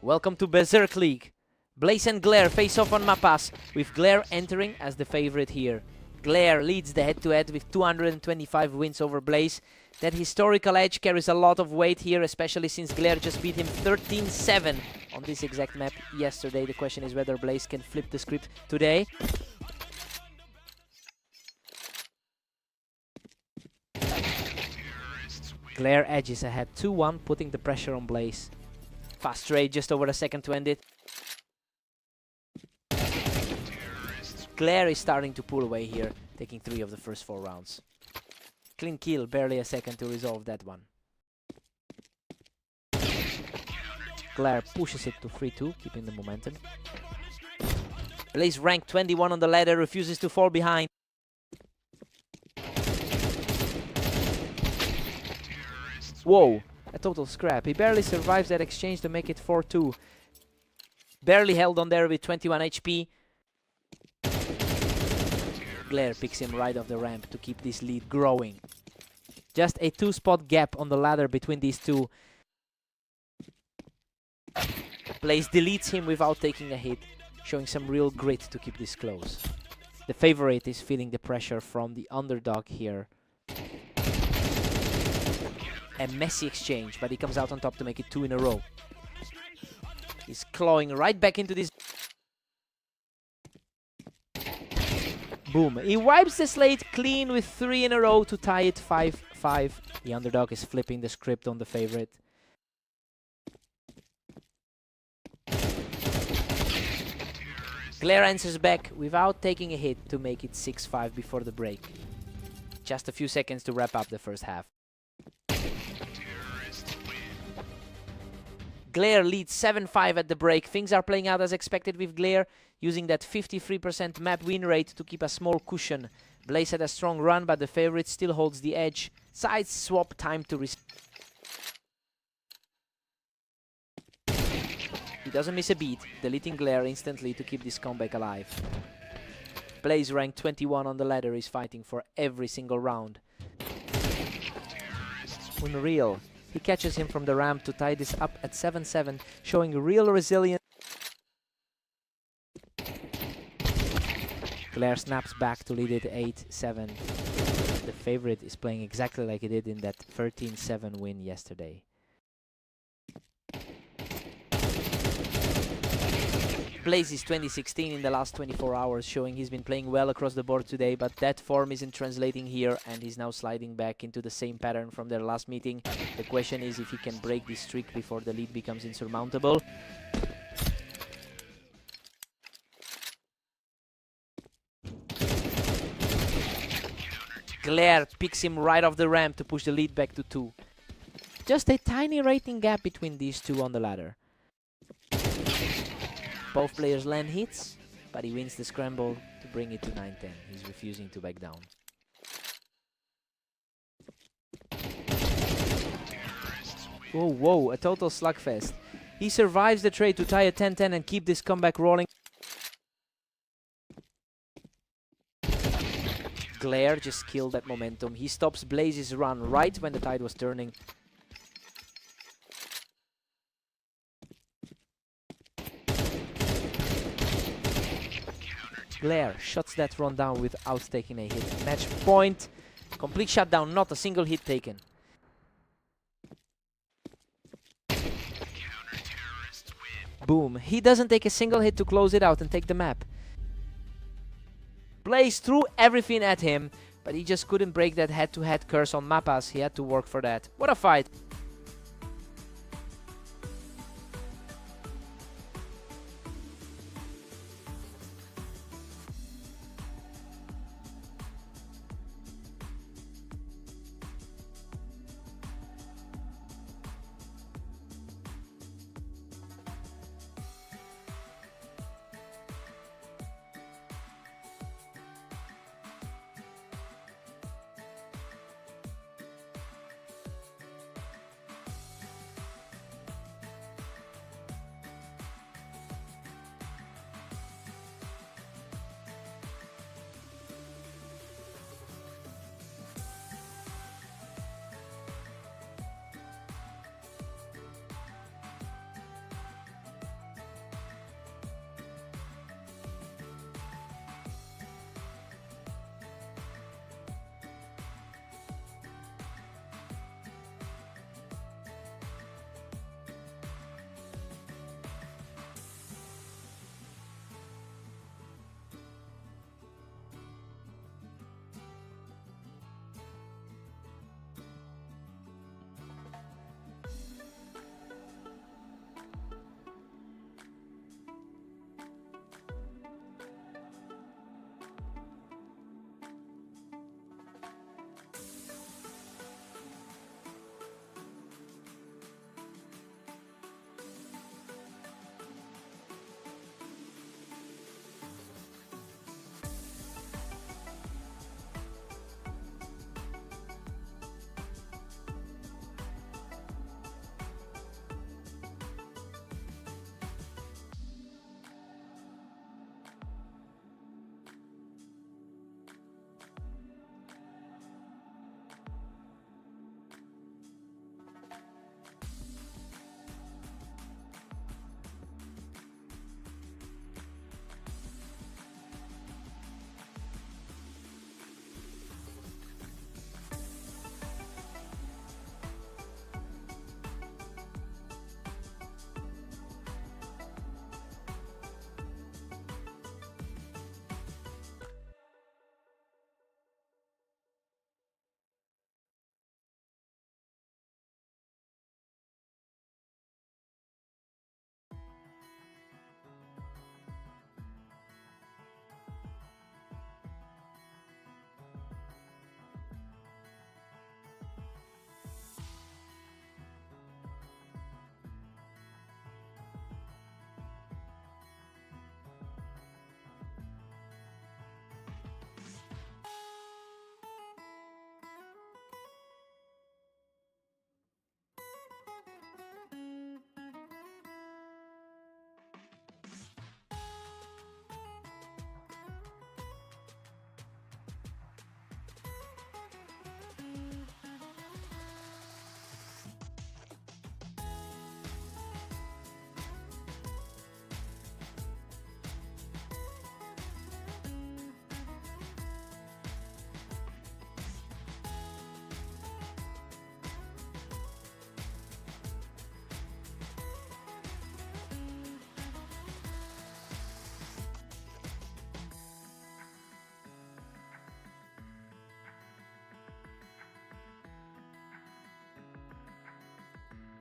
Welcome to Berserk League. Blaze and Glare face off on Mapas, with Glare entering as the favorite here. Glare leads the head-to-head with 225 wins over Blaze. That historical edge carries a lot of weight here, especially since Glare just beat him 13-7 on this exact map yesterday. The question is whether Blaze can flip the script today. Glare edges ahead 2-1, putting the pressure on Blaze. Fast trade, just over a second to end it. Glare is starting to pull away here, taking 3 of the first 4 rounds. Clean kill, barely a second to resolve that one. Glare pushes it to 3-2, keeping the momentum. Blaze ranked 21 on the ladder, refuses to fall behind. Whoa, a total scrap. He barely survives that exchange to make it 4-2. Barely held on there with 21 HP. Glare picks him right off the ramp to keep this lead growing. Just a 2-spot gap on the ladder between these two. Blaze deletes him without taking a hit, showing some real grit to keep this close. The favorite is feeling the pressure from the underdog here. A messy exchange, but he comes out on top to make it 2 in a row. He's clawing right back into this. Boom. He wipes the slate clean with 3 in a row to tie it 5-5. The underdog is flipping the script on the favorite. Glare answers back without taking a hit to make it 6-5 before the break. Just a few seconds to wrap up the first half. Glare leads 7-5 at the break. Things are playing out as expected with Glare, using that 53% map win rate to keep a small cushion. Blaze had a strong run, but the favorite still holds the edge. Side swap time to He doesn't miss a beat, deleting Glare instantly to keep this comeback alive. Blaze, ranked 21 on the ladder, is fighting for every single round. Unreal. He catches him from the ramp to tie this up at 7-7, showing real resilience. Glare snaps back to lead it 8-7. The favorite is playing exactly like he did in that 13-7 win yesterday. Blaze is 2016 in the last 24 hours, showing he's been playing well across the board today, but that form isn't translating here, and he's now sliding back into the same pattern from their last meeting. The question is if he can break this streak before the lead becomes insurmountable. Glare picks him right off the ramp to push the lead back to 2. Just a tiny rating gap between these two on the ladder. Both players land hits, but he wins the scramble to bring it to 9-10. He's refusing to back down. Whoa, whoa, a total slugfest. He survives the trade to tie a 10-10 and keep this comeback rolling. Glare just killed that momentum. He stops Blaze's run right when the tide was turning. Glare shuts that run down without taking a hit. Match point. Complete shutdown, not a single hit taken. Boom. He doesn't take a single hit to close it out and take the map. Blaze threw everything at him, but he just couldn't break that head-to-head curse on Mapas. He had to work for that. What a fight.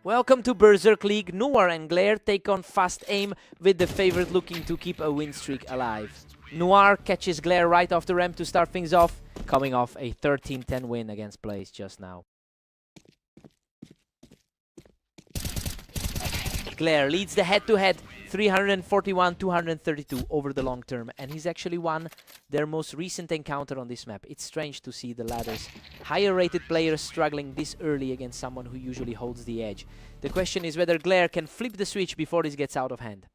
Welcome to Berserk League. Noir and Glare take on Fast Aim, with the favorite looking to keep a win streak alive. Noir catches Glare right off the ramp to start things off, coming off a 13-10 win against Blaze just now. Glare leads the head-to-head 341-232 over the long term, and he's actually won their most recent encounter on this map. It's strange to see the ladders higher rated players struggling this early against someone who usually holds the edge. The question is whether Glare can flip the switch before this gets out of hand.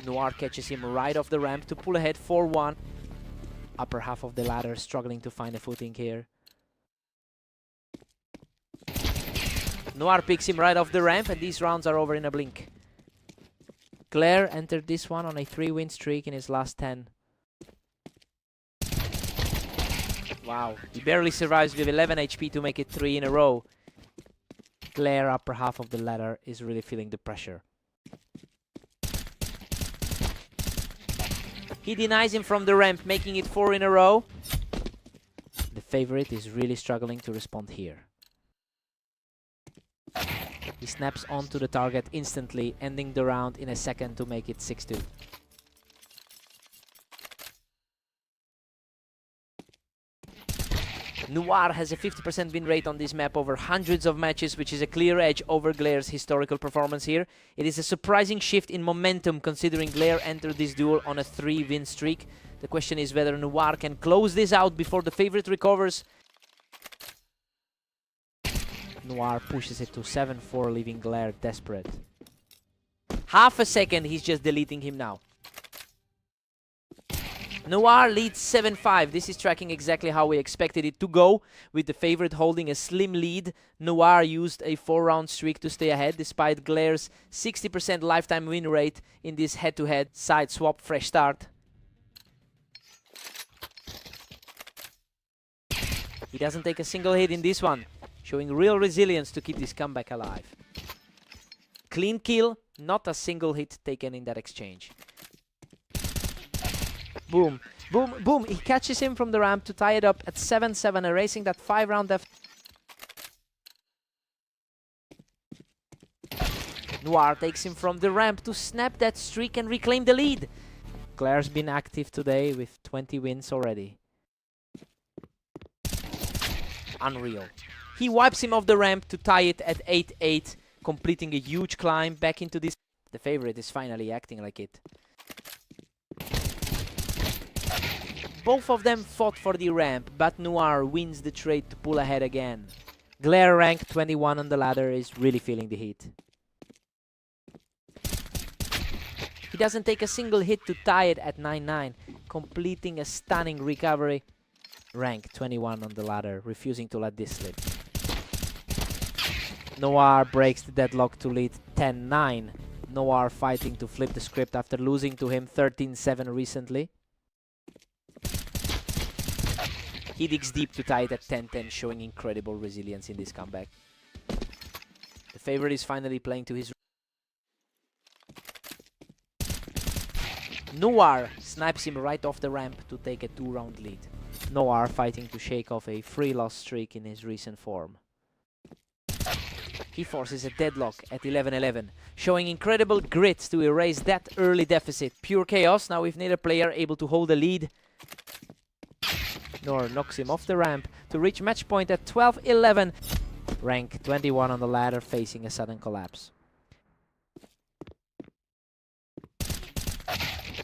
Noir catches him right off the ramp to pull ahead 4-1. Upper half of the ladder struggling to find a footing here. Noir picks him right off the ramp, and these rounds are over in a blink. Glare entered this one on a 3-win streak in his last 10. Wow, he barely survives with 11 HP to make it 3 in a row. Glare, upper half of the ladder, is really feeling the pressure. He denies him from the ramp, making it 4 in a row. The favorite is really struggling to respond here. He snaps onto the target instantly, ending the round in a second to make it 6-2. Noir has a 50% win rate on this map over hundreds of matches, which is a clear edge over Glare's historical performance here. It is a surprising shift in momentum considering Glare entered this duel on a 3-win streak. The question is whether Noir can close this out before the favorite recovers. Noir pushes it to 7-4, leaving Glare desperate. Half a second, he's just deleting him now. Noir leads 7-5. This is tracking exactly how we expected it to go, with the favorite holding a slim lead. Noir used a 4-round streak to stay ahead, despite Glare's 60% lifetime win rate in this head-to-head side swap fresh start. He doesn't take a single hit in this one, showing real resilience to keep this comeback alive. Clean kill, not a single hit taken in that exchange. Boom, boom, boom. He catches him from the ramp to tie it up at 7-7, erasing that 5-round deficit. Noir takes him from the ramp to snap that streak and reclaim the lead. Glare's been active today with 20 wins already. Unreal. He wipes him off the ramp to tie it at 8-8, completing a huge climb back into this. The favorite is finally acting like it. Both of them fought for the ramp, but Noir wins the trade to pull ahead again. Glare, rank 21 on the ladder, is really feeling the heat. He doesn't take a single hit to tie it at 9-9, completing a stunning recovery. Rank 21 on the ladder, refusing to let this slip. Noir breaks the deadlock to lead 10-9. Noir fighting to flip the script after losing to him 13-7 recently. He digs deep to tie it at 10-10, showing incredible resilience in this comeback. The favorite is finally playing to his... Noir snipes him right off the ramp to take a 2-round lead. Noir fighting to shake off a 3-loss streak in his recent form. He forces a deadlock at 11-11, showing incredible grit to erase that early deficit. Pure chaos now with neither player able to hold the lead. Noir knocks him off the ramp to reach match point at 12-11. Rank 21 on the ladder, facing a sudden collapse.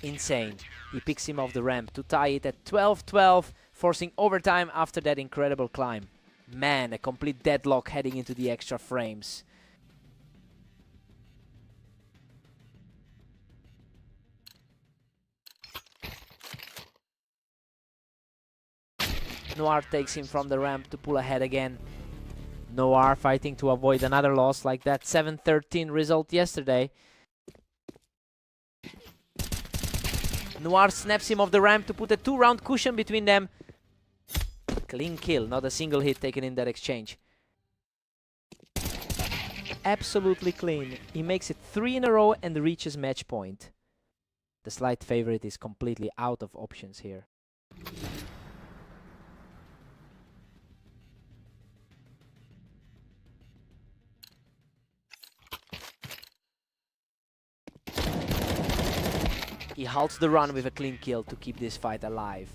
Insane. He picks him off the ramp to tie it at 12-12, forcing overtime after that incredible climb. Man, a complete deadlock heading into the extra frames. Noir takes him from the ramp to pull ahead again. Noir fighting to avoid another loss like that 7-13 result yesterday. Noir snaps him off the ramp to put a 2-round cushion between them. Clean kill, not a single hit taken in that exchange. Absolutely clean. He makes it 3 in a row and reaches match point. The slight favorite is completely out of options here. He halts the run with a clean kill to keep this fight alive.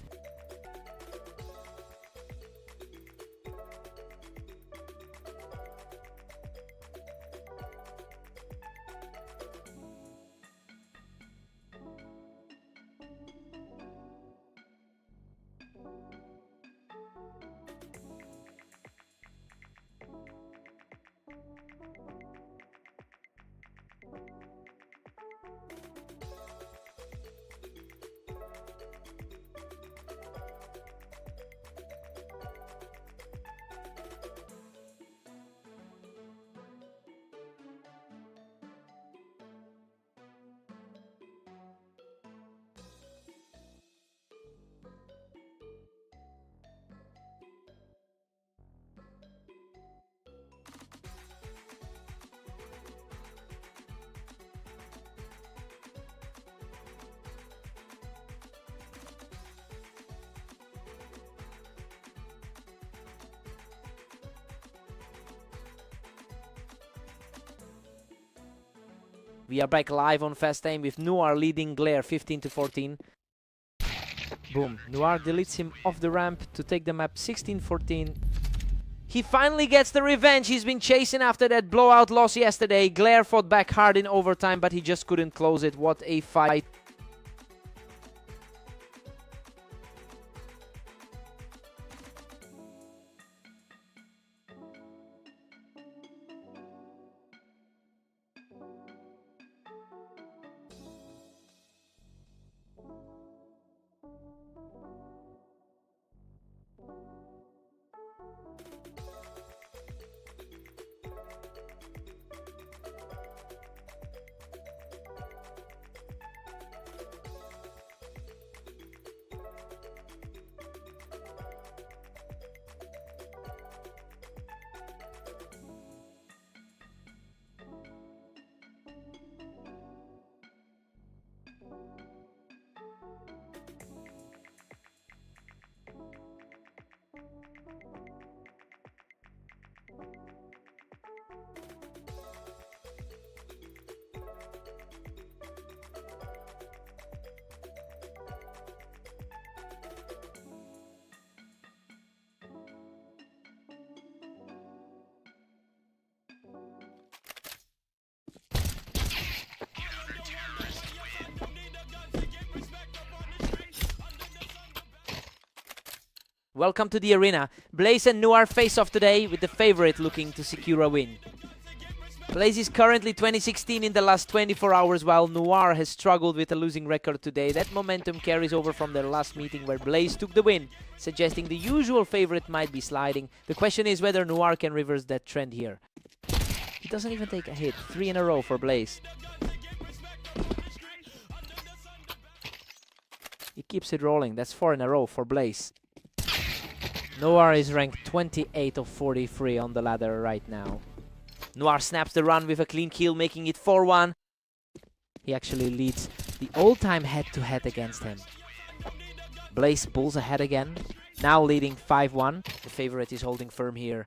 We are back live on Fast Aim with Noir leading Glare 15-14. Boom. Noir deletes him off the ramp to take the map 16-14. He finally gets the revenge he's been chasing after that blowout loss yesterday. Glare fought back hard in overtime, but he just couldn't close it. What a fight. Welcome to the arena. Blaze and Noir face off today with the favorite looking to secure a win. Blaze is currently 20-16 in the last 24 hours, while Noir has struggled with a losing record today. That momentum carries over from their last meeting where Blaze took the win, suggesting the usual favorite might be sliding. The question is whether Noir can reverse that trend here. He doesn't even take a hit. 3 in a row for Blaze. He keeps it rolling. That's 4 in a row for Blaze. Noir is ranked 28 of 43 on the ladder right now. Noir snaps the run with a clean kill, making it 4-1. He actually leads the all-time head-to-head against him. Blaze pulls ahead again, now leading 5-1. The favorite is holding firm here.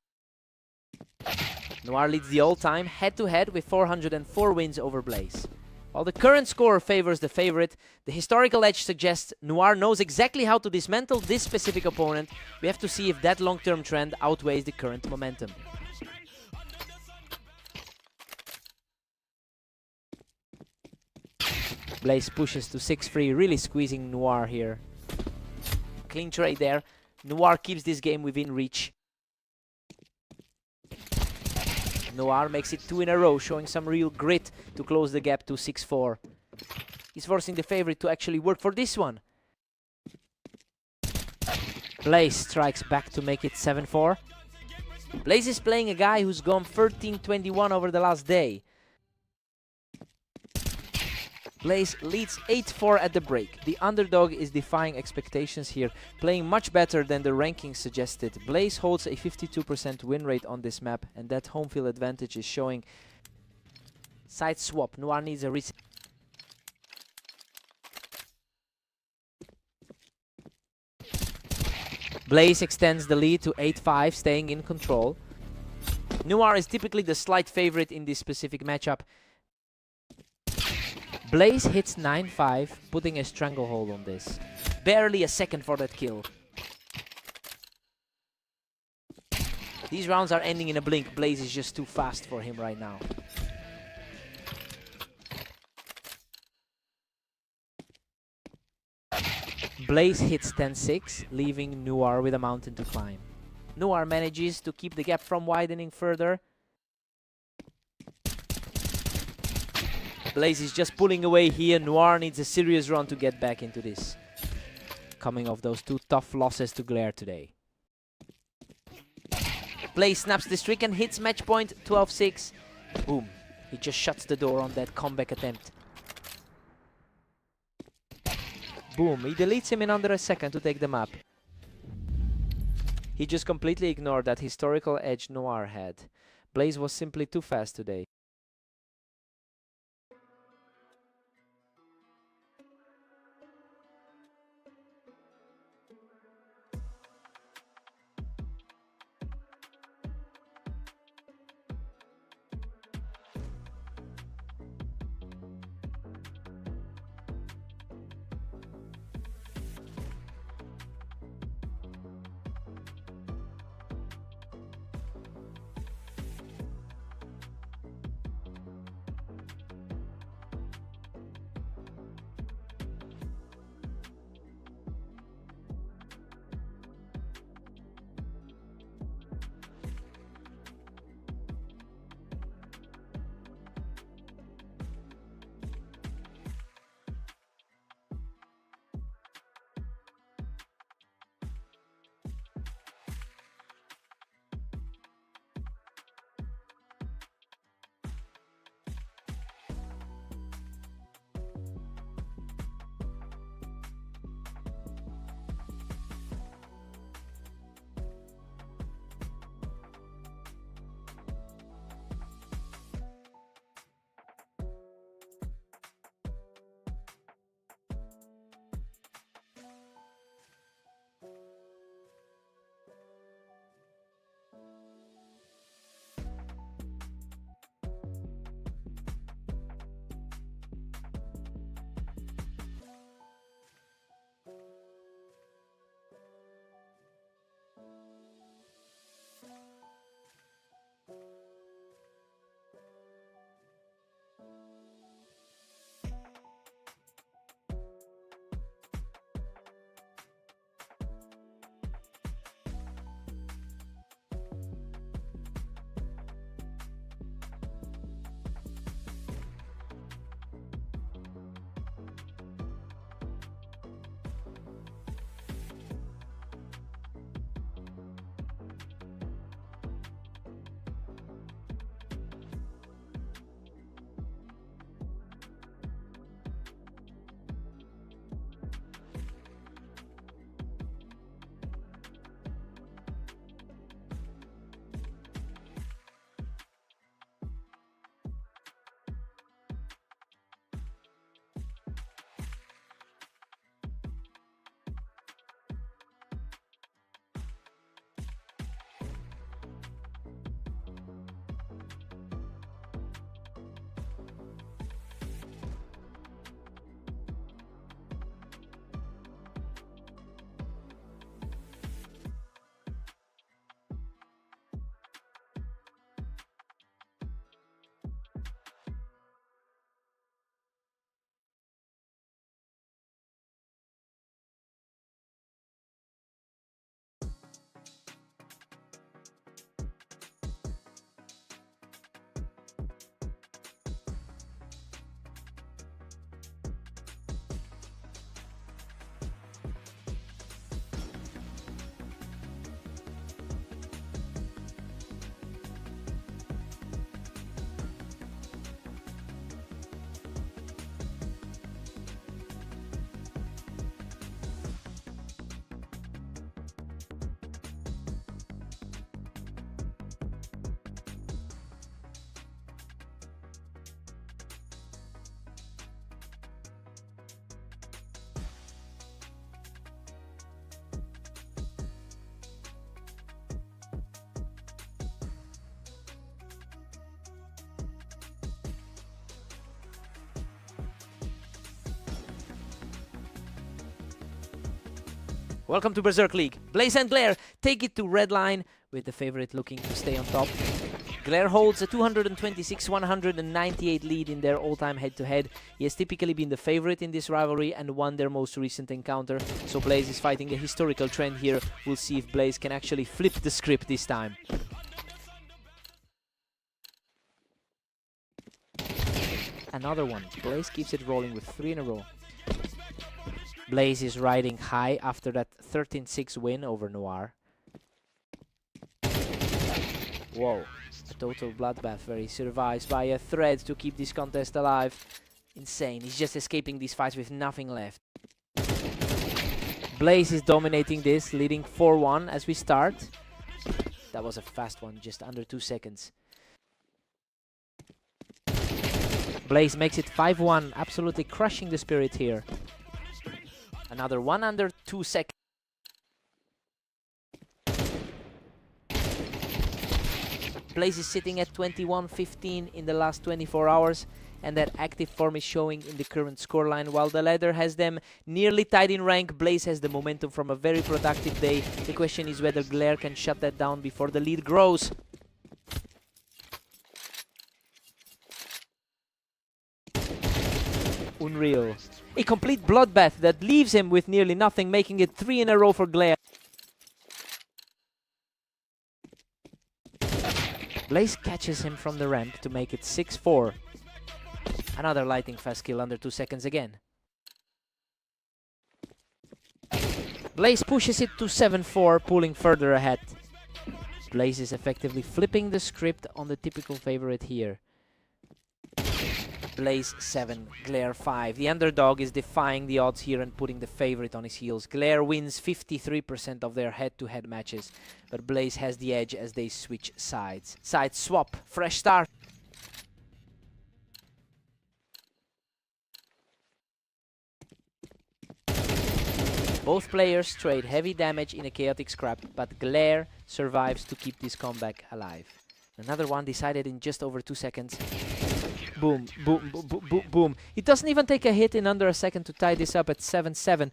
Noir leads the all-time head-to-head with 404 wins over Blaze. While the current score favors the favorite, the historical edge suggests Noir knows exactly how to dismantle this specific opponent. We have to see if that long-term trend outweighs the current momentum. Blaze pushes to 6-3, really squeezing Noir here. Clean trade there. Noir keeps this game within reach. Noir makes it 2 in a row, showing some real grit to close the gap to 6-4. He's forcing the favorite to actually work for this one. Blaze strikes back to make it 7-4. Blaze is playing a guy who's gone 13-21 over the last day. Blaze leads 8-4 at the break. The underdog is defying expectations here, playing much better than the rankings suggested. Blaze holds a 52% win rate on this map, and that home field advantage is showing. Side swap. Noir needs a reset. Blaze extends the lead to 8-5, staying in control. Noir is typically the slight favorite in this specific matchup. Blaze hits 9-5, putting a stranglehold on this. Barely a second for that kill. These rounds are ending in a blink. Blaze is just too fast for him right now. Blaze hits 10-6, leaving Noir with a mountain to climb. Noir manages to keep the gap from widening further. Blaze is just pulling away here. Noir needs a serious run to get back into this. Coming off those two tough losses to Glare today. Blaze snaps the streak and hits match point 12-6. Boom. He just shuts the door on that comeback attempt. Boom. He deletes him in under a second to take the map. He just completely ignored that historical edge Noir had. Blaze was simply too fast today. Welcome to Berserk League. Blaze and Glare take it to red line, with the favorite looking to stay on top. Glare holds a 226-198 lead in their all-time head-to-head. He has typically been the favorite in this rivalry and won their most recent encounter, so Blaze is fighting a historical trend here. We'll see if Blaze can actually flip the script this time. Another one. Blaze keeps it rolling with 3 in a row. Blaze is riding high after that 13-6 win over Noir. Whoa, a total bloodbath where he survives by a thread to keep this contest alive. Insane, he's just escaping these fights with nothing left. Blaze is dominating this, leading 4-1 as we start. That was a fast one, just under 2 seconds. Blaze makes it 5-1, absolutely crushing the spirit here. Another one under 2 seconds. Blaze is sitting at 21-15 in the last 24 hours, and that active form is showing in the current scoreline. While the ladder has them nearly tied in rank, Blaze has the momentum from a very productive day. The question is whether Glare can shut that down before the lead grows. Unreal. A complete bloodbath that leaves him with nearly nothing, making it 3 in a row for Glare. Blaze catches him from the ramp to make it 6-4. Another lightning fast kill under 2 seconds again. Blaze pushes it to 7-4, pulling further ahead. Blaze is effectively flipping the script on the typical favorite here. Blaze 7, Glare 5. The underdog is defying the odds here and putting the favorite on his heels. Glare wins 53% of their head-to-head matches, but Blaze has the edge as they switch sides. Side swap, fresh start. Both players trade heavy damage in a chaotic scrap, but Glare survives to keep this comeback alive. Another one decided in just over 2 seconds. Boom, boom, boom, boom, boom, boom. He doesn't even take a hit in under a second to tie this up at 7-7.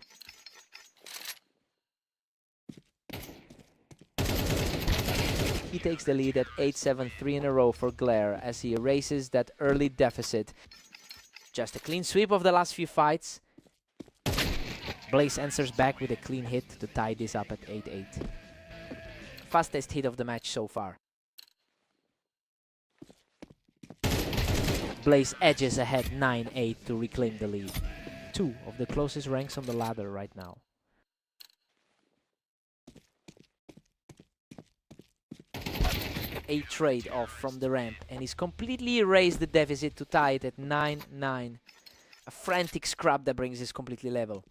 He takes the lead at 8-7, 3 in a row for Glare as he erases that early deficit. Just a clean sweep of the last few fights. Blaze answers back with a clean hit to tie this up at 8-8. Fastest hit of the match so far. Blaze edges ahead 9-8 to reclaim the lead. 2 of the closest ranks on the ladder right now. A trade off from the ramp, and he's completely erased the deficit to tie it at 9-9. A frantic scrap that brings this completely level.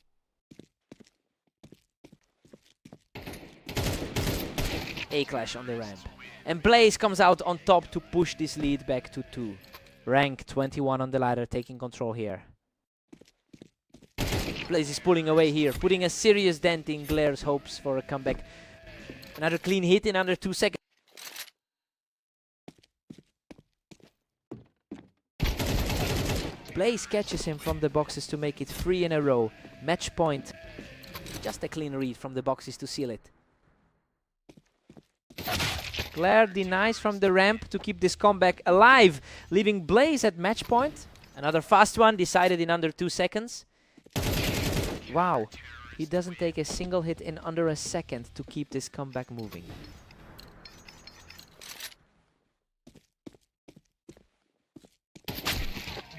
A clash on the ramp. And Blaze comes out on top to push this lead back to 2. Rank 21 on the ladder, taking control here. Blaze is pulling away here, putting a serious dent in Glare's hopes for a comeback. Another clean hit in under 2 seconds. Blaze catches him from the boxes to make it 3 in a row. Match point. Just a clean read from the boxes to seal it. Glare denies from the ramp to keep this comeback alive, leaving Blaze at match point. Another fast one decided in under 2 seconds. Wow, he doesn't take a single hit in under a second to keep this comeback moving.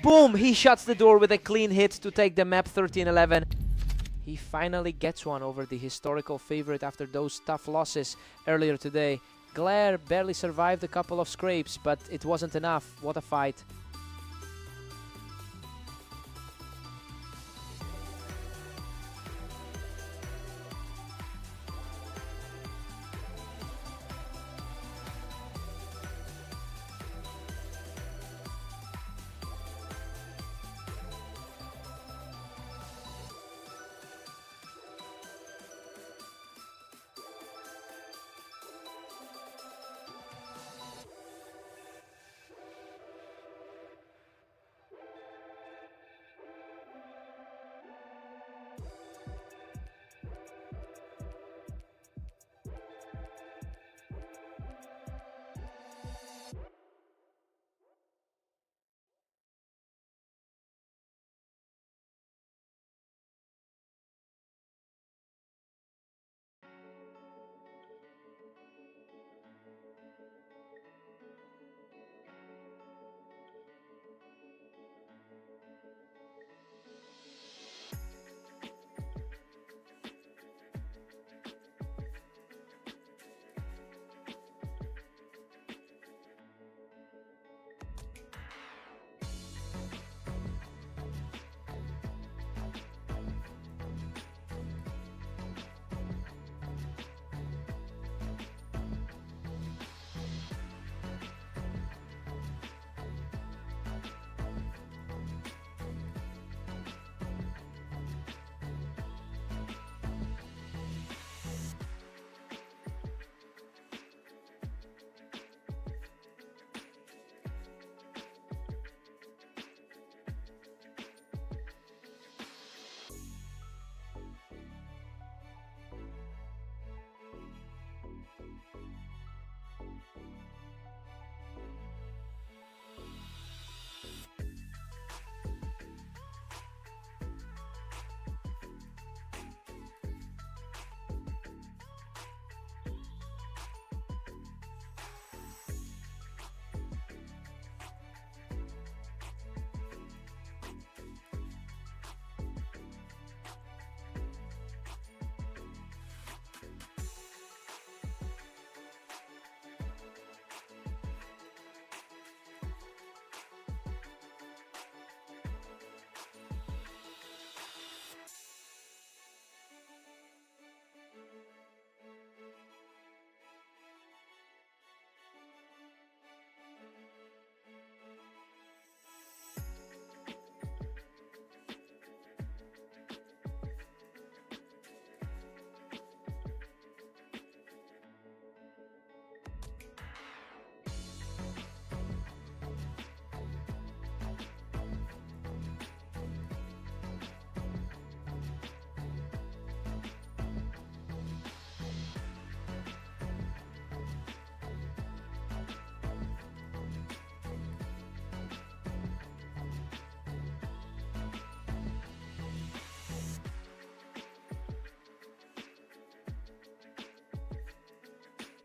Boom, he shuts the door with a clean hit to take the map 13-11. He finally gets one over the historical favorite after those tough losses earlier today. Glare barely survived a couple of scrapes, but it wasn't enough. What a fight.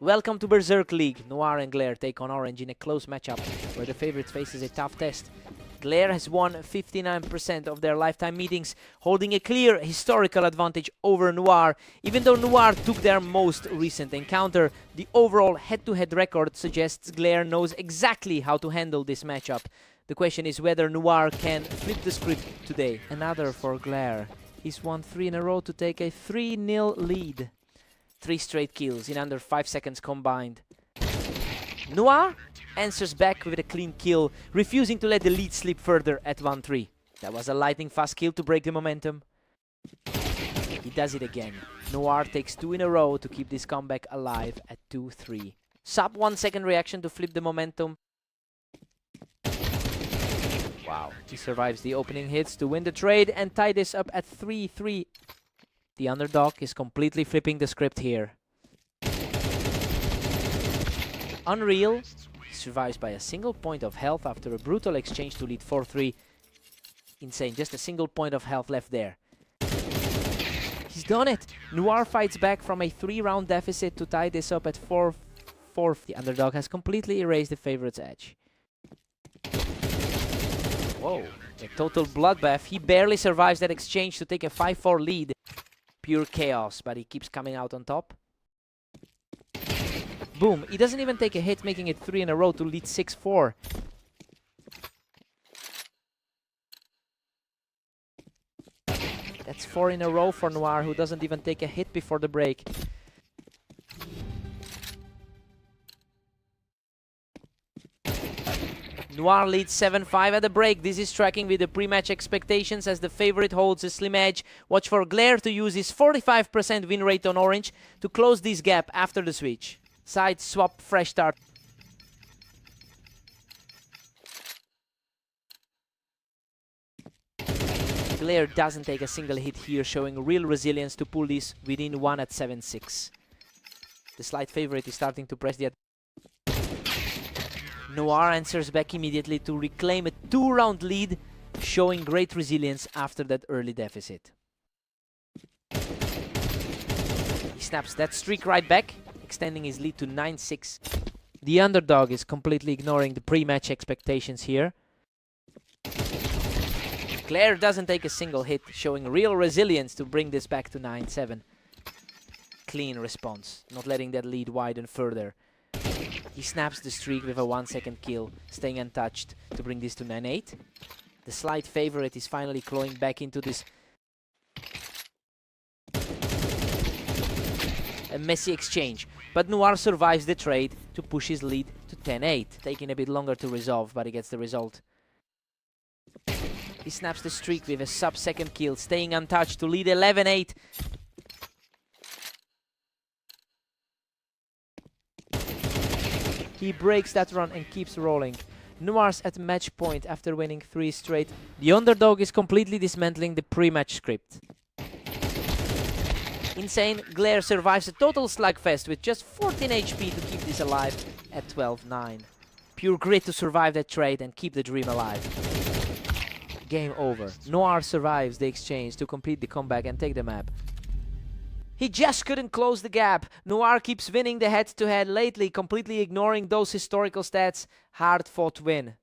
Welcome to Berserk League. Noir and Glare take on Orange in a close matchup where the favorite faces a tough test. Glare has won 59% of their lifetime meetings, holding a clear historical advantage over Noir. Even though Noir took their most recent encounter, the overall head-to-head record suggests Glare knows exactly how to handle this matchup. The question is whether Noir can flip the script today. Another for Glare. He's won 3 in a row to take a 3-0 lead. 3 straight kills in under 5 seconds combined. Noir answers back with a clean kill, refusing to let the lead slip further at 1-3. That was a lightning fast kill to break the momentum. He does it again. Noir takes 2 in a row to keep this comeback alive at 2-3. Sub 1 second reaction to flip the momentum. Wow, he survives the opening hits to win the trade and tie this up at 3-3. The underdog is completely flipping the script here. Unreal survives by a single point of health after a brutal exchange to lead 4-3. Insane, just a single point of health left there. He's done it! Noir fights back from a 3-round deficit to tie this up at 4-4. The underdog has completely erased the favorite's edge. Whoa, a total bloodbath. He barely survives that exchange to take a 5-4 lead. Pure chaos, but he keeps coming out on top. Boom, he doesn't even take a hit, making it 3 in a row to lead 6-4. That's 4 in a row for Noir, who doesn't even take a hit before the break. Noir leads 7-5 at the break. This is tracking with the pre-match expectations as the favorite holds a slim edge. Watch for Glare to use his 45% win rate on Orange to close this gap after the switch. Side swap, fresh start. Glare doesn't take a single hit here, showing real resilience to pull this within 1 at 7-6. The slight favorite is starting to press the... Noir answers back immediately to reclaim a 2-round lead, showing great resilience after that early deficit. He snaps that streak right back, extending his lead to 9-6. The underdog is completely ignoring the pre-match expectations here. Glare doesn't take a single hit, showing real resilience to bring this back to 9-7. Clean response, not letting that lead widen further. He snaps the streak with a 1-second kill, staying untouched to bring this to 9-8. The slight favorite is finally clawing back into this. A messy exchange, but Noir survives the trade to push his lead to 10-8, taking a bit longer to resolve, but he gets the result. He snaps the streak with a sub-second kill, staying untouched to lead 11-8. He breaks that run and keeps rolling. Noir's at match point after winning 3 straight. The underdog is completely dismantling the pre-match script. Insane, Glare survives a total slugfest with just 14 HP to keep this alive at 12-9. Pure grit to survive that trade and keep the dream alive. Game over. Noir survives the exchange to complete the comeback and take the map. He just couldn't close the gap. Noir keeps winning the head-to-head lately, completely ignoring those historical stats. Hard-fought win.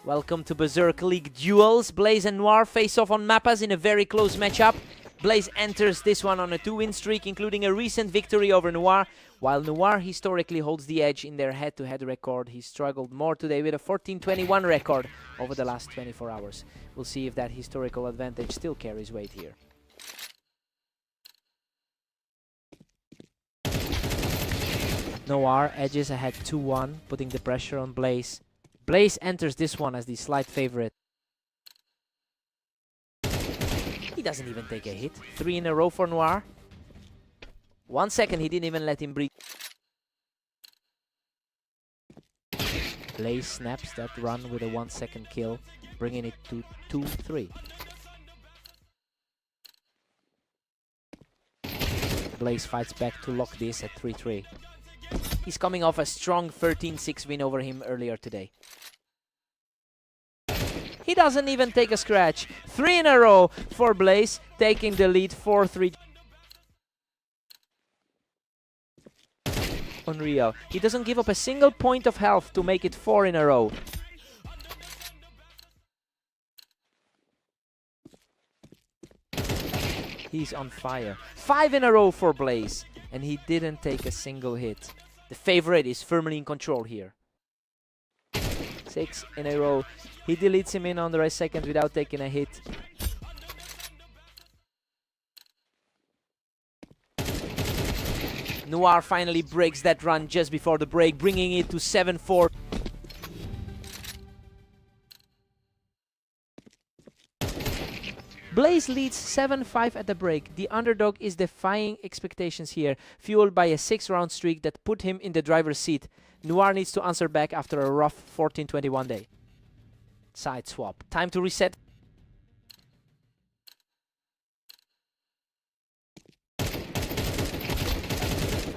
Welcome to Berserk League Duels. Blaze and Noir face off on Mappas in a very close matchup. Blaze enters this one on a 2-win streak, including a recent victory over Noir. While Noir historically holds the edge in their head-to-head record, he struggled more today with a 14-21 record over the last 24 hours. We'll see if that historical advantage still carries weight here. Noir edges ahead 2-1, putting the pressure on Blaze. Blaze enters this one as the slight favorite. He doesn't even take a hit. 3 in a row for Noir. 1 second, he didn't even let him breathe. Blaze snaps that run with a 1-second kill, bringing it to 2-3. Blaze fights back to lock this at 3-3. He's coming off a strong 13-6 win over him earlier today. He doesn't even take a scratch. 3 in a row for Blaze, taking the lead 4-3. Unreal. He doesn't give up a single point of health to make it 4 in a row. He's on fire. 5 in a row for Blaze, and he didn't take a single hit. The favorite is firmly in control here. 6 in a row. He deletes him in under a second without taking a hit. Noir finally breaks that run just before the break, bringing it to 7-4. Blaze leads 7-5 at the break. The underdog is defying expectations here, fueled by a 6-round streak that put him in the driver's seat. Noir needs to answer back after a rough 14-21 day. Side swap. Time to reset.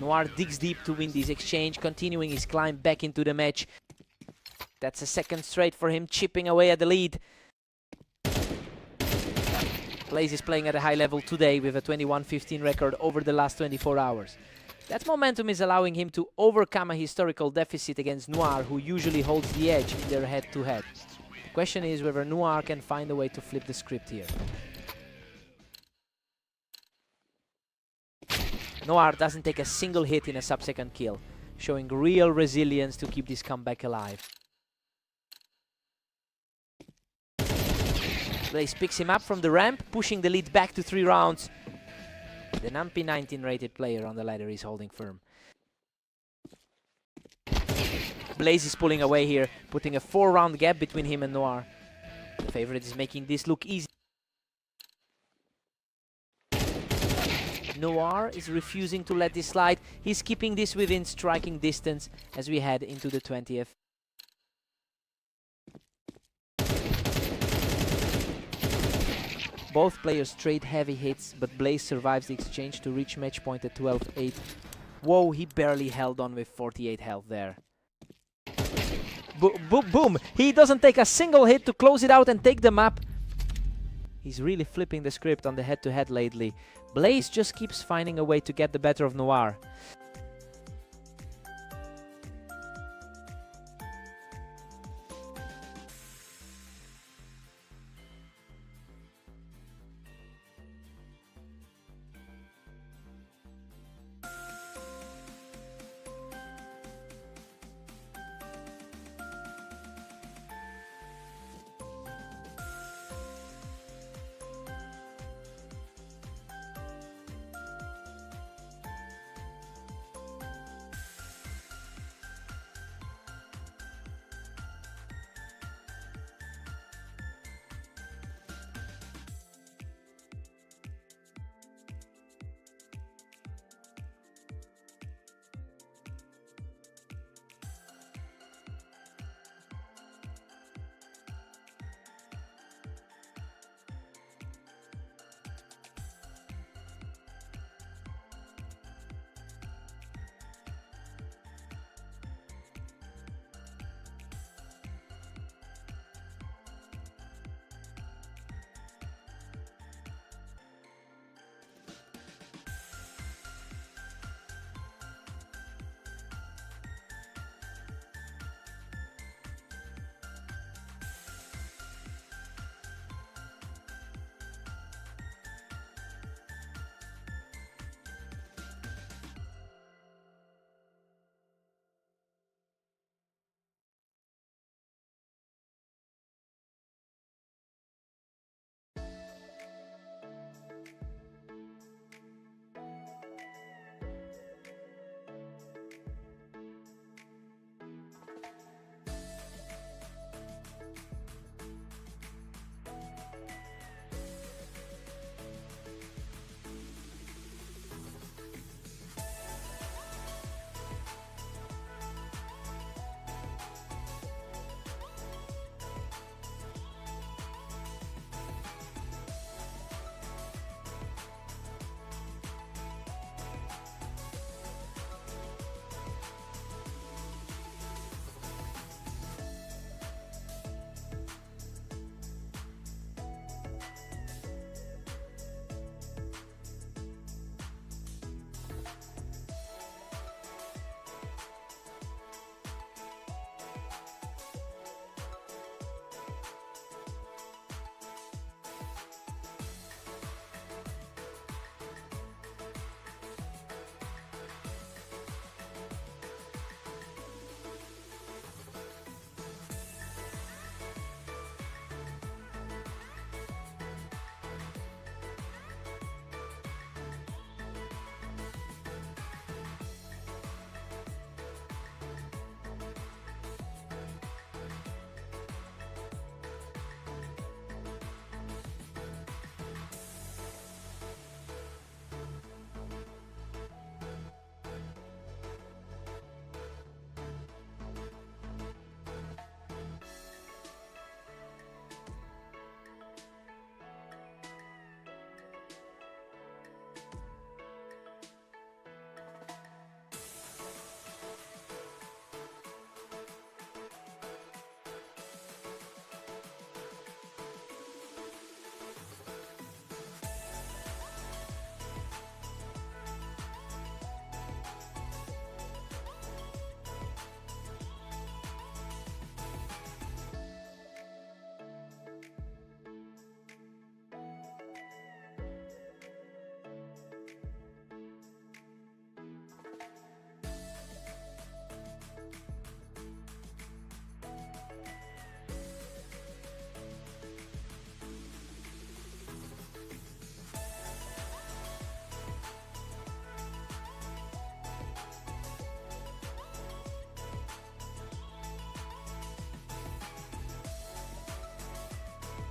Noir digs deep to win this exchange, continuing his climb back into the match. That's a second straight for him, chipping away at the lead. Blaze is playing at a high level today with a 21-15 record over the last 24 hours. That momentum is allowing him to overcome a historical deficit against Noir, who usually holds the edge in their head-to-head. The question is whether Noir can find a way to flip the script here. Noir doesn't take a single hit in a sub-second kill, showing real resilience to keep this comeback alive. Blaze picks him up from the ramp, pushing the lead back to 3 rounds. The Numpy 19 rated player on the ladder is holding firm. Blaze is pulling away here, putting a 4-round gap between him and Noir. The favorite is making this look easy. Noir is refusing to let this slide. He's keeping this within striking distance as we head into the 20th. Both players trade heavy hits, but Blaze survives the exchange to reach match point at 12-8. Whoa, he barely held on with 48 health there. Boom! He doesn't take a single hit to close it out and take the map. He's really flipping the script on the head-to-head lately. Blaze just keeps finding a way to get the better of Noir.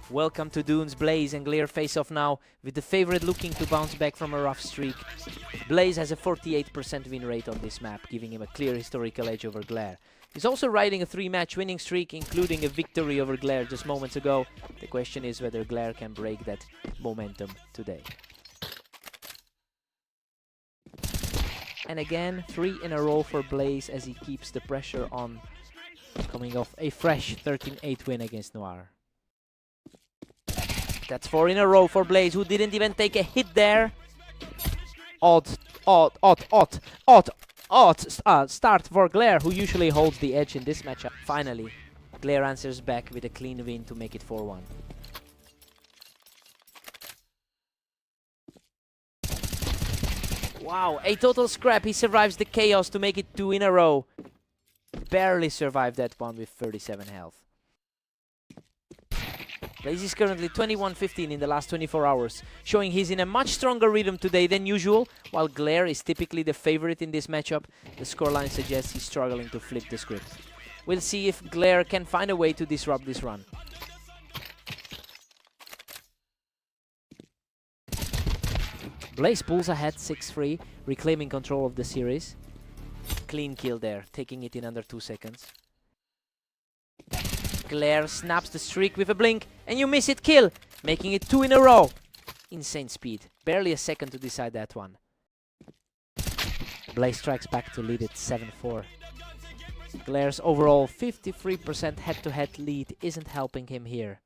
Welcome to Dunes. Blaze and Glare face off now, with the favorite looking to bounce back from a rough streak. Blaze has a 48% win rate on this map, giving him a clear historical edge over Glare. He's also riding a 3-match winning streak, including a victory over Glare just moments ago. The question is whether Glare can break that momentum today. And again, 3 in a row for Blaze as he keeps the pressure on, coming off a fresh 13-8 win against Noir. That's 4 in a row for Blaze, who didn't even take a hit there. Odd start for Glare, who usually holds the edge in this matchup. Finally, Glare answers back with a clean win to make it 4-1. Wow, a total scrap. He survives the chaos to make it 2 in a row. Barely survived that one with 37 health. Blaze is currently 21-15 in the last 24 hours, showing he's in a much stronger rhythm today than usual. While Glare is typically the favorite in this matchup, the scoreline suggests he's struggling to flip the script. We'll see if Glare can find a way to disrupt this run. Blaze pulls ahead 6-3, reclaiming control of the series. Clean kill there, taking it in under 2 seconds. Glare snaps the streak with a blink, and you miss it, kill, making it 2 in a row. Insane speed, barely a second to decide that one. Blaze strikes back to lead it 7-4. Glare's overall 53% head-to-head lead isn't helping him here.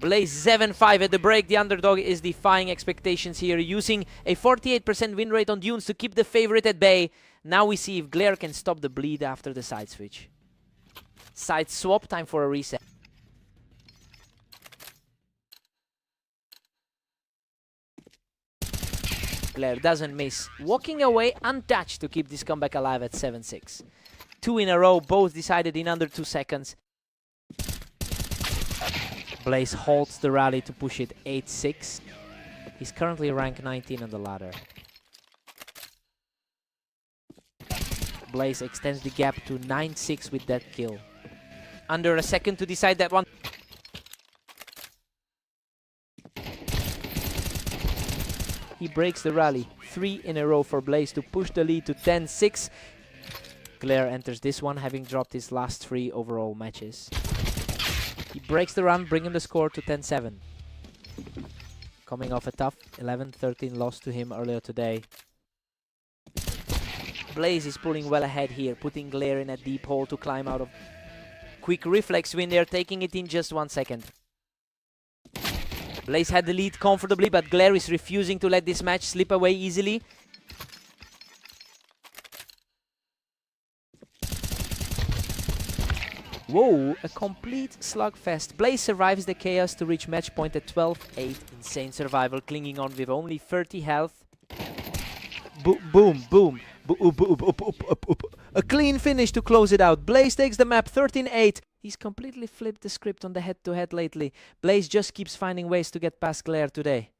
Blaze 7-5 at the break. The underdog is defying expectations here, using a 48% win rate on Dunes to keep the favorite at bay. Now we see if Glare can stop the bleed after the side switch. Side swap, time for a reset. Glare doesn't miss, walking away untouched to keep this comeback alive at 7-6. 2 in a row, both decided in under 2 seconds. Blaze halts the rally to push it 8-6. He's currently ranked 19 on the ladder. Blaze extends the gap to 9-6 with that kill. Under a second to decide that one. He breaks the rally. 3 in a row for Blaze to push the lead to 10-6. Glare enters this one, having dropped his last 3 overall matches. He breaks the run, bringing the score to 10-7. Coming off a tough 11-13 loss to him earlier today. Blaze is pulling well ahead here, putting Glare in a deep hole to climb out of. Quick reflex win there, taking it in just 1 second. Blaze had the lead comfortably, but Glare is refusing to let this match slip away easily. Whoa, a complete slugfest. Blaze survives the chaos to reach match point at 12-8. Insane survival, clinging on with only 30 health. Boom, boom. A clean finish to close it out. Blaze takes the map 13-8. He's completely flipped the script on the head-to-head lately. Blaze just keeps finding ways to get past Glare today.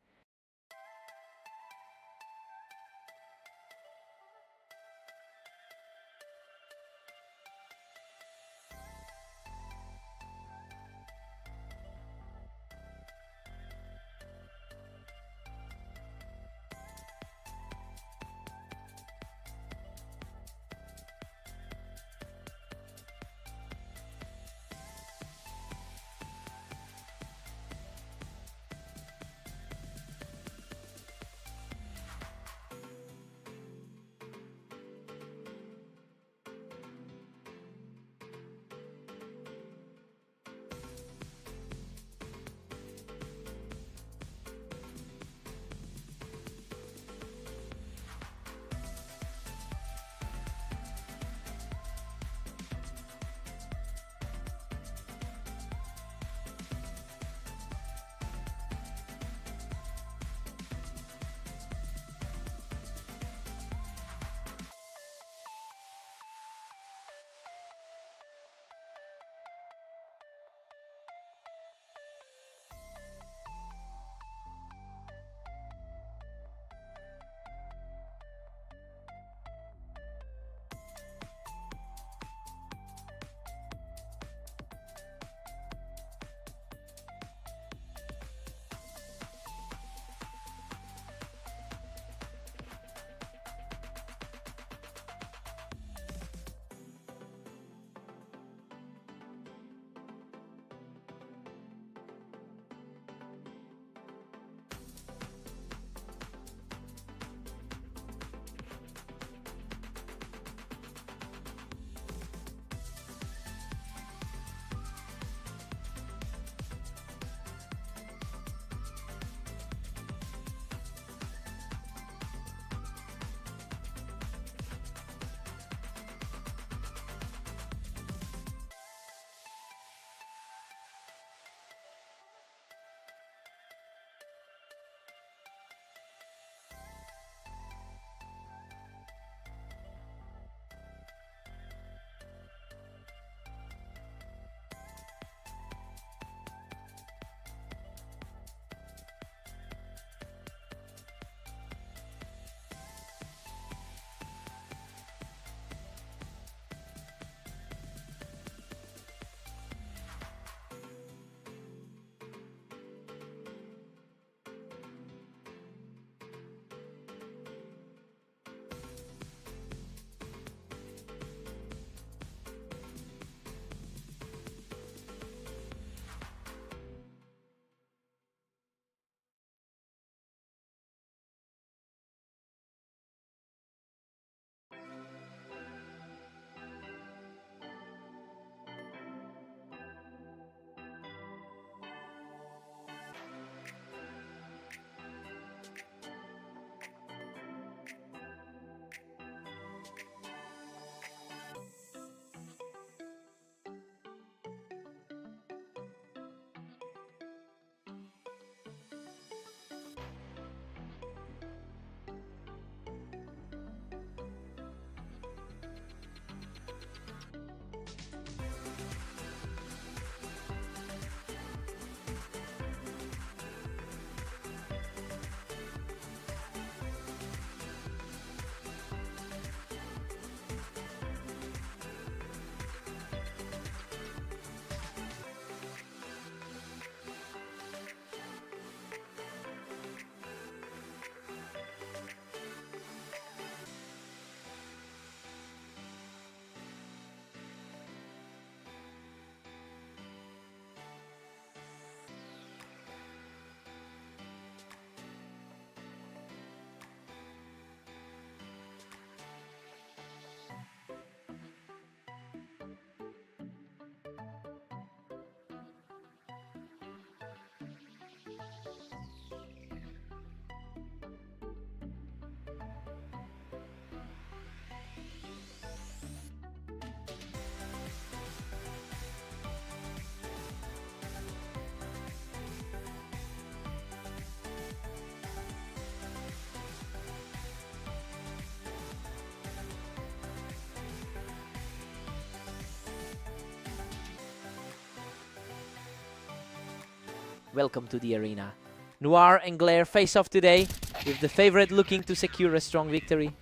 Welcome to the arena. Noir and Glare face off today, with the favorite looking to secure a strong victory.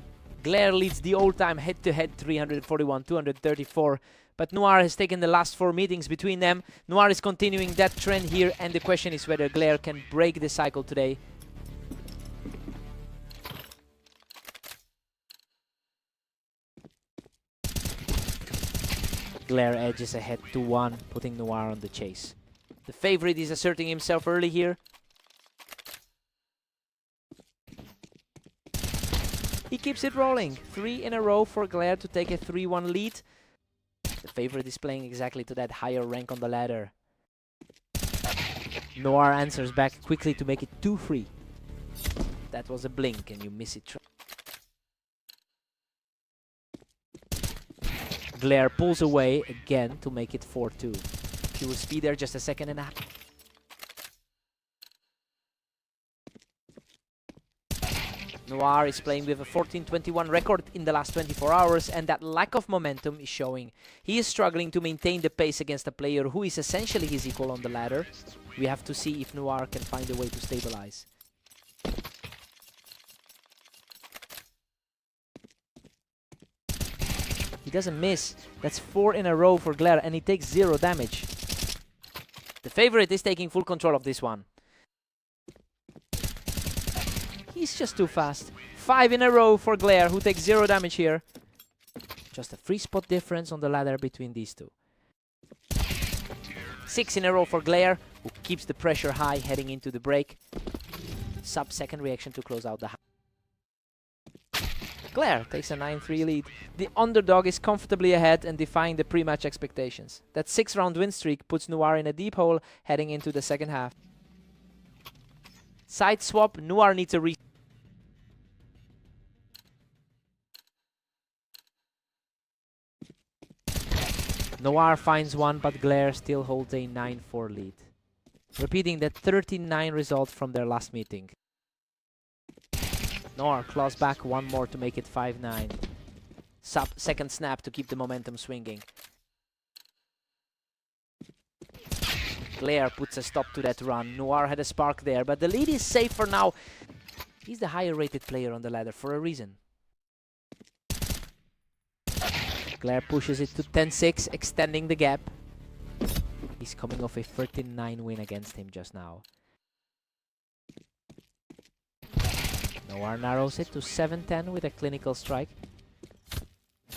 Glare leads the all-time head-to-head 341-234, but Noir has taken the last 4 meetings between them. Noir is continuing that trend here, and the question is whether Glare can break the cycle today. Glare edges ahead 2-1, putting Noir on the chase. The favorite is asserting himself early here. He keeps it rolling. 3 in a row for Glare to take a 3-1 lead. The favorite is playing exactly to that higher rank on the ladder. Noir answers back quickly to make it 2-3. That was a blink and you miss it. Glare pulls away again to make it 4-2. Pure speed there, just a second and a half. Noir is playing with a 14-21 record in the last 24 hours, and that lack of momentum is showing. He is struggling to maintain the pace against a player who is essentially his equal on the ladder. We have to see if Noir can find a way to stabilize. He doesn't miss. That's 4 in a row for Glare, and he takes 0 damage. The favorite is taking full control of this one. He's just too fast. 5 in a row for Glare, who takes 0 damage here. Just a 3 spot difference on the ladder between these two. 6 in a row for Glare, who keeps the pressure high heading into the break. Sub-second reaction to close out the... Glare takes a 9-3 lead. The underdog is comfortably ahead and defying the pre-match expectations. That 6-round win streak puts Noir in a deep hole heading into the second half. Side swap, Noir needs a Noir finds one, but Glare still holds a 9-4 lead. Repeating that 39 result from their last meeting. Noir claws back one more to make it 5-9. Second snap to keep the momentum swinging. Glare puts a stop to that run. Noir had a spark there, but the lead is safe for now. He's the higher rated player on the ladder for a reason. Glare pushes it to 10-6, extending the gap. He's coming off a 13-9 win against him just now. Noir narrows it to 7-10 with a clinical strike.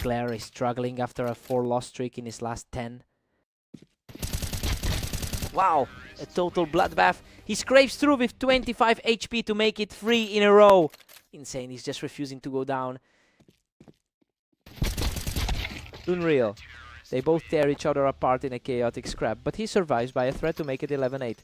Glare is struggling after a 4-loss streak in his last 10. Wow, a total bloodbath. He scrapes through with 25 HP to make it 3 in a row. Insane, he's just refusing to go down. Unreal. They both tear each other apart in a chaotic scrap, but he survives by a threat to make it 11-8.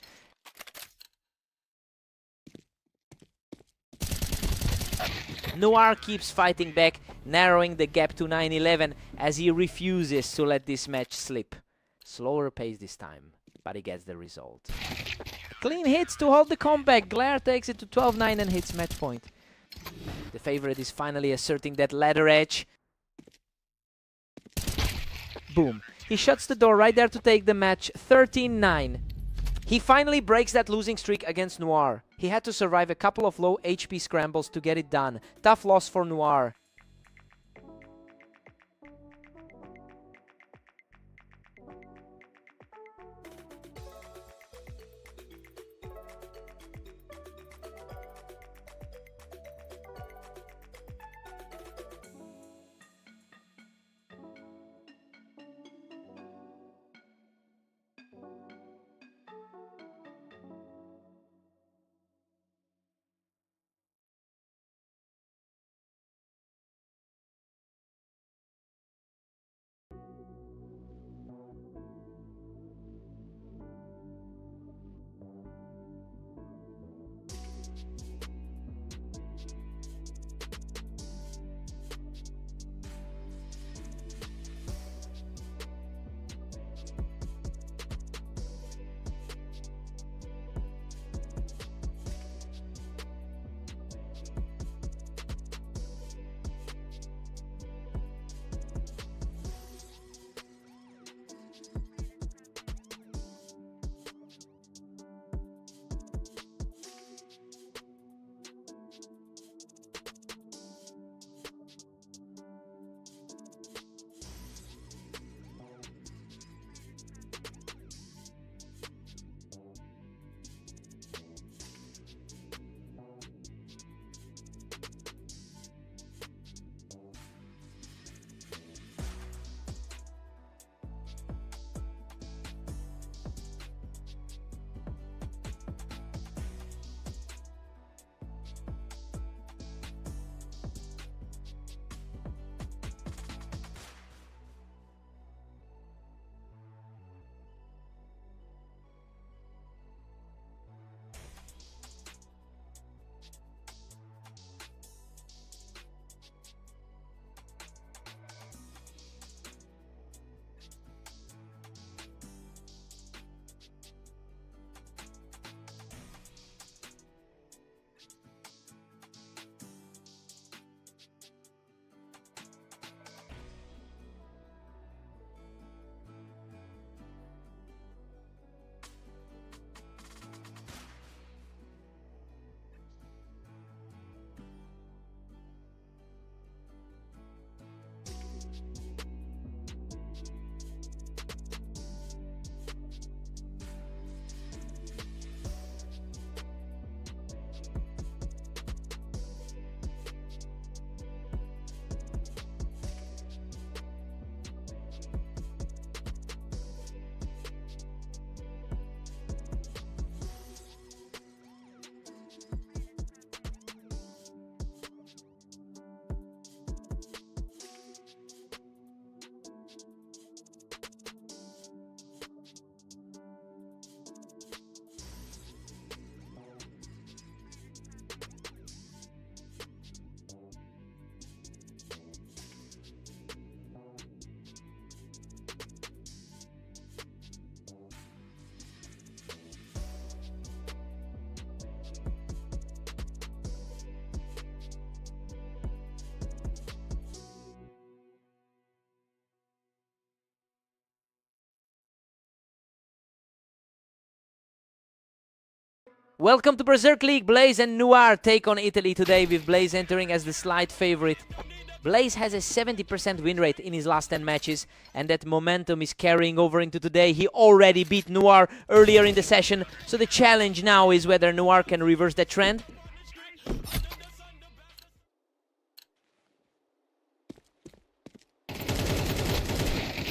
Noir keeps fighting back, narrowing the gap to 9-11 as he refuses to let this match slip. Slower pace this time, but he gets the result. Clean hits to hold the comeback. Glare takes it to 12-9 and hits match point. The favorite is finally asserting that ladder edge. Boom. He shuts the door right there to take the match 13-9. He finally breaks that losing streak against Noir. He had to survive a couple of low HP scrambles to get it done. Tough loss for Noir. Welcome to Berserk League. Blaze and Noir take on Italy today, with Blaze entering as the slight favorite. Blaze has a 70% win rate in his last 10 matches, and that momentum is carrying over into today. He already beat Noir earlier in the session, so the challenge now is whether Noir can reverse that trend.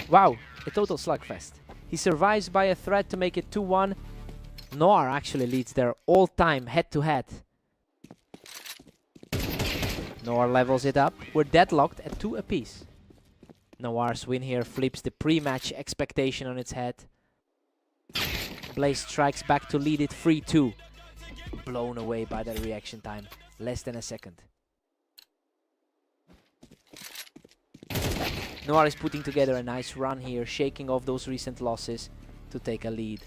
Wow, a total slugfest. He survives by a threat to make it 2-1. Noir actually leads their all-time head-to-head. Noir levels it up. We're deadlocked at 2 apiece. Noir's win here flips the pre-match expectation on its head. Blaze strikes back to lead it 3-2. Blown away by that reaction time. Less than a second. Noir is putting together a nice run here, shaking off those recent losses to take a lead.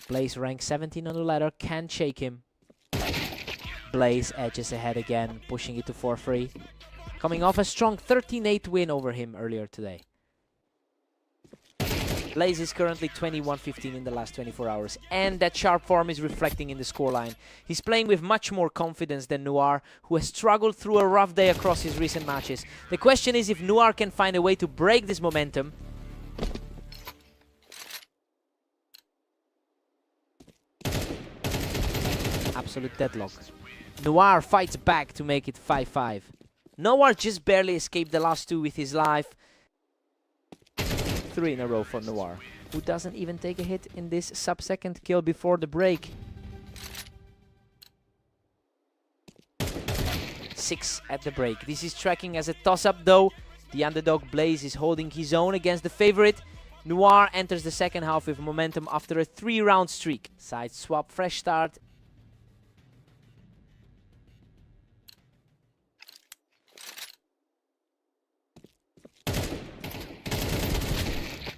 Blaze ranks 17 on the ladder, can't shake him. Blaze edges ahead again, pushing it to 4-3. Coming off a strong 13-8 win over him earlier today. Blaze is currently 21-15 in the last 24 hours, and that sharp form is reflecting in the scoreline. He's playing with much more confidence than Noir, who has struggled through a rough day across his recent matches. The question is if Noir can find a way to break this momentum. Absolute deadlock. Noir fights back to make it 5-5. Noir just barely escaped the last 2 with his life. 3 in a row for Noir, who doesn't even take a hit in this sub-second kill before the break. 6 at the break. This is tracking as a toss-up though. The underdog Blaze is holding his own against the favorite. Noir enters the second half with momentum after a 3-round streak. Side swap, fresh start.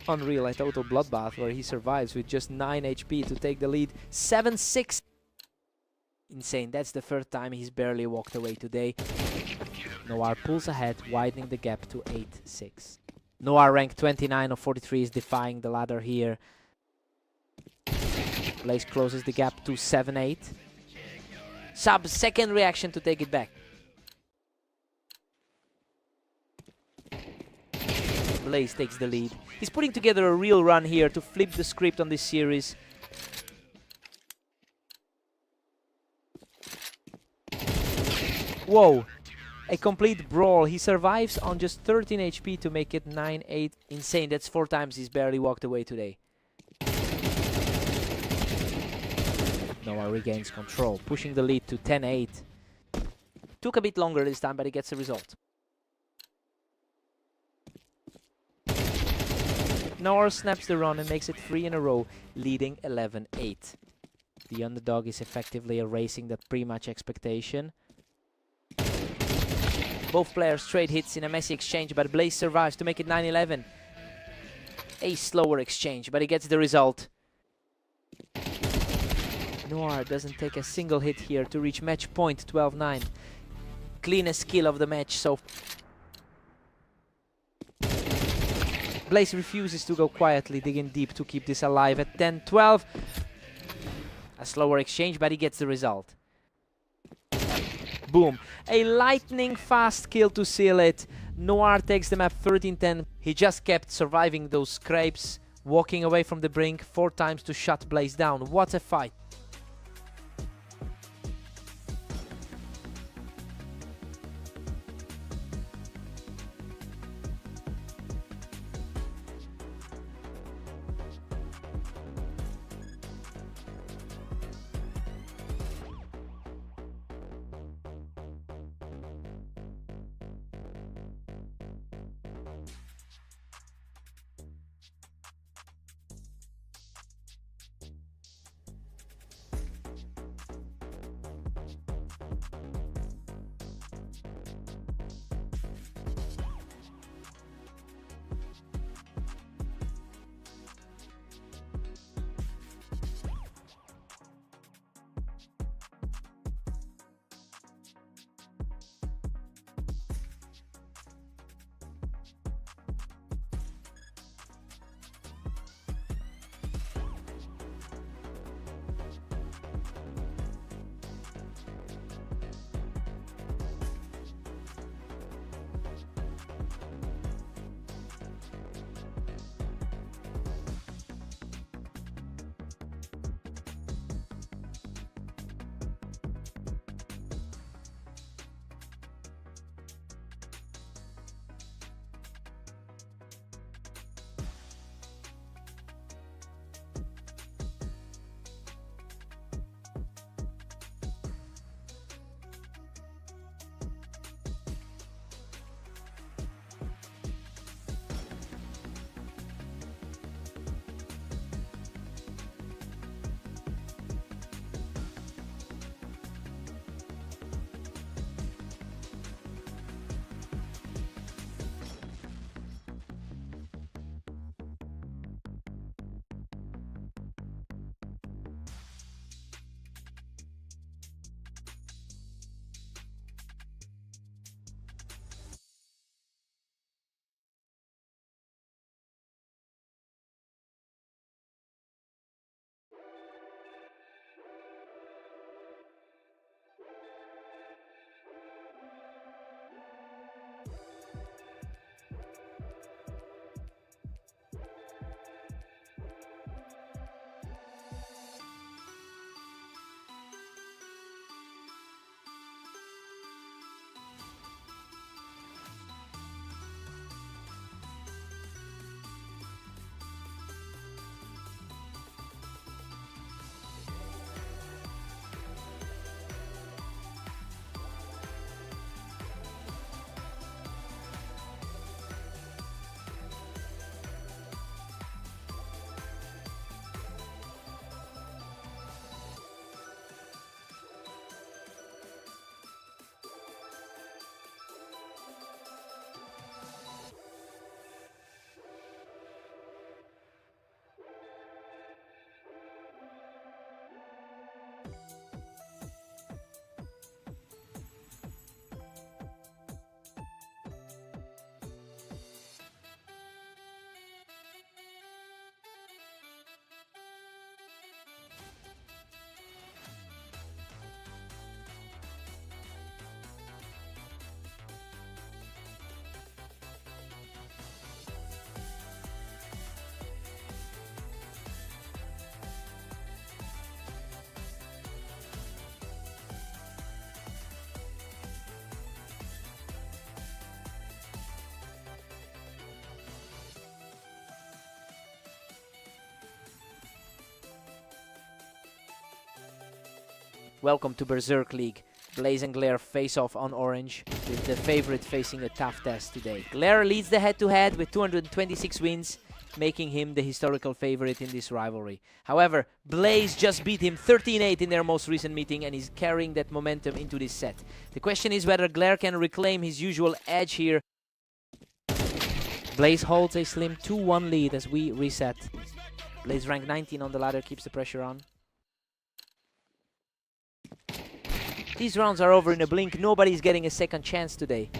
Unreal, a total bloodbath where he survives with just 9 HP to take the lead. 7-6. Insane, that's the third time he's barely walked away today. Noir pulls ahead, widening the gap to 8-6. Noir ranked 29 of 43 is defying the ladder here. Blaze closes the gap to 7-8. Sub second reaction to take it back. Blaze takes the lead. He's putting together a real run here to flip the script on this series. Whoa, a complete brawl. He survives on just 13 HP to make it 9-8. Insane, that's 4 times he's barely walked away today. Noah regains control, pushing the lead to 10-8. Took a bit longer this time, but he gets the result. Noir snaps the run and makes it 3 in a row, leading 11-8. The underdog is effectively erasing that pre-match expectation. Both players trade hits in a messy exchange, but Blaze survives to make it 9-11. A slower exchange, but he gets the result. Noir doesn't take a single hit here to reach match point 12-9. Cleanest kill of the match so far. Blaze refuses to go quietly, digging deep to keep this alive at 10-12. A slower exchange, but he gets the result. Boom. A lightning fast kill to seal it. Noir takes the map 13-10. He just kept surviving those scrapes, walking away from the brink 4 times to shut Blaze down. What a fight. Welcome to Berserk League. Blaze and Glare face off on orange, with the favorite facing a tough test today. Glare leads the head-to-head with 226 wins, making him the historical favorite in this rivalry. However, Blaze just beat him 13-8 in their most recent meeting and is carrying that momentum into this set. The question is whether Glare can reclaim his usual edge here. Blaze holds a slim 2-1 lead as we reset. Blaze rank 19 on the ladder, keeps the pressure on. These rounds are over in a blink. Nobody's getting a second chance today.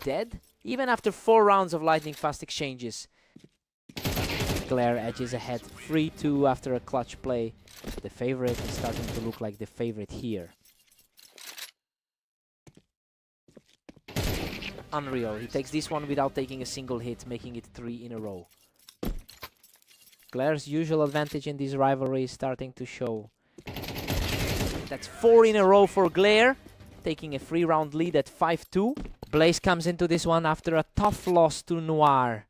Dead? Even after 4 rounds of lightning-fast exchanges. Glare edges ahead 3-2 after a clutch play. The favorite is starting to look like the favorite here. Unreal. He takes this one without taking a single hit, making it 3 in a row. Glare's usual advantage in this rivalry is starting to show. That's 4 in a row for Glare, taking a 3-round lead at 5-2. Blaze comes into this one after a tough loss to Noir.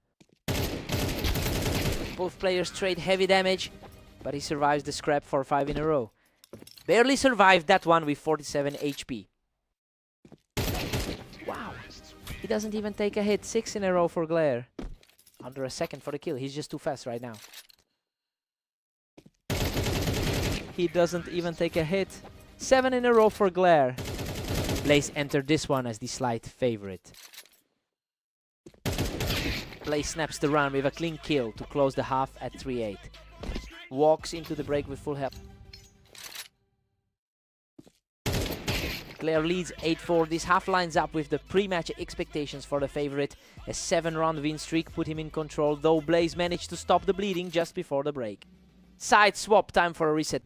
Both players trade heavy damage, but he survives the scrap for 5 in a row. Barely survived that one with 47 HP. Wow, he doesn't even take a hit. 6 in a row for Glare. Under a second for the kill. He's just too fast right now. He doesn't even take a hit. 7 in a row for Glare. Blaze entered this one as the slight favorite. Blaze snaps the round with a clean kill to close the half at 3-8. Walks into the break with full health. Glare leads 8-4. This half lines up with the pre-match expectations for the favorite. A 7-round win streak put him in control, though Blaze managed to stop the bleeding just before the break. Side swap, time for a reset.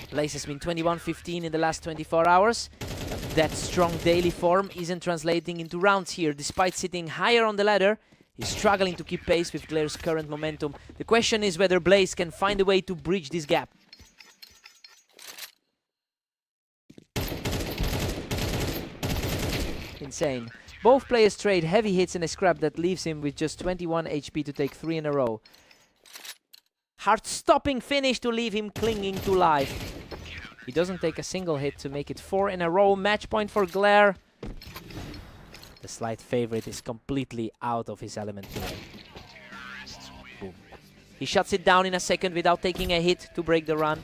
Blaze has been 21-15 in the last 24 hours. But that strong daily form isn't translating into rounds here. Despite sitting higher on the ladder, he's struggling to keep pace with Glare's current momentum. The question is whether Blaze can find a way to bridge this gap. Insane. Both players trade heavy hits in a scrap that leaves him with just 21 HP to take 3 in a row. Heart-stopping finish to leave him clinging to life. He doesn't take a single hit to make it 4 in a row. Match point for Glare. The slight favorite is completely out of his element here. Boom. He shuts it down in a second without taking a hit to break the run.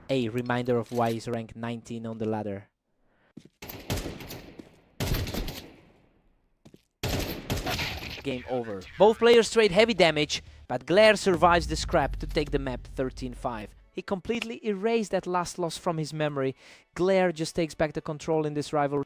A reminder of why he's ranked 19 on the ladder. Game over. Both players trade heavy damage, but Glare survives the scrap to take the map 13-5. He completely erased that last loss from his memory. Glare just takes back the control in this rivalry.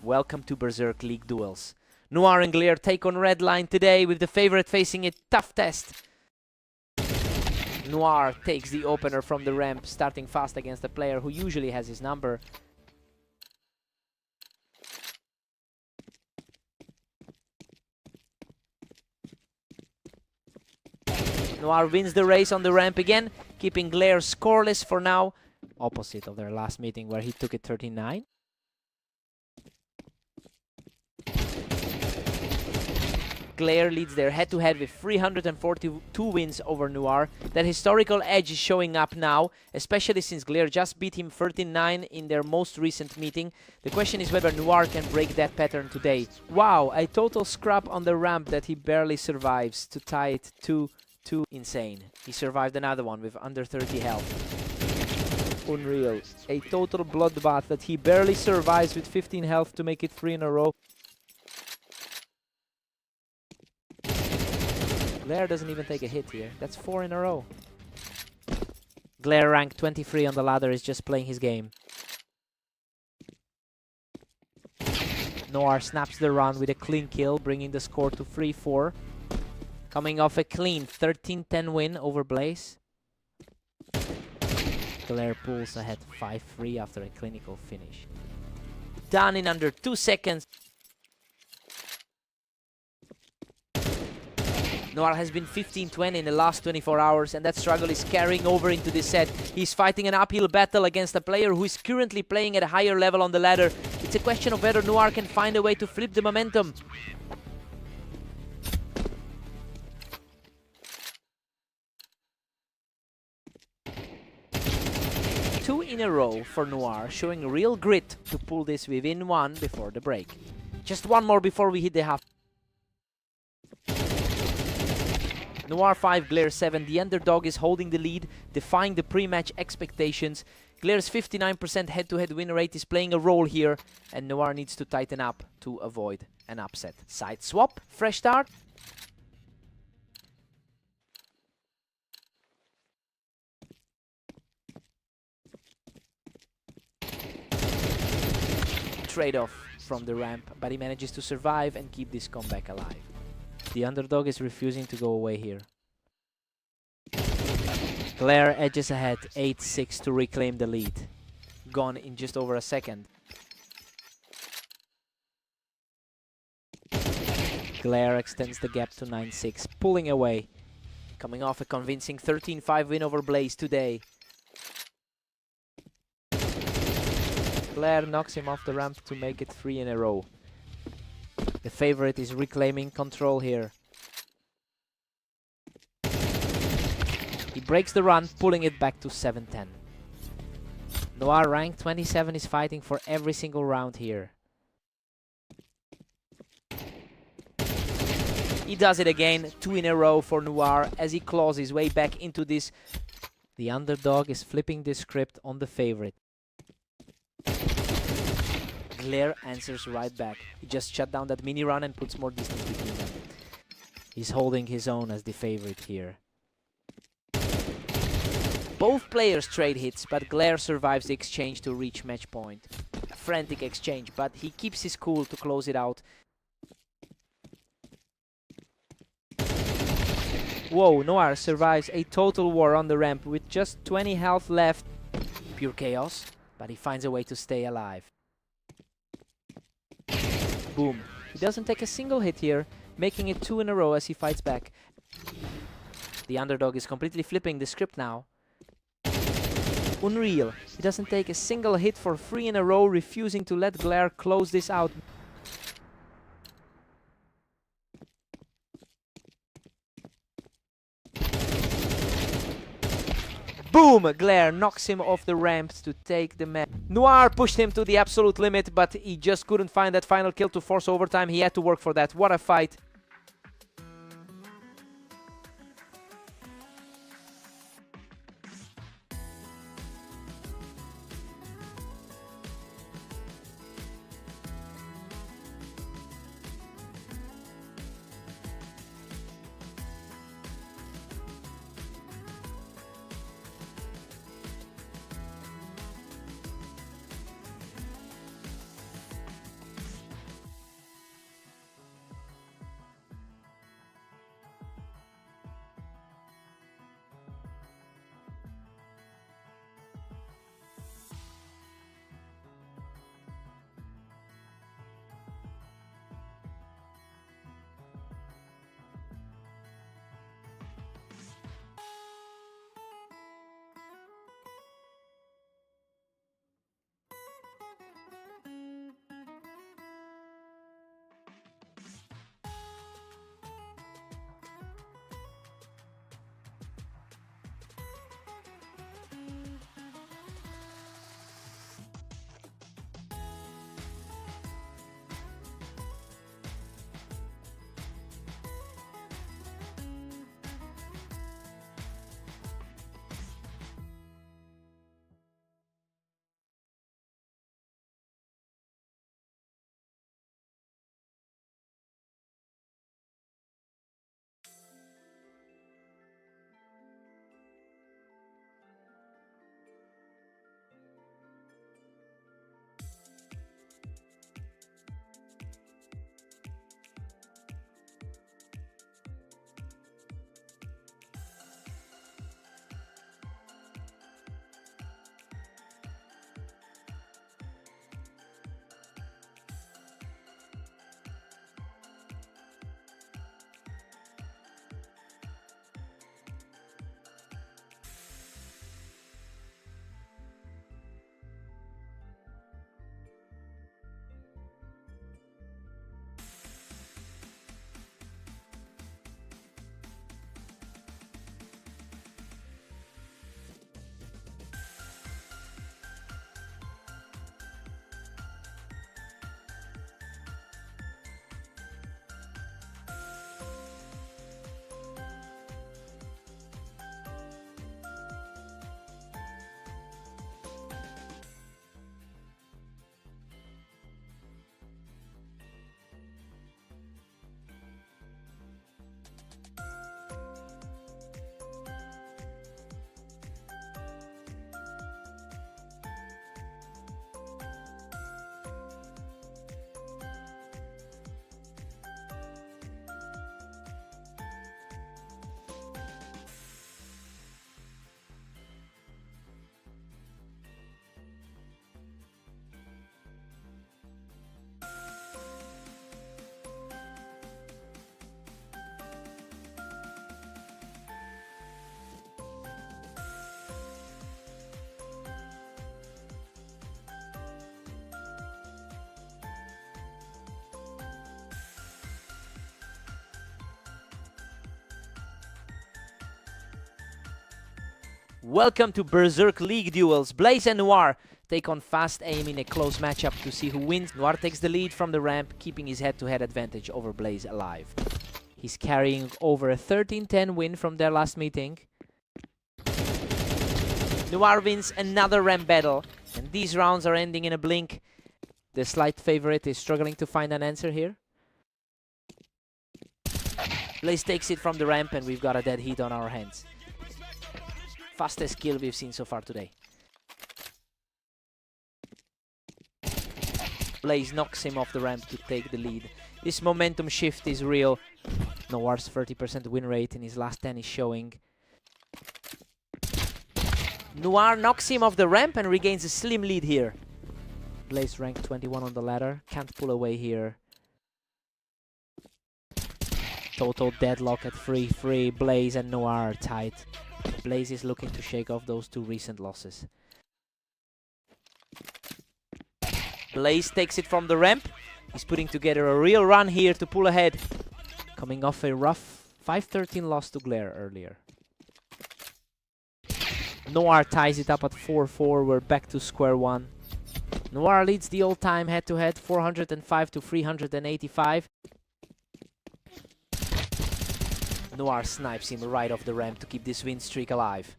welcome to Berserk League Duels. Noir and Glare take on Red Line today with the favorite facing a tough test. Noir takes the opener from the ramp, starting fast against a player who usually has his number. Noir wins the race on the ramp again, keeping Glare scoreless for now. Opposite of their last meeting where he took it 39. Glare leads their head-to-head with 342 wins over Noir. That historical edge is showing up now, especially since Glare just beat him 13-9 in their most recent meeting. The question is whether Noir can break that pattern today. Wow, a total scrap on the ramp that he barely survives to tie it 2-2. Insane. He survived another one with under 30 health. Unreal. A total bloodbath that he barely survives with 15 health to make it 3 in a row. Glare doesn't even take a hit here. That's 4 in a row. Glare rank 23 on the ladder is just playing his game. Noir snaps the run with a clean kill, bringing the score to 3-4. Coming off a clean 13-10 win over Blaze. Glare pulls ahead 5-3 after a clinical finish. Done in under 2 seconds. Noir has been 15-20 in the last 24 hours, and that struggle is carrying over into this set. He's fighting an uphill battle against a player who is currently playing at a higher level on the ladder. It's a question of whether Noir can find a way to flip the momentum. Two in a row for Noir, showing real grit to pull this within one before the break. Just one more before we hit the half. Noir 5, Glare 7. The underdog is holding the lead, defying the pre-match expectations. Glare's 59% head-to-head win rate is playing a role here, and Noir needs to tighten up to avoid an upset. Side swap, fresh start. Trade-off from the ramp, but he manages to survive and keep this comeback alive. The underdog is refusing to go away here. Glare edges ahead, 8-6 to reclaim the lead. Gone in just over a second. Glare extends the gap to 9-6, pulling away. Coming off a convincing 13-5 win over Blaze today. Glare knocks him off the ramp to make it 3 in a row. The favorite is reclaiming control here. He breaks the run, pulling it back to 7-10. Noir, rank 27, is fighting for every single round here. He does it again, 2 in a row for Noir as he claws his way back into this. The underdog is flipping the script on the favorite. Glare answers right back. He just shut down that mini run and puts more distance between them. He's holding his own as the favorite here. Both players trade hits, but Glare survives the exchange to reach match point. A frantic exchange, but he keeps his cool to close it out. Whoa, Noir survives a total war on the ramp with just 20 health left. Pure chaos, but he finds a way to stay alive. Boom. He doesn't take a single hit here, making it 2 in a row as he fights back. The underdog is completely flipping the script now. Unreal. He doesn't take a single hit for 3 in a row, refusing to let Glare close this out. Boom! Glare knocks him off the ramps to take the match. Noir pushed him to the absolute limit, but he just couldn't find that final kill to force overtime. He had to work for that. What a fight. Welcome to Berserk League duels. Blaze and Noir take on Fast Aim in a close matchup to see who wins. Noir takes the lead from the ramp, keeping his head-to-head advantage over Blaze alive. He's carrying over a 13-10 win from their last meeting. Noir wins another ramp battle, and these rounds are ending in a blink. The slight favorite is struggling to find an answer here. Blaze takes it from the ramp, and we've got a dead heat on our hands. Fastest kill we've seen so far today. Blaze knocks him off the ramp to take the lead. This momentum shift is real. Noir's 30% win rate in his last 10 is showing. Noir knocks him off the ramp and regains a slim lead here. Blaze ranked 21 on the ladder. Can't pull away here. Total deadlock at 3-3. Blaze and Noir are tight. Blaze is looking to shake off those two recent losses. Blaze takes it from the ramp. He's putting together a real run here to pull ahead. Coming off a rough 5-13 loss to Glare earlier. Noir ties it up at 4-4. We're back to square one. Noir leads the all-time head-to-head 405 to 385. Noir snipes him right off the ramp to keep this win streak alive.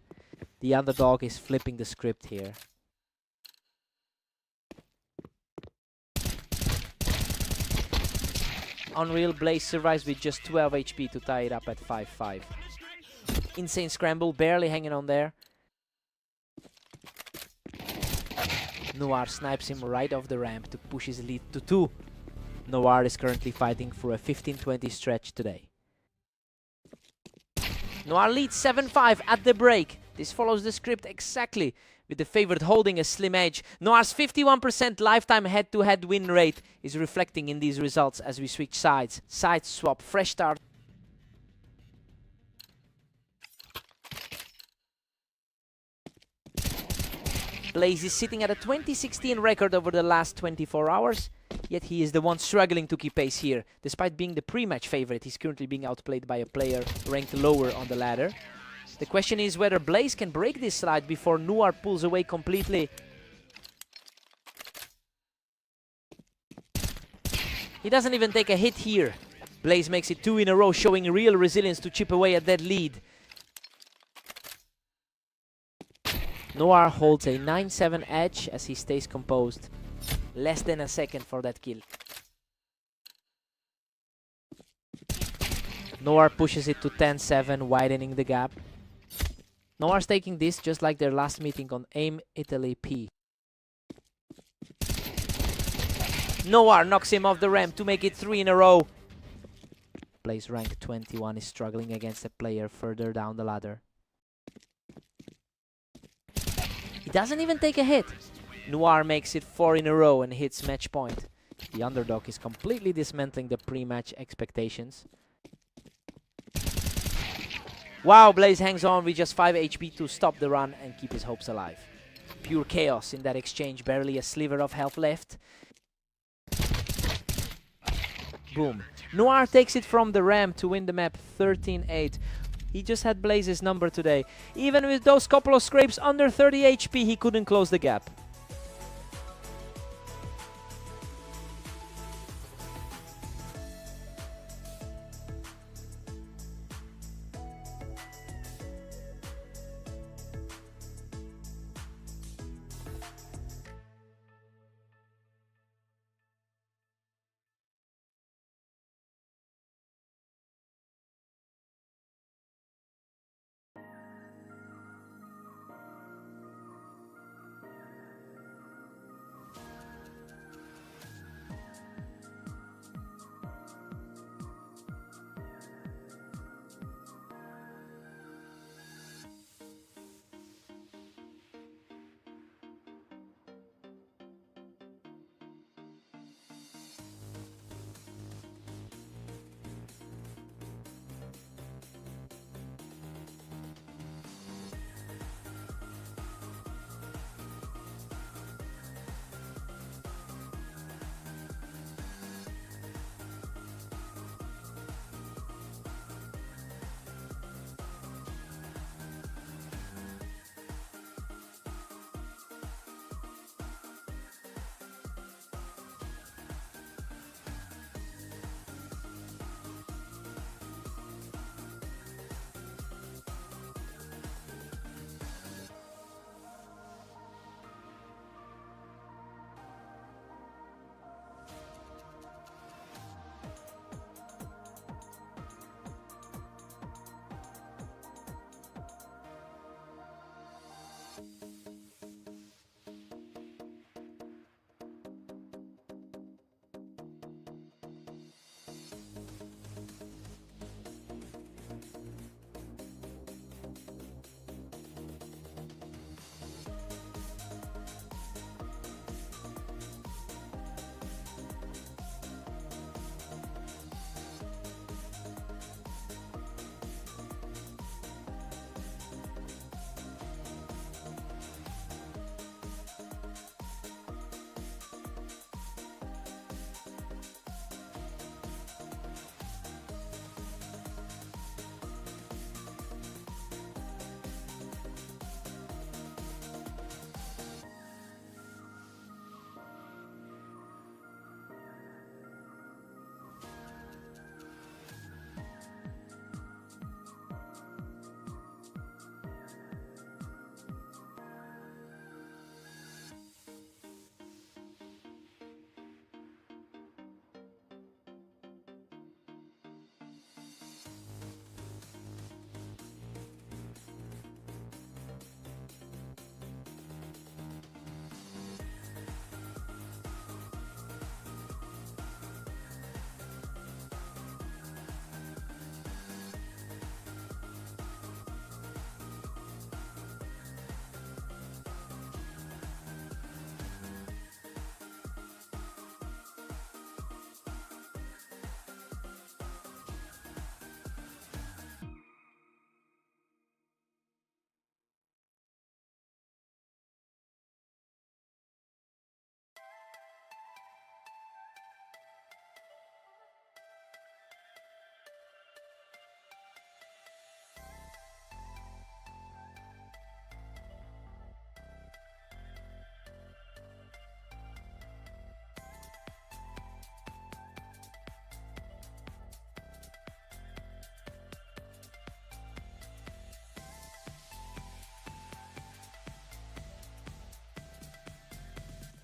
The underdog is flipping the script here. Unreal Blaze survives with just 12 HP to tie it up at 5-5. Insane scramble, barely hanging on there. Noir snipes him right off the ramp to push his lead to 2. Noir is currently fighting for a 15-20 stretch today. Noir leads 7-5 at the break. This follows the script exactly, with the favorite holding a slim edge. Noir's 51% lifetime head-to-head win rate is reflecting in these results as we switch sides. Side swap, fresh start. Blaze is sitting at a 2016 record over the last 24 hours, yet he is the one struggling to keep pace here. Despite being the pre-match favorite, he's currently being outplayed by a player ranked lower on the ladder. The question is whether Blaze can break this slide before Noir pulls away completely. He doesn't even take a hit here. Blaze makes it 2 in a row, showing real resilience to chip away at that lead. Noir holds a 9-7 edge as he stays composed. Less than a second for that kill. Noir pushes it to 10-7, widening the gap. Noir's taking this just like their last meeting on AIM Italy P. Noir knocks him off the ramp to make it 3 in a row. Blaze rank 21 is struggling against a player further down the ladder. He doesn't even take a hit. Noir makes it 4 in a row and hits match point. The underdog is completely dismantling the pre-match expectations. Wow, Blaze hangs on with just 5 HP to stop the run and keep his hopes alive. Pure chaos in that exchange, barely a sliver of health left. Boom. Noir takes it from the ramp to win the map 13-8. He just had Blaze's number today. Even with those couple of scrapes under 30 HP, he couldn't close the gap.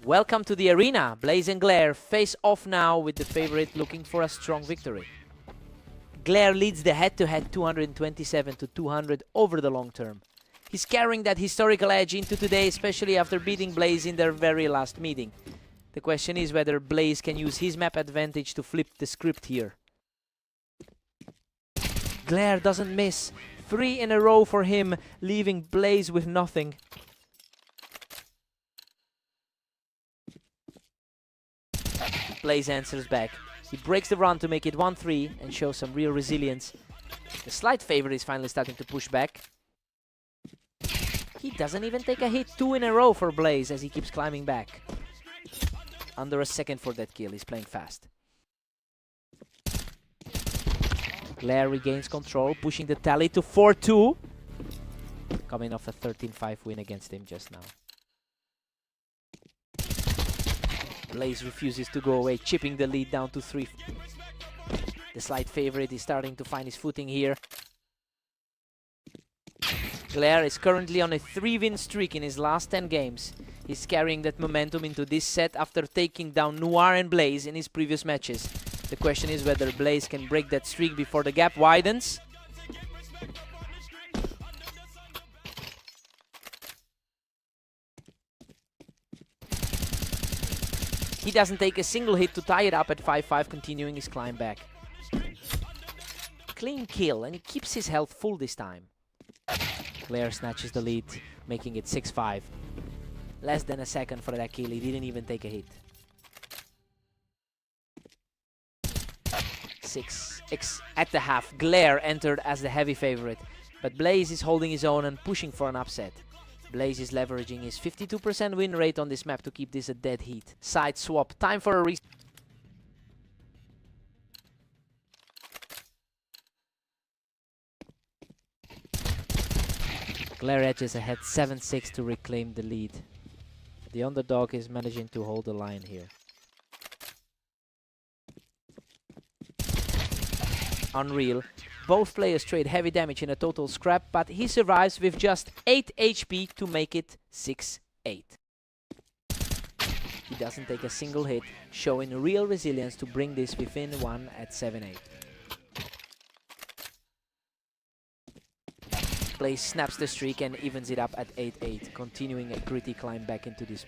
Welcome to the arena. Blaze and Glare face off now with the favorite looking for a strong victory. Glare leads the head-to-head 227 to 200 over the long term. He's carrying that historical edge into today, especially after beating Blaze in their very last meeting. The question is whether Blaze can use his map advantage to flip the script here. Glare doesn't miss. 3 in a row for him, leaving Blaze with nothing. Blaze answers back. He breaks the run to make it 1-3 and shows some real resilience. The slight favorite is finally starting to push back. He doesn't even take a hit. 2 in a row for Blaze as he keeps climbing back. Under a second for that kill. He's playing fast. Glare regains control, pushing the tally to 4-2. Coming off a 13-5 win against him just now. Blaze refuses to go away, chipping the lead down to 3. The slight favorite is starting to find his footing here. Glare is currently on a 3-win streak in his last 10 games. He's carrying that momentum into this set after taking down Noir and Blaze in his previous matches. The question is whether Blaze can break that streak before the gap widens. He doesn't take a single hit to tie it up at 5-5, continuing his climb back. Clean kill, and he keeps his health full this time. Glare snatches the lead, making it 6-5. Less than a second for that kill, he didn't even take a hit. 6x at the half. Glare entered as the heavy favorite, but Blaze is holding his own and pushing for an upset. Blaze is leveraging his 52% win rate on this map to keep this a dead heat. Side swap, time for a reset. Glare edges ahead 7-6 to reclaim the lead. The underdog is managing to hold the line here. Unreal. Both players trade heavy damage in a total scrap, but he survives with just 8 HP to make it 6-8. He doesn't take a single hit, showing real resilience to bring this within 1 at 7-8. Blaze snaps the streak and evens it up at 8-8, continuing a gritty climb back into this.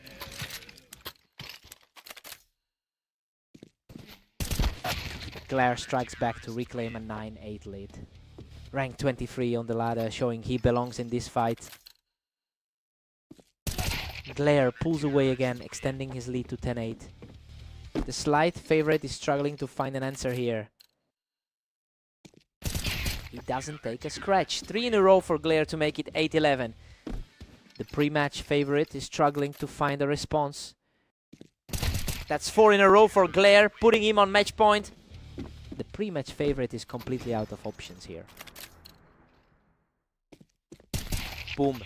Glare strikes back to reclaim a 9-8 lead. Rank 23 on the ladder, showing he belongs in this fight. Glare pulls away again, extending his lead to 10-8. The slight favorite is struggling to find an answer here. He doesn't take a scratch. 3 in a row for Glare to make it 8-11. The pre-match favorite is struggling to find a response. That's 4 in a row for Glare, putting him on match point. The pre-match favorite is completely out of options here. Boom.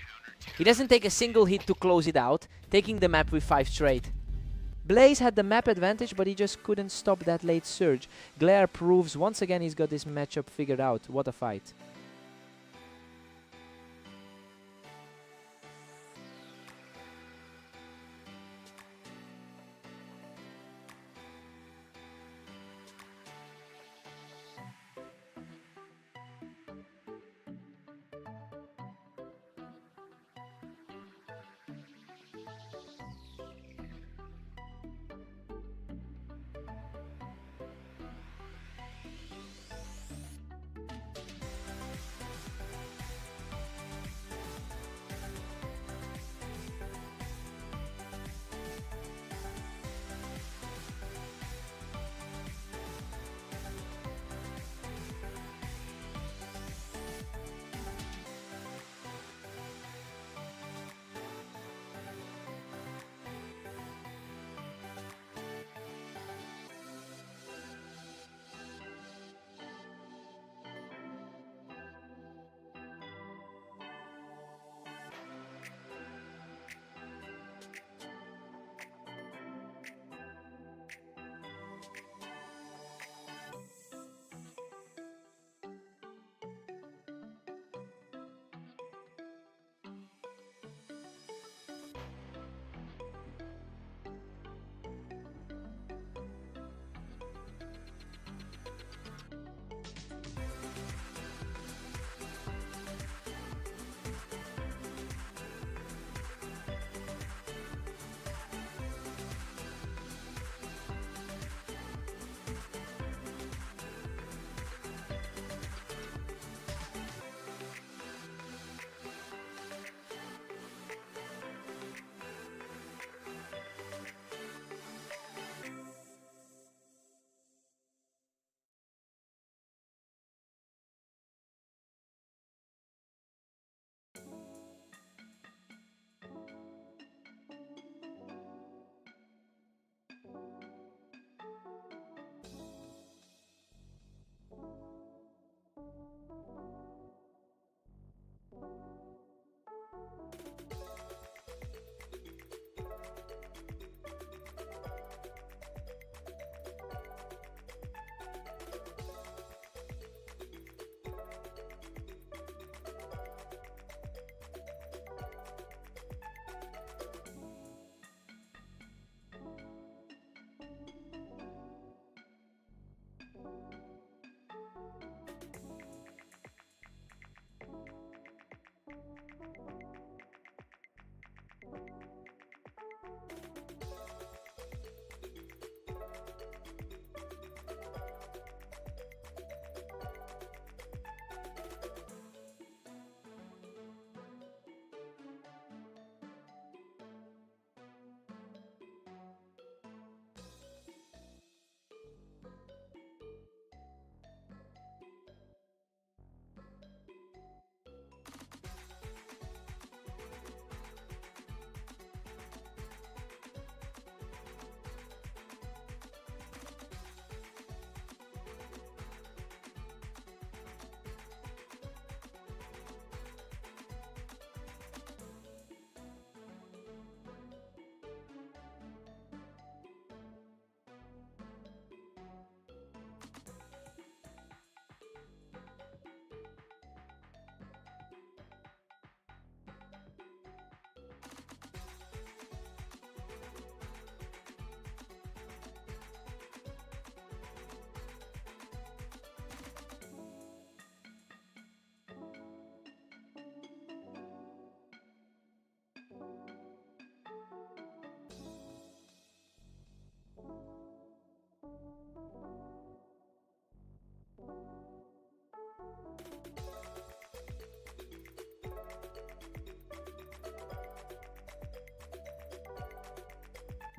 He doesn't take a single hit to close it out, taking the map with 5 straight. Blaze had the map advantage, but he just couldn't stop that late surge. Glare proves once again he's got this matchup figured out. What a fight.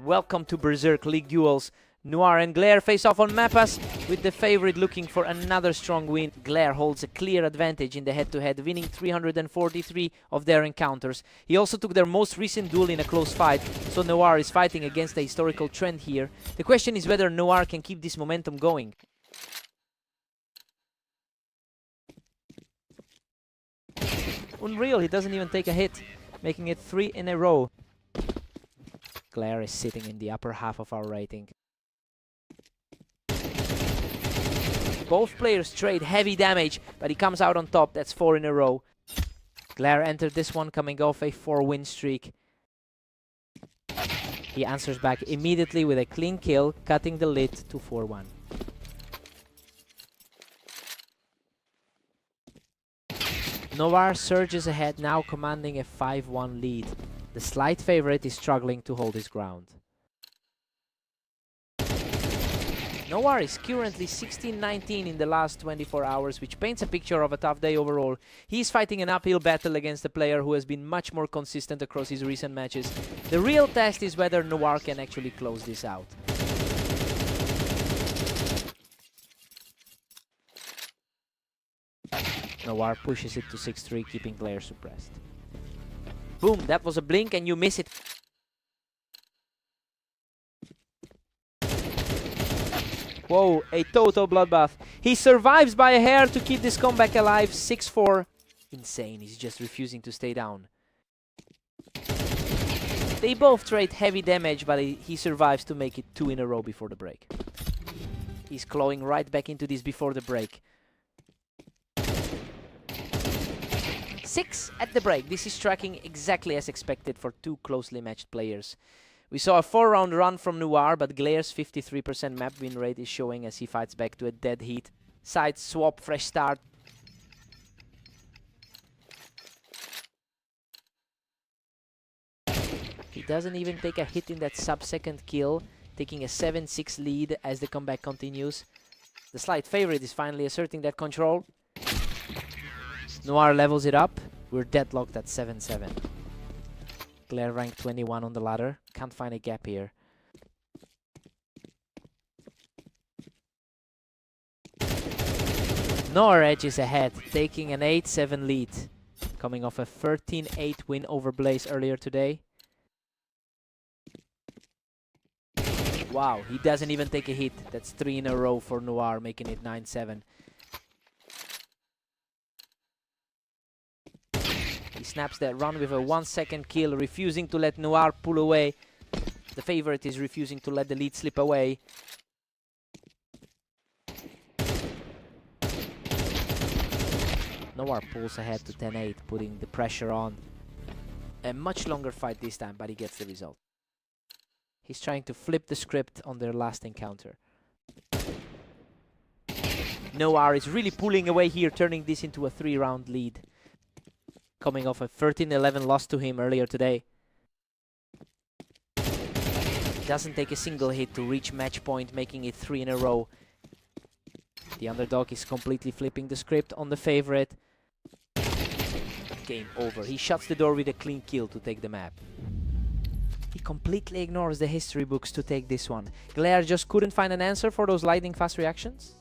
Welcome to Berserk League Duels. Noir and Glare face off on Mappas, with the favorite looking for another strong win. Glare holds a clear advantage in the head-to-head, winning 343 of their encounters. He also took their most recent duel in a close fight, so Noir is fighting against a historical trend here. The question is whether Noir can keep this momentum going. Unreal, he doesn't even take a hit, making it 3 in a row. Glare is sitting in the upper half of our rating. Both players trade heavy damage, but he comes out on top. That's 4 in a row. Glare entered this one coming off a 4-win streak. He answers back immediately with a clean kill, cutting the lead to 4-1. Noir surges ahead, now commanding a 5-1 lead. The slight favorite is struggling to hold his ground. Noir is currently 16-19 in the last 24 hours, which paints a picture of a tough day overall. He's fighting an uphill battle against a player who has been much more consistent across his recent matches. The real test is whether Noir can actually close this out. Noir pushes it to 6-3, keeping Glare suppressed. Boom, that was a blink and you miss it. Whoa, a total bloodbath. He survives by a hair to keep this comeback alive. 6-4. Insane, he's just refusing to stay down. They both trade heavy damage, but he survives to make it 2 in a row before the break. He's clawing right back into this before the break. 6 at the break. This is tracking exactly as expected for two closely matched players. We saw a 4-round run from Noir, but Glare's 53% map win rate is showing as he fights back to a dead heat. Side swap, fresh start. He doesn't even take a hit in that sub-second kill, taking a 7-6 lead as the comeback continues. The slight favorite is finally asserting that control. Noir levels it up. We're deadlocked at 7-7. Glare ranked 21 on the ladder. Can't find a gap here. Noir edges ahead, taking an 8-7 lead. Coming off a 13-8 win over Blaze earlier today. Wow, he doesn't even take a hit. That's 3 in a row for Noir, making it 9-7. He snaps that run with a 1-second kill, refusing to let Noir pull away. The favorite is refusing to let the lead slip away. Noir pulls ahead to 10-8, putting the pressure on. A much longer fight this time, but he gets the result. He's trying to flip the script on their last encounter. Noir is really pulling away here, turning this into a 3-round lead. Coming off a 13-11 loss to him earlier today. Doesn't take a single hit to reach match point, making it 3 in a row. The underdog is completely flipping the script on the favorite. Game over. He shuts the door with a clean kill to take the map. He completely ignores the history books to take this one. Glare just couldn't find an answer for those lightning fast reactions.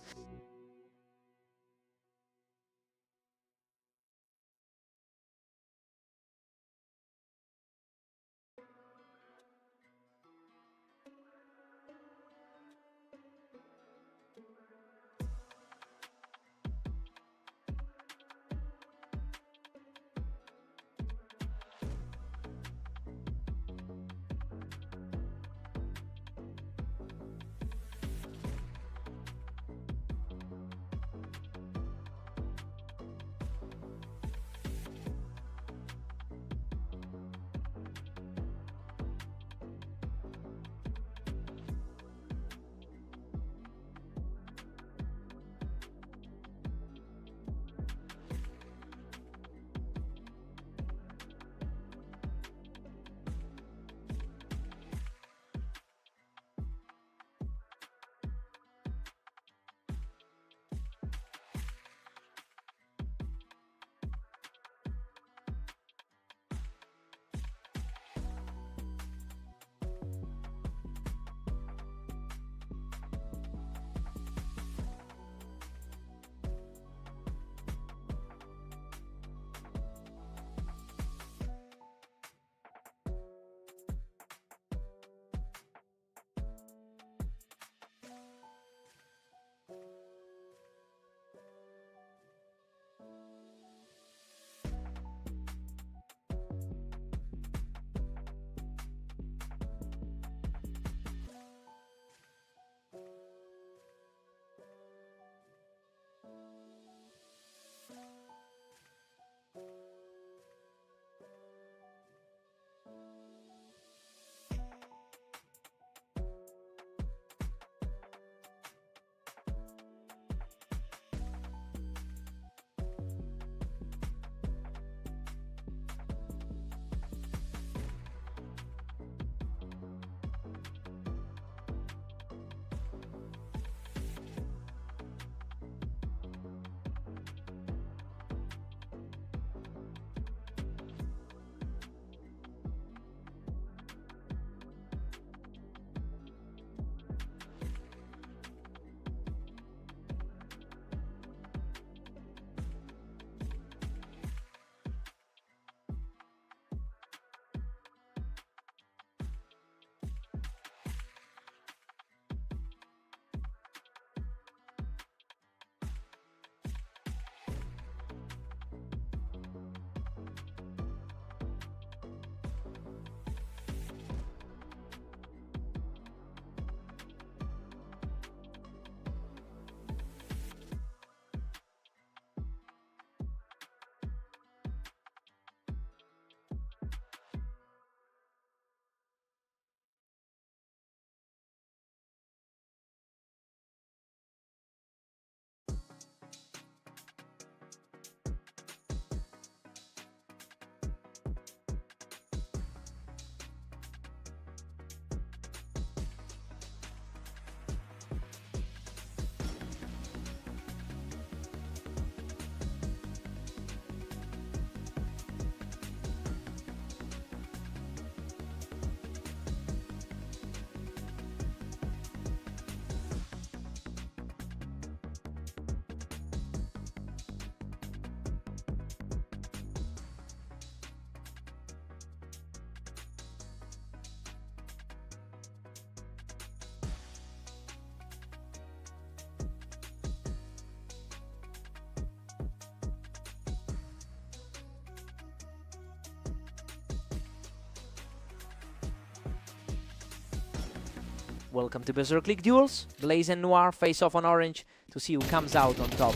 Welcome to Berserk League Duels. Blaze and Noir face off on orange to see who comes out on top.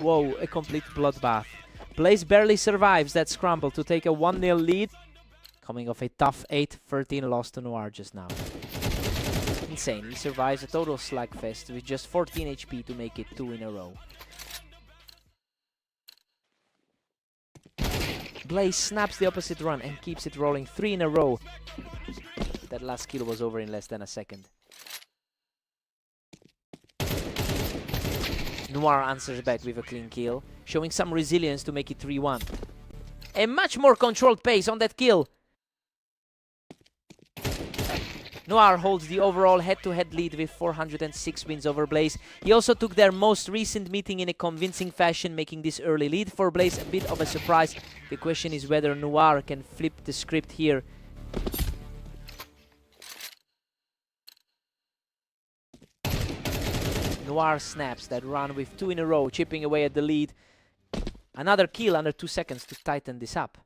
Whoa, a complete bloodbath. Blaze barely survives that scramble to take a 1-0 lead. Coming off a tough 8-13 loss to Noir just now. Insane, he survives a total slugfest with just 14 HP to make it 2 in a row. Blaze snaps the opposite run and keeps it rolling 3 in a row. That last kill was over in less than a second. Noir answers back with a clean kill, showing some resilience to make it 3-1. A much more controlled pace on that kill. Noir holds the overall head-to-head lead with 406 wins over Blaze. He also took their most recent meeting in a convincing fashion, making this early lead for Blaze a bit of a surprise. The question is whether Noir can flip the script here. Noir snaps that run with 2 in a row, chipping away at the lead. Another kill under 2 seconds to tighten this up.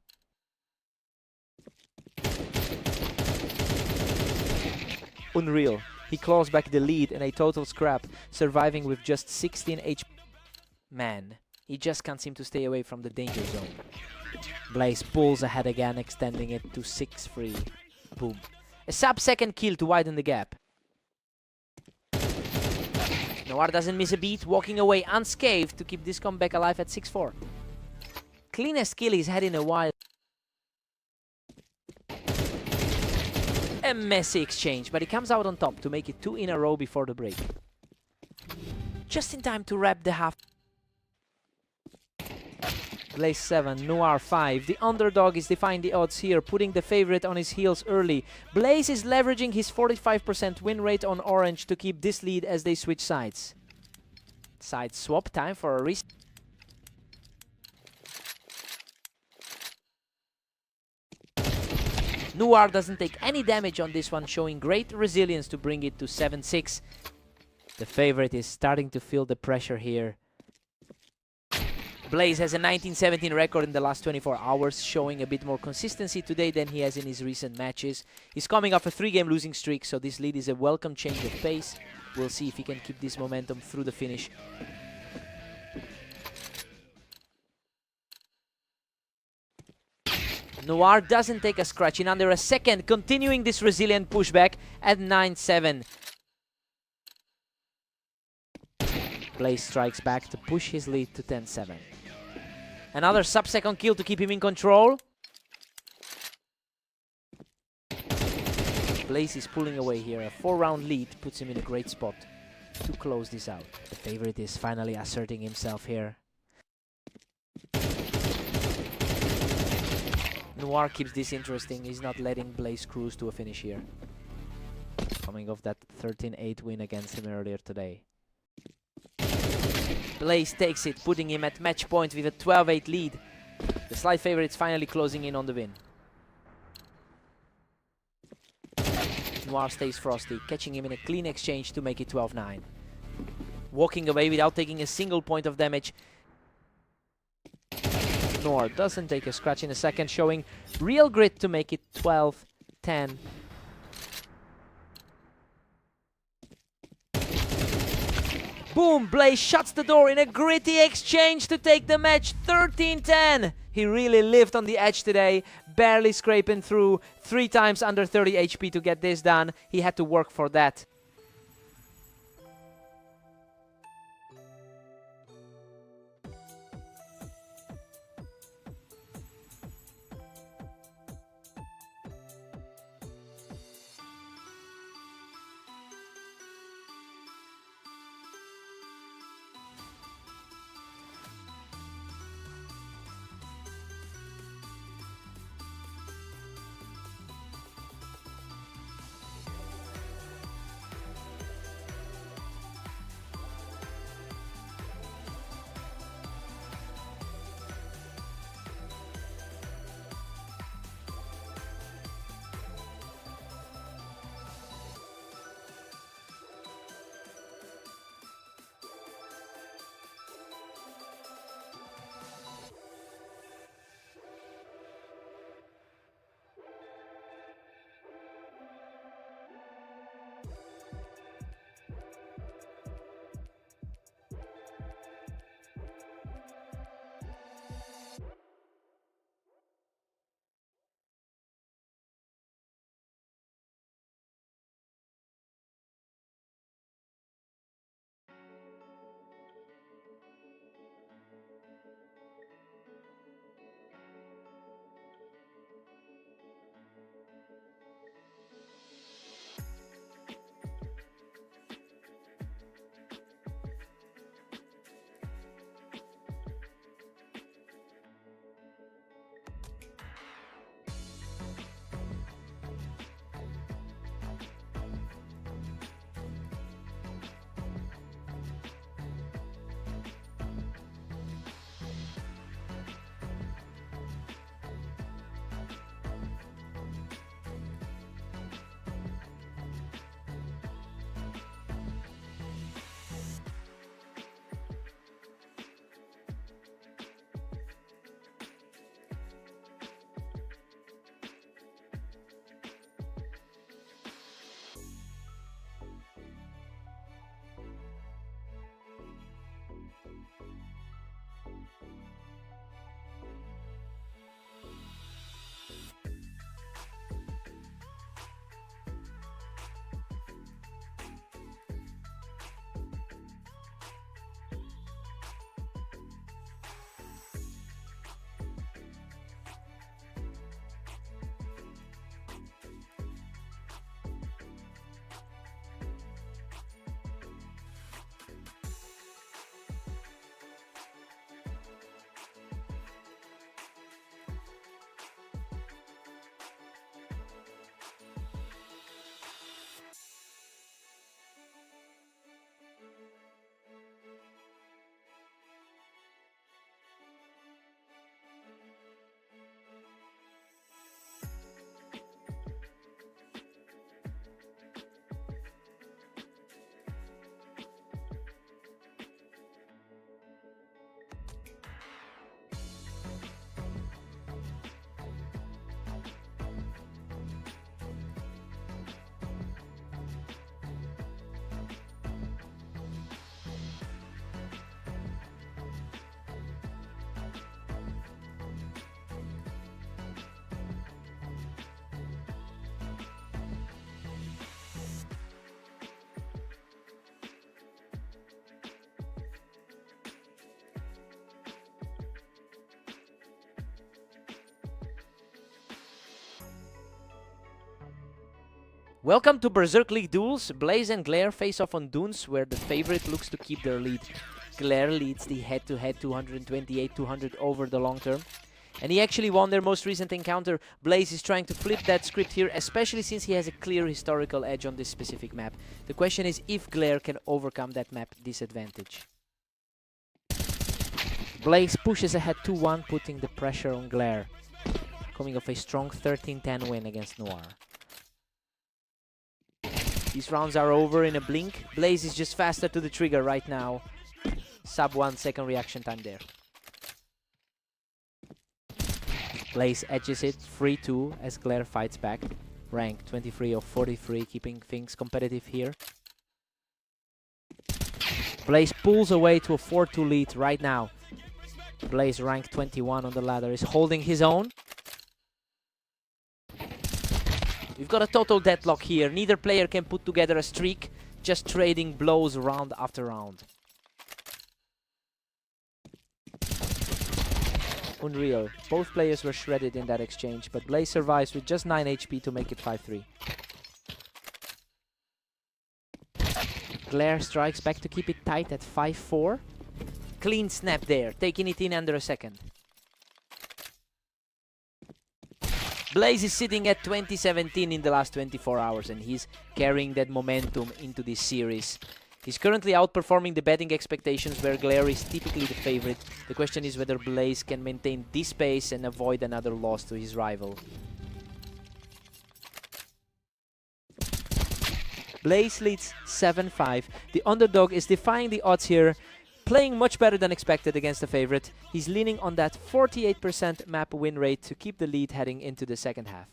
Unreal. He claws back the lead in a total scrap, surviving with just 16 HP. Man, he just can't seem to stay away from the danger zone. Blaze pulls ahead again, extending it to 6-3. Boom. A sub-second kill to widen the gap. Noir doesn't miss a beat, walking away unscathed to keep this comeback alive at 6-4. Cleanest kill he's had in a while. A messy exchange, but he comes out on top to make it 2 in a row before the break. Just in time to wrap the half. Blaze 7, Noir 5. The underdog is defying the odds here, putting the favorite on his heels early. Blaze is leveraging his 45% win rate on orange to keep this lead as they switch sides. Side swap, time for a reset. Noir doesn't take any damage on this one, showing great resilience to bring it to 7-6. The favorite is starting to feel the pressure here. Blaze has a 19-17 record in the last 24 hours, showing a bit more consistency today than he has in his recent matches. He's coming off a 3-game losing streak, so this lead is a welcome change of pace. We'll see if he can keep this momentum through the finish. Noir doesn't take a scratch in under a second, continuing this resilient pushback at 9-7. Blaze strikes back to push his lead to 10-7. Another sub-second kill to keep him in control. Blaze is pulling away here. A 4-round lead puts him in a great spot to close this out. The favorite is finally asserting himself here. Noir keeps this interesting. He's not letting Blaze cruise to a finish here. Coming off that 13-8 win against him earlier today. Blaze takes it, putting him at match point with a 12-8 lead. The slight favorite is finally closing in on the win. Noir stays frosty, catching him in a clean exchange to make it 12-9. Walking away without taking a single point of damage. Noir doesn't take a scratch in a second, showing real grit to make it 12-10. Boom! Blaze shuts the door in a gritty exchange to take the match 13-10. He really lived on the edge today, barely scraping through 3 times under 30 HP to get this done. He had to work for that. Welcome to Berserk League duels. Blaze and Glare face off on Dunes, where the favorite looks to keep their lead. Glare leads the head-to-head 228-200 over the long term. And he actually won their most recent encounter. Blaze is trying to flip that script here, especially since he has a clear historical edge on this specific map. The question is if Glare can overcome that map disadvantage. Blaze pushes ahead 2-1, putting the pressure on Glare, coming off a strong 13-10 win against Noir. These rounds are over in a blink. Blaze is just faster to the trigger right now. Sub 1 second reaction time there. Blaze edges it 3-2 as Glare fights back. Rank 23 of 43, keeping things competitive here. Blaze pulls away to a 4-2 lead right now. Blaze, rank 21 on the ladder, is holding his own. We've got a total deadlock here. Neither player can put together a streak, just trading blows round after round. Unreal. Both players were shredded in that exchange, but Blaze survives with just 9 HP to make it 5-3. Glare strikes back to keep it tight at 5-4. Clean snap there, taking it in under a second. Blaze is sitting at 2017 in the last 24 hours, and he's carrying that momentum into this series. He's currently outperforming the betting expectations, where Glare is typically the favorite. The question is whether Blaze can maintain this pace and avoid another loss to his rival. Blaze leads 7-5. The underdog is defying the odds here, playing much better than expected against the favorite. He's leaning on that 48% map win rate to keep the lead heading into the second half.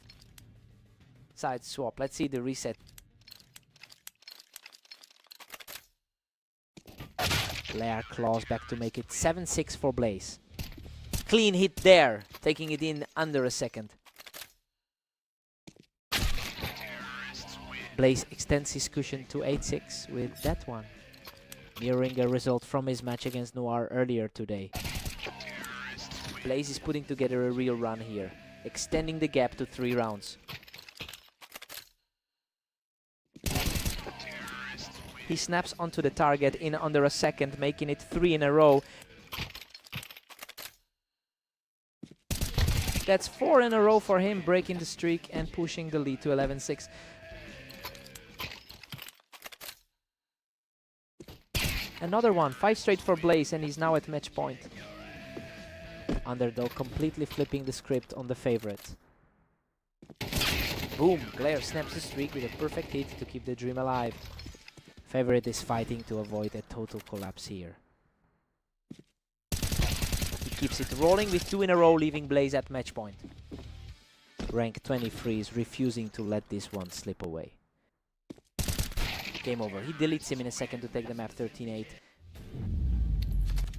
Side swap. Let's see the reset. Glare claws back to make it 7-6 for Blaze. Clean hit there, taking it in under a second. Blaze extends his cushion to 8-6 with that one, mirroring a result from his match against Noir earlier today. Blaze is putting together a real run here, extending the gap to 3 rounds. He snaps onto the target in under a second, making it 3 in a row. That's 4 in a row for him, breaking the streak and pushing the lead to 11-6. Another one, 5 straight for Blaze, and he's now at match point. Underdog completely flipping the script on the favorite. Boom! Glare snaps the streak with a perfect hit to keep the dream alive. Favorite is fighting to avoid a total collapse here. He keeps it rolling with 2 in a row, leaving Blaze at match point. Rank 23 is refusing to let this one slip away. Game over. He deletes him in a second to take the map 13-8.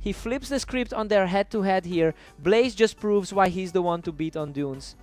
He flips the script on their head-to-head here. Blaze just proves why he's the one to beat on Dunes.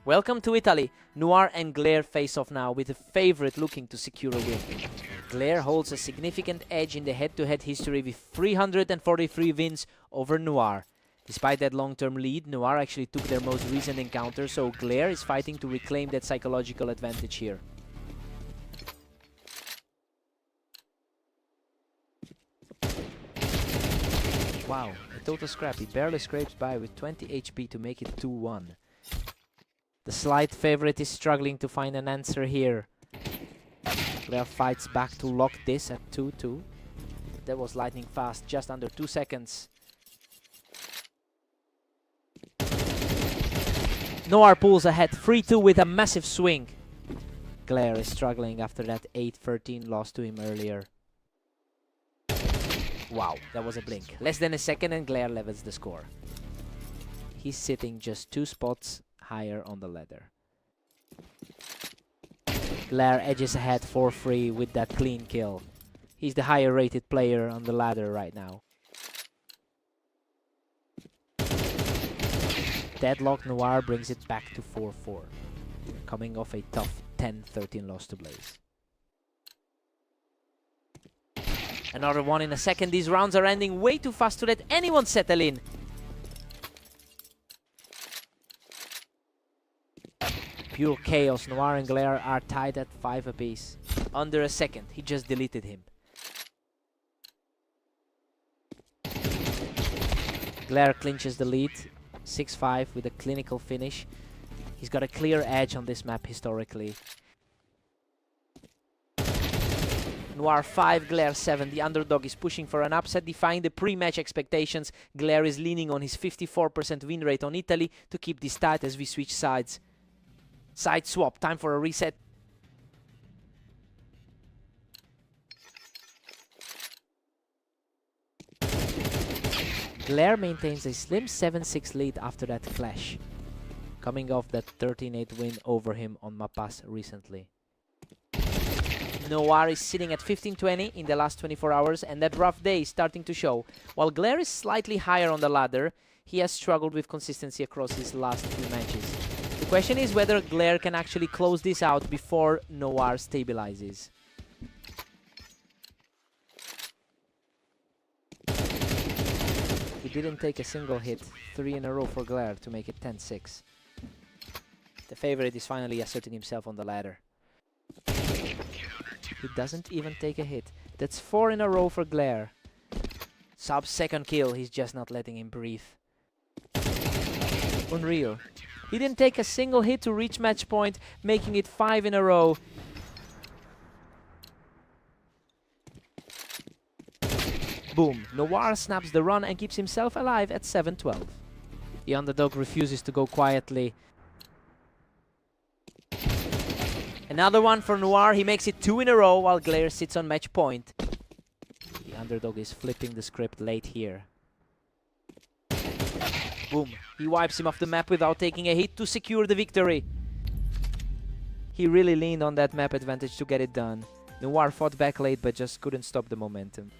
Welcome to Italy. Noir and Glare face off now, with the favorite looking to secure a win. Glare holds a significant edge in the head-to-head history with 343 wins over Noir. Despite that long-term lead, Noir actually took their most recent encounter, so Glare is fighting to reclaim that psychological advantage here. Wow, a total scrap. He barely scrapes by with 20 HP to make it 2-1. The slight favorite is struggling to find an answer here. Glare fights back to lock this at 2-2. That was lightning fast, just under 2 seconds. Noir pulls ahead 3-2 with a massive swing. Glare is struggling after that 8-13 loss to him earlier. Wow, that was a blink. Less than a second and Glare levels the score. He's sitting just 2 spots higher on the ladder. Glare edges ahead 4-3 with that clean kill. He's the higher rated player on the ladder right now. Deadlock Noir brings it back to 4-4, coming off a tough 10-13 loss to Blaze. Another one in a second. These rounds are ending way too fast to let anyone settle in. Pure chaos. Noir and Glare are tied at 5 apiece. Under a second. He just deleted him. Glare clinches the lead. 6-5 with a clinical finish. He's got a clear edge on this map historically. Noir 5, Glare 7. The underdog is pushing for an upset, defying the pre-match expectations. Glare is leaning on his 54% win rate on Italy to keep this tight as we switch sides. Side swap, time for a reset. Glare maintains a slim 7-6 lead after that clash, coming off that 13-8 win over him on Mapas recently. Noir is sitting at 15-20 in the last 24 hours, and that rough day is starting to show. While Glare is slightly higher on the ladder, he has struggled with consistency across his last few matches. The question is whether Glare can actually close this out before Noir stabilizes. He didn't take a single hit, 3 in a row for Glare to make it 10-6. The favorite is finally asserting himself on the ladder. He doesn't even take a hit. That's 4 in a row for Glare. Sub's second kill, he's just not letting him breathe. Unreal. He didn't take a single hit to reach match point, making it 5 in a row. Boom. Noir snaps the run and keeps himself alive at 7-12. The underdog refuses to go quietly. Another one for Noir. He makes it 2 in a row while Glare sits on match point. The underdog is flipping the script late here. Boom. He wipes him off the map without taking a hit to secure the victory. He really leaned on that map advantage to get it done. Noir fought back late but just couldn't stop the momentum.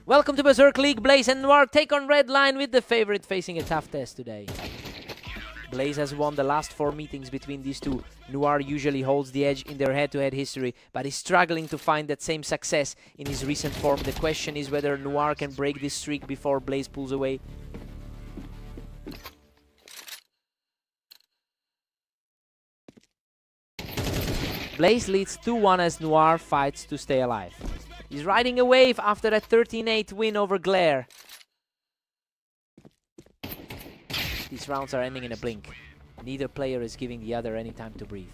Welcome to Berserk League. Blaze and Noir take on Red Line with the favorite facing a tough test today. Blaze has won the last 4 meetings between these two. Noir usually holds the edge in their head-to-head history, but is struggling to find that same success in his recent form. The question is whether Noir can break this streak before Blaze pulls away. Blaze leads 2-1 as Noir fights to stay alive. He's riding a wave after a 13-8 win over Glare. These rounds are ending in a blink. Neither player is giving the other any time to breathe.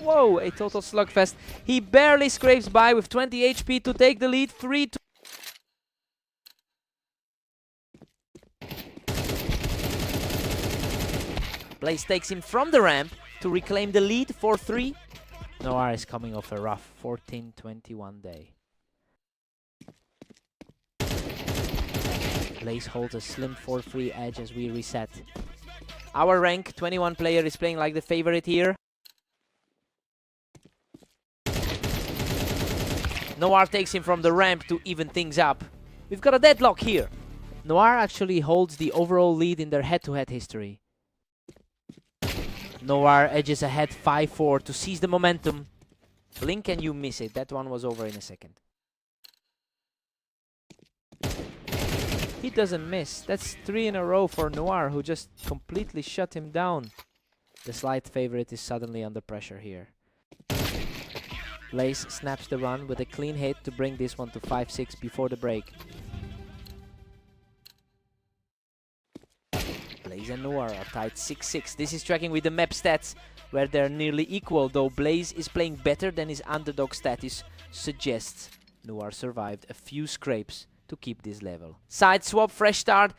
Whoa, a total slugfest. He barely scrapes by with 20 HP to take the lead. 3-2. Blaze takes him from the ramp to reclaim the lead. 4-3. Noir is coming off a rough 14-21 day. Blaze holds a slim 4-3 edge as we reset. Our rank 21 player is playing like the favorite here. Noir takes him from the ramp to even things up. We've got a deadlock here. Noir actually holds the overall lead in their head-to-head history. Noir edges ahead 5-4 to seize the momentum. Blink and you miss it. That one was over in a second. He doesn't miss. That's 3 in a row for Noir, who just completely shut him down. The slight favorite is suddenly under pressure here. Blaze snaps the run with a clean hit to bring this one to 5-6 before the break. Blaze and Noir are tied 6-6. This is tracking with the map stats, where they're nearly equal, though Blaze is playing better than his underdog status suggests. Noir survived a few scrapes to keep this level. Side swap, fresh start.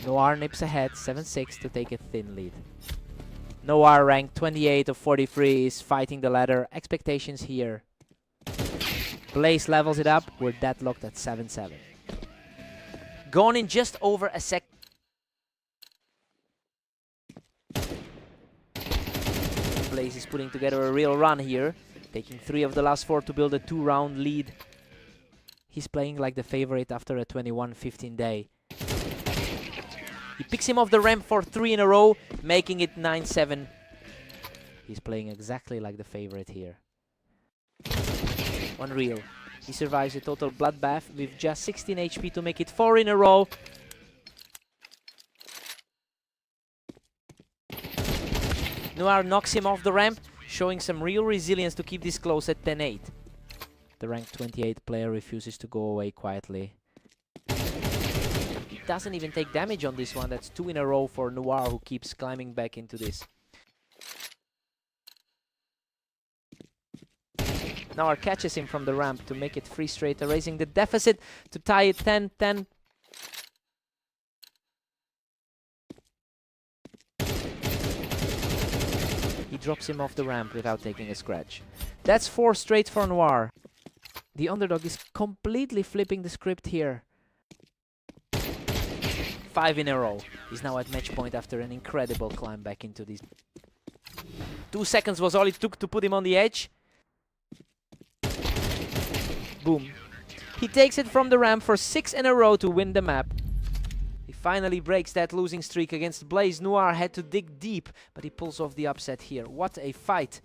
Noir nips ahead 7-6 to take a thin lead. Noir, ranked 28 of 43, is fighting the ladder. Expectations here. Blaze levels it up. We're deadlocked at 7-7. Gone in just over a sec. Blaze is putting together a real run here, taking 3 of the last 4 to build a 2-round lead. He's playing like the favorite after a 21-15 day. He picks him off the ramp for 3 in a row, making it 9-7. He's playing exactly like the favorite here. Unreal. He survives a total bloodbath with just 16 HP to make it 4 in a row. Noir knocks him off the ramp, showing some real resilience to keep this close at 10-8. The ranked 28 player refuses to go away quietly. He doesn't even take damage on this one. That's 2 in a row for Noir, who keeps climbing back into this. Noir catches him from the ramp to make it 3 straight, erasing the deficit to tie it 10-10. He drops him off the ramp without taking a scratch. That's 4 straight for Noir. The underdog is completely flipping the script here. 5 in a row. He's now at match point after an incredible climb back into this. 2 seconds was all it took to put him on the edge. Boom. He takes it from the ramp for 6 in a row to win the map. He finally breaks that losing streak against Blaze. Noir had to dig deep, but he pulls off the upset here. What a fight.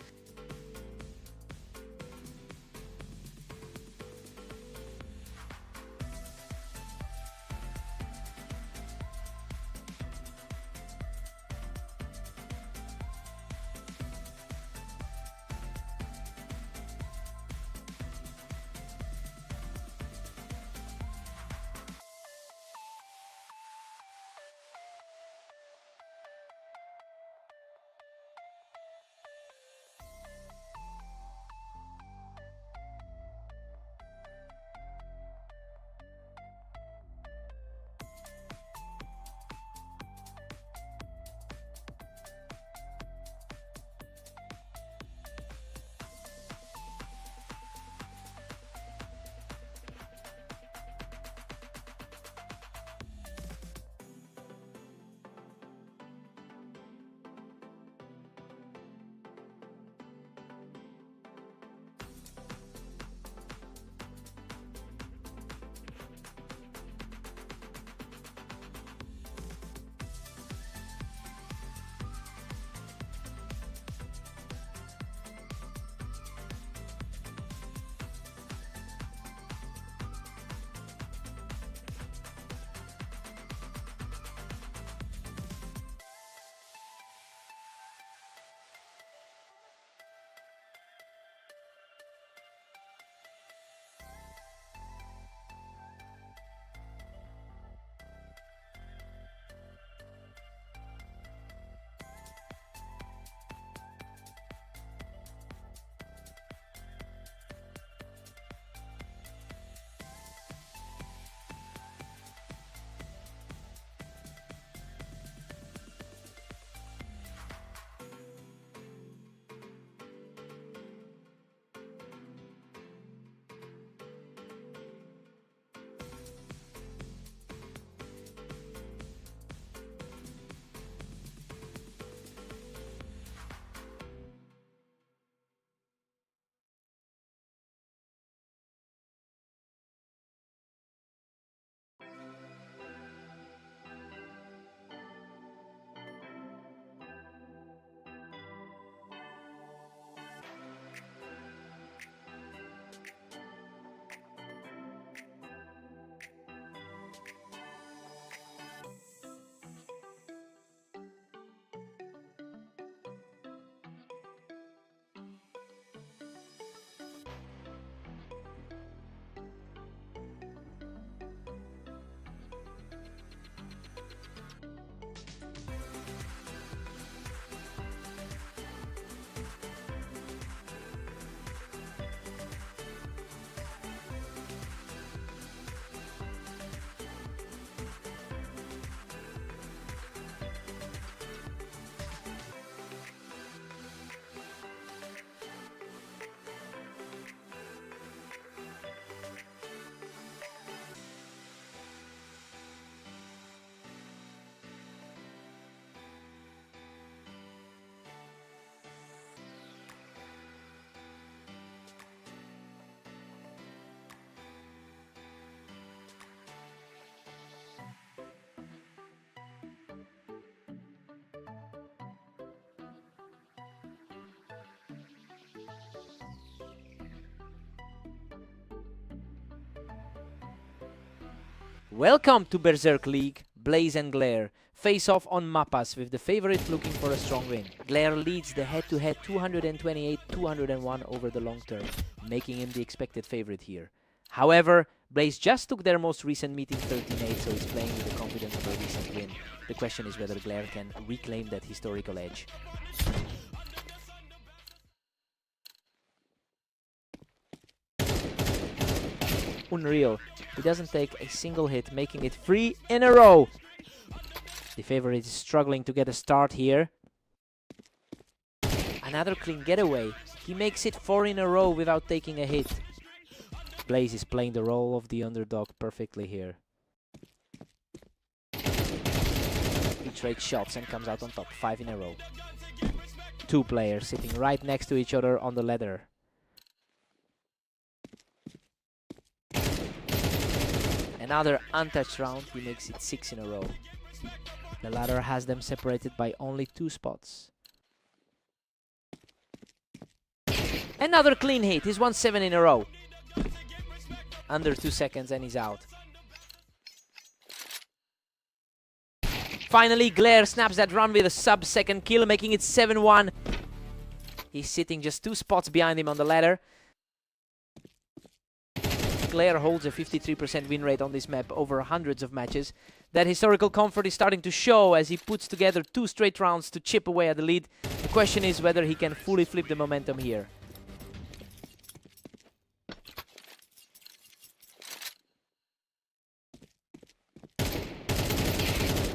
Welcome to Berserk League, Blaze and Glare. Face off on Mapas with the favorite looking for a strong win. Glare leads the head-to-head 228-201 over the long term, making him the expected favorite here. However, Blaze just took their most recent meeting 13-8, so he's playing with the confidence of a recent win. The question is whether Glare can reclaim that historical edge. Unreal. He doesn't take a single hit, making it 3 in a row. The favorite is struggling to get a start here. Another clean getaway. He makes it 4 in a row without taking a hit. Blaze is playing the role of the underdog perfectly here. He trades shots and comes out on top, 5 in a row. 2 players sitting right next to each other on the ladder. Another untouched round, he makes it 6 in a row. The ladder has them separated by only 2 spots. Another clean hit, he's won 7 in a row. Under 2 seconds and he's out. Finally, Glare snaps that run with a sub-second kill, making it 7-1. He's sitting just 2 spots behind him on the ladder. Glare holds a 53% win rate on this map over hundreds of matches. That historical comfort is starting to show as he puts together 2 straight rounds to chip away at the lead. The question is whether he can fully flip the momentum here.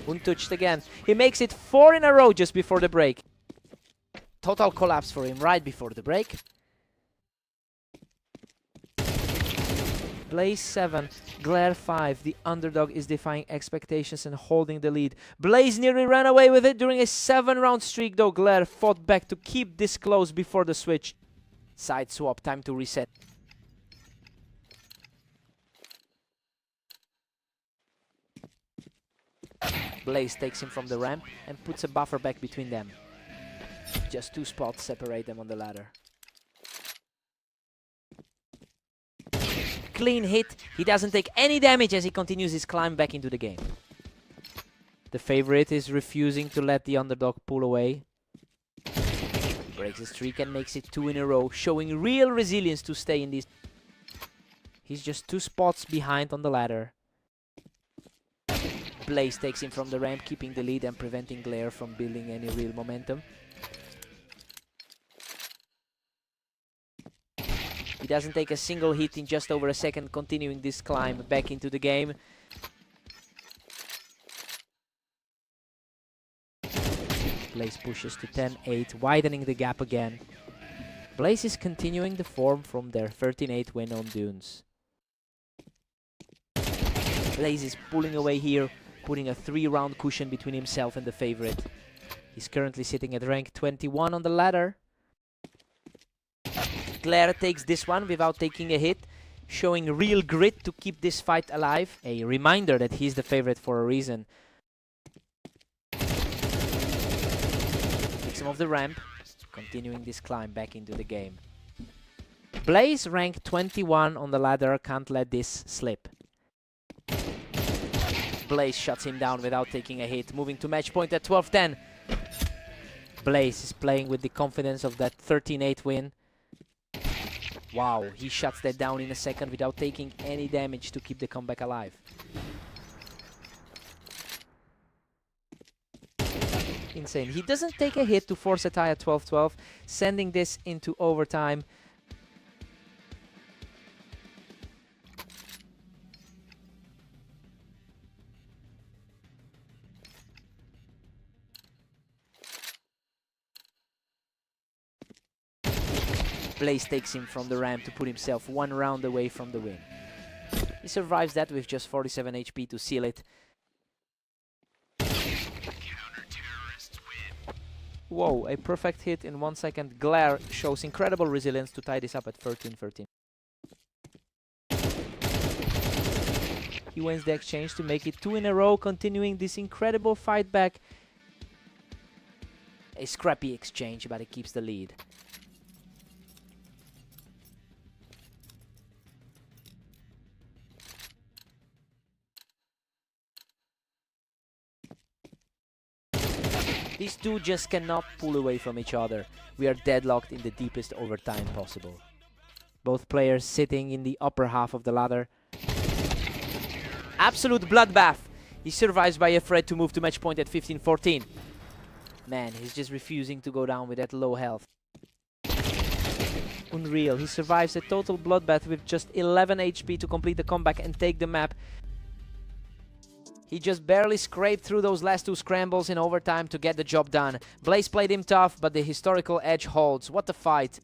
Untouched again. He makes it 4 in a row just before the break. Total collapse for him right before the break. Blaze 7, Glare 5. The underdog is defying expectations and holding the lead. Blaze nearly ran away with it during a 7-round streak, though Glare fought back to keep this close before the switch. Side swap, time to reset. Blaze takes him from the ramp and puts a buffer back between them. Just 2 spots separate them on the ladder. Clean hit. He doesn't take any damage as he continues his climb back into the game. The favorite is refusing to let the underdog pull away. Breaks the streak and makes it 2 in a row, showing real resilience to stay in this. He's just 2 spots behind on the ladder. Blaze takes him from the ramp, keeping the lead and preventing Glare from building any real momentum. He doesn't take a single hit in just over a second, continuing this climb back into the game. Blaze pushes to 10-8, widening the gap again. Blaze is continuing the form from their 13-8 win on Dunes. Blaze is pulling away here, putting a 3-round cushion between himself and the favorite. He's currently sitting at rank 21 on the ladder. Glare takes this one without taking a hit, showing real grit to keep this fight alive. A reminder that he's the favorite for a reason. Takes him off the ramp, continuing this climb back into the game. Blaze, rank 21 on the ladder, can't let this slip. Blaze shuts him down without taking a hit, moving to match point at 12-10. Blaze is playing with the confidence of that 13-8 win. Wow, he shuts that down in a second without taking any damage to keep the comeback alive. Insane. He doesn't take a hit to force a tie at 12-12, sending this into overtime. Blaze takes him from the ramp to put himself 1 round away from the win. He survives that with just 47 HP to seal it. Whoa, a perfect hit in 1 second. Glare shows incredible resilience to tie this up at 13-13. He wins the exchange to make it 2 in a row, continuing this incredible fight back. A scrappy exchange, but it keeps the lead. These two just cannot pull away from each other. We are deadlocked in the deepest overtime possible. Both players sitting in the upper half of the ladder. Absolute bloodbath. He survives by a threat to move to match point at 15-14. Man, he's just refusing to go down with that low health. Unreal. He survives a total bloodbath with just 11 HP to complete the comeback and take the map. He just barely scraped through those last two scrambles in overtime to get the job done. Blaze played him tough, but the historical edge holds. What a fight.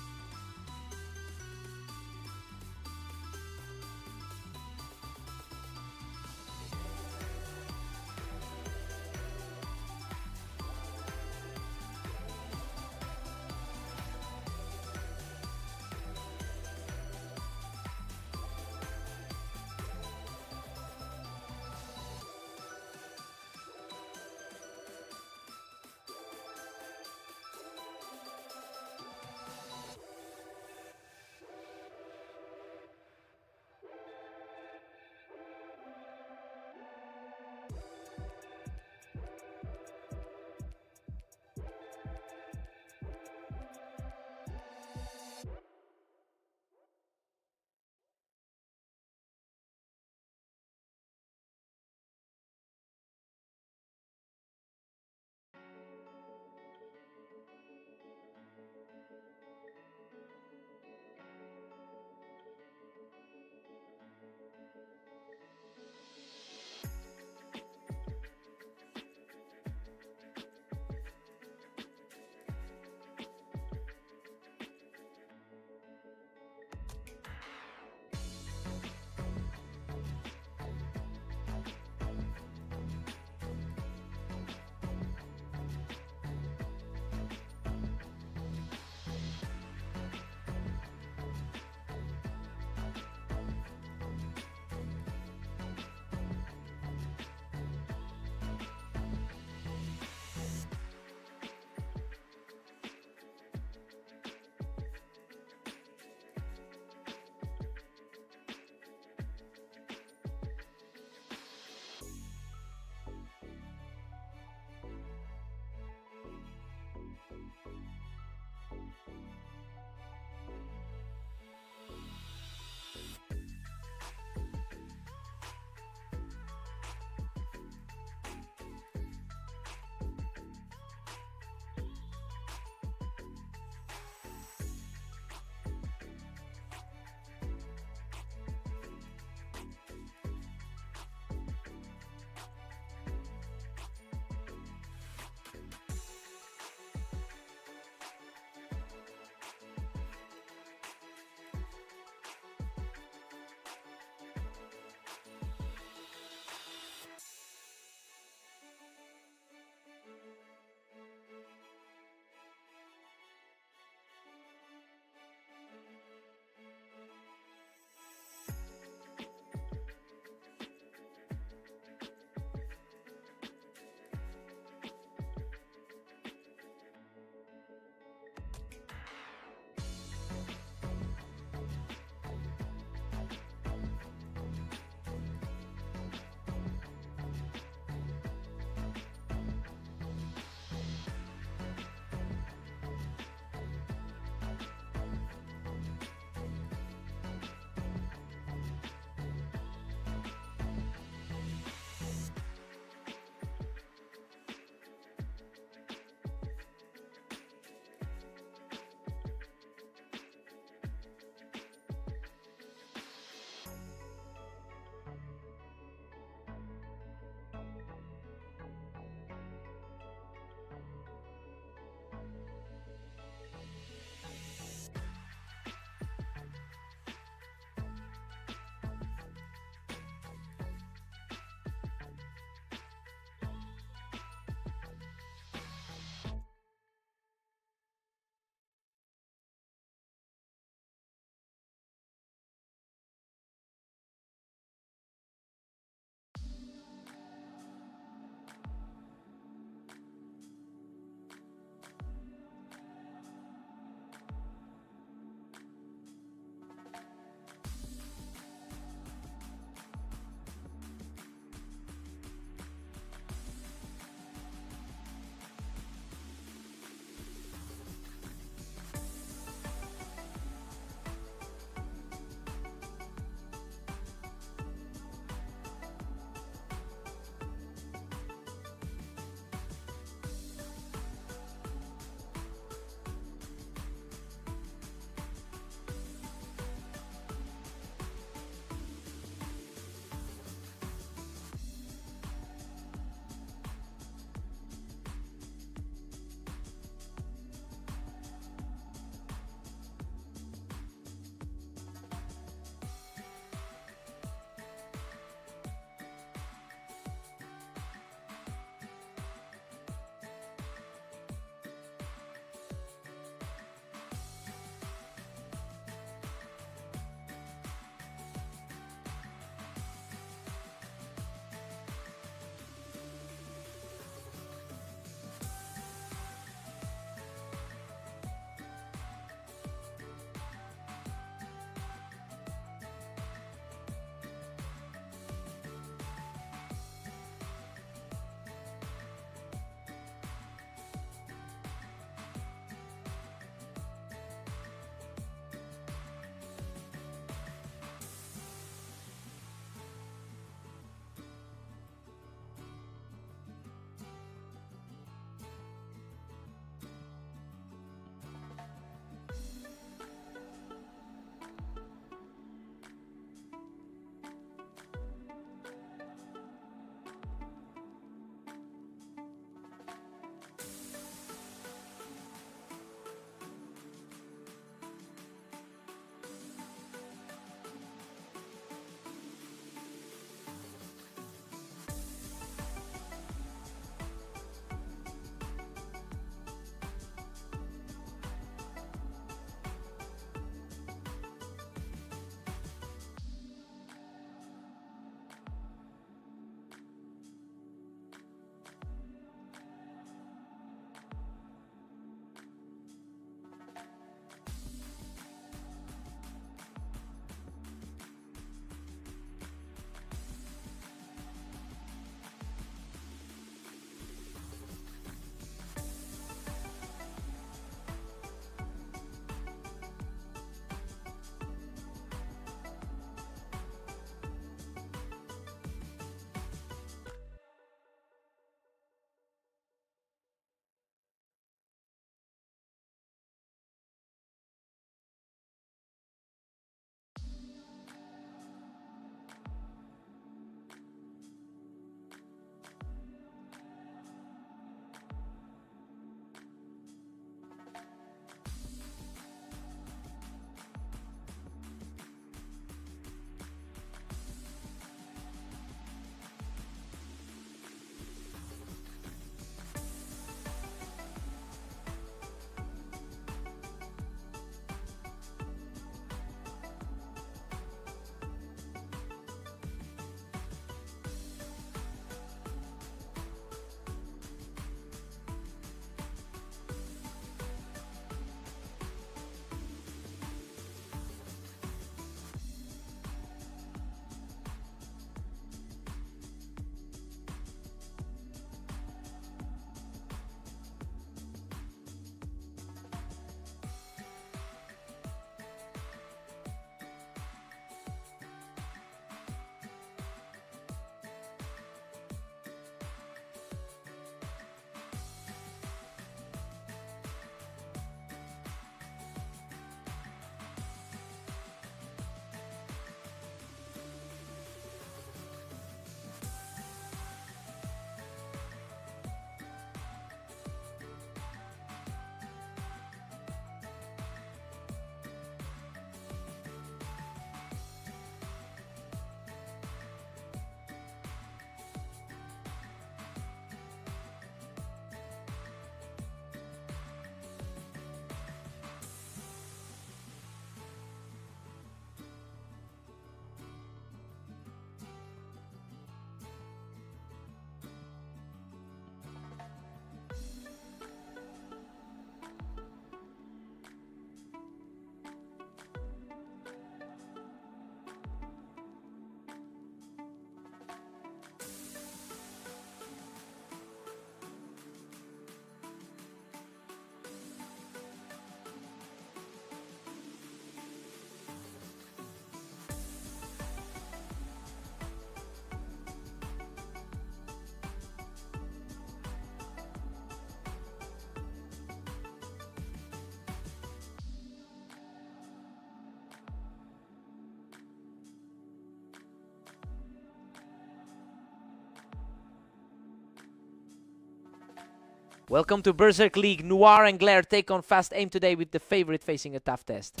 Welcome to Berserk League. Noir and Glare take on Fast Aim today with the favorite facing a tough test.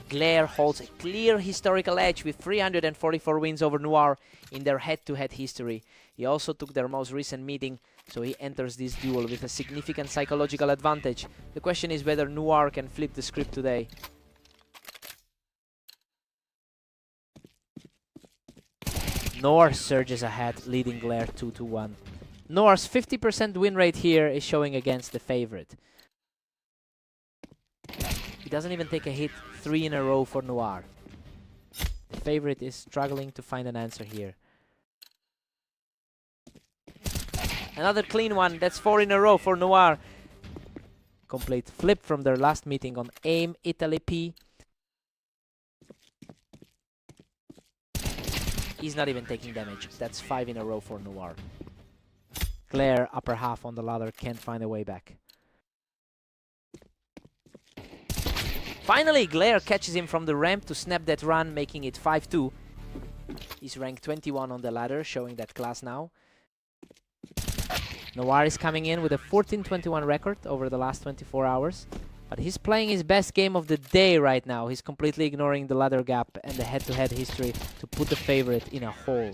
Glare holds a clear historical edge with 344 wins over Noir in their head-to-head history. He also took their most recent meeting, so he enters this duel with a significant psychological advantage. The question is whether Noir can flip the script today. Noir surges ahead, leading Glare 2-1. Noir's 50% win rate here is showing against the favorite. He doesn't even take a hit, 3 in a row for Noir. The favorite is struggling to find an answer here. Another clean one, that's 4 in a row for Noir. Complete flip from their last meeting on Aim Italy P. He's not even taking damage, that's 5 in a row for Noir. Glare, upper half on the ladder, can't find a way back. Finally, Glare catches him from the ramp to snap that run, making it 5-2. He's ranked 21 on the ladder, showing that class now. Noir is coming in with a 14-21 record over the last 24 hours. But he's playing his best game of the day right now. He's completely ignoring the ladder gap and the head-to-head history to put the favorite in a hole.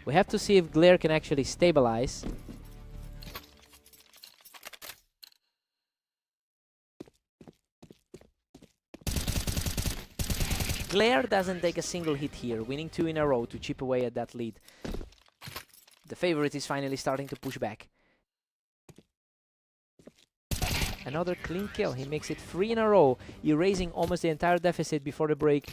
We have to see if Glare can actually stabilize. Glare doesn't take a single hit here, winning 2 in a row to chip away at that lead. The favorite is finally starting to push back. Another clean kill, he makes it 3 in a row, erasing almost the entire deficit before the break.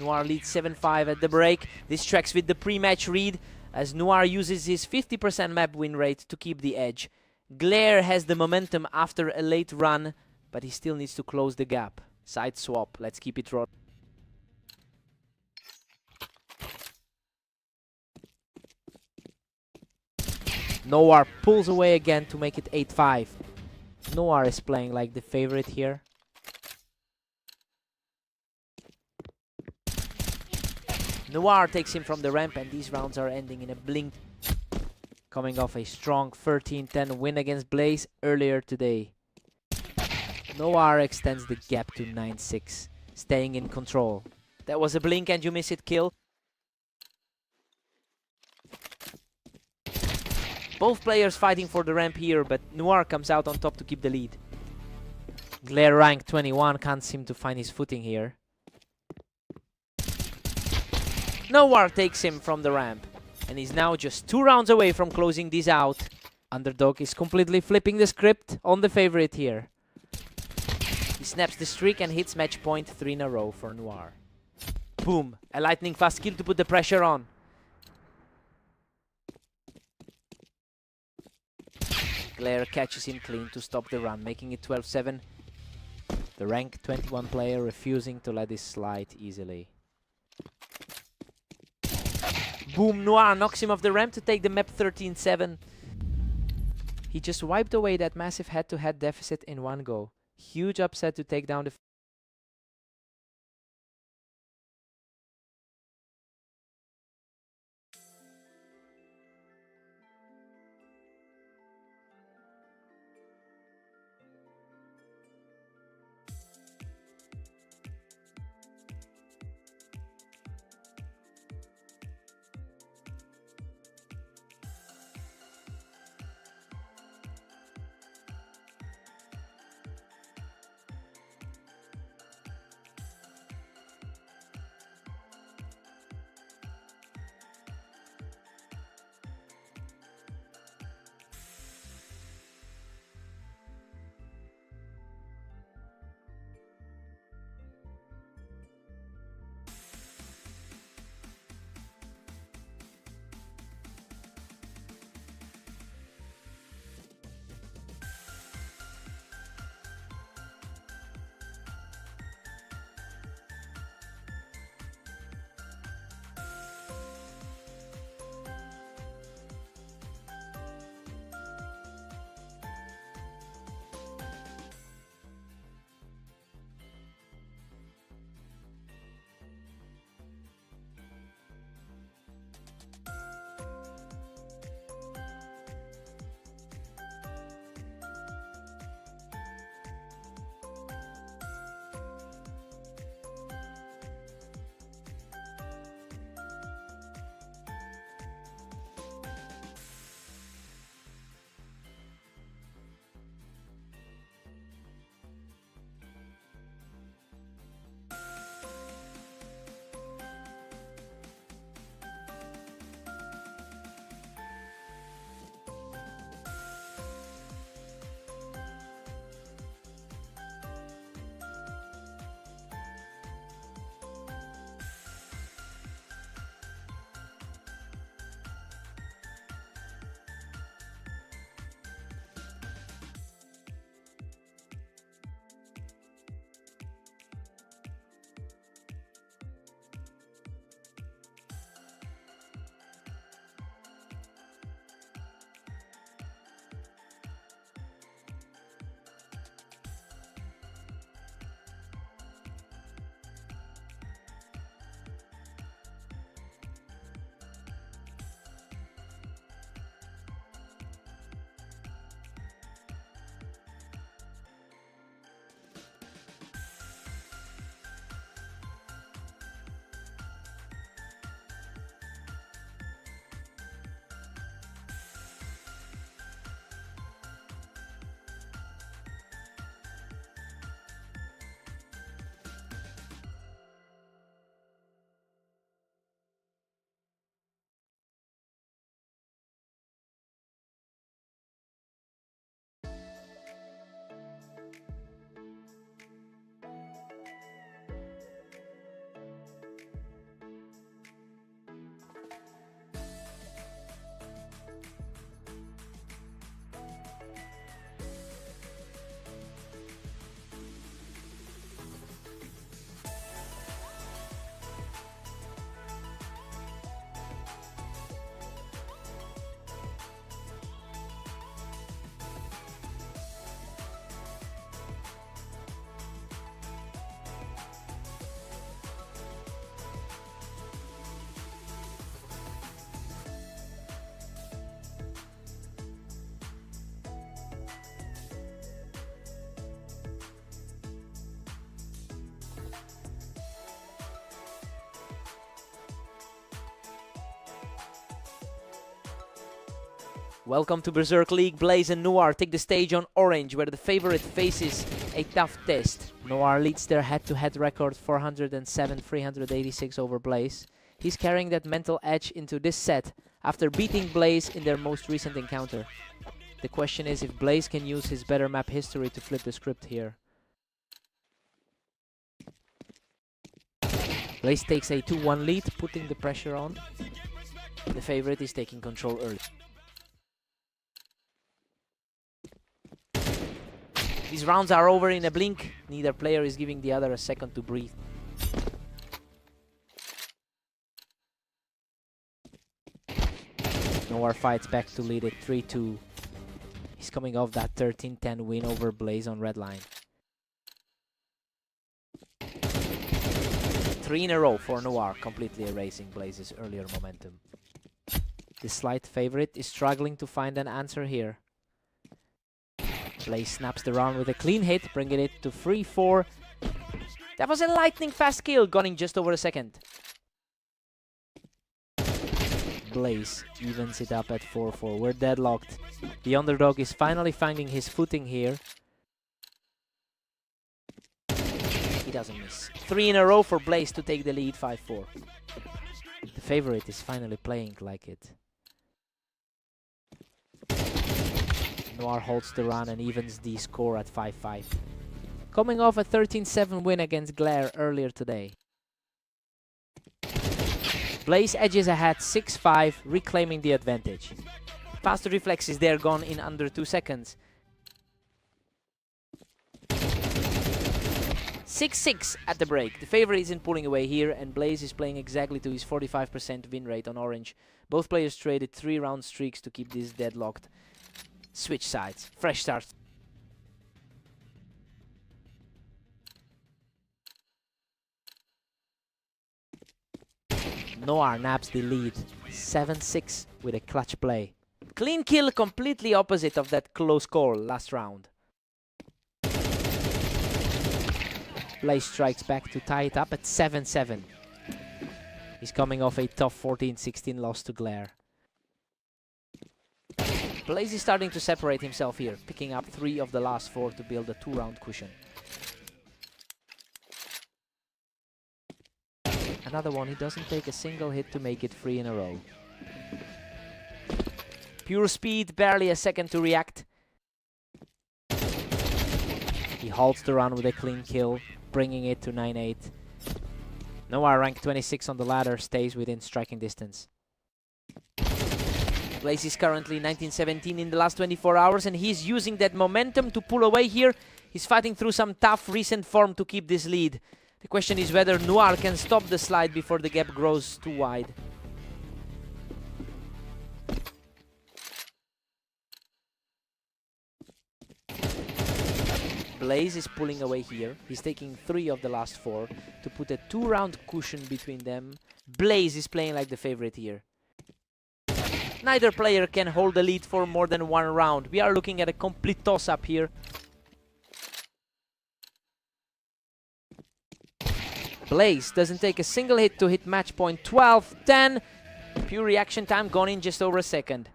Noir leads 7-5 at the break. This tracks with the pre-match read, as Noir uses his 50% map win rate to keep the edge. Glare has the momentum after a late run, but he still needs to close the gap. Side swap, let's keep it rolling. Noir pulls away again to make it 8-5. Noir is playing like the favorite here. Noir takes him from the ramp, and these rounds are ending in a blink. Coming off a strong 13-10 win against Blaze earlier today. Noir extends the gap to 9-6, staying in control. That was a blink and you miss it kill. Both players fighting for the ramp here, but Noir comes out on top to keep the lead. Glare rank 21 can't seem to find his footing here. Noir takes him from the ramp, and he's now just 2 rounds away from closing this out. Underdog is completely flipping the script on the favorite here. He snaps the streak and hits match point 3 in a row for Noir. Boom! A lightning fast kill to put the pressure on. Glare catches him clean to stop the run, making it 12-7. The rank 21 player refusing to let this slide easily. Boom! Noir knocks him off the ramp to take the map 13-7. He just wiped away that massive head-to-head deficit in one go. Huge upset to take down the Welcome to Berserk League. Blaze and Noir take the stage on Orange, where the favorite faces a tough test. Noir leads their head-to-head record 407-386 over Blaze. He's carrying that mental edge into this set after beating Blaze in their most recent encounter. The question is if Blaze can use his better map history to flip the script here. Blaze takes a 2-1 lead, putting the pressure on. The favorite is taking control early. These rounds are over in a blink. Neither player is giving the other a second to breathe. Noir fights back to lead it 3-2. He's coming off that 13-10 win over Blaze on red line. 3 in a row for Noir, completely erasing Blaze's earlier momentum. The slight favorite is struggling to find an answer here. Blaze snaps the round with a clean hit, bringing it to 3-4. That was a lightning fast kill, gone in just over a second. Blaze evens it up at 4-4. We're deadlocked. The underdog is finally finding his footing here. He doesn't miss. 3 in a row for Blaze to take the lead, 5-4. The favorite is finally playing like it. Noir holds the run and evens the score at 5-5. Coming off a 13-7 win against Glare earlier today. Blaze edges ahead 6-5, reclaiming the advantage. Faster reflexes there, gone in under 2 seconds. 6-6 at the break. The favorite isn't pulling away here, and Blaze is playing exactly to his 45% win rate on Orange. Both players traded 3-round streaks to keep this deadlocked. Switch sides. Fresh start. Noir naps the lead. 7-6 with a clutch play. Clean kill, completely opposite of that close call last round. Blaze strikes back to tie it up at 7-7. He's coming off a tough 14-16 loss to Glare. Blaze is starting to separate himself here, picking up 3 of the last 4 to build a 2-round cushion. Another one, he doesn't take a single hit to make it 3 in a row. Pure speed, barely a second to react. He halts the run with a clean kill, bringing it to 9-8. Noir, ranked 26 on the ladder, stays within striking distance. Blaze is currently 19-17 in the last 24 hours, and he's using that momentum to pull away here. He's fighting through some tough recent form to keep this lead. The question is whether Noir can stop the slide before the gap grows too wide. Blaze is pulling away here. He's taking 3 of the last 4 to put a 2-round cushion between them. Blaze is playing like the favorite here. Neither player can hold the lead for more than 1 round. We are looking at a complete toss-up here. Blaze doesn't take a single hit to hit match point 12-10. Pure reaction time gone in just over a second.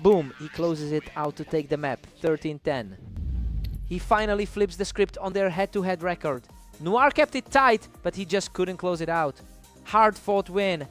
Boom, he closes it out to take the map, 13-10. He finally flips the script on their head-to-head record. Noir kept it tight, but he just couldn't close it out. Hard-fought win.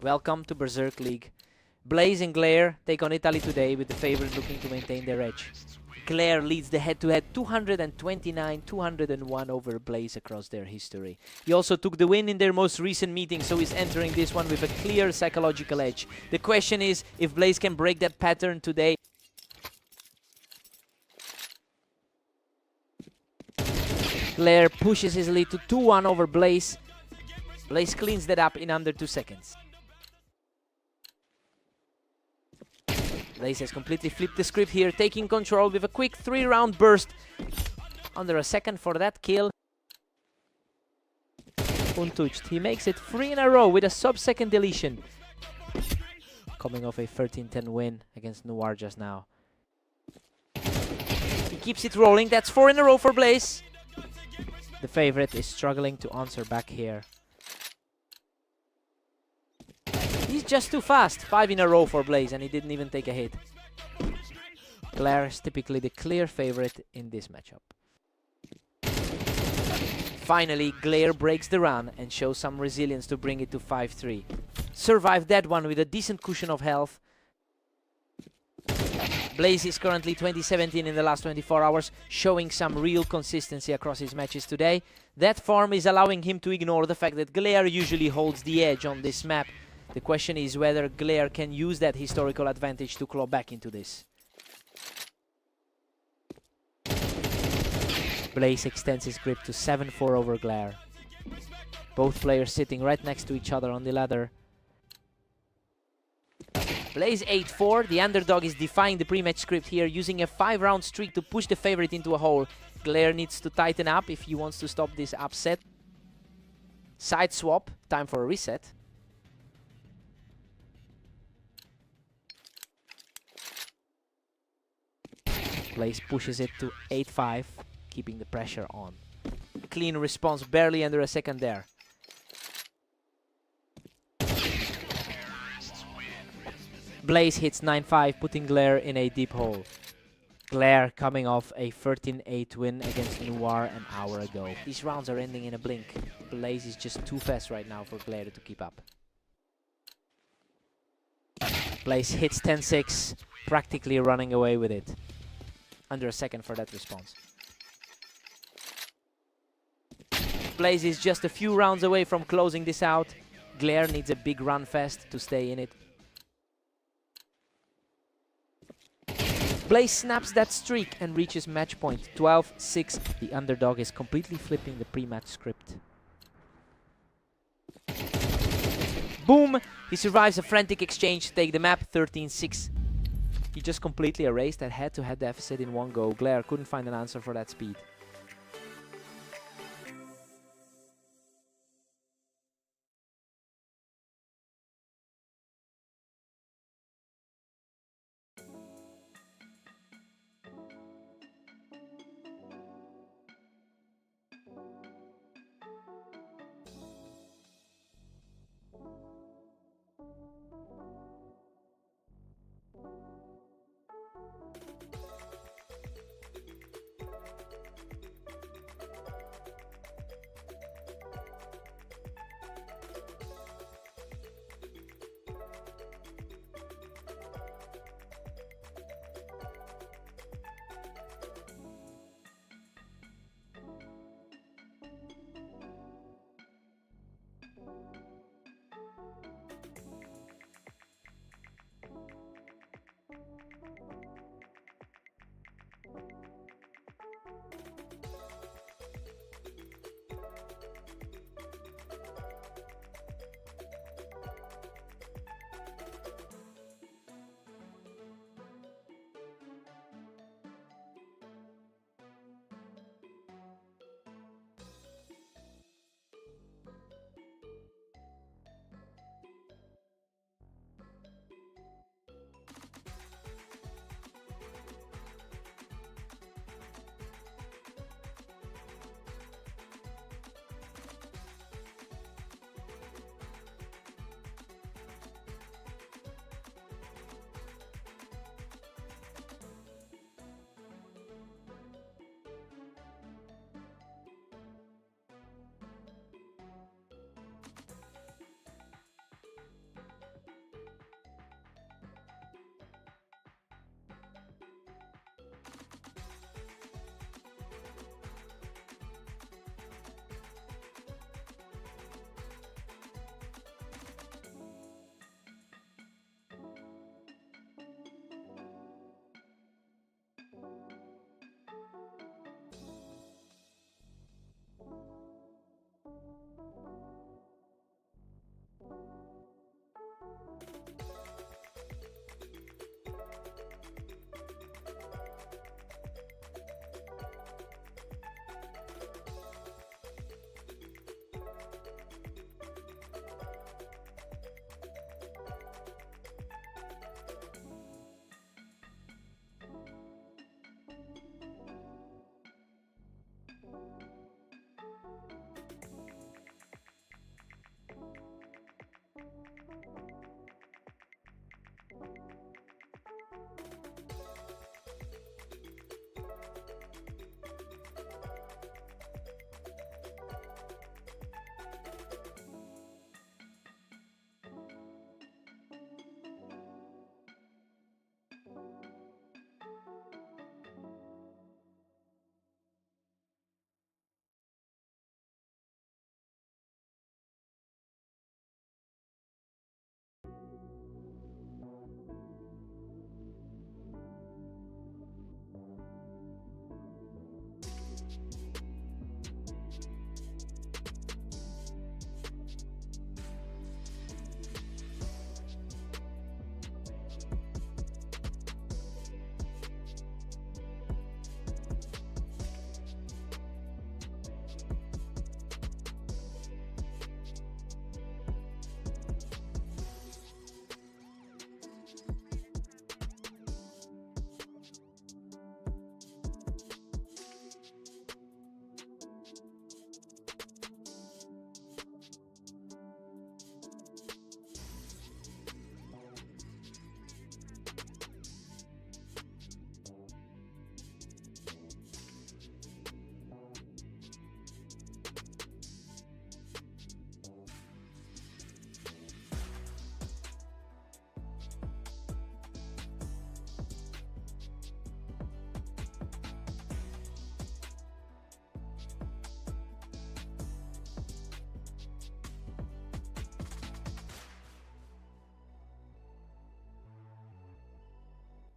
Welcome to Berserk League. Blaze and Glare take on Italy today, with the favorite looking to maintain their edge. Glare leads the head-to-head 229-201 over Blaze across their history. He also took the win in their most recent meeting, so he's entering this one with a clear psychological edge. The question is if Blaze can break that pattern today. Glare pushes his lead to 2-1 over Blaze. Blaze cleans that up in under 2 seconds. Blaze has completely flipped the script here, taking control with a quick 3-round burst. Under a second for that kill. Untouched. He makes it 3 in a row with a sub-second deletion. Coming off a 13-10 win against Noir just now. He keeps it rolling. That's 4 in a row for Blaze. The favorite is struggling to answer back here. He's just too fast. 5 in a row for Blaze, and he didn't even take a hit. Glare is typically the clear favorite in this matchup. Finally, Glare breaks the run and shows some resilience to bring it to 5-3. Survived that one with a decent cushion of health. Blaze is currently 20-17 in the last 24 hours, showing some real consistency across his matches today. That form is allowing him to ignore the fact that Glare usually holds the edge on this map. The question is whether Glare can use that historical advantage to claw back into this. Blaze extends his grip to 7-4 over Glare. Both players sitting right next to each other on the ladder. Blaze 8-4. The underdog is defying the pre-match script here, using a 5-round streak to push the favorite into a hole. Glare needs to tighten up if he wants to stop this upset. Side swap. Time for a reset. Blaze pushes it to 8-5, keeping the pressure on. Clean response, barely under a second there. Blaze hits 9-5, putting Glare in a deep hole. Glare coming off a 13-8 win against Noir an hour ago. These rounds are ending in a blink. Blaze is just too fast right now for Glare to keep up. Blaze hits 10-6, practically running away with it. Under a second for that response. Blaze is just a few rounds away from closing this out. Glare needs a big run fast to stay in it. Blaze snaps that streak and reaches match point 12-6. The underdog is completely flipping the pre-match script. Boom! He survives a frantic exchange to take the map 13-6. He just completely erased that head-to-head deficit in one go. Glare couldn't find an answer for that speed.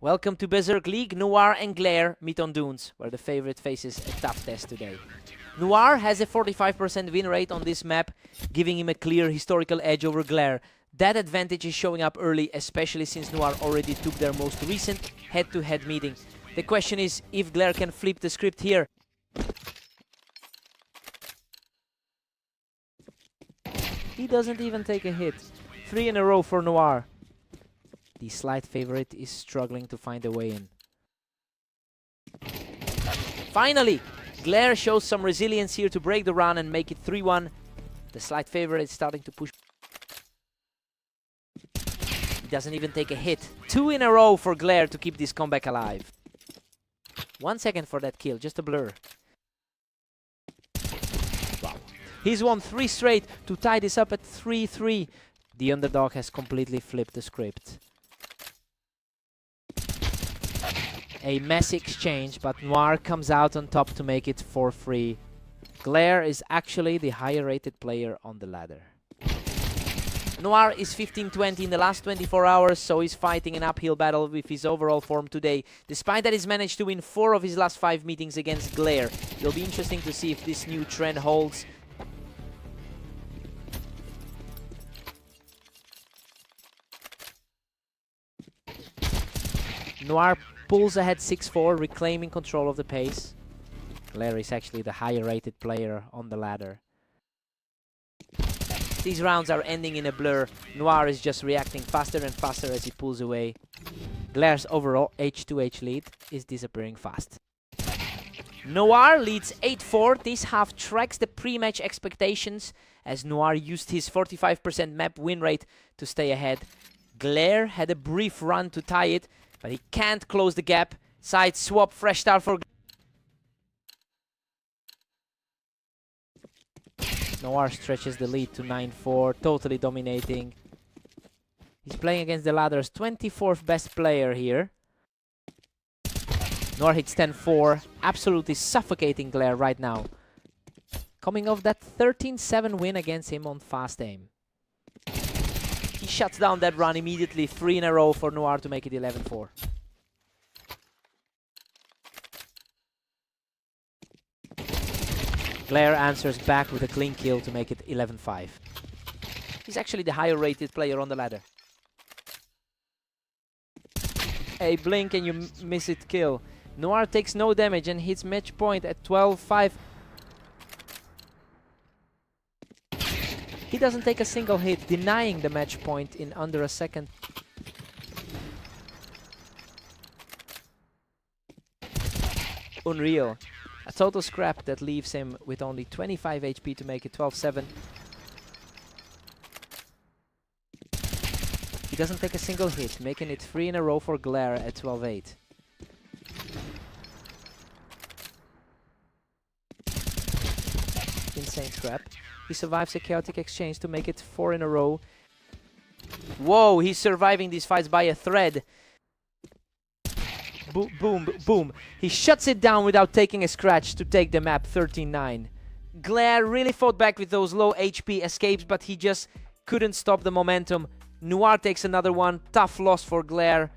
Welcome to Berserk League. Noir and Glare meet on Dunes, where the favorite faces a tough test today. Noir has a 45% win rate on this map, giving him a clear historical edge over Glare. That advantage is showing up early, especially since Noir already took their most recent head-to-head meeting. The question is if Glare can flip the script here. He doesn't even take a hit. 3 in a row for Noir. The slight favorite is struggling to find a way in. Finally, Glare shows some resilience here to break the run and make it 3-1. The slight favorite is starting to push. He doesn't even take a hit. 2 in a row for Glare to keep this comeback alive. 1 second for that kill, just a blur. Wow. He's won 3 straight to tie this up at 3-3. The underdog has completely flipped the script. A messy exchange, but Noir comes out on top to make it 4-3. Glare is actually the higher rated player on the ladder. Noir is 15-20 in the last 24 hours, so he's fighting an uphill battle with his overall form today. Despite that, he's managed to win 4 of his last 5 meetings against Glare. It'll be interesting to see if this new trend holds. Noir pulls ahead 6-4, reclaiming control of the pace. Glare is actually the higher rated player on the ladder. These rounds are ending in a blur. Noir is just reacting faster and faster as he pulls away. Glare's overall H2H lead is disappearing fast. Noir leads 8-4. This half tracks the pre-match expectations as Noir used his 45% map win rate to stay ahead. Glare had a brief run to tie it, but he can't close the gap. Side swap, fresh start for Noir stretches the lead to 9-4, totally dominating. He's playing against the ladder's 24th best player here. Noir hits 10-4, absolutely suffocating Glare right now. Coming off that 13-7 win against him on fast aim. He shuts down that run immediately, 3 in a row for Noir to make it 11-4. Glare answers back with a clean kill to make it 11-5. He's actually the higher rated player on the ladder. A blink and you miss it kill. Noir takes no damage and hits match point at 12-5. He doesn't take a single hit, denying the match point in under a second. Unreal. A total scrap that leaves him with only 25 HP to make it 12-7. He doesn't take a single hit, making it 3 in a row for Glare at 12-8. Insane scrap. He survives a chaotic exchange to make it 4 in a row. Whoa, he's surviving these fights by a thread. Boom, boom, boom. He shuts it down without taking a scratch to take the map 13-9. Glare really fought back with those low HP escapes, but he just couldn't stop the momentum. Noir takes another one. Tough loss for Glare.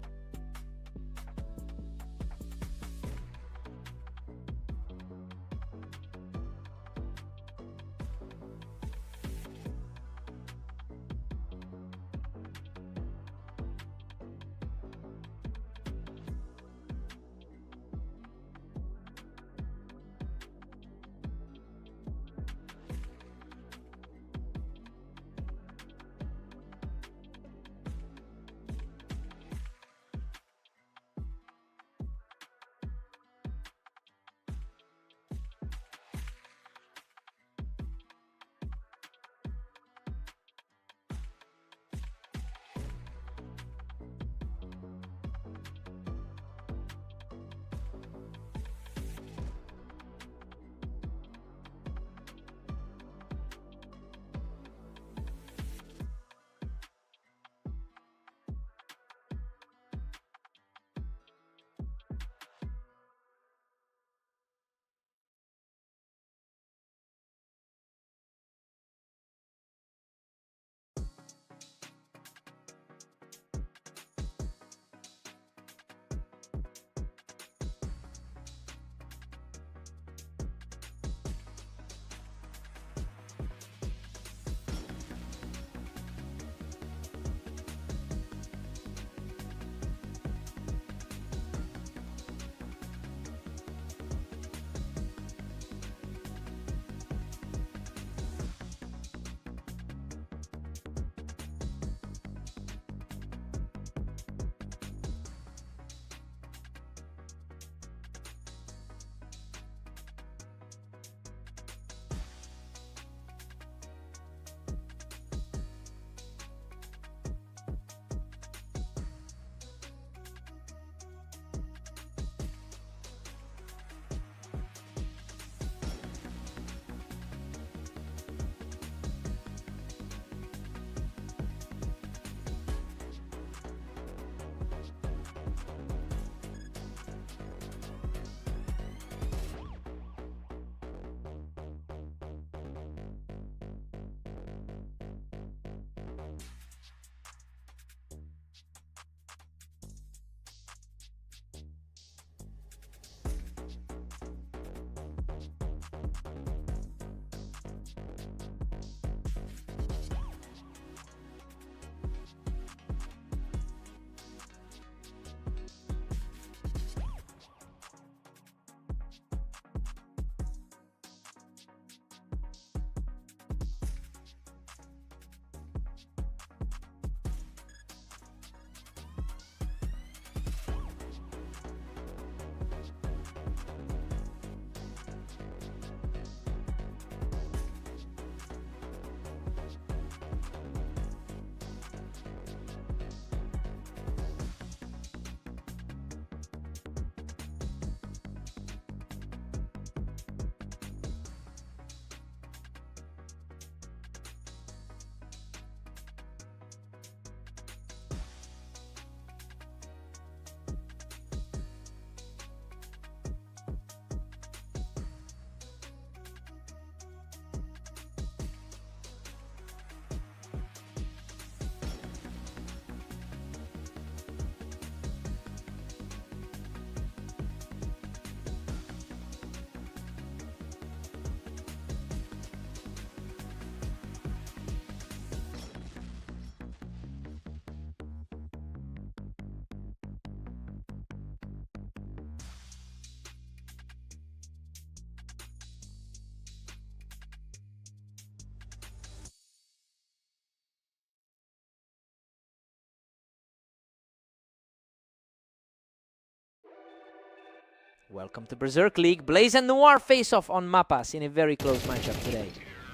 Welcome to Berserk League. Blaze and Noir face off on Mapas in a very close matchup today.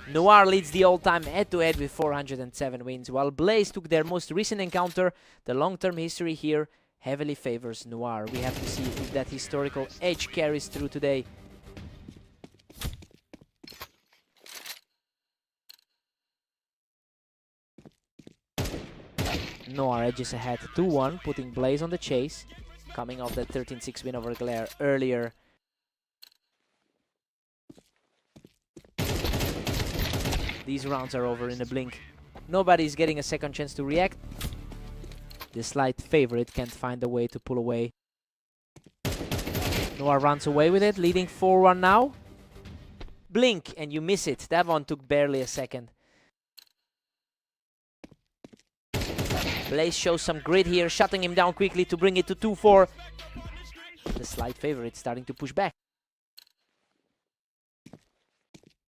Noir leads the all-time head-to-head with 407 wins, while Blaze took their most recent encounter. The long-term history here heavily favors Noir. We have to see if that historical edge carries through today. Noir edges ahead 2-1, putting Blaze on the chase, coming off that 13-6 win over Glare earlier. These rounds are over in a blink. Nobody's getting a second chance to react. The slight favorite can't find a way to pull away. Noir runs away with it, leading 4-1 now. Blink and you miss it. That one took barely a second. Blaze shows some grit here, shutting him down quickly to bring it to 2-4. The slight favorite starting to push back.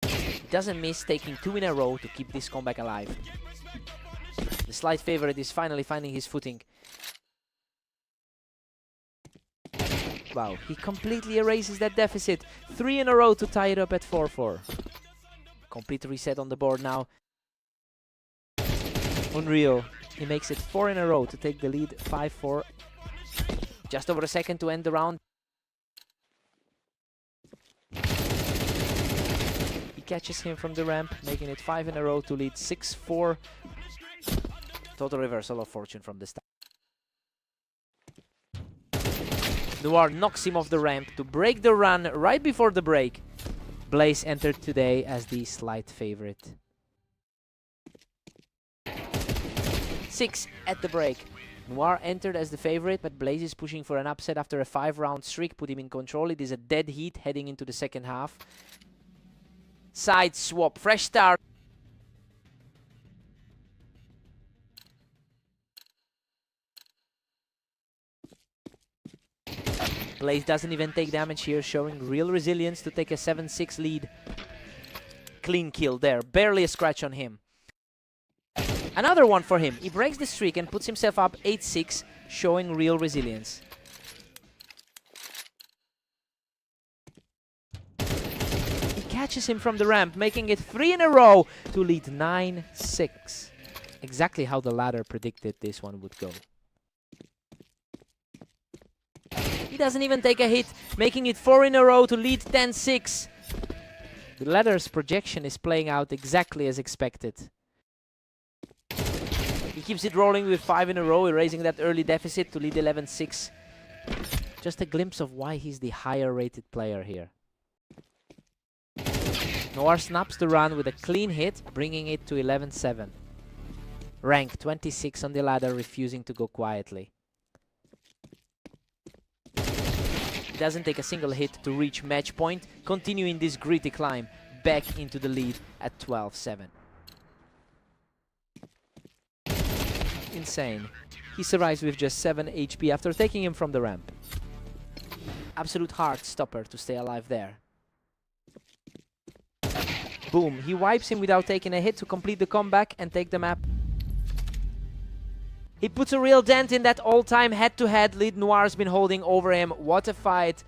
He doesn't miss, taking 2 in a row to keep this comeback alive. The slight favorite is finally finding his footing. Wow, he completely erases that deficit. 3 in a row to tie it up at 4-4. Complete reset on the board now. Unreal. He makes it 4 in a row to take the lead 5-4. Just over a second to end the round. He catches him from the ramp, making it 5 in a row to lead 6-4. Total reversal of fortune from the start. Noir knocks him off the ramp to break the run right before the break. Blaze entered today as the slight favorite. 6 at the break. Noir entered as the favorite, but Blaze is pushing for an upset after a 5-round streak put him in control. It is a dead heat heading into the second half. Side swap, fresh start. Blaze doesn't even take damage here, showing real resilience to take a 7-6 lead. Clean kill there, barely a scratch on him. Another one for him. He breaks the streak and puts himself up 8-6, showing real resilience. He catches him from the ramp, making it 3 in a row to lead 9-6. Exactly how the ladder predicted this one would go. He doesn't even take a hit, making it 4 in a row to lead 10-6. The ladder's projection is playing out exactly as expected. He keeps it rolling with 5 in a row, erasing that early deficit to lead 11-6. Just a glimpse of why he's the higher rated player here. Noir snaps the run with a clean hit, bringing it to 11-7. Rank 26 on the ladder, refusing to go quietly. He doesn't take a single hit to reach match point, continuing this gritty climb back into the lead at 12-7. Insane. He survives with just 7 HP after taking him from the ramp. Absolute heart stopper to stay alive there. Boom, he wipes him without taking a hit to complete the comeback and take the map. He puts a real dent in that all-time head-to-head lead Noir's been holding over him. What a fight.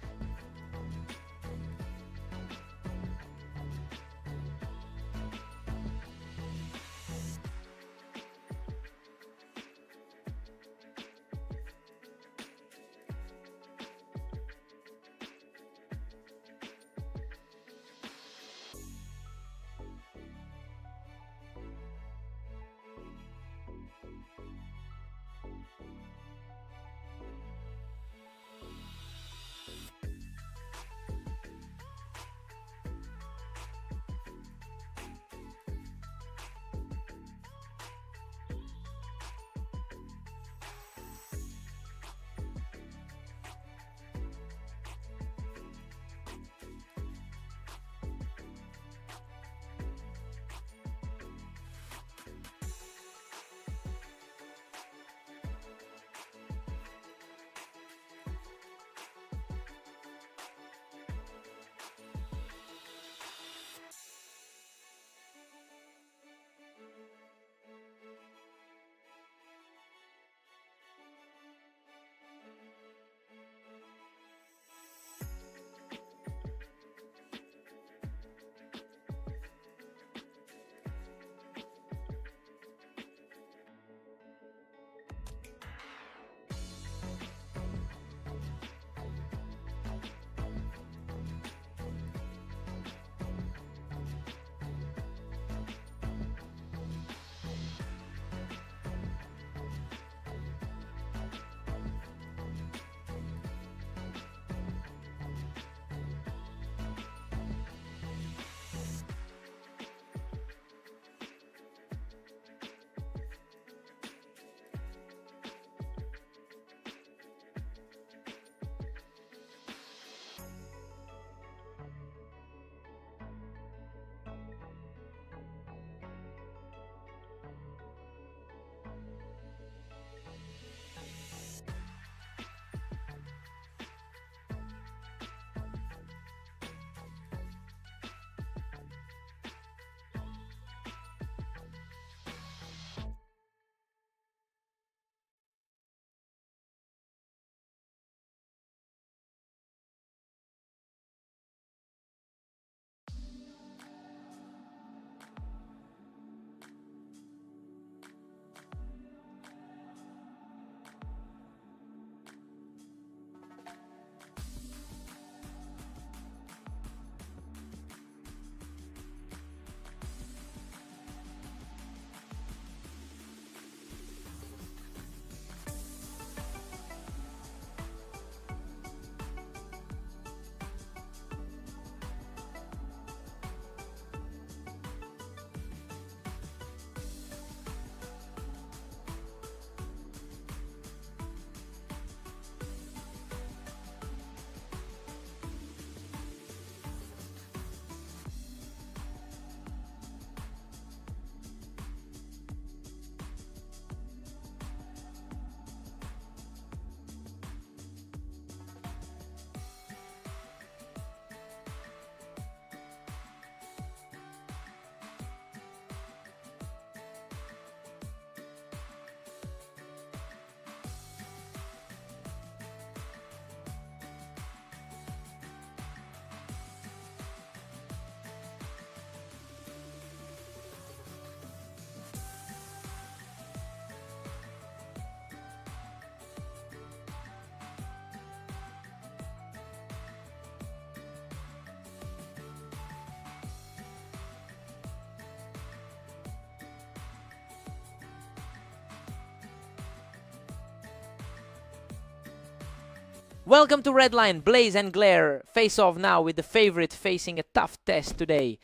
Welcome to Redline. Blaze and Glare face off now with the favorite facing a tough test today.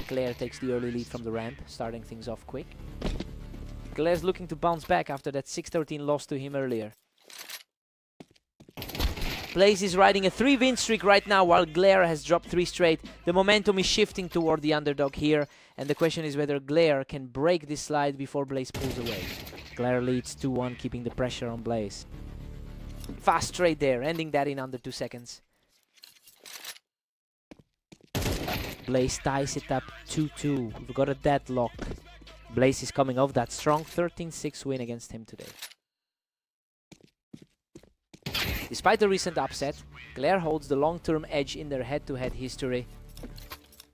Glare takes the early lead from the ramp, starting things off quick. Glare's looking to bounce back after that 6-13 loss to him earlier. Blaze is riding a 3-win streak right now while Glare has dropped 3 straight. The momentum is shifting toward the underdog here, and the question is whether Glare can break this slide before Blaze pulls away. Glare leads 2-1, keeping the pressure on Blaze. Fast straight there, ending that in under 2 seconds. Blaze ties it up 2-2. We've got a deadlock. Blaze is coming off that strong 13-6 win against him today. Despite the recent upset, Glare holds the long-term edge in their head-to-head history.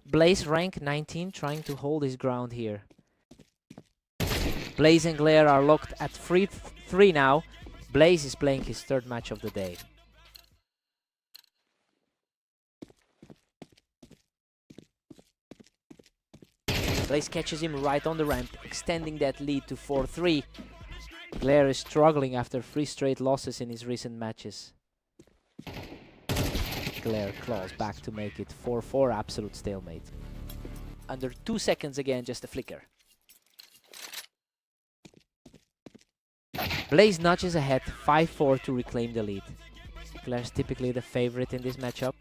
Blaze rank 19, trying to hold his ground here. Blaze and Glare are locked at 3-3 now. Blaze is playing his 3rd match of the day. Blaze catches him right on the ramp, extending that lead to 4-3. Glare is struggling after 3 straight losses in his recent matches. Glare claws back to make it 4-4, absolute stalemate. Under 2 seconds again, just a flicker. Blaze nudges ahead 5-4 to reclaim the lead. Glare's typically the favorite in this matchup.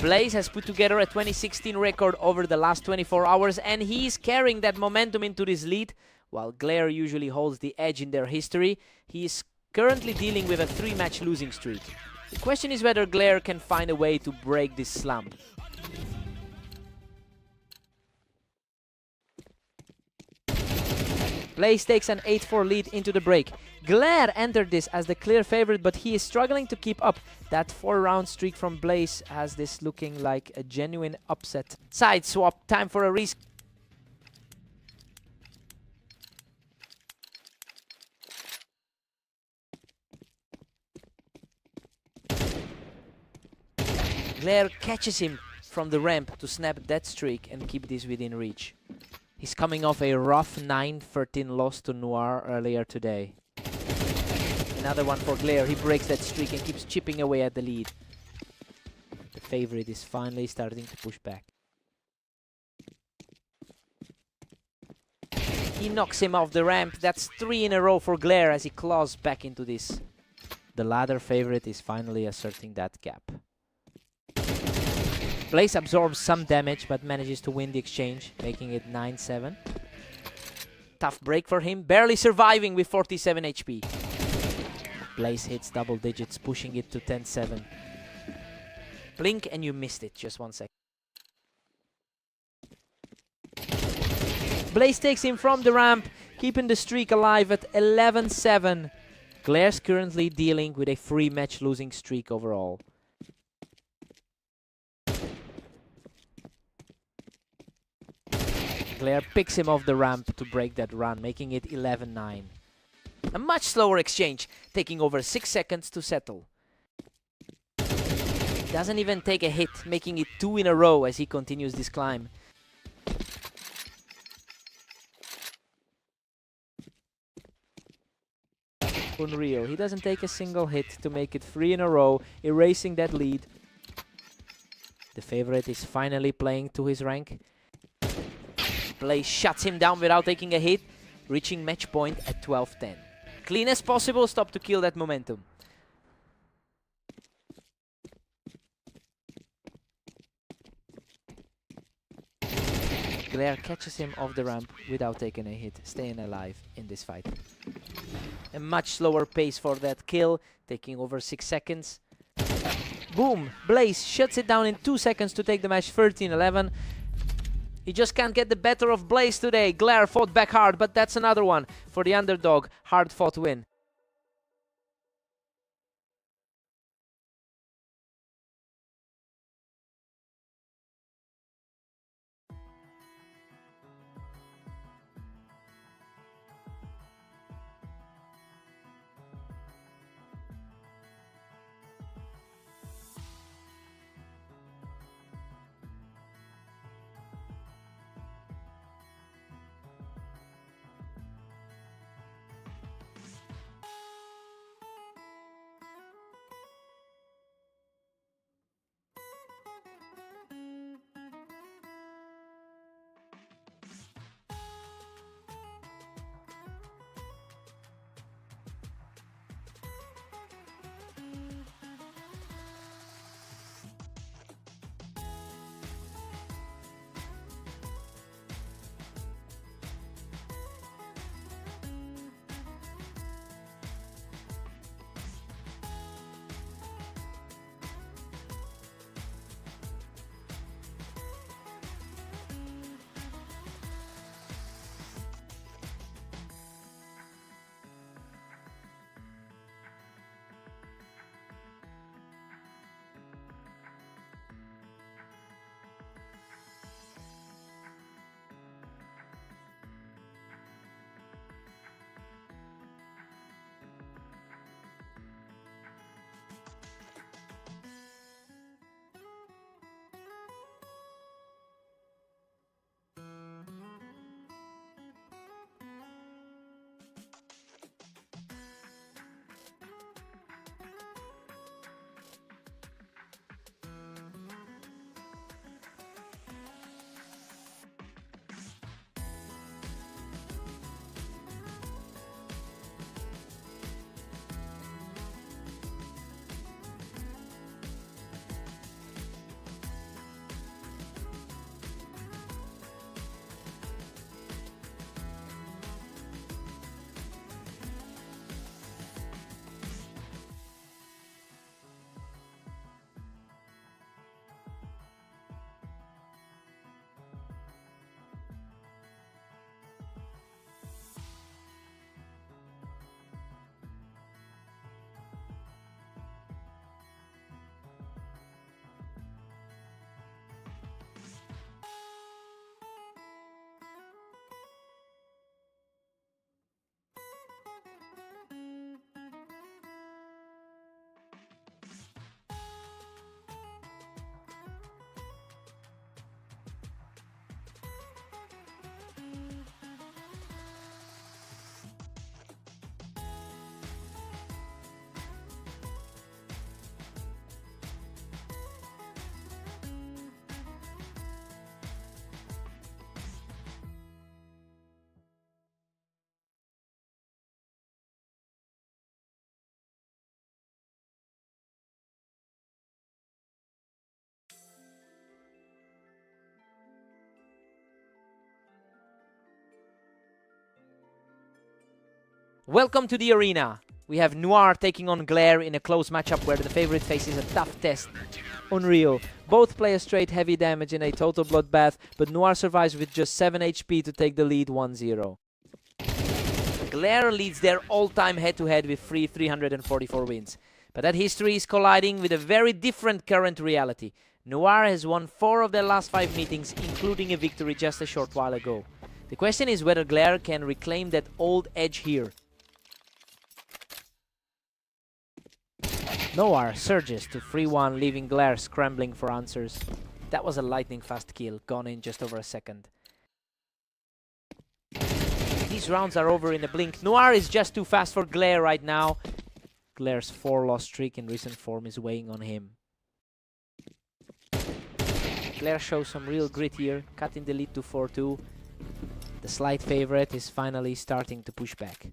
Blaze has put together a 2016 record over the last 24 hours, and he's carrying that momentum into this lead. While Glare usually holds the edge in their history, he is currently dealing with a 3-match losing streak. The question is whether Glare can find a way to break this slump. Blaze takes an 8-4 lead into the break. Glare entered this as the clear favorite, but he is struggling to keep up. That 4-round streak from Blaze has this looking like a genuine upset. Side swap, time for a reset. Glare catches him from the ramp to snap that streak and keep this within reach. He's coming off a rough 9-13 loss to Noir earlier today. Another one for Glare. He breaks that streak and keeps chipping away at the lead. The favorite is finally starting to push back. He knocks him off the ramp. That's 3 in a row for Glare as he claws back into this. The ladder favorite is finally asserting that gap. Blaze absorbs some damage but manages to win the exchange, making it 9-7. Tough break for him, barely surviving with 47 HP. Blaze hits double digits, pushing it to 10-7. Blink and you missed it, just 1 second. Blaze takes him from the ramp, keeping the streak alive at 11-7. Glare's currently dealing with a 3-match losing streak overall. Glare picks him off the ramp to break that run, making it 11-9. A much slower exchange, taking over 6 seconds to settle. Doesn't even take a hit, making it 2 in a row as he continues this climb. Unreal, he doesn't take a single hit to make it 3 in a row, erasing that lead. The favorite is finally playing to his rank. Blaze shuts him down without taking a hit, reaching match point at 12-10. Clean as possible, stop to kill that momentum. Glare catches him off the ramp without taking a hit, staying alive in this fight. A much slower pace for that kill, taking over 6 seconds. Boom! Blaze shuts it down in 2 seconds to take the match 13-11. He just can't get the better of Blaze today. Glare fought back hard, but that's another one for the underdog. Hard-fought win. Welcome to the arena. We have Noir taking on Glare in a close matchup where the favorite faces a tough test. Unreal. Both play a straight heavy damage in a total bloodbath, but Noir survives with just 7 HP to take the lead 1-0. Glare leads their all-time head-to-head with 344 wins. But that history is colliding with a very different current reality. Noir has won 4 of their last 5 meetings, including a victory just a short while ago. The question is whether Glare can reclaim that old edge here. Noir surges to 3-1, leaving Glare scrambling for answers. That was a lightning-fast kill, gone in just over a second. These rounds are over in a blink. Noir is just too fast for Glare right now. Glare's 4-loss streak in recent form is weighing on him. Glare shows some real grit here, cutting the lead to 4-2. The slight favorite is finally starting to push back.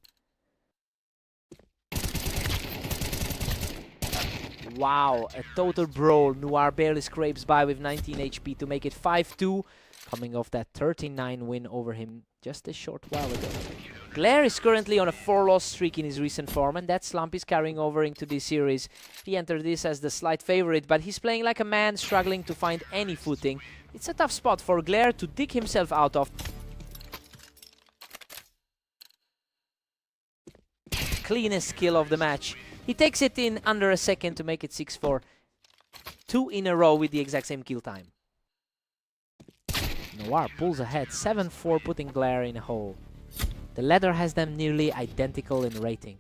Wow, a total brawl. Noir barely scrapes by with 19 HP to make it 5-2, coming off that 39 win over him just a short while ago. Glare is currently on a 4-loss streak in his recent form, and that slump is carrying over into this series. He entered this as the slight favorite, but he's playing like a man struggling to find any footing. It's a tough spot for Glare to dig himself out of. Cleanest kill of the match. He takes it in under a second to make it 6-4. 2 in a row with the exact same kill time. Noir pulls ahead 7-4, putting Glare in a hole. The ladder has them nearly identical in rating.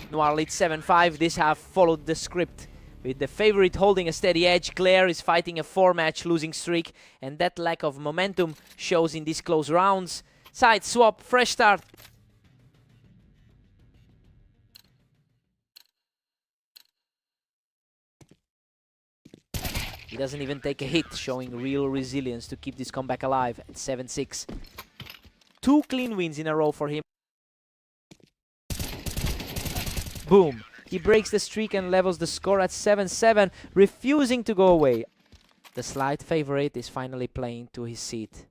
Noir leads 7-5. This half followed the script. With the favorite holding a steady edge, Glare is fighting a 4-match losing streak, and that lack of momentum shows in these close rounds. Side swap, fresh start. He doesn't even take a hit, showing real resilience to keep this comeback alive at 7-6. 2 clean wins in a row for him. Boom. He breaks the streak and levels the score at 7-7, refusing to go away. The slight favorite is finally playing to his seat.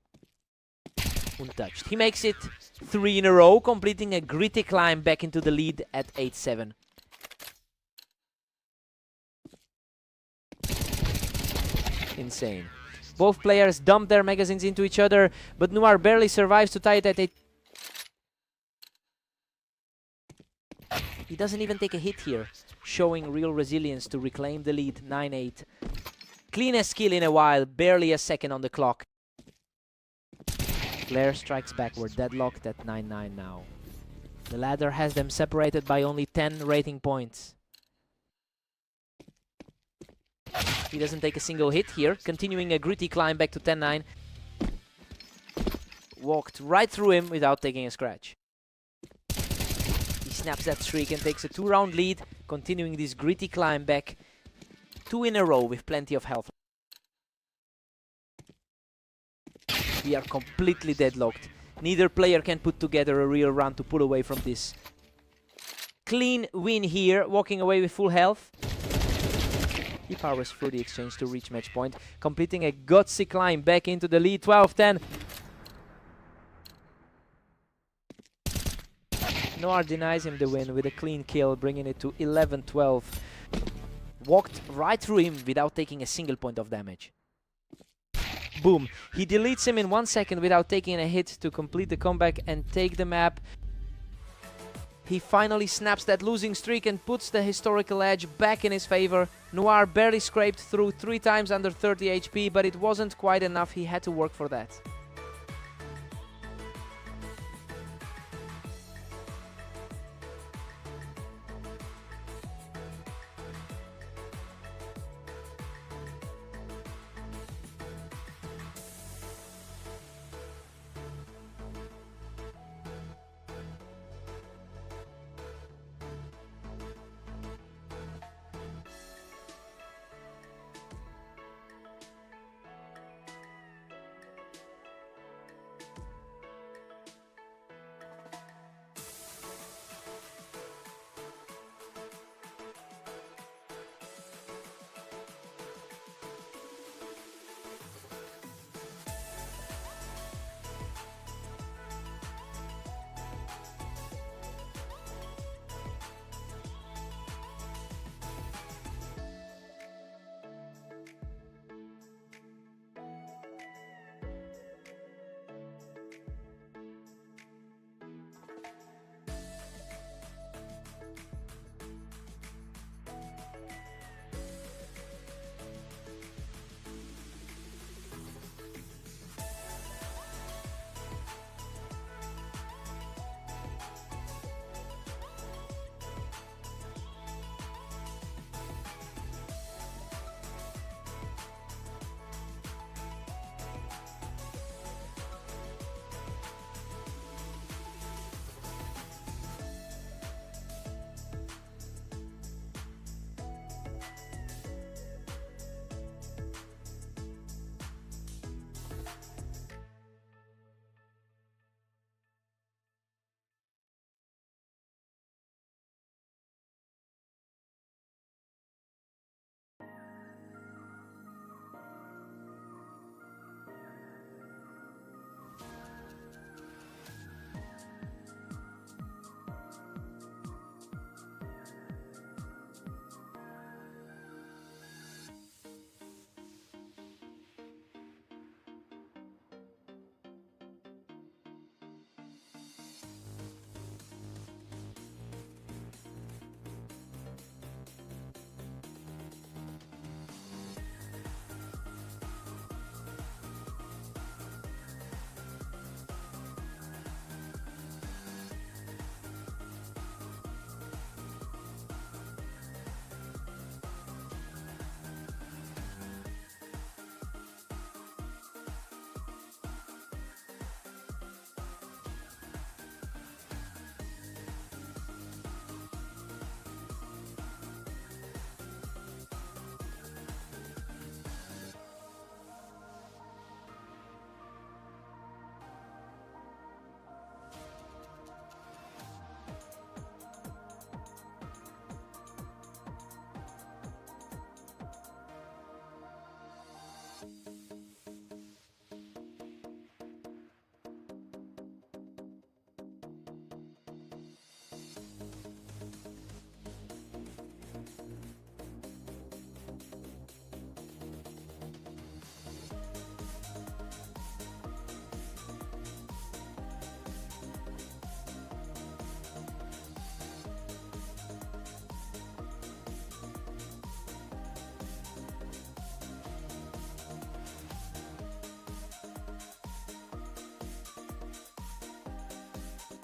Untouched. He makes it 3 in a row, completing a gritty climb back into the lead at 8-7. Insane. Both players dump their magazines into each other, but Noir barely survives to tie it at 8. He doesn't even take a hit here, showing real resilience to reclaim the lead 9-8. Cleanest kill in a while, barely a second on the clock. Glare strikes back, we're deadlocked at 9-9 now. The ladder has them separated by only 10 rating points. He doesn't take a single hit here, continuing a gritty climb back to 10-9. Walked right through him without taking a scratch. He snaps that streak and takes a 2-round lead, continuing this gritty climb back. 2 in a row with plenty of health. We are completely deadlocked. Neither player can put together a real run to pull away from this. Clean win here, walking away with full health. He powers through the exchange to reach match point, completing a gutsy climb back into the lead, 12-10. Noir denies him the win with a clean kill, bringing it to 11-12. Walked right through him without taking a single point of damage. Boom. He deletes him in 1 second without taking a hit to complete the comeback and take the map. He finally snaps that losing streak and puts the historical edge back in his favor. Noir barely scraped through 3 times under 30 HP, but it wasn't quite enough. He had to work for that.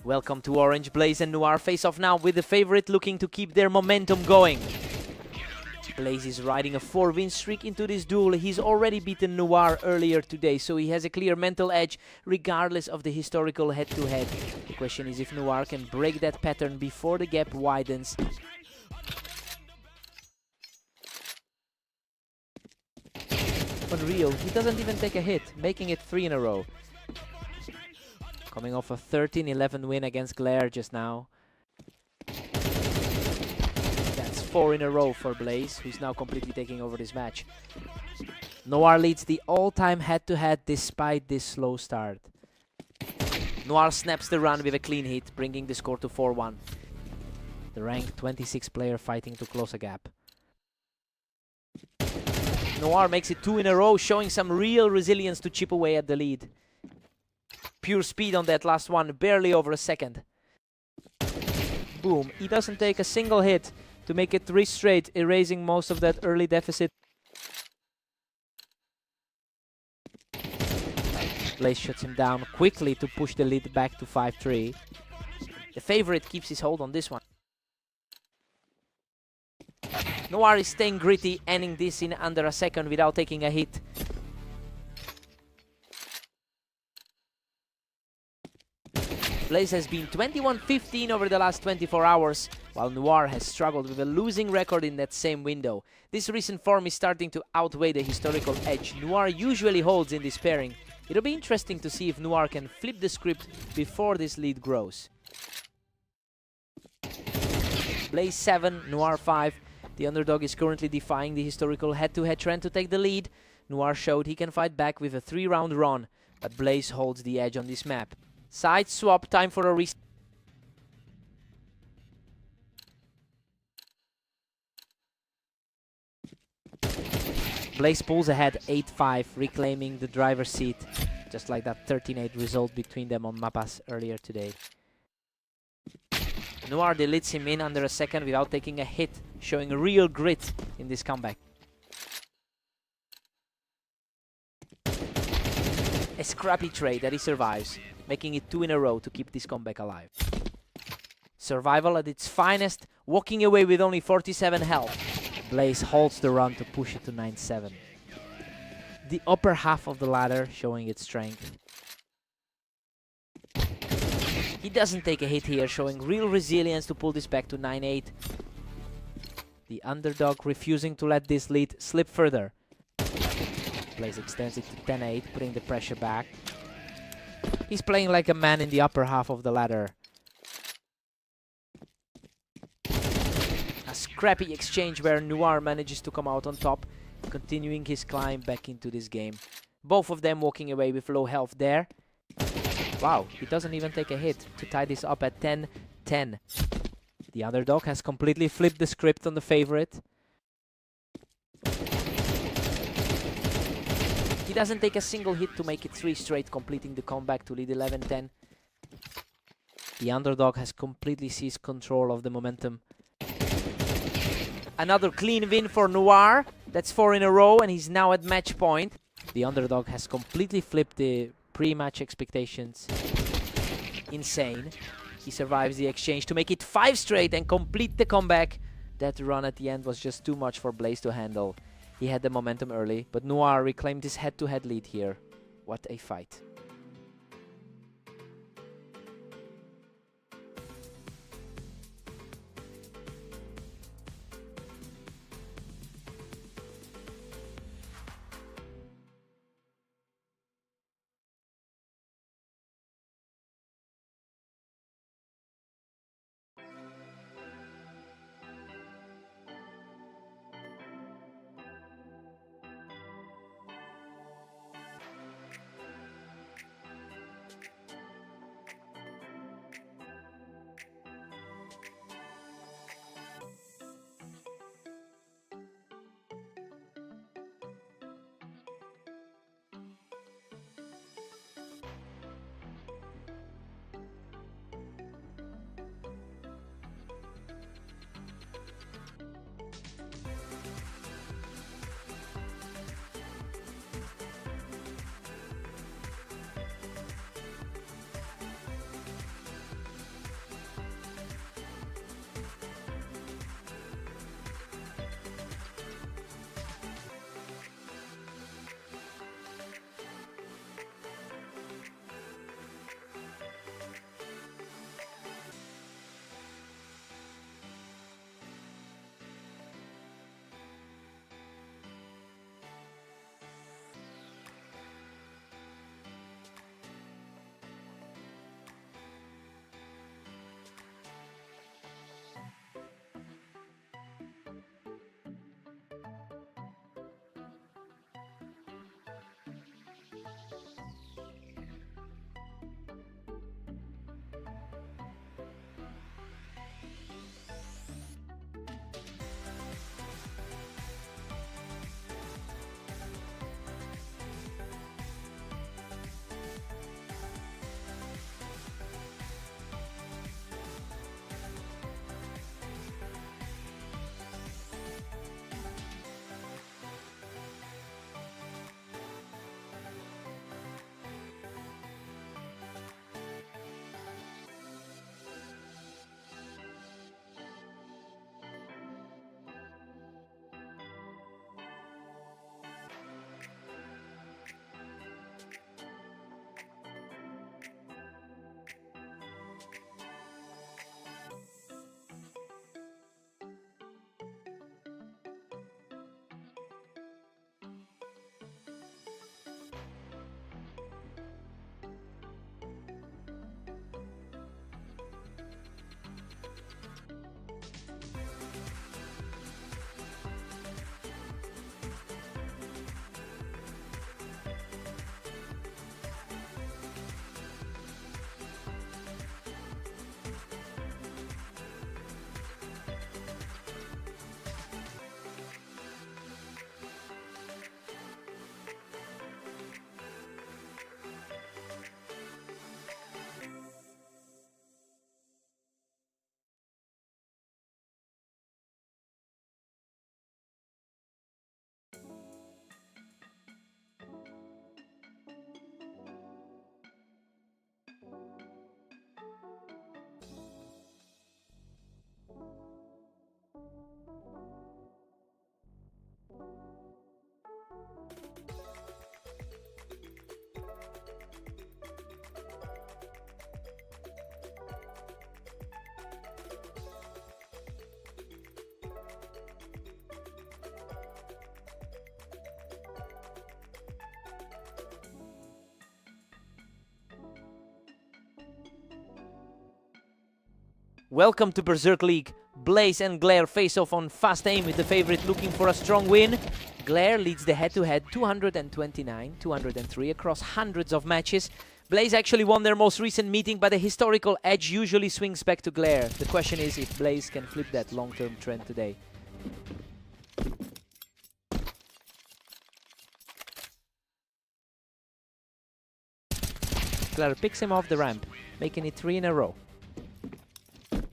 Welcome to Orange. Blaze and Noir face off now with the favorite looking to keep their momentum going. Blaze is riding a 4-win streak into this duel. He's already beaten Noir earlier today, so he has a clear mental edge regardless of the historical head-to-head. The question is if Noir can break that pattern before the gap widens. Unreal, he doesn't even take a hit, making it 3 in a row. Coming off a 13-11 win against Glare just now. That's 4 in a row for Blaze, who's now completely taking over this match. Noir leads the all-time head-to-head despite this slow start. Noir snaps the run with a clean hit, bringing the score to 4-1. The ranked 26 player fighting to close a gap. Noir makes it 2 in a row, showing some real resilience to chip away at the lead. Pure speed on that last one, barely over a second. Boom, he doesn't take a single hit to make it 3 straight, erasing most of that early deficit. Blaze shuts him down quickly to push the lead back to 5-3. The favorite keeps his hold on this one. Noir is staying gritty, ending this in under a second without taking a hit. Blaze has been 21-15 over the last 24 hours, while Noir has struggled with a losing record in that same window. This recent form is starting to outweigh the historical edge Noir usually holds in this pairing. It'll be interesting to see if Noir can flip the script before this lead grows. Blaze 7, Noir 5. The underdog is currently defying the historical head-to-head trend to take the lead. Noir showed he can fight back with a 3-round run, but Blaze holds the edge on this map. Side swap, time for a reset. Blaze pulls ahead 8-5, reclaiming the driver's seat, just like that 13-8 result between them on Mapas earlier today. Noir deletes him in under a second without taking a hit, showing real grit in this comeback. A scrappy trade that he survives, making it 2 in a row to keep this comeback alive. Survival at its finest, walking away with only 47 health. Blaze holds the run to push it to 9-7. The upper half of the ladder showing its strength. He doesn't take a hit here, showing real resilience to pull this back to 9-8. The underdog refusing to let this lead slip further. Blaze extends it to 10-8, putting the pressure back. He's playing like a man in the upper half of the ladder. A scrappy exchange where Noir manages to come out on top, continuing his climb back into this game. Both of them walking away with low health there. Wow, he doesn't even take a hit to tie this up at 10-10. The underdog has completely flipped the script on the favorite. He doesn't take a single hit to make it 3 straight, completing the comeback to lead 11-10. The underdog has completely seized control of the momentum. Another clean win for Noir. That's 4 in a row, and he's now at match point. The underdog has completely flipped the pre-match expectations. Insane. He survives the exchange to make it 5 straight and complete the comeback. That run at the end was just too much for Blaze to handle. He had the momentum early, but Noir reclaimed his head-to-head lead here. What a fight. Welcome to Berserk League. Blaze and Glare face off on fast aim with the favorite looking for a strong win. Glare leads the head-to-head 229-203 across hundreds of matches. Blaze actually won their most recent meeting, but the historical edge usually swings back to Glare. The question is if Blaze can flip that long-term trend today. Glare picks him off the ramp, making it 3 in a row.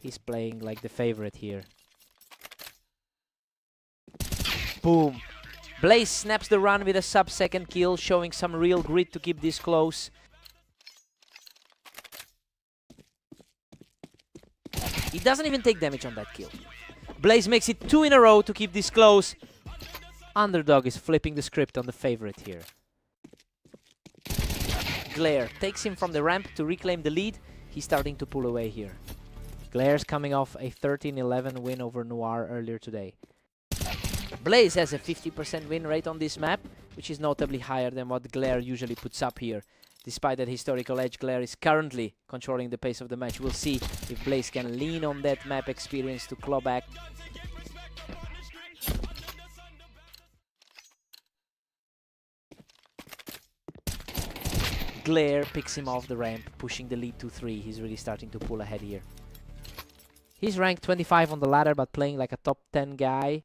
He's playing like the favorite here. Boom! Blaze snaps the run with a sub-second kill, showing some real grit to keep this close. He doesn't even take damage on that kill. Blaze makes it 2 in a row to keep this close. Underdog is flipping the script on the favorite here. Glare takes him from the ramp to reclaim the lead. He's starting to pull away here. Glare's coming off a 13-11 win over Noir earlier today. Blaze has a 50% win rate on this map, which is notably higher than what Glare usually puts up here. Despite that historical edge, Glare is currently controlling the pace of the match. We'll see if Blaze can lean on that map experience to claw back. Glare picks him off the ramp, pushing the lead to 3. He's really starting to pull ahead here. He's ranked 25 on the ladder, but playing like a top 10 guy.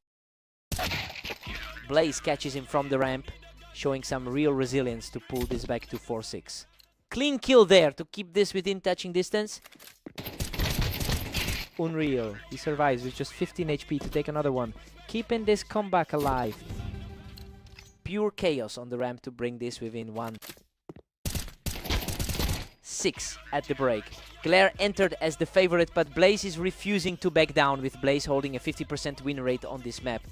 Blaze catches him from the ramp, showing some real resilience to pull this back to 4-6. Clean kill there to keep this within touching distance. Unreal. He survives with just 15 HP to take another one, keeping this comeback alive. Pure chaos on the ramp to bring this within 1-6 at the break. Glare entered as the favorite, but Blaze is refusing to back down, with Blaze holding a 50% win rate on this map.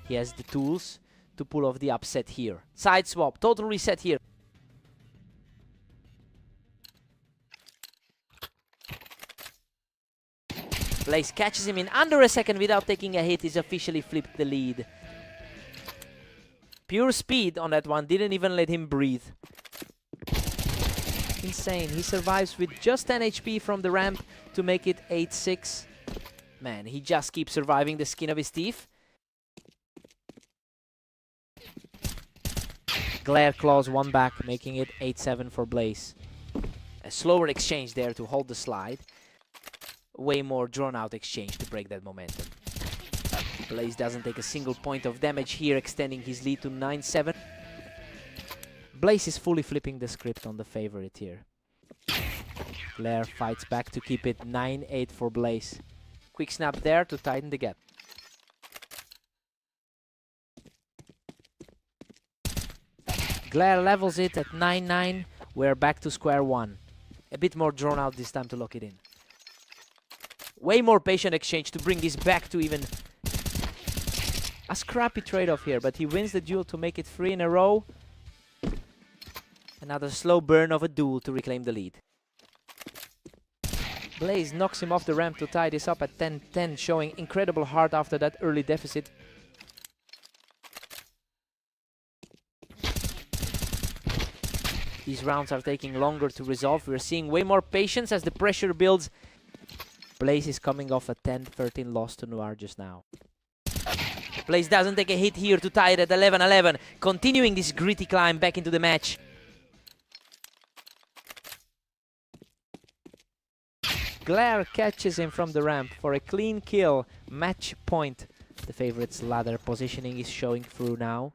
He has the tools to pull off the upset here. Side swap, total reset here. Blaze catches him in under a second without taking a hit. He's officially flipped the lead. Pure speed on that one, didn't even let him breathe. Insane. He survives with just 10 HP from the ramp to make it 8-6. Man, he just keeps surviving the skin of his teeth. Glare claws one back, making it 8-7 for Blaze. A slower exchange there to hold the slide. Way more drawn-out exchange to break that momentum. Blaze doesn't take a single point of damage here, extending his lead to 9-7. Blaze is fully flipping the script on the favorite here. Glare fights back to keep it 9-8 for Blaze. Quick snap there to tighten the gap. Glare levels it at 9-9. We're back to square one. A bit more drawn out this time to lock it in. Way more patient exchange to bring this back to even a scrappy trade-off here, but he wins the duel to make it 3 in a row. Another slow burn of a duel to reclaim the lead. Blaze knocks him off the ramp to tie this up at 10-10, showing incredible heart after that early deficit. These rounds are taking longer to resolve. We're seeing way more patience as the pressure builds. Blaze is coming off a 10-13 loss to Noir just now. Blaze doesn't take a hit here to tie it at 11-11, continuing this gritty climb back into the match. Glare catches him from the ramp for a clean kill. Match point. The favorite's ladder positioning is showing through now.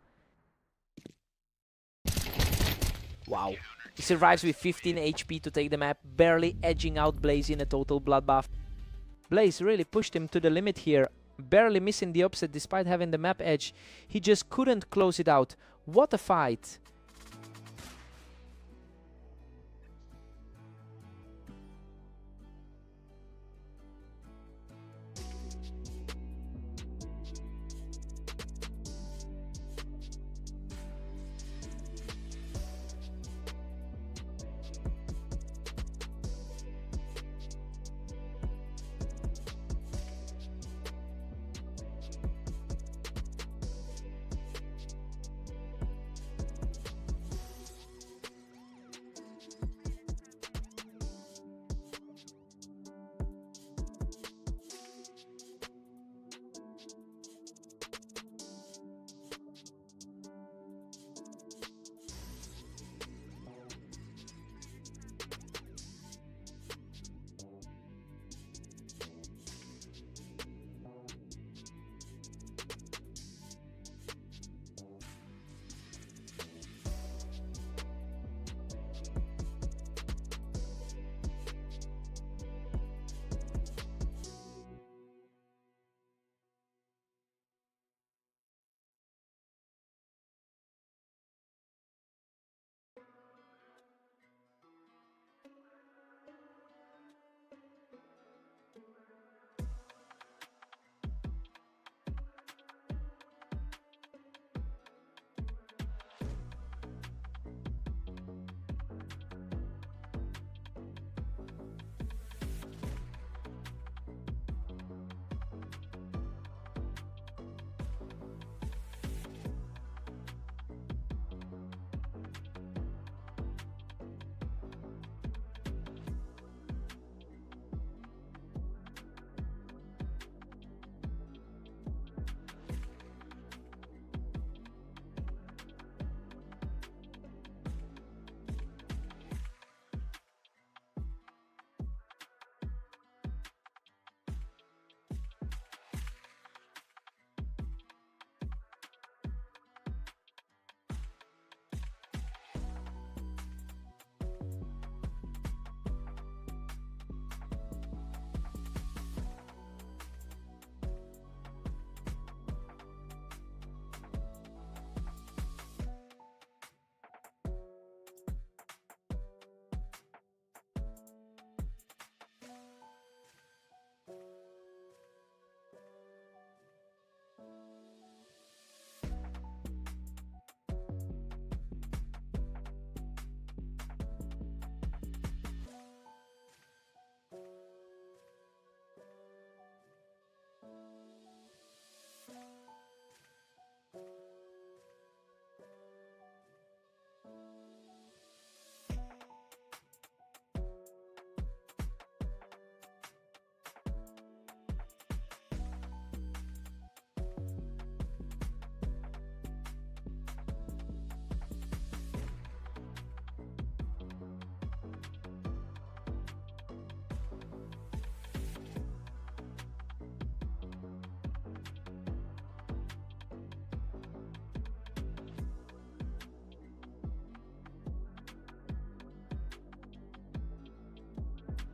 Wow. He survives with 15 HP to take the map, barely edging out Blaze in a total bloodbath. Blaze really pushed him to the limit here, barely missing the upset despite having the map edge. He just couldn't close it out. What a fight.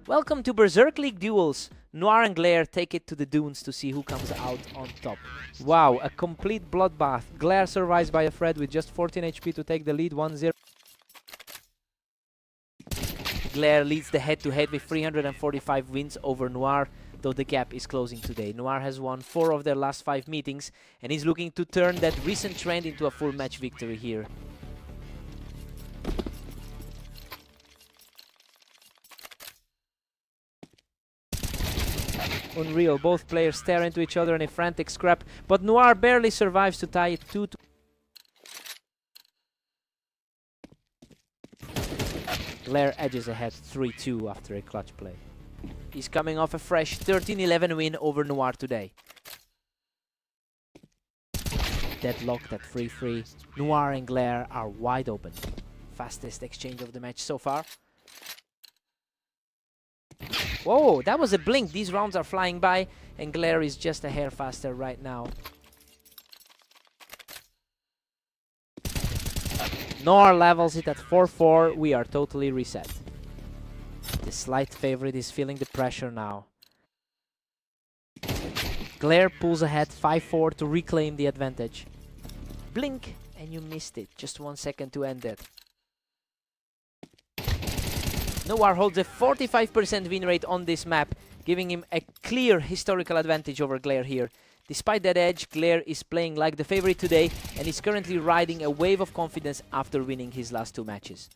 Welcome to Berserk League Duels. Noir and Glare take it to the dunes to see who comes out on top. Wow, a complete bloodbath. Glare survives by a thread with just 14 HP to take the lead 1-0. Glare leads the head-to-head with 345 wins over Noir, though the gap is closing today. Noir has won 4 of their last 5 meetings and is looking to turn that recent trend into a full match victory here. Unreal, both players stare into each other in a frantic scrap, but Noir barely survives to tie it 2-2. Glare edges ahead 3-2 after a clutch play. He's coming off a fresh 13-11 win over Noir today. Deadlocked at 3-3. Noir and Glare are wide open. Fastest exchange of the match so far. Whoa, that was a blink. These rounds are flying by, and Glare is just a hair faster right now. Noir levels it at 4-4. We are totally reset. The slight favorite is feeling the pressure now. Glare pulls ahead 5-4 to reclaim the advantage. Blink, and you missed it. Just 1 second to end it. Noir holds a 45% win rate on this map, giving him a clear historical advantage over Glare here. Despite that edge, Glare is playing like the favorite today and is currently riding a wave of confidence after winning his last 2 matches.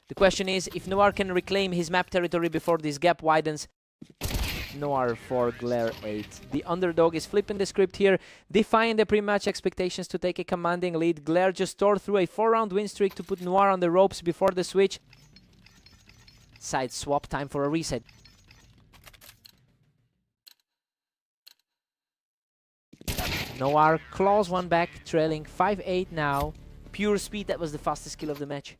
The question is, if Noir can reclaim his map territory before this gap widens. Noir 4, Glare 8. The underdog is flipping the script here, defying the pre-match expectations to take a commanding lead. Glare just tore through a 4-round win streak to put Noir on the ropes before the switch. Side swap, time for a reset. Noir claws one back, trailing 5-8 now. Pure speed, that was the fastest kill of the match.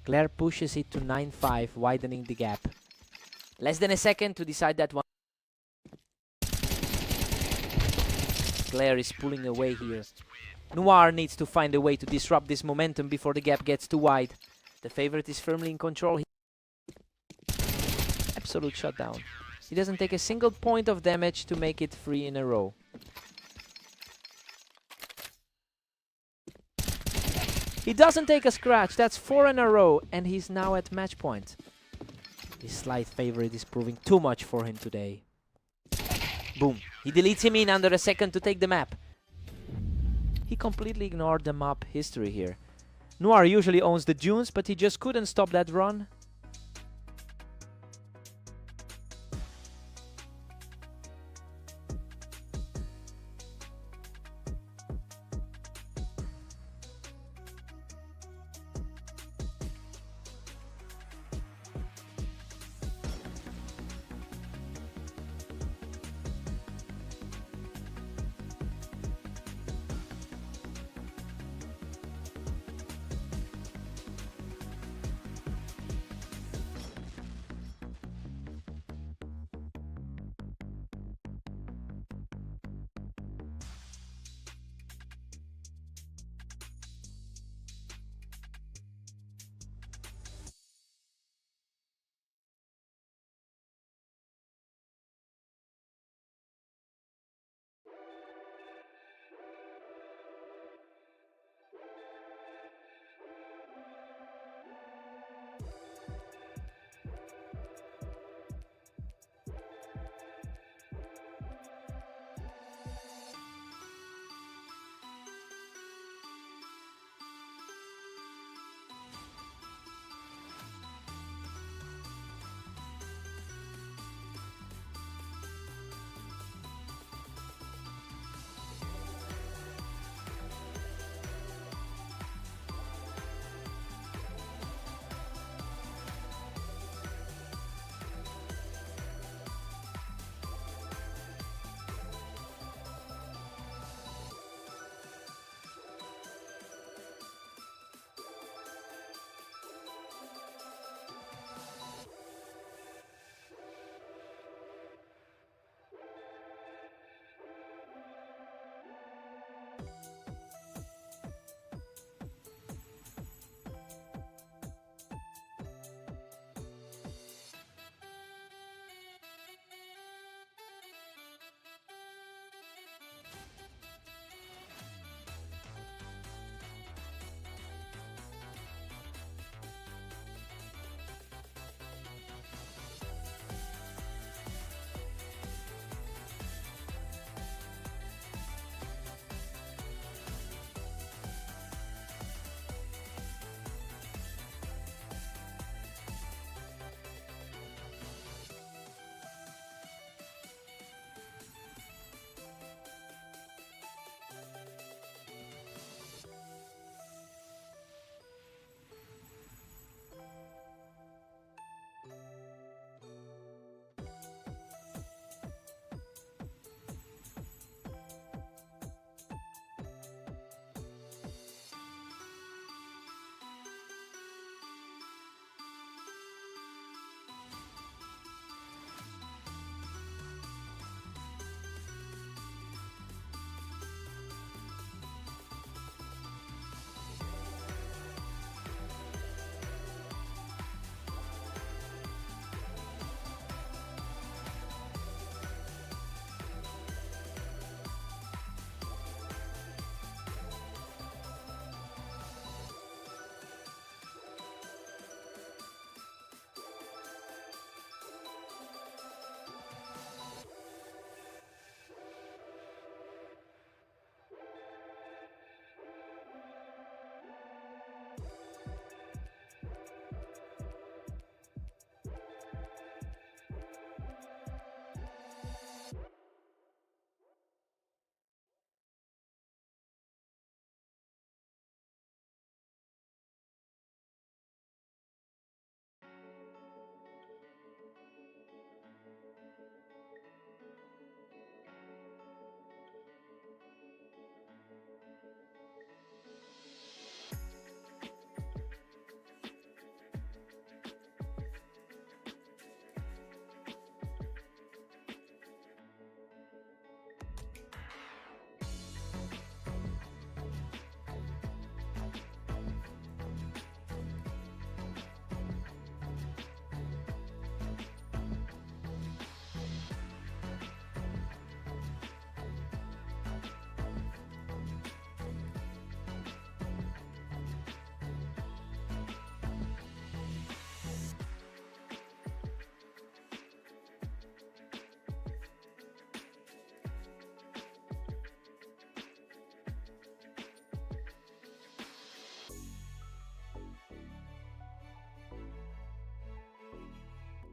Glare pushes it to 9-5, widening the gap. Less than a second to decide that one. Glare is pulling away here. Noir needs to find a way to disrupt this momentum before the gap gets too wide. The favorite is firmly in control. Absolute shutdown. He doesn't take a single point of damage to make it 3 in a row. He doesn't take a scratch. That's 4 in a row, and he's now at match point. This slight favorite is proving too much for him today. Boom. He deletes him in under a second to take the map. He completely ignored the map history here. Noir usually owns the dunes, but he just couldn't stop that run.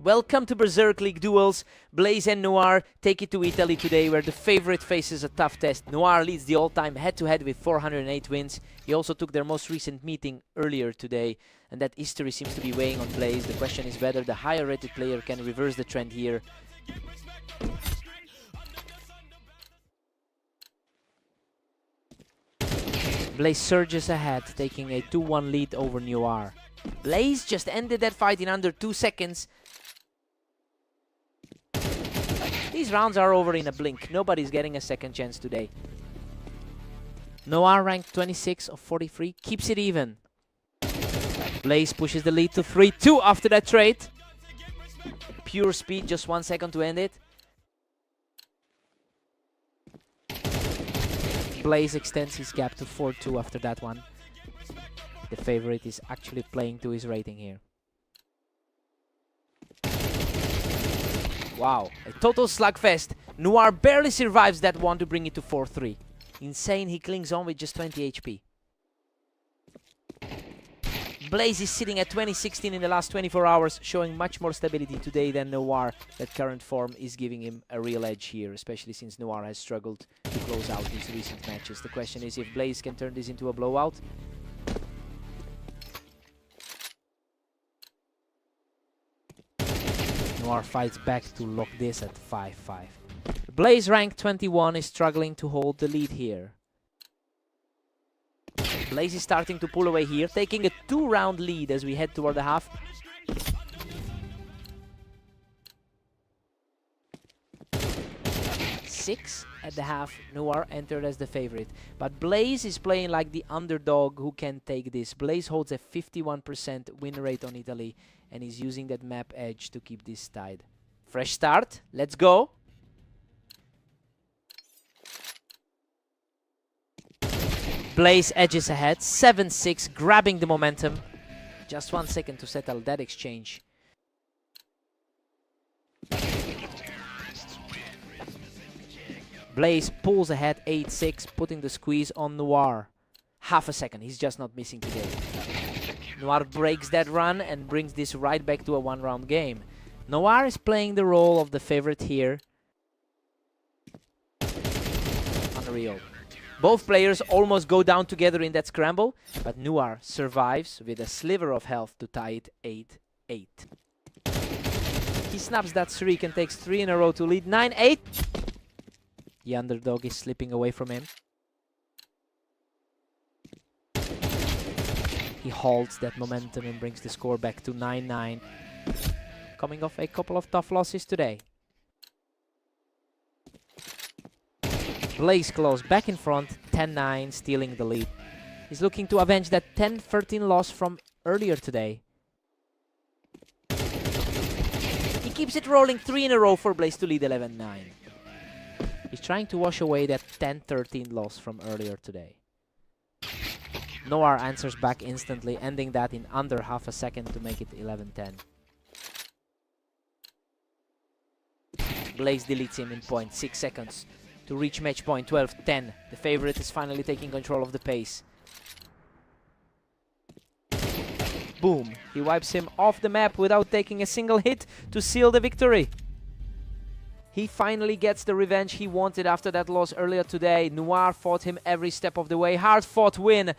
Welcome to Berserk League Duels. Blaze and Noir take it to Italy today, where the favorite faces a tough test. Noir leads the all-time head-to-head with 408 wins. He also took their most recent meeting earlier today, and that history seems to be weighing on Blaze. The question is whether the higher-rated player can reverse the trend here. Blaze surges ahead, taking a 2-1 lead over Noir. Blaze just ended that fight in under 2 seconds. These rounds are over in a blink. Nobody's getting a second chance today. Noir ranked 26 of 43, keeps it even. Blaze pushes the lead to 3-2 after that trade. Pure speed, just 1 second to end it. Blaze extends his gap to 4-2 after that one. The favorite is actually playing to his rating here. Wow, a total slugfest. Noir barely survives that one to bring it to 4-3. Insane, he clings on with just 20 HP. Blaze is sitting at 2016 in the last 24 hours, showing much more stability today than Noir. That current form is giving him a real edge here, especially since Noir has struggled to close out his recent matches. The question is if Blaze can turn this into a blowout. Noir fights back to lock this at 5-5. Blaze, rank 21, is struggling to hold the lead here. Blaze is starting to pull away here, taking a 2-round lead as we head toward the half. Six at the half, Noir entered as the favorite. But Blaze is playing like the underdog who can take this. Blaze holds a 51% win rate on Italy, and is using that map edge to keep this tied. Fresh start, let's go. Blaze edges ahead, 7-6, grabbing the momentum. Just 1 second to settle that exchange. Blaze pulls ahead, 8-6, putting the squeeze on Noir. Half a second, he's just not missing today. Noir breaks that run and brings this right back to a 1-round game. Noir is playing the role of the favorite here. Unreal. Both players almost go down together in that scramble, but Noir survives with a sliver of health to tie it 8-8. He snaps that streak and takes 3 in a row to lead 9-8. The underdog is slipping away from him. He halts that momentum and brings the score back to 9-9. Coming off a couple of tough losses today. Blaze close back in front, 10-9, stealing the lead. He's looking to avenge that 10-13 loss from earlier today. He keeps it rolling 3 in a row for Blaze to lead 11-9. He's trying to wash away that 10-13 loss from earlier today. Noir answers back instantly, ending that in under half a second to make it 11-10. Blaze deletes him in 0.6 seconds to reach match point 12-10. The favorite is finally taking control of the pace. Boom! He wipes him off the map without taking a single hit to seal the victory. He finally gets the revenge he wanted after that loss earlier today. Noir fought him every step of the way. Hard-fought win.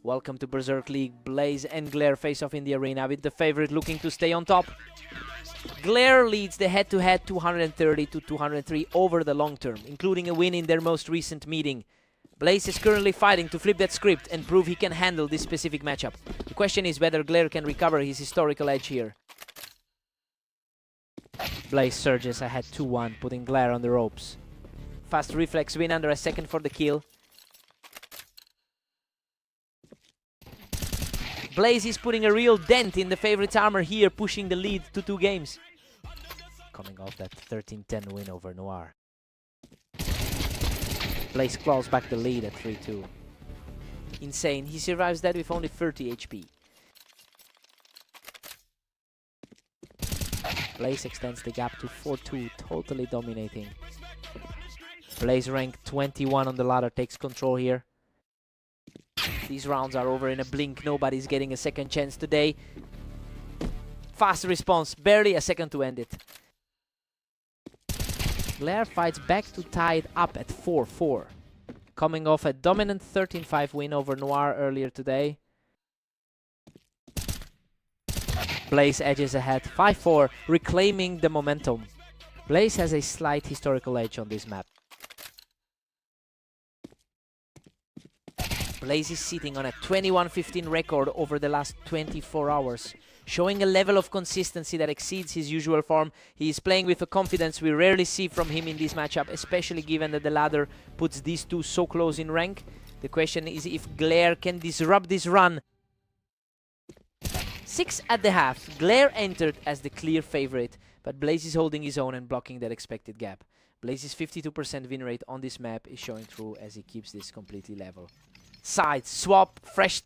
Welcome to Berserk League. Blaze and Glare face off in the arena with the favorite looking to stay on top. Glare leads the head-to-head 230 to 203 over the long term, including a win in their most recent meeting. Blaze is currently fighting to flip that script and prove he can handle this specific matchup. The question is whether Glare can recover his historical edge here. Blaze surges ahead 2-1, putting Glare on the ropes. Fast reflex win under a second for the kill. Blaze is putting a real dent in the favorite's armor here, pushing the lead to 2 games. Coming off that 13-10 win over Noir. Blaze claws back the lead at 3-2. Insane, he survives that with only 30 HP. Blaze extends the gap to 4-2, totally dominating. Blaze rank 21 on the ladder takes control here. These rounds are over in a blink, nobody's getting a second chance today. Fast response, barely a second to end it. Glare fights back to tie it up at 4-4. Coming off a dominant 13-5 win over Noir earlier today. Blaze edges ahead 5-4, reclaiming the momentum. Blaze has a slight historical edge on this map. Blaze is sitting on a 21-15 record over the last 24 hours, showing a level of consistency that exceeds his usual form. He is playing with a confidence we rarely see from him in this matchup, especially given that the ladder puts these two so close in rank. The question is if Glare can disrupt this run. 6 at the half, Glare entered as the clear favorite, but Blaze is holding his own and blocking that expected gap. Blaze's 52% win rate on this map is showing through as he keeps this completely level. Side swap, fresh.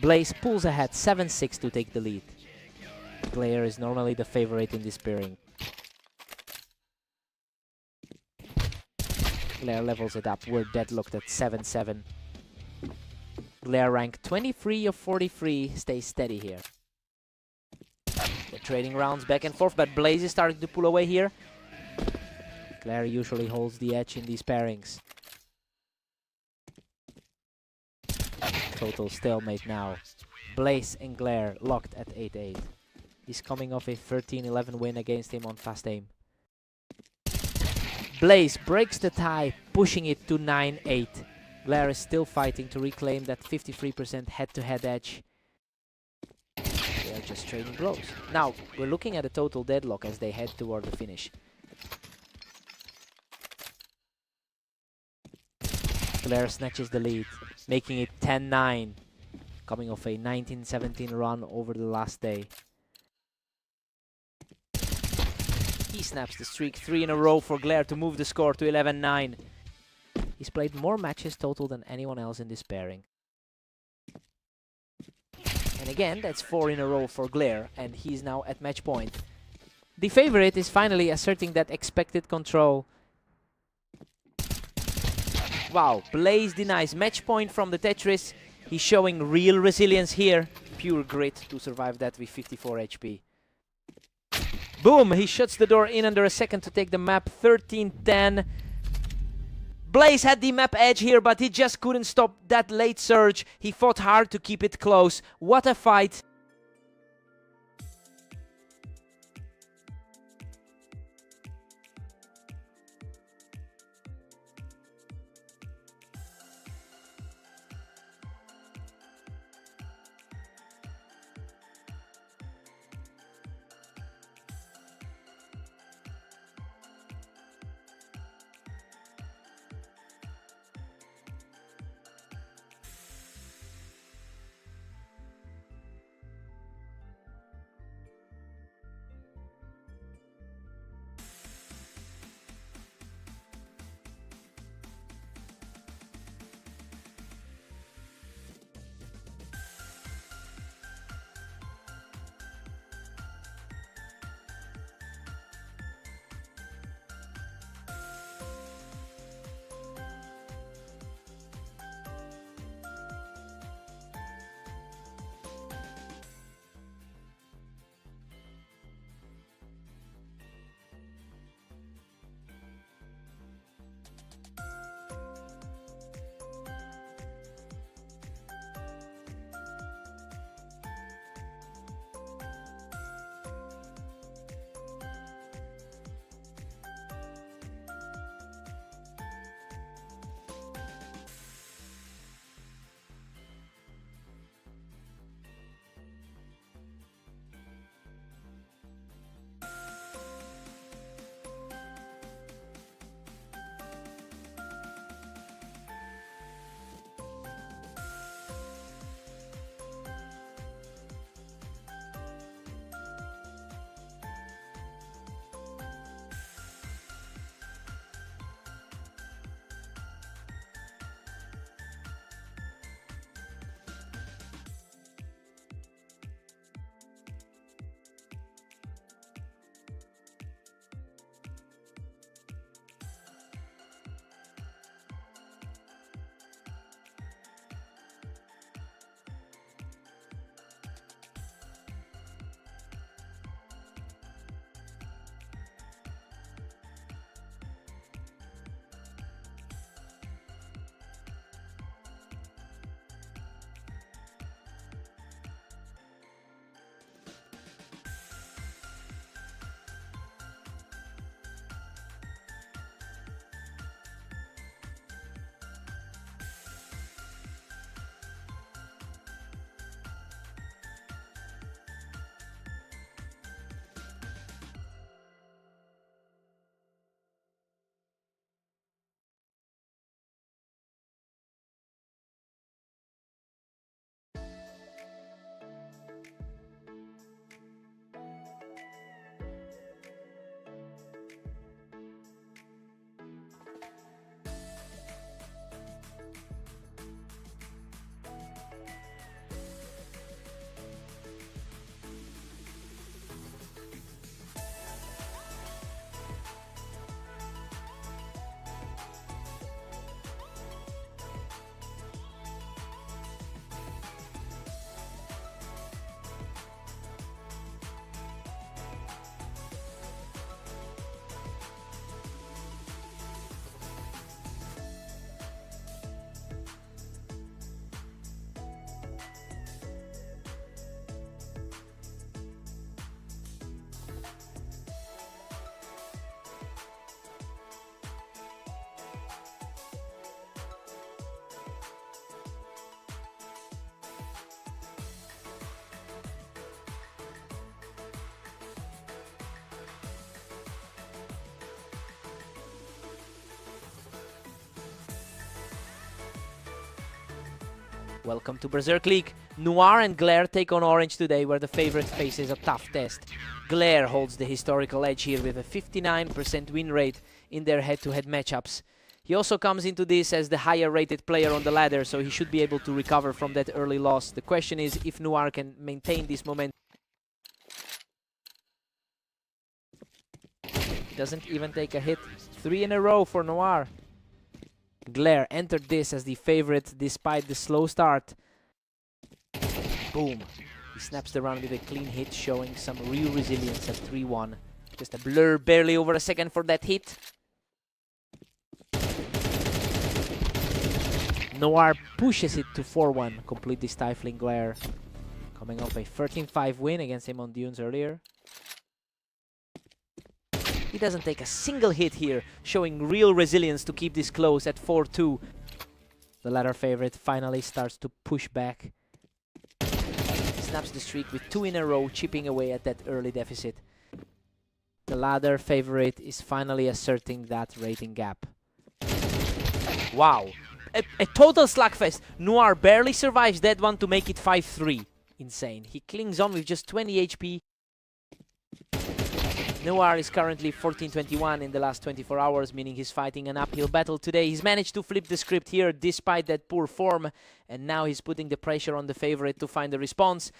Blaze pulls ahead 7-6 to take the lead. Glare is normally the favorite in this pairing. Glare levels it up, we're deadlocked at 7-7. Glare rank 23 of 43 stays steady here. They're trading rounds back and forth, but Blaze is starting to pull away here. Glare usually holds the edge in these pairings. Total stalemate now. Blaze and Glare locked at 8-8. He's coming off a 13-11 win against him on fast aim. Blaze breaks the tie, pushing it to 9-8. Glare is still fighting to reclaim that 53% head-to-head edge. They are just trading blows. Now, we're looking at a total deadlock as they head toward the finish. Glare snatches the lead, making it 10-9, coming off a 19-17 run over the last day. He snaps the streak 3 in a row for Glare to move the score to 11-9. He's played more matches total than anyone else in this pairing. And again, that's 4 in a row for Glare, and he's now at match point. The favorite is finally asserting that expected control. Wow, Blaze denies match point from the Tetris. He's showing real resilience here. Pure grit to survive that with 54 HP. Boom! He shuts the door in under a second to take the map 13-10. Blaze had the map edge here, but he just couldn't stop that late surge. He fought hard to keep it close. What a fight! Welcome to Berserk League. Noir and Glare take on Orange today, where the favorite faces a tough test. Glare holds the historical edge here with a 59% win rate in their head-to-head matchups. He also comes into this as the higher rated player on the ladder, so he should be able to recover from that early loss. The question is if Noir can maintain this momentum. Doesn't even take a hit. 3 in a row for Noir. Glare entered this as the favorite despite the slow start. Boom. He snaps the round with a clean hit, showing some real resilience at 3-1. Just a blur, barely over a second for that hit. Noir pushes it to 4-1, completely stifling Glare. Coming off a 13-5 win against him on Dunes earlier. He doesn't take a single hit here, showing real resilience to keep this close at 4-2. The latter favorite finally starts to push back. Snaps the streak with 2 in a row, chipping away at that early deficit. The latter favorite is finally asserting that rating gap. Wow, a total slugfest. Noir barely survives that one to make it 5-3. Insane. He clings on with just 20 HP. Noir is currently 14-21 in the last 24 hours, meaning he's fighting an uphill battle today. He's managed to flip the script here despite that poor form, and now he's putting the pressure on the favorite to find a response.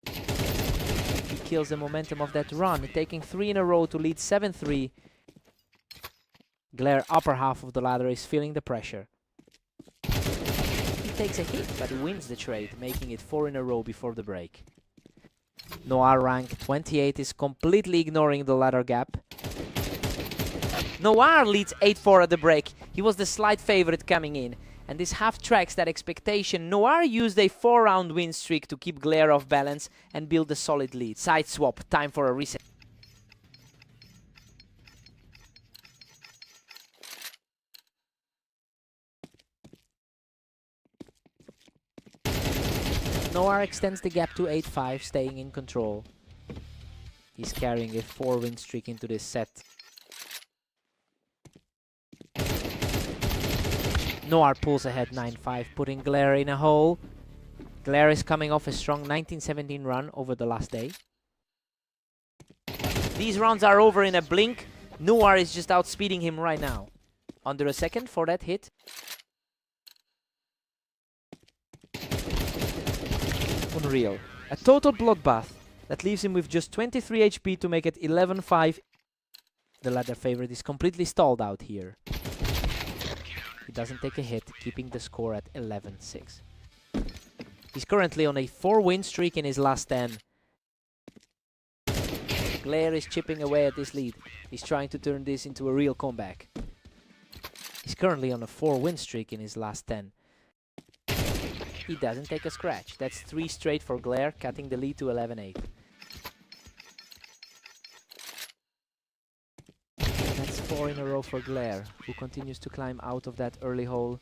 He kills the momentum of that run, taking 3 in a row to lead 7-3. Glare, upper half of the ladder, is feeling the pressure. He takes a hit, but he wins the trade, making it 4 in a row before the break. Noir, rank 28, is completely ignoring the ladder gap. Noir leads 8-4 at the break. He was the slight favorite coming in, and this half tracks that expectation. Noir used a 4-round win streak to keep Glare off balance and build a solid lead. Side swap, time for a reset. Noir extends the gap to 8-5, staying in control. He's carrying a 4-win streak into this set. Noir pulls ahead 9-5, putting Glare in a hole. Glare is coming off a strong 19-17 run over the last day. These rounds are over in a blink. Noir is just outspeeding him right now. Under a second for that hit. Unreal. A total bloodbath that leaves him with just 23 HP to make it 11-5. The ladder favorite is completely stalled out here. He doesn't take a hit, keeping the score at 11-6. He's currently on a 4-win streak in his last 10. Glare is chipping away at this lead. He's trying to turn this into a real comeback. He's currently on a 4-win streak in his last 10. He doesn't take a scratch. That's 3 straight for Glare, cutting the lead to 11-8. That's 4 in a row for Glare, who continues to climb out of that early hole.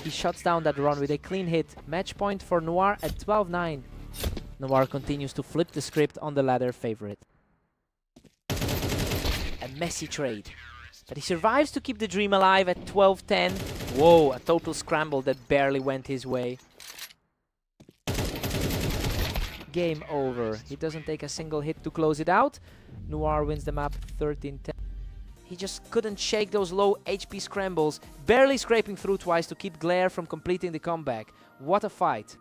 He shuts down that run with a clean hit. Match point for Noir at 12-9. Noir continues to flip the script on the ladder favorite. A messy trade. But he survives to keep the dream alive at 12-10. Whoa, a total scramble that barely went his way. Game over. He doesn't take a single hit to close it out. Noir wins the map 13-10. He just couldn't shake those low HP scrambles, barely scraping through twice to keep Glare from completing the comeback. What a fight.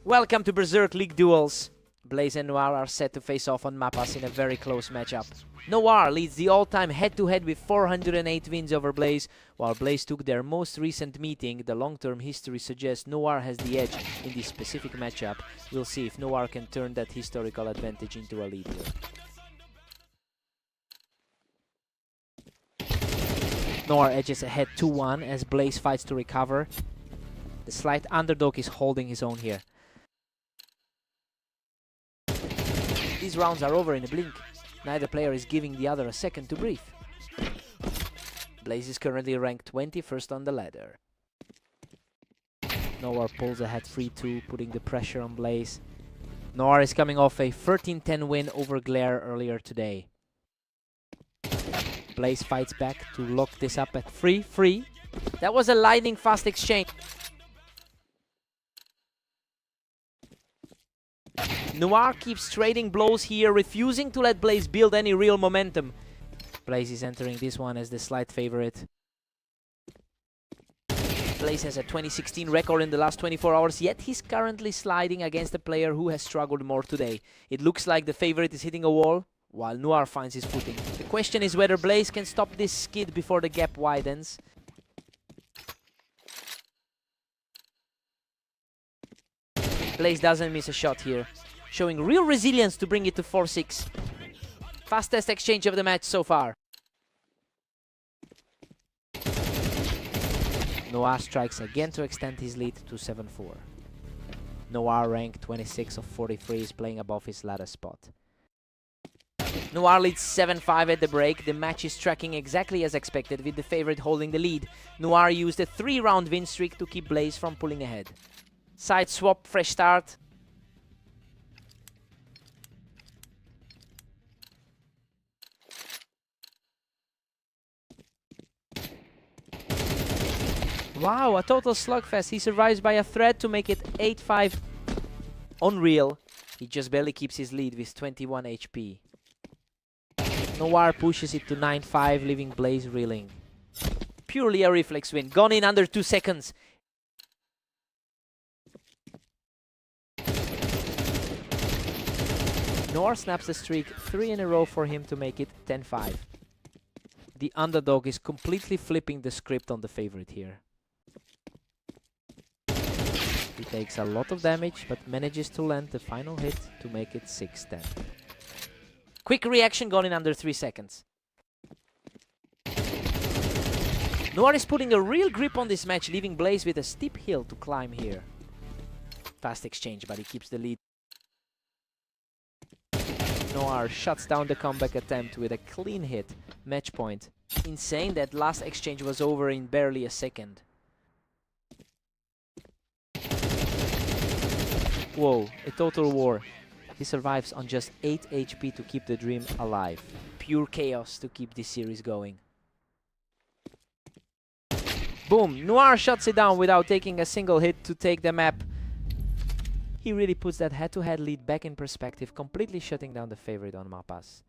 Welcome to Berserk League Duels. Blaze and Noir are set to face off on Mapas in a very close matchup. Noir leads the all-time head-to-head with 408 wins over Blaze, while Blaze took their most recent meeting. The long-term history suggests Noir has the edge in this specific matchup. We'll see if Noir can turn that historical advantage into a lead here. Noir edges ahead 2-1 as Blaze fights to recover. The slight underdog is holding his own here. These rounds are over in a blink. Neither player is giving the other a second to breathe. Blaze is currently ranked 21st on the ladder. Noir pulls ahead 3-2, putting the pressure on Blaze. Noir is coming off a 13-10 win over Glare earlier today. Blaze fights back to lock this up at 3-3. That was a lightning fast exchange. Noir keeps trading blows here, refusing to let Blaze build any real momentum. Blaze is entering this one as the slight favorite. Blaze has a 2016 record in the last 24 hours, yet he's currently sliding against a player who has struggled more today. It looks like the favorite is hitting a wall, while Noir finds his footing. The question is whether Blaze can stop this skid before the gap widens. Blaze doesn't miss a shot here, showing real resilience to bring it to 4-6. Fastest exchange of the match so far. Noir strikes again to extend his lead to 7-4. Noir, ranked 26 of 43, is playing above his ladder spot. Noir leads 7-5 at the break. The match is tracking exactly as expected, with the favorite holding the lead. Noir used a 3-round win streak to keep Blaze from pulling ahead. Side swap, fresh start. Wow, a total slugfest. He survives by a thread to make it 8-5. Unreal. He just barely keeps his lead with 21 HP. Noir pushes it to 9-5, leaving Blaze reeling. Purely a reflex win. Gone in under 2 seconds. Noir snaps the streak 3 in a row for him to make it 10-5. The underdog is completely flipping the script on the favorite here. He takes a lot of damage, but manages to land the final hit to make it 6-10. Quick reaction gone in under 3 seconds. Noir is putting a real grip on this match, leaving Blaze with a steep hill to climb here. Fast exchange, but he keeps the lead. Noir shuts down the comeback attempt with a clean hit. Match point. Insane that last exchange was over in barely a second. Whoa, a total war. He survives on just 8 HP to keep the dream alive. Pure chaos to keep this series going. Boom! Noir shuts it down without taking a single hit to take the map. He really puts that head-to-head lead back in perspective, completely shutting down the favorite on Mapas.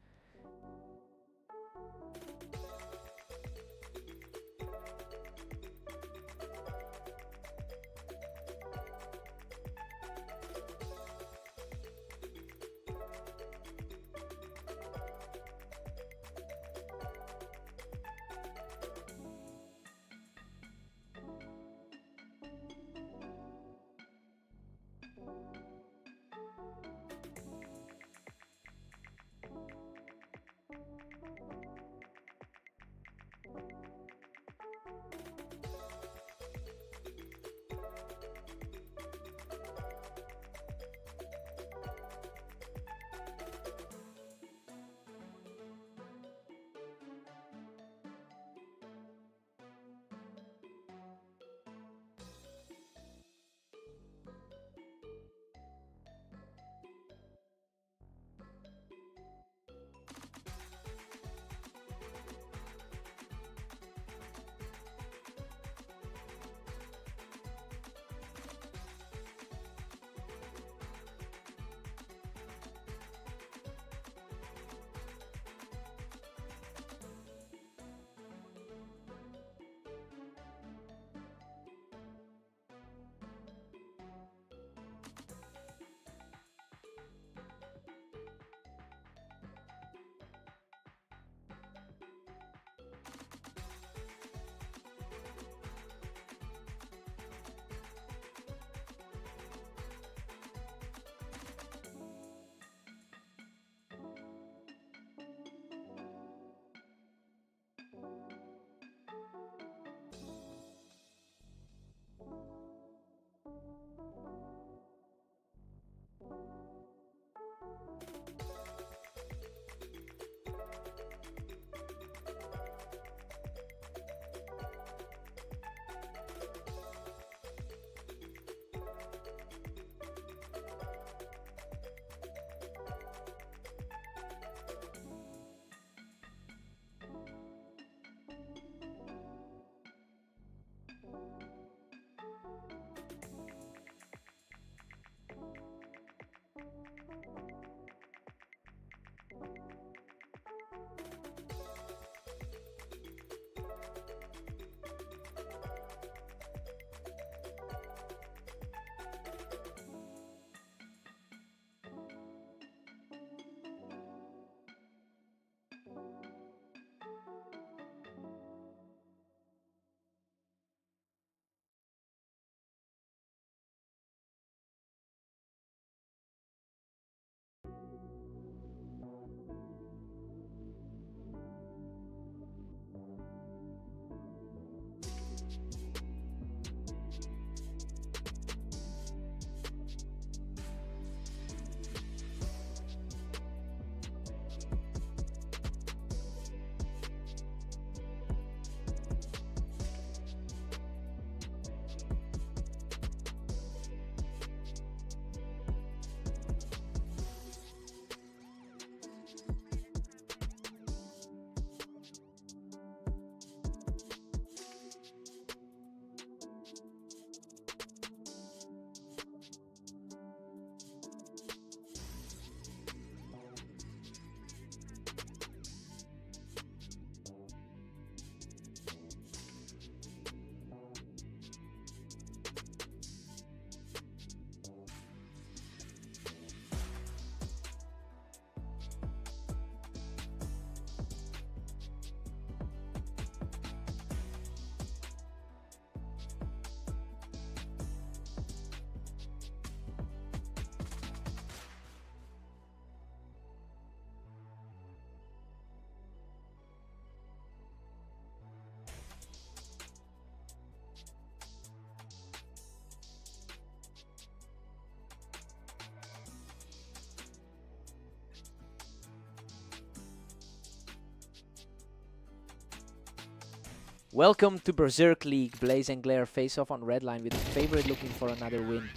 Welcome to Berserk League. Blaze and Glare face off on red line with the favorite looking for another win.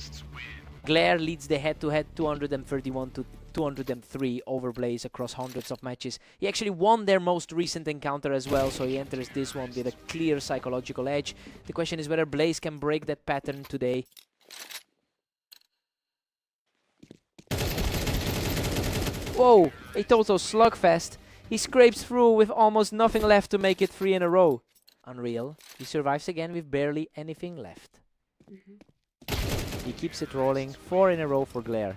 Glare leads the head-to-head 231 to 203 over Blaze across hundreds of matches. He actually won their most recent encounter as well, so he enters this one with a clear psychological edge. The question is whether Blaze can break that pattern today. Whoa, a total slugfest. He scrapes through with almost nothing left to make it 3 in a row. Unreal. He survives again with barely anything left. He keeps it rolling, 4 in a row for Glare.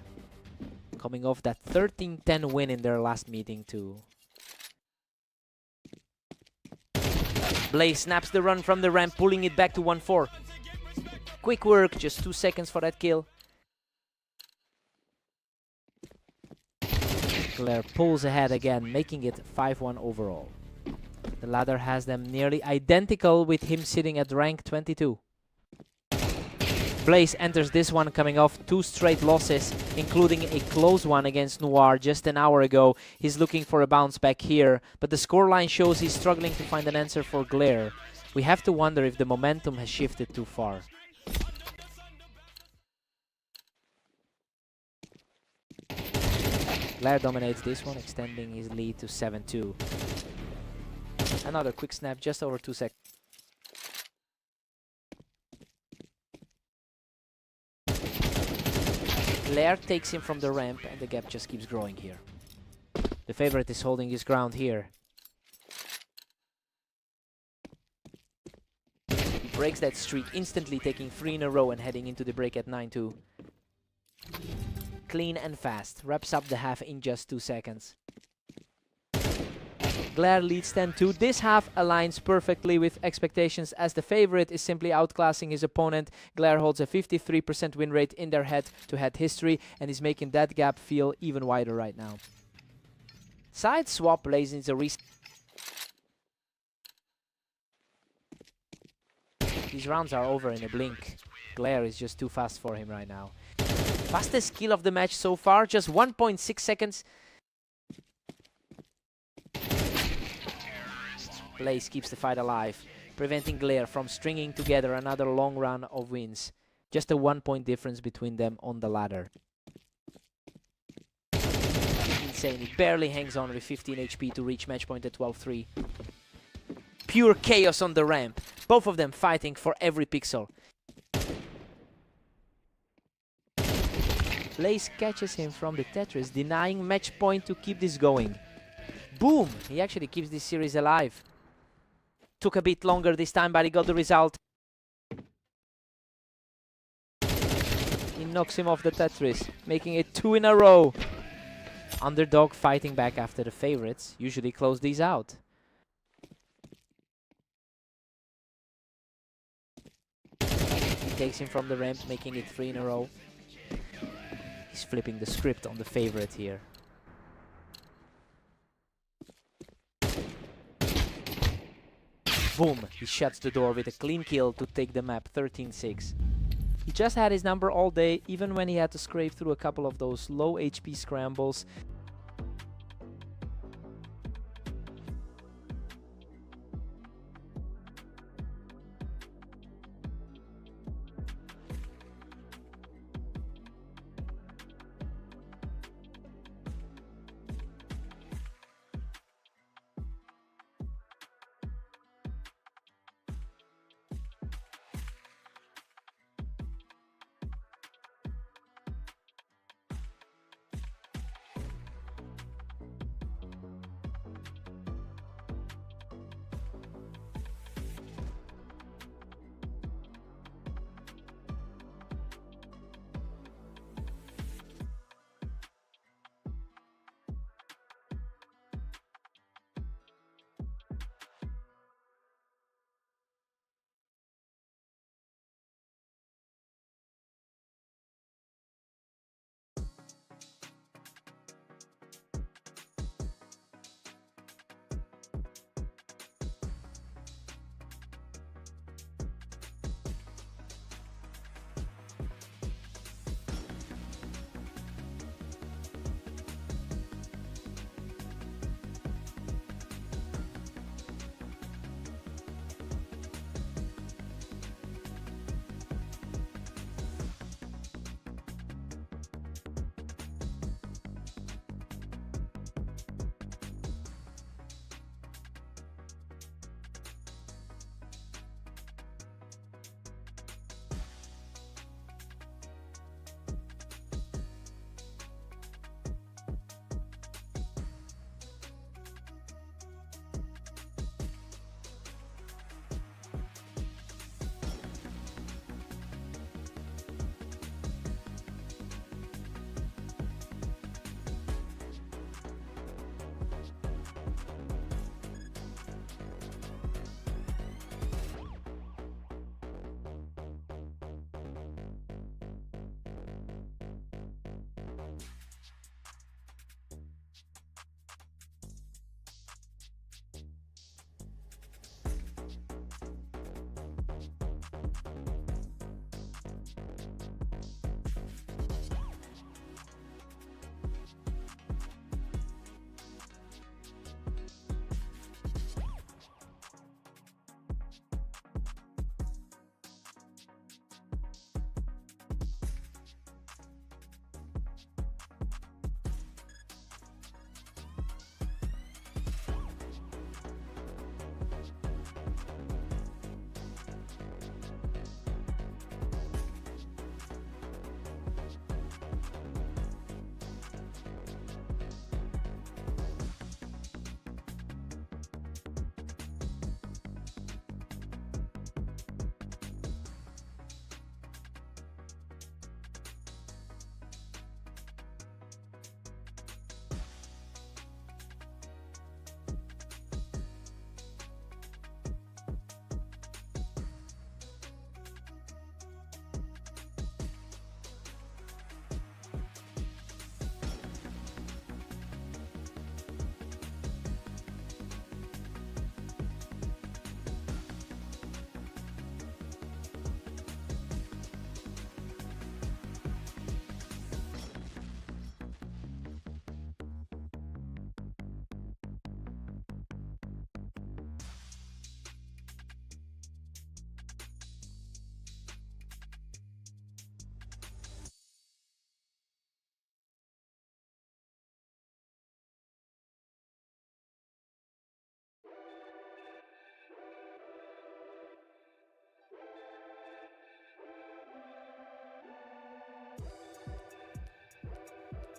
Coming off that 13-10 win in their last meeting too. Blaze snaps the run from the ramp, pulling it back to 1-4. Quick work, just 2 seconds for that kill. Glare pulls ahead again, making it 5-1 overall. The ladder has them nearly identical, with him sitting at rank 22. Blaze enters this one coming off 2 straight losses, including a close one against Noir just an hour ago. He's looking for a bounce back here, but the scoreline shows he's struggling to find an answer for Glare. We have to wonder if the momentum has shifted too far. Glare dominates this one, extending his lead to 7-2. Another quick snap, just over 2 seconds. Glare takes him from the ramp, and the gap just keeps growing here. The favorite is holding his ground here. He breaks that streak, instantly taking 3 in a row and heading into the break at 9-2. Clean and fast, wraps up the half in just 2 seconds. Glare leads 10-2. This half aligns perfectly with expectations, as the favorite is simply outclassing his opponent. Glare holds a 53% win rate in their head-to-head history and is making that gap feel even wider right now. Side swap Blaze needs a reset. These rounds are over in a blink. Glare is just too fast for him right now. Fastest kill of the match so far, just 1.6 seconds. Blaze keeps the fight alive, preventing Glare from stringing together another long run of wins. Just a 1-point difference between them on the ladder. Insane, he barely hangs on with 15 HP to reach match point at 12-3. Pure chaos on the ramp, both of them fighting for every pixel. Blaze catches him from the Tetris, denying match point to keep this going. Boom! He actually keeps this series alive. Took a bit longer this time, but he got the result. He knocks him off the Tetris, making it 2 in a row. Underdog fighting back after the favorites usually close these out. He takes him from the ramp, making it 3 in a row. He's flipping the script on the favorite here. Boom! He shuts the door with a clean kill to take the map 13-6. He just had his number all day, even when he had to scrape through a couple of those low HP scrambles.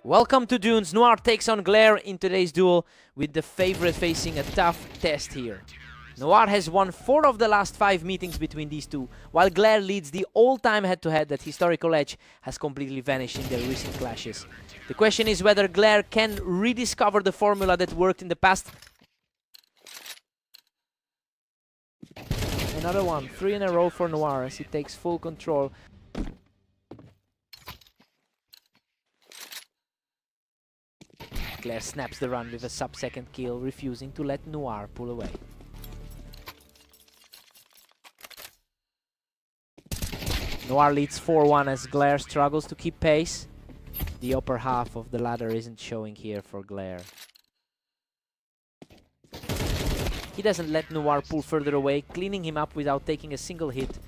Welcome to Dunes. Noir takes on Glare in today's duel, with the favorite facing a tough test here. Noir has won 4 of the last 5 meetings between these two, while Glare leads the all-time head-to-head. That historical edge has completely vanished in their recent clashes. The question is whether Glare can rediscover the formula that worked in the past. Another one, 3 in a row for Noir as he takes full control. Glare snaps the run with a sub-second kill, refusing to let Noir pull away. Noir leads 4-1 as Glare struggles to keep pace. The upper half of the ladder isn't showing here for Glare. He doesn't let Noir pull further away, cleaning him up without taking a single hit.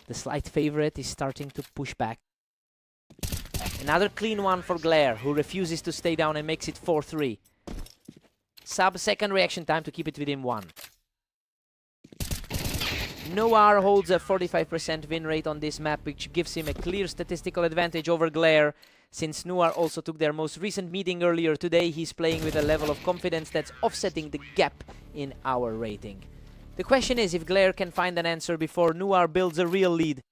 The slight favorite is starting to push back. Another clean one for Glare, who refuses to stay down and makes it 4-3. Sub-second reaction time to keep it within 1. Noir holds a 45% win rate on this map, which gives him a clear statistical advantage over Glare. Since Noir also took their most recent meeting earlier today, he's playing with a level of confidence that's offsetting the gap in our rating. The question is if Glare can find an answer before Noir builds a real lead.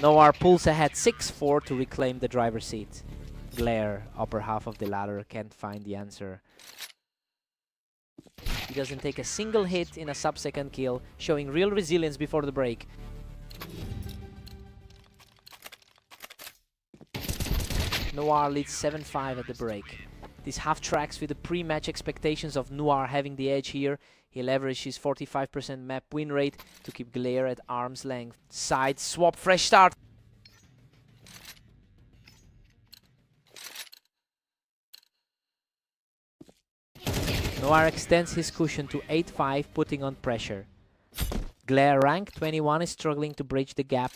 Noir pulls ahead 6-4 to reclaim the driver's seat. Glare, upper half of the ladder, can't find the answer. He doesn't take a single hit in a sub-second kill, showing real resilience before the break. Noir leads 7-5 at the break. This half tracks with the pre-match expectations of Noir having the edge here. He leverages his 45% map win rate to keep Glare at arm's length. Side swap, fresh start. Noir extends his cushion to 8-5, putting on pressure. Glare, rank 21, is struggling to bridge the gap.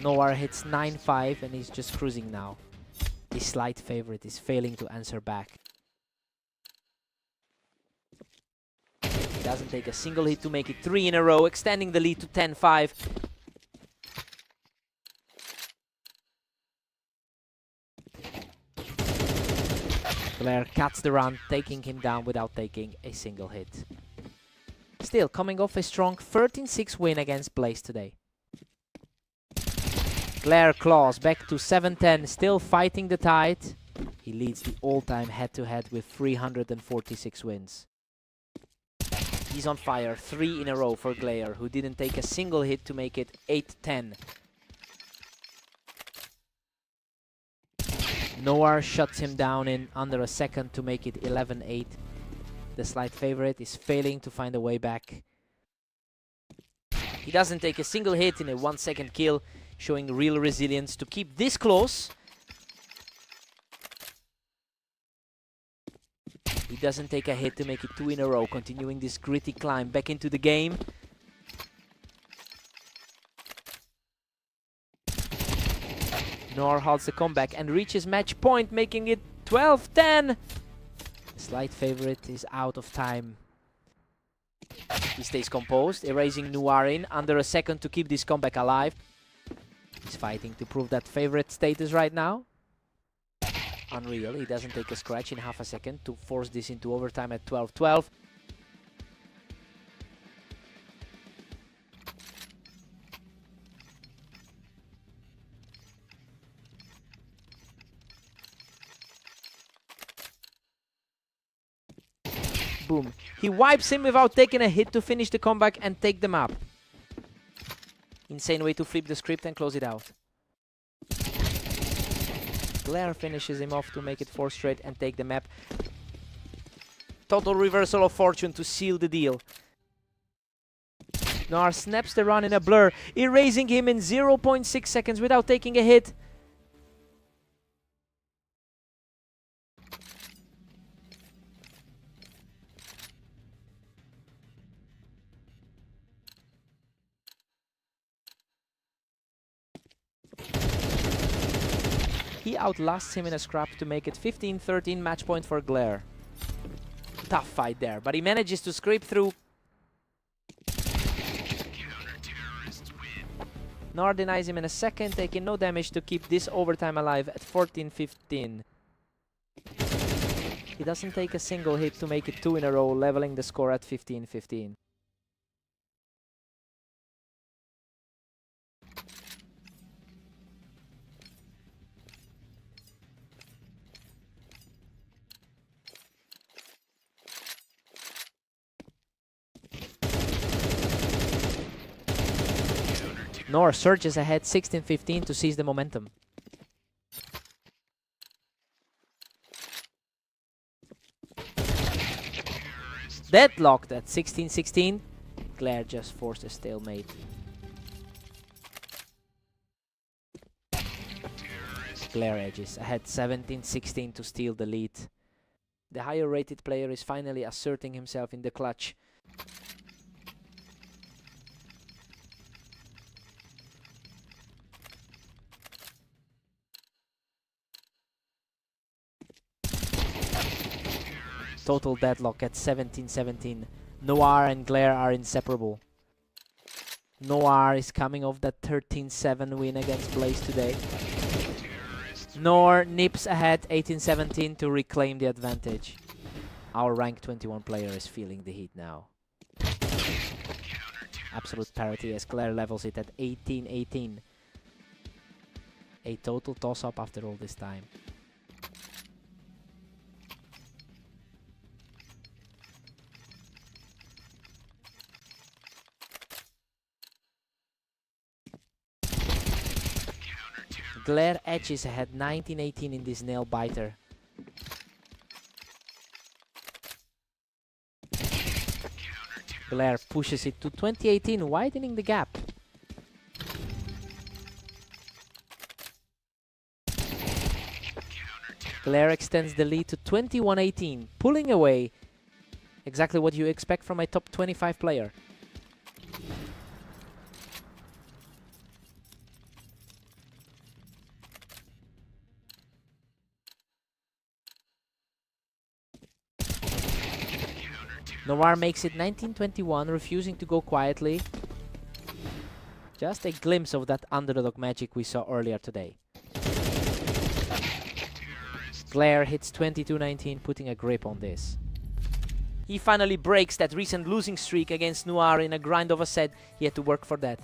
Noir hits 9-5 and he's just cruising now. His slight favorite is failing to answer back. He doesn't take a single hit to make it 3 in a row, extending the lead to 10-5. Glare cuts the run, taking him down without taking a single hit. Still coming off a strong 13-6 win against Blaze today. Glare claws back to 7-10, still fighting the tide. He leads the all-time head-to-head with 346 wins. He's on fire, 3 in a row for Glare, who didn't take a single hit to make it 8-10. Noir shuts him down in under a second to make it 11-8. The slight favorite is failing to find a way back. He doesn't take a single hit in a 1-second kill, showing real resilience to keep this close. He doesn't take a hit to make it 2 in a row, continuing this gritty climb back into the game. Noir halts the comeback and reaches match point, making it 12-10. Slight favorite is out of time. He stays composed, erasing Noir in under a second to keep this comeback alive. He's fighting to prove that favorite status right now. Unreal, he doesn't take a scratch in half a second to force this into overtime at 12-12. Boom. He wipes him without taking a hit to finish the comeback and take the map. Insane way to flip the script and close it out. Glare finishes him off to make it 4 straight and take the map. Total reversal of fortune to seal the deal. Noir snaps the run in a blur, erasing him in 0.6 seconds without taking a hit. He outlasts him in a scrap to make it 15-13 match point for Glare. Tough fight there, but he manages to scrape through. Noir denies him in a second, taking no damage to keep this overtime alive at 14-15. He doesn't take a single hit to make it 2 in a row, leveling the score at 15-15. Noir surges ahead 16-15 to seize the momentum. Deadlocked at 16-16. Glare just forced a stalemate. Glare edges ahead 17-16 to steal the lead. The higher rated player is finally asserting himself in the clutch. Total deadlock at 17-17. Noir and Glare are inseparable. Noir is coming off that 13-7 win against Blaze today. Noir nips ahead 18-17 to reclaim the advantage. Our rank 21 player is feeling the heat now. Absolute parity as Glare levels it at 18-18. A total toss-up after all this time. Glare edges ahead 19-18 in this nail biter. Glare pushes it to 20-18, widening the gap. Glare extends the lead to 21-18, pulling away. Exactly what you expect from a top 25 player. Noir makes it 19-21, refusing to go quietly. Just a glimpse of that underdog magic we saw earlier today. Glare hits 22-19, putting a grip on this. He finally breaks that recent losing streak against Noir in a grind of a set. He had to work for that.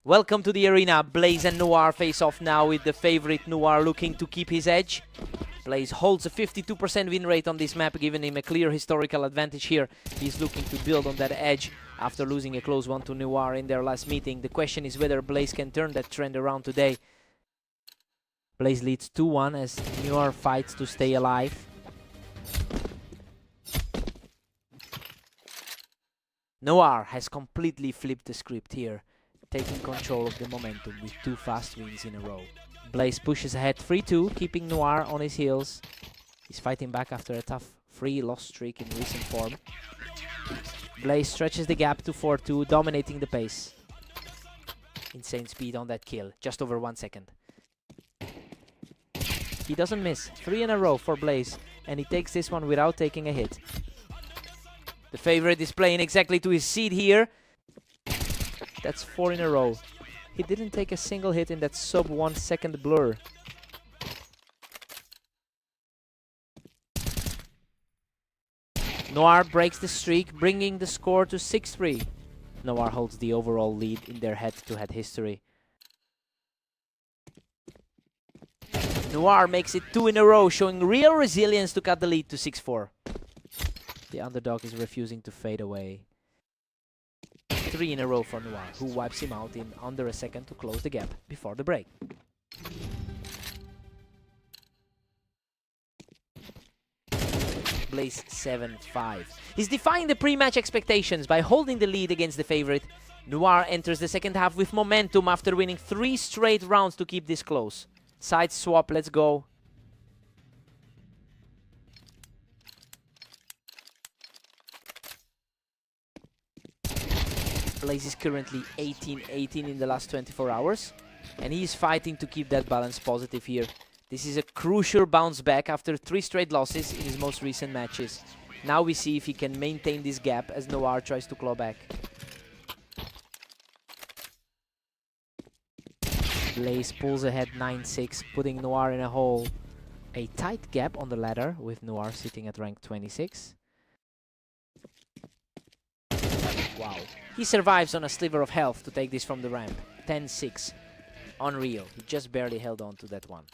Welcome to the arena. Blaze and Noir face off now with the favorite Noir looking to keep his edge. Blaze holds a 52% win rate on this map, giving him a clear historical advantage here. He's looking to build on that edge after losing a close one to Noir in their last meeting. The question is whether Blaze can turn that trend around today. Blaze leads 2-1 as Noir fights to stay alive. Noir has completely flipped the script here, taking control of the momentum with 2 fast wins in a row. Blaze pushes ahead 3-2, keeping Noir on his heels. He's fighting back after a tough 3-loss streak in recent form. Blaze stretches the gap to 4-2, dominating the pace. Insane speed on that kill, just over 1 second. He doesn't miss, 3 in a row for Blaze, and he takes this one without taking a hit. The favorite is playing exactly to his seed here. That's 4 in a row. He didn't take a single hit in that sub 1 second blur. Noir breaks the streak, bringing the score to 6-3. Noir holds the overall lead in their head-to-head history. Noir makes it 2 in a row, showing real resilience to cut the lead to 6-4. The underdog is refusing to fade away. 3 in a row for Noir, who wipes him out in under a second to close the gap before the break. Blaze 7-5. He's defying the pre-match expectations by holding the lead against the favorite. Noir enters the second half with momentum after winning 3 straight rounds to keep this close. Side swap, let's go. Blaze is currently 18-18 in the last 24 hours, and he is fighting to keep that balance positive here. This is a crucial bounce back after 3 straight losses in his most recent matches. Now we see if he can maintain this gap as Noir tries to claw back. Blaze pulls ahead 9-6, putting Noir in a hole. A tight gap on the ladder with Noir sitting at rank 26. Wow. He survives on a sliver of health to take this from the ramp. 10-6. Unreal. He just barely held on to that one.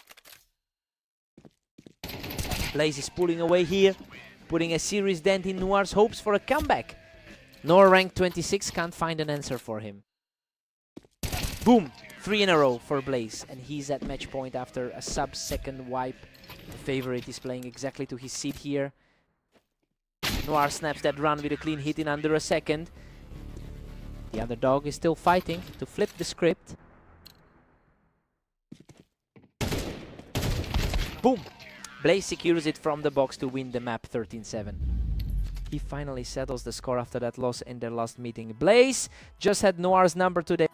Blaze is pulling away here, putting a serious dent in Noir's hopes for a comeback. Noir rank 26 can't find an answer for him. Boom! 3 in a row for Blaze, and he's at match point after a sub-second wipe. The favorite is playing exactly to his seed here. Noir snaps that run with a clean hit in under a second. The underdog is still fighting to flip the script. Boom! Blaze secures it from the box to win the map 13-7. He finally settles the score after that loss in their last meeting. Blaze just had Noir's number today.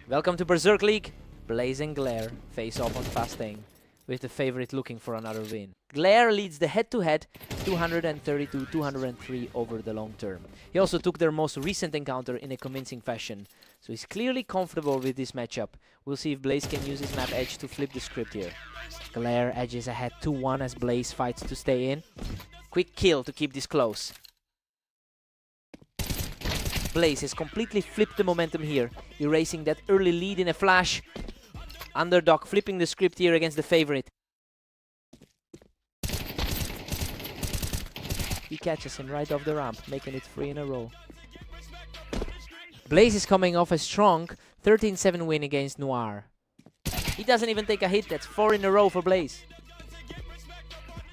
Welcome to Berserk League. Blaze and Glare face off on fast aim, with the favorite looking for another win. Glare leads the head-to-head 232-203 over the long term. He also took their most recent encounter in a convincing fashion, so he's clearly comfortable with this matchup. We'll see if Blaze can use his map edge to flip the script here. Glare edges ahead 2-1 as Blaze fights to stay in. Quick kill to keep this close. Blaze has completely flipped the momentum here, erasing that early lead in a flash. Underdog flipping the script here against the favorite. He catches him right off the ramp, making it 3 in a row. Blaze is coming off a strong 13-7 win against Noir. He doesn't even take a hit, that's 4 in a row for Blaze.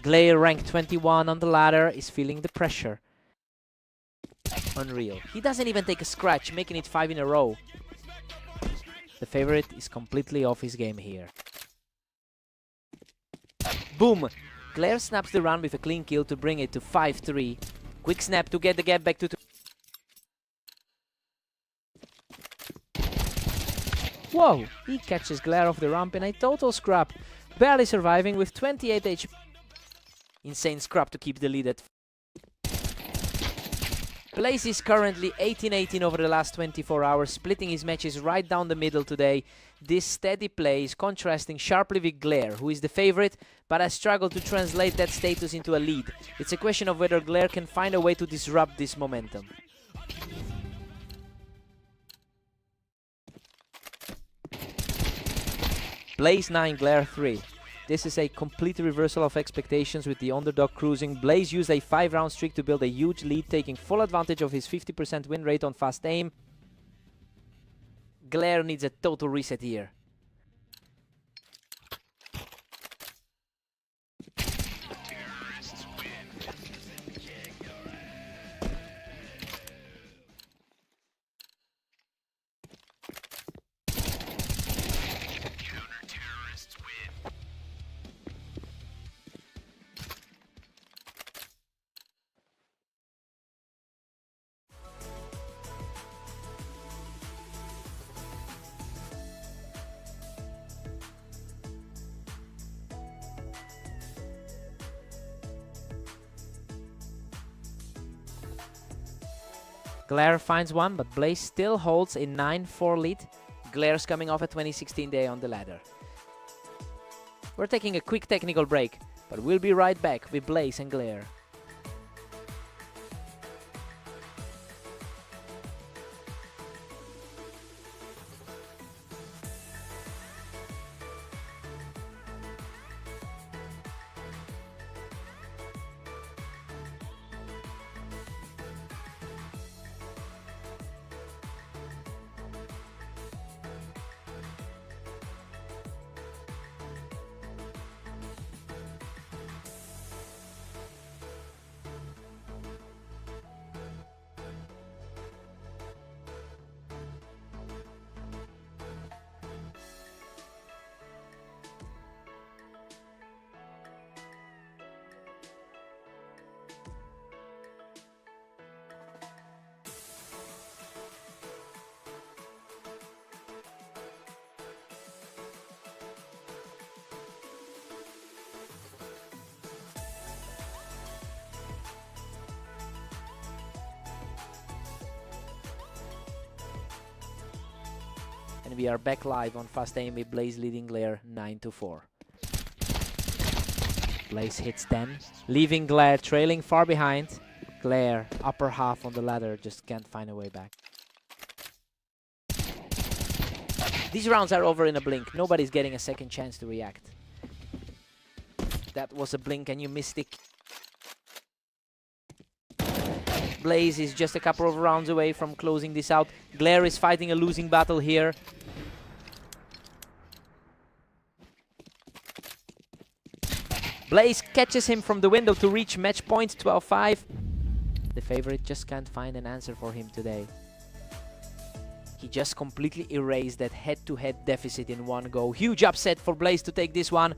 Glare, ranked 21 on the ladder, is feeling the pressure. Unreal. He doesn't even take a scratch, making it 5 in a row. The favorite is completely off his game here. Boom! Glare snaps the round with a clean kill to bring it to 5-3. Quick snap to get the gap back to 2. Whoa! He catches Glare off the ramp in a total scrap. Barely surviving with 28 HP. Insane scrap to keep the lead at. Blaze is currently 18-18 over the last 24 hours, splitting his matches right down the middle today. This steady play is contrasting sharply with Glare, who is the favorite, but has struggled to translate that status into a lead. It's a question of whether Glare can find a way to disrupt this momentum. Blaze 9, Glare 3. This is a complete reversal of expectations with the underdog cruising. Blaze used a 5-round streak to build a huge lead, taking full advantage of his 50% win rate on fast aim. Glare needs a total reset here. Glare finds one, but Blaze still holds a 9-4 lead. Glare's coming off a 2016 day on the ladder. We're taking a quick technical break, but we'll be right back with Blaze and Glare. And we are back live on fast aim with Blaze leading Glare 9-4. Blaze hits 10, leaving Glare trailing far behind. Glare, upper half on the ladder, just can't find a way back. These rounds are over in a blink. Nobody's getting a second chance to react. That was a blink and you missed it. Blaze is just a couple of rounds away from closing this out. Glare is fighting a losing battle here. Blaze catches him from the window to reach match point 12-5. The favorite just can't find an answer for him today. He just completely erased that head-to-head deficit in one go. Huge upset for Blaze to take this one.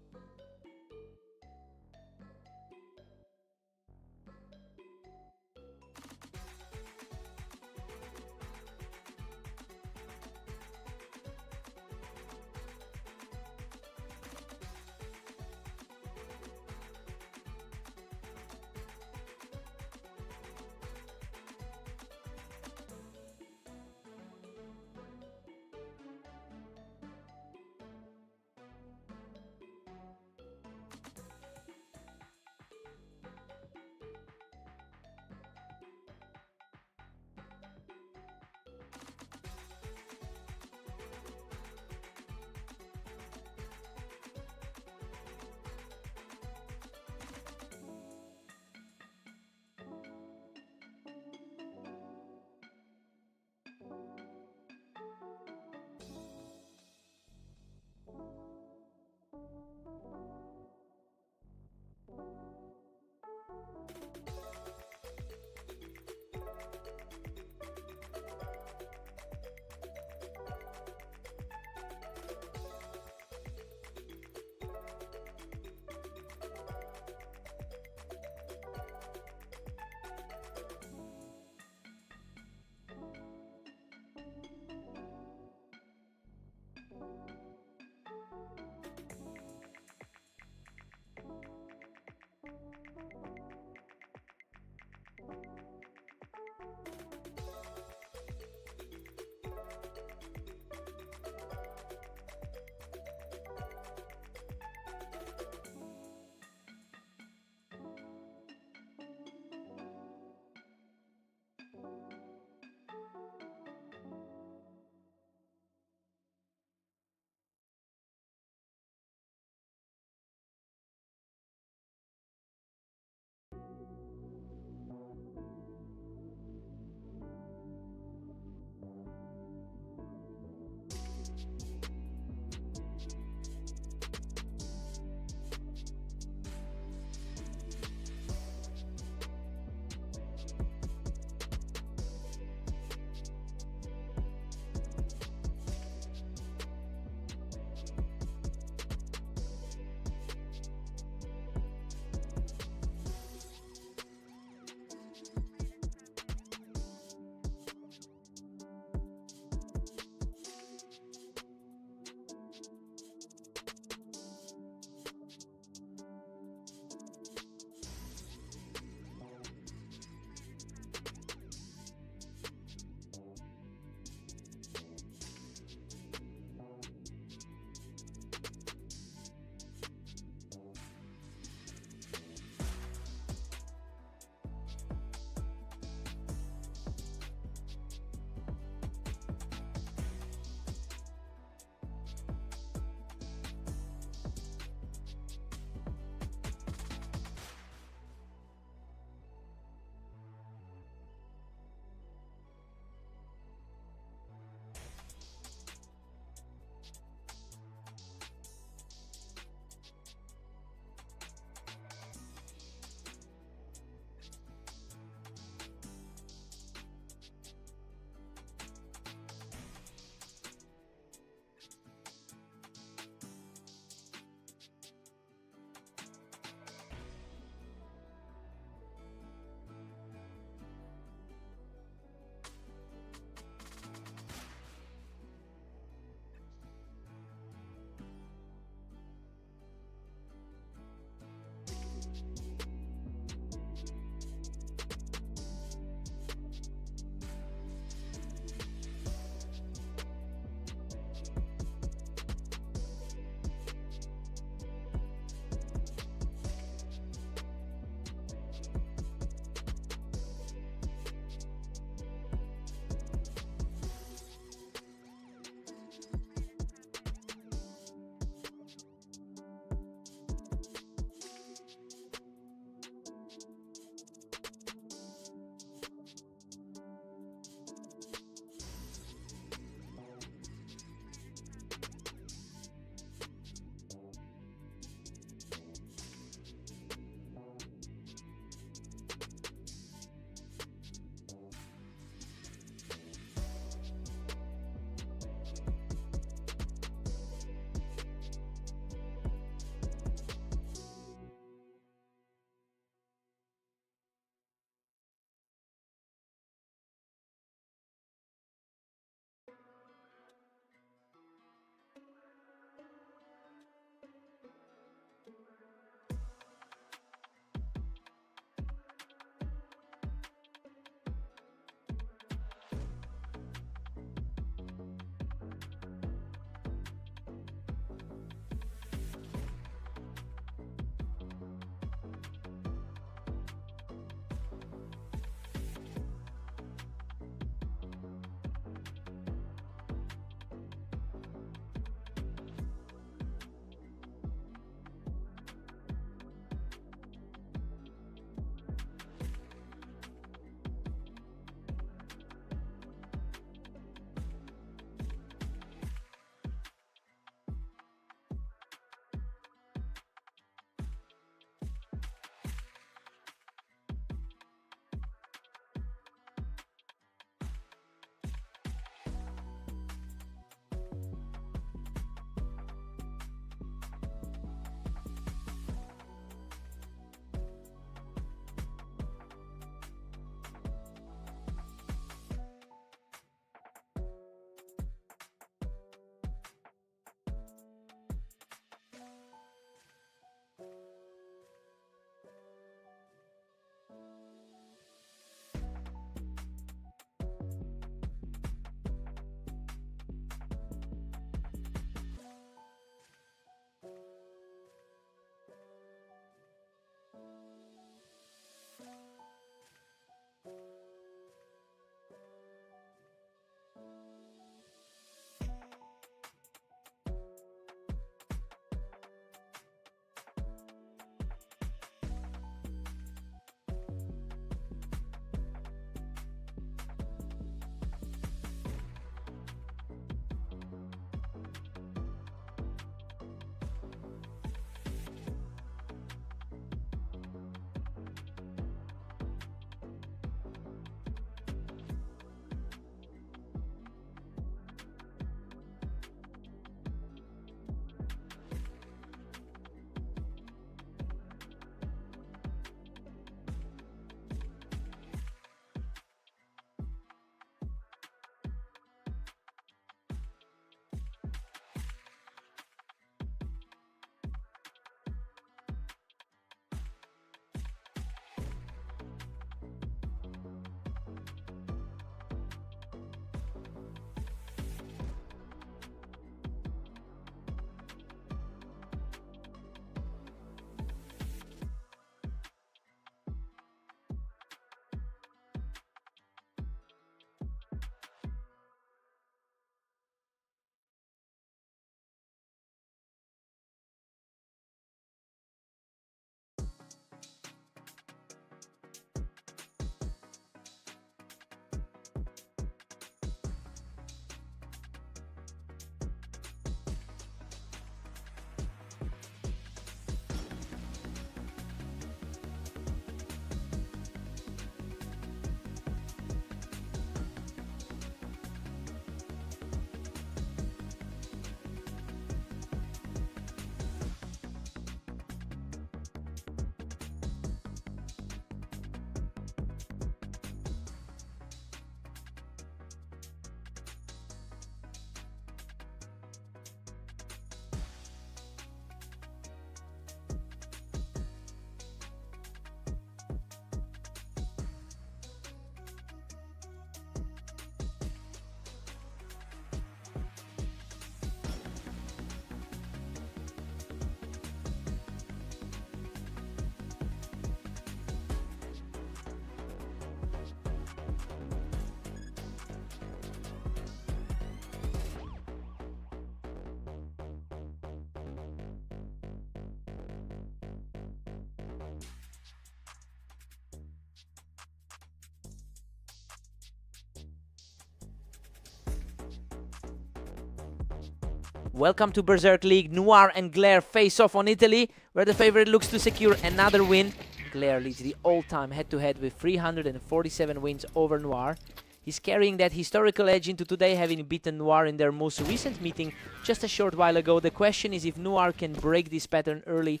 Welcome to Berserk League. Noir and Glare face off on Italy, where the favorite looks to secure another win. Glare leads the all-time head-to-head with 347 wins over Noir. He's carrying that historical edge into today, having beaten Noir in their most recent meeting just a short while ago. The question is if Noir can break this pattern early.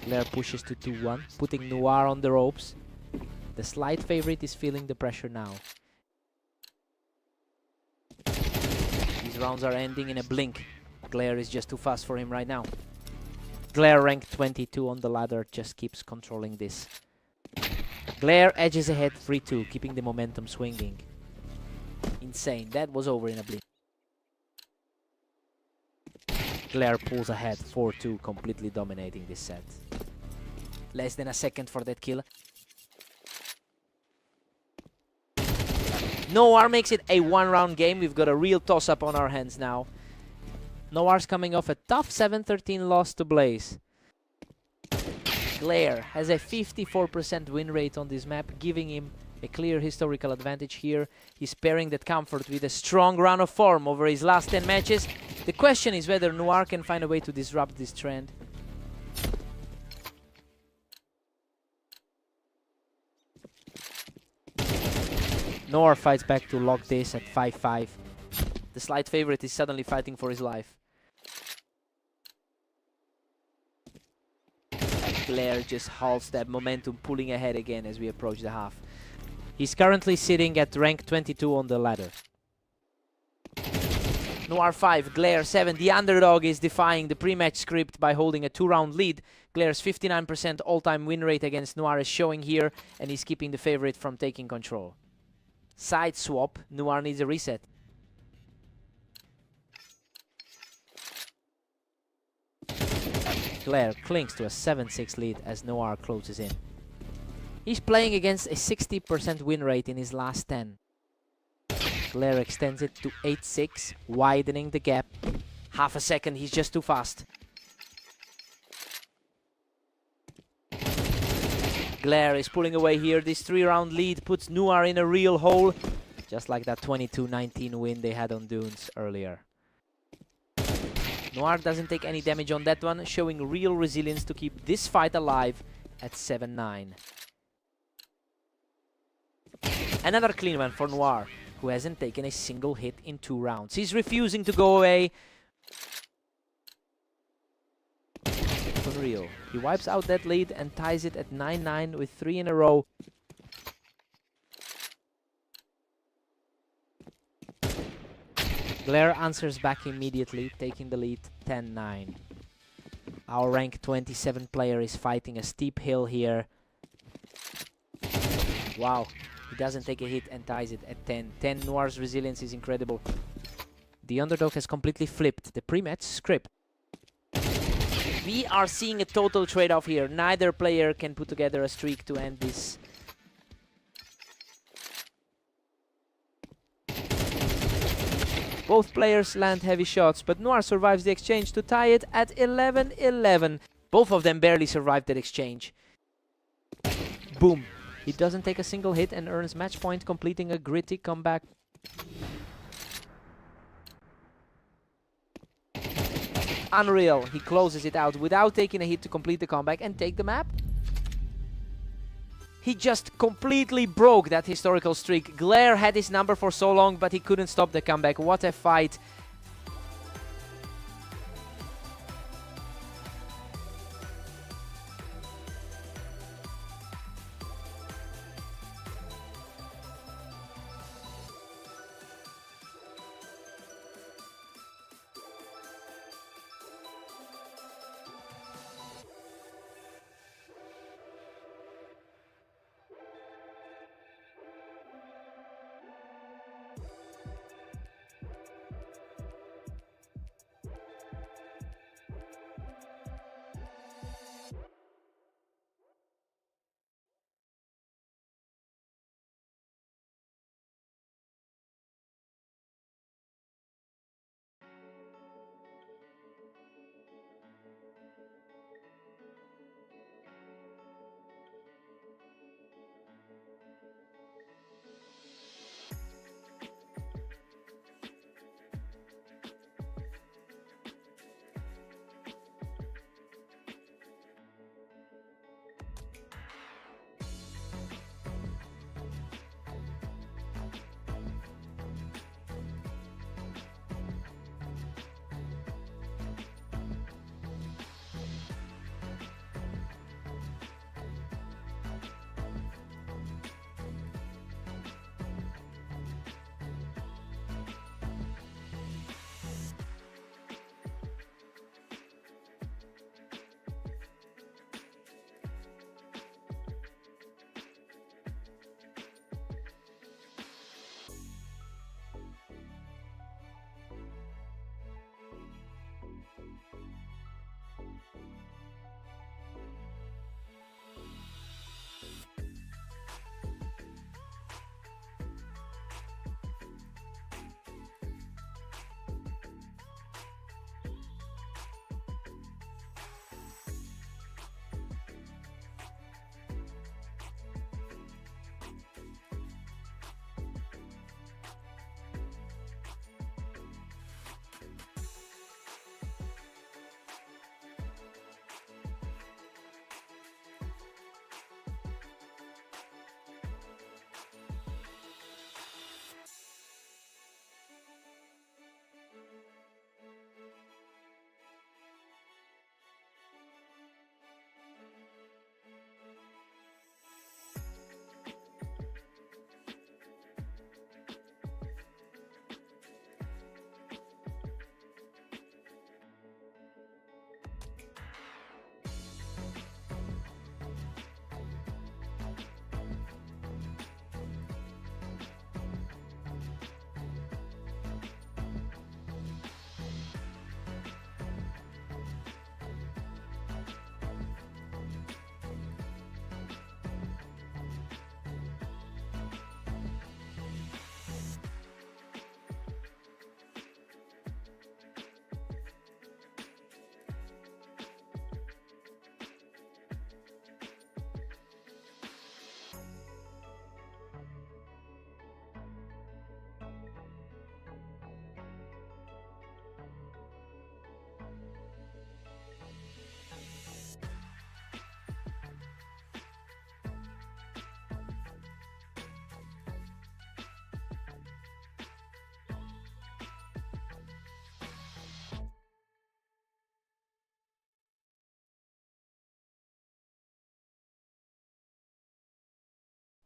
Glare pushes to 2-1, putting Noir on the ropes. The slight favorite is feeling the pressure now. These rounds are ending in a blink. Glare is just too fast for him right now. Glare, ranked 22 on the ladder, just keeps controlling this. Glare edges ahead 3-2, keeping the momentum swinging. Insane, that was over in a blink. Glare pulls ahead 4-2, completely dominating this set. Less than a second for that kill. Noir makes it a one-round game. We've got a real toss-up on our hands now. Noir's coming off a tough 7-13 loss to Blaze. Glare has a 54% win rate on this map, giving him a clear historical advantage here. He's pairing that comfort with a strong run of form over his last 10 matches. The question is whether Noir can find a way to disrupt this trend. Noir fights back to lock this at 5-5. The slight favorite is suddenly fighting for his life. Glare just halts that momentum, pulling ahead again as we approach the half. He's currently sitting at rank 22 on the ladder. Noir 5, Glare 7. The underdog is defying the pre-match script by holding a 2-round lead. Glare's 59% all-time win rate against Noir is showing here, and he's keeping the favorite from taking control. Side swap, Noir needs a reset. Glare clings to a 7-6 lead as Noir closes in. He's playing against a 60% win rate in his last 10. Glare extends it to 8-6, widening the gap. Half a second, he's just too fast. Glare is pulling away here. This 3-round lead puts Noir in a real hole, just like that 22-19 win they had on Dunes earlier. Noir doesn't take any damage on that one, showing real resilience to keep this fight alive at 7-9. Another clean one for Noir, who hasn't taken a single hit in 2 rounds. He's refusing to go away. Unreal. He wipes out that lead and ties it at 9-9 with 3 in a row. Glare answers back immediately, taking the lead 10-9. Our rank 27 player is fighting a steep hill here. Wow, he doesn't take a hit and ties it at 10. 10 Noir's resilience is incredible. The underdog has completely flipped the pre-match script. We are seeing a total trade-off here. Neither player can put together a streak to end this. Both players land heavy shots, but Noir survives the exchange to tie it at 11-11. Both of them barely survived that exchange. Boom. He doesn't take a single hit and earns match point, completing a gritty comeback. Unreal. He closes it out without taking a hit to complete the comeback and take the map. He just completely broke that historical streak. Glare had his number for so long, but he couldn't stop the comeback. What a fight.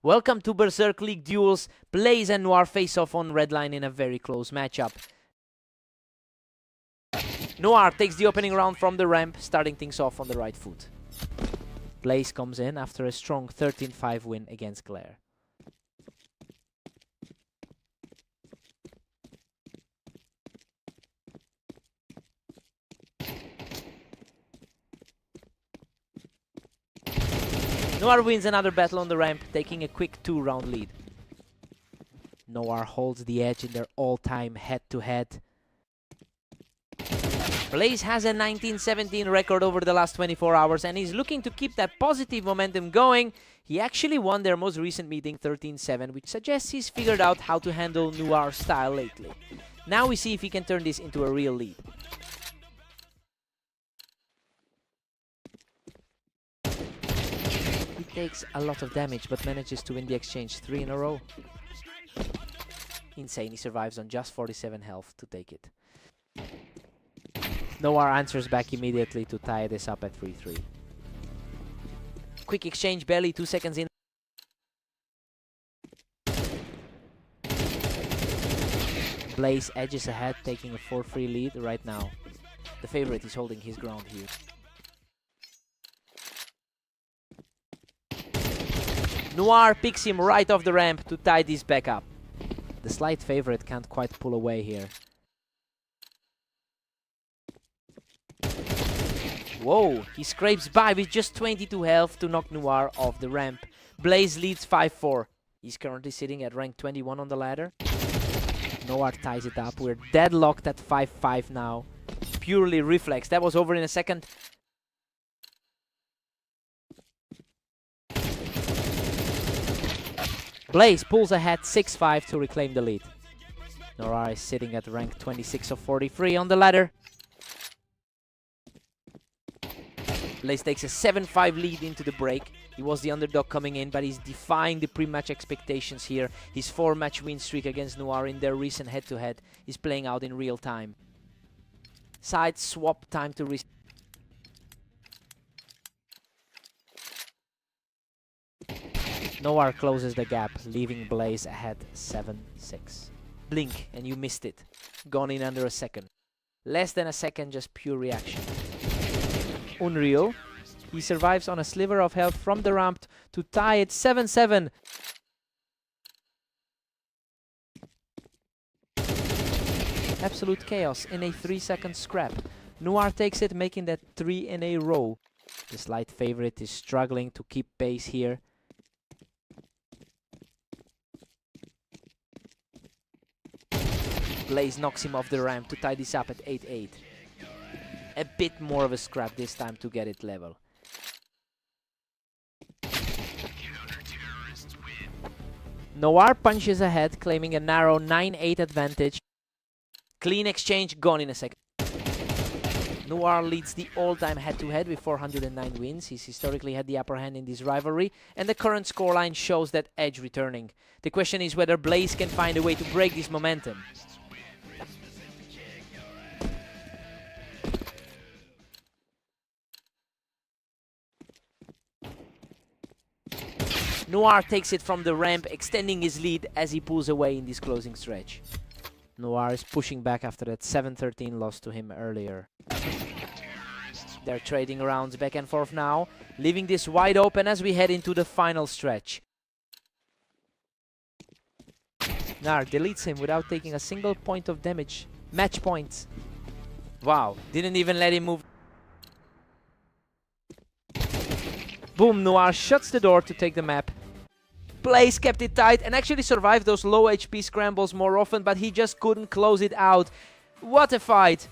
Welcome to Berserk League Duels. Blaze and Noir face off on red line in a very close matchup. Noir takes the opening round from the ramp, starting things off on the right foot. Blaze comes in after a strong 13-5 win against Glare. Noir wins another battle on the ramp, taking a quick 2-round lead. Noir holds the edge in their all-time head-to-head. Blaze has a 19-17 record over the last 24 hours and is looking to keep that positive momentum going. He actually won their most recent meeting 13-7, which suggests he's figured out how to handle Noir style lately. Now we see if he can turn this into a real lead. He takes a lot of damage but manages to win the exchange 3 in a row. Insane, he survives on just 47 health to take it. Noir answers back immediately to tie this up at 3-3. Quick exchange, barely 2 seconds in. Blaze edges ahead, taking a 4-3 lead right now. The favorite is holding his ground here. Noir picks him right off the ramp to tie this back up. The slight favorite can't quite pull away here. Whoa, he scrapes by with just 22 health to knock Noir off the ramp. Blaze leads 5-4. He's currently sitting at rank 21 on the ladder. Noir ties it up. We're deadlocked at 5-5 now. Purely reflex. That was over in a second. Blaze pulls ahead 6-5 to reclaim the lead. Noir is sitting at rank 26 of 43 on the ladder. Blaze takes a 7-5 lead into the break. He was the underdog coming in, but he's defying the pre-match expectations here. His 4-match win streak against Noir in their recent head-to-head is playing out in real time. Side swap time to reset. Noir closes the gap, leaving Blaze ahead 7-6. Blink and you missed it. Gone in under a second. Less than a second, just pure reaction. Unreal. He survives on a sliver of health from the ramp to tie it 7-7. Absolute chaos in a 3-second scrap. Noir takes it, making that 3 in a row. The slight favorite is struggling to keep pace here. Blaze knocks him off the ramp to tie this up at 8-8. A bit more of a scrap this time to get it level. Noir punches ahead, claiming a narrow 9-8 advantage. Clean exchange, gone in a second. Noir leads the all-time head-to-head with 409 wins. He's historically had the upper hand in this rivalry, and the current scoreline shows that edge returning. The question is whether Blaze can find a way to break this momentum. Noir takes it from the ramp, extending his lead as he pulls away in this closing stretch. Noir is pushing back after that 7-13 loss to him earlier. They're trading rounds back and forth now, leaving this wide open as we head into the final stretch. Noir deletes him without taking a single point of damage. Match points. Wow, didn't even let him move. Boom, Noir shuts the door to take the map. Blaze kept it tight and actually survived those low HP scrambles more often, but he just couldn't close it out. What a fight!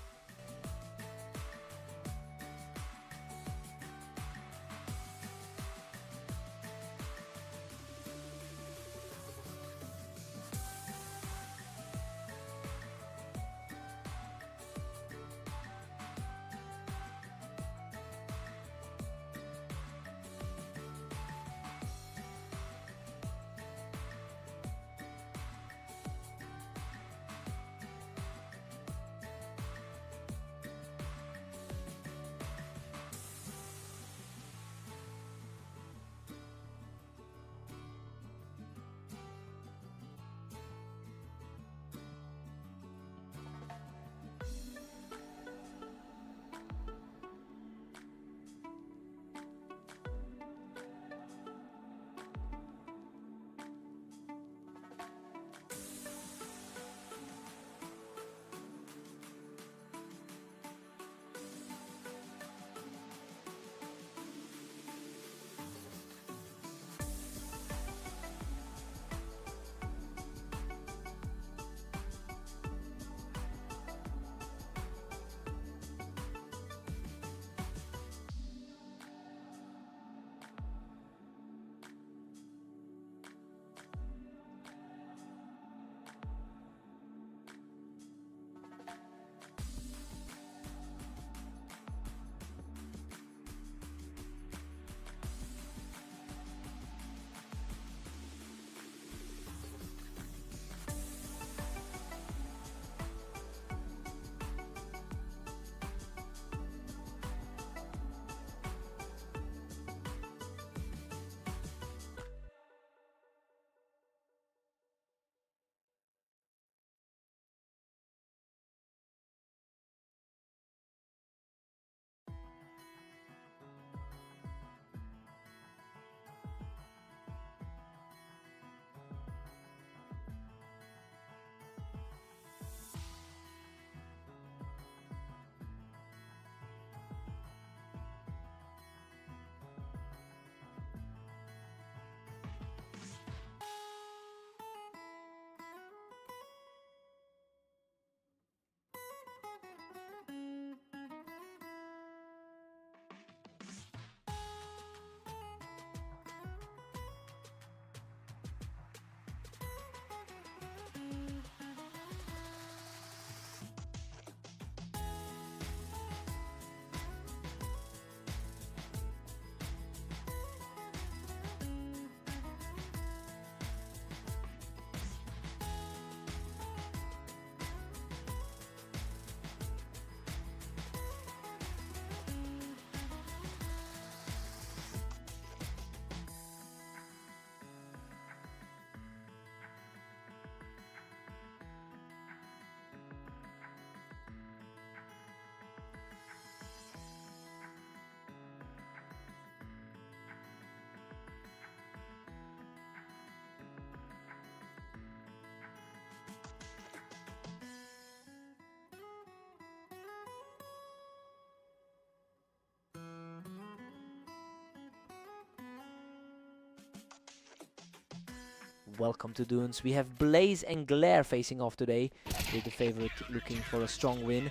Welcome to Dunes. We have Blaze and Glare facing off today, with the favorite looking for a strong win.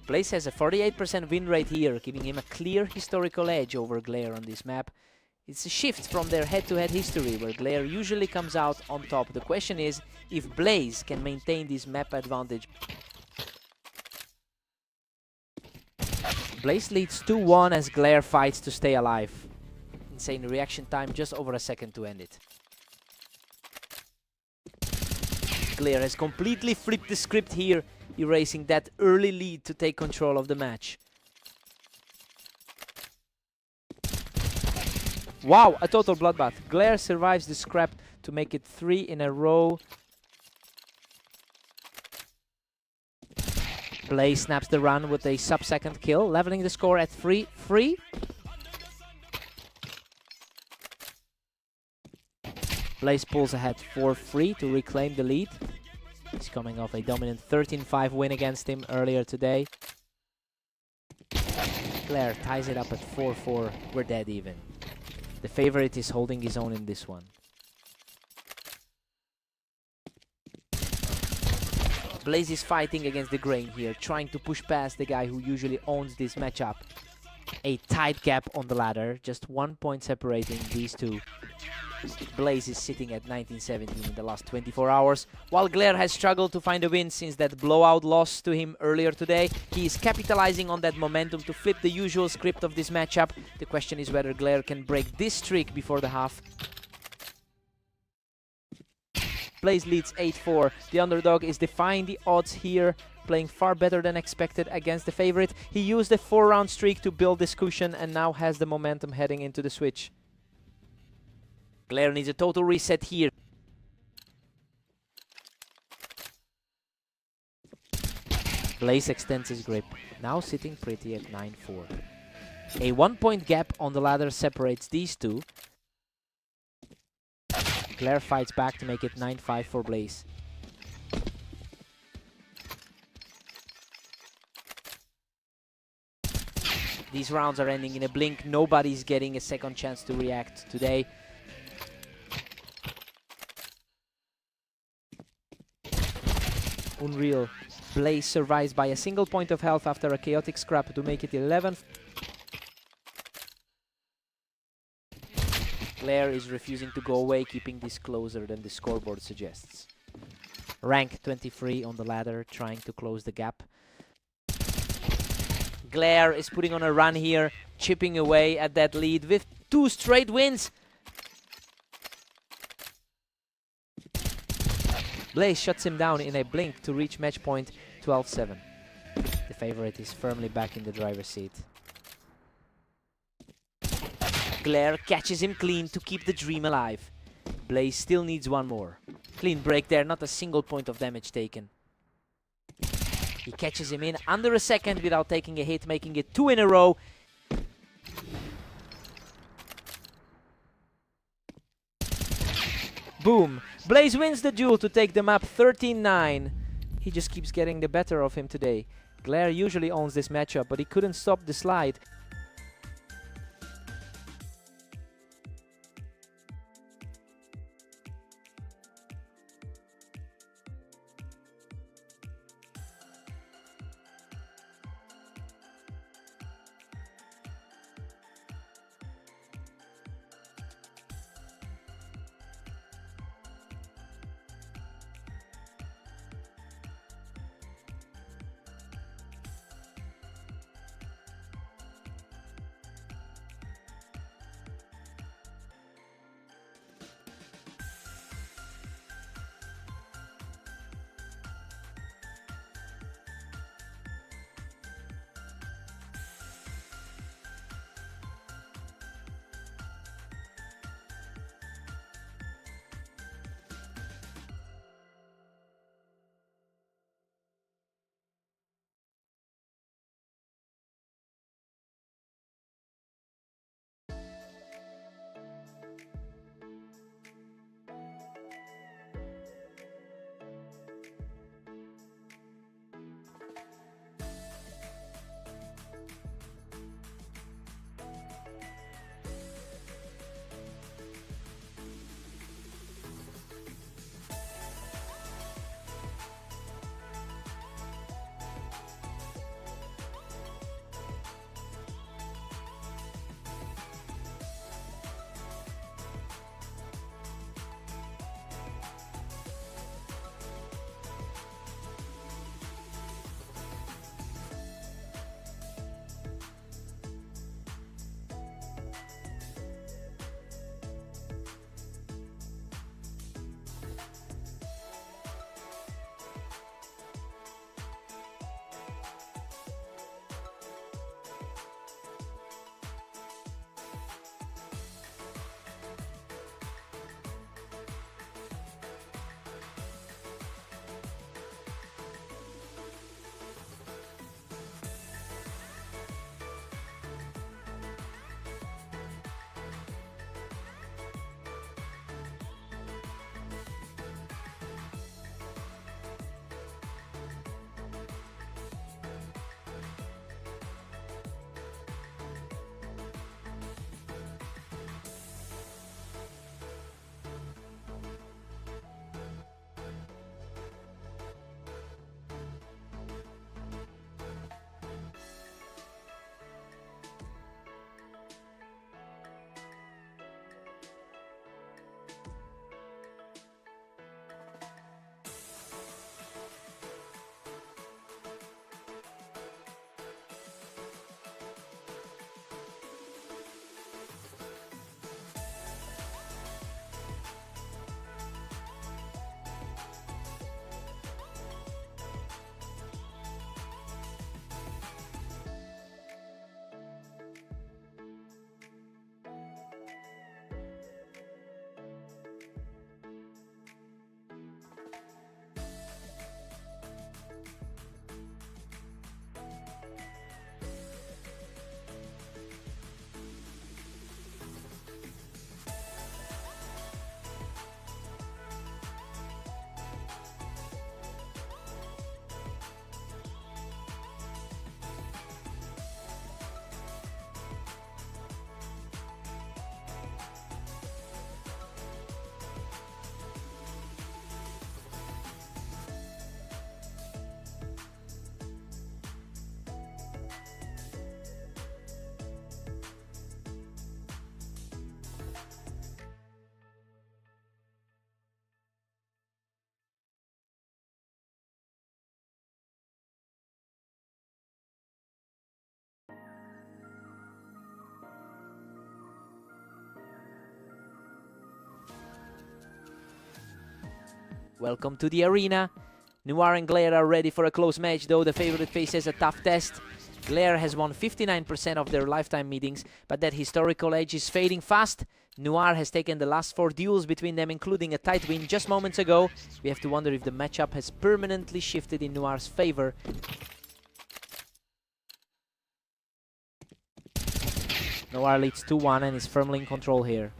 Blaze has a 48% win rate here, giving him a clear historical edge over Glare on this map. It's a shift from their head-to-head history, where Glare usually comes out on top. The question is if Blaze can maintain this map advantage. Blaze leads 2-1 as Glare fights to stay alive. Insane reaction time, just over a second to end it. Glare has completely flipped the script here, erasing that early lead to take control of the match. Wow, a total bloodbath. Glare survives the scrap to make it 3 in a row. Blaze snaps the run with a sub-second kill, leveling the score at 3-3. Blaze pulls ahead 4-3 to reclaim the lead. He's coming off a dominant 13-5 win against him earlier today. Glare ties it up at 4-4. We're dead even. The favorite is holding his own in this one. Blaze is fighting against the grain here, trying to push past the guy who usually owns this matchup. A tight gap on the ladder, just 1 point separating these two. Blaze is sitting at 19-17 in the last 24 hours, while Glare has struggled to find a win since that blowout loss to him earlier today. He is capitalizing on that momentum to flip the usual script of this matchup. The question is whether Glare can break this streak before the half. Blaze leads 8-4. The underdog is defying the odds here, playing far better than expected against the favorite. He used a 4-round streak to build this cushion and now has the momentum heading into the switch. Glare needs a total reset here. Blaze extends his grip, now sitting pretty at 9-4. A 1 point gap on the ladder separates these two. Glare fights back to make it 9-5 for Blaze. These rounds are ending in a blink. Nobody's getting a second chance to react today. Unreal. Blaze survives by a single point of health after a chaotic scrap to make it 11. Glare is refusing to go away, keeping this closer than the scoreboard suggests. Rank 23 on the ladder, trying to close the gap. Glare is putting on a run here, chipping away at that lead with 2 straight wins. Blaze shuts him down in a blink to reach match point 12-7. The favorite is firmly back in the driver's seat. Glare catches him clean to keep the dream alive. Blaze still needs one more. Clean break there, not a single point of damage taken. He catches him in under a second without taking a hit, making it 2 in a row. Boom! Blaze wins the duel to take the map 13-9. He just keeps getting the better of him today. Glare usually owns this matchup, but he couldn't stop the slide. Welcome to the arena. Noir and Glare are ready for a close match, though the favorite faces a tough test. Glare has won 59% of their lifetime meetings, but that historical edge is fading fast. Noir has taken the last 4 duels between them, including a tight win just moments ago. We have to wonder if the matchup has permanently shifted in Noir's favor. Noir leads 2-1 and is firmly in control here.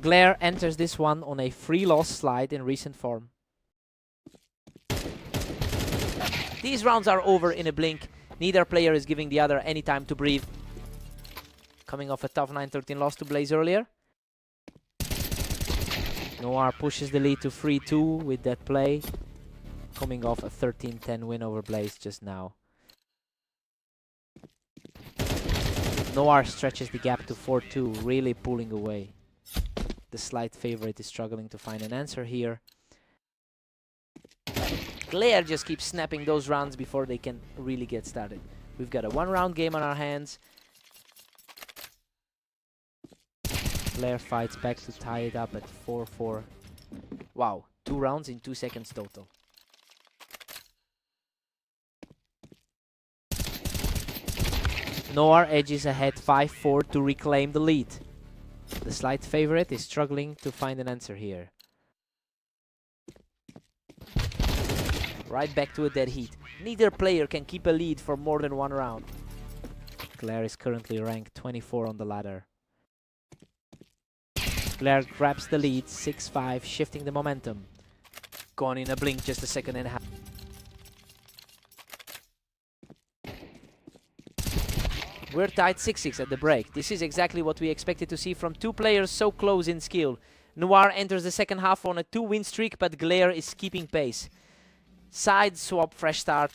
Glare enters this one on a free loss slide in recent form. These rounds are over in a blink. Neither player is giving the other any time to breathe. Coming off a tough 9-13 loss to Blaze earlier. Noir pushes the lead to 3-2 with that play. Coming off a 13-10 win over Blaze just now. Noir stretches the gap to 4-2, really pulling away. The slight favorite is struggling to find an answer here. Glare just keeps snapping those rounds before they can really get started. We've got a 1-round game on our hands. Glare fights back to tie it up at 4-4. Wow, 2 rounds in 2 seconds total. Noir edges ahead 5-4 to reclaim the lead. The slight favorite is struggling to find an answer here. Right back to a dead heat. Neither player can keep a lead for more than 1 round. Glare is currently ranked 24 on the ladder. Glare grabs the lead, 6-5, shifting the momentum. Gone in a blink, just a second and a half. We're tied 6-6 at the break. This is exactly what we expected to see from 2 players so close in skill. Noir enters the second half on a 2-win streak, but Glare is keeping pace. Side swap, fresh start.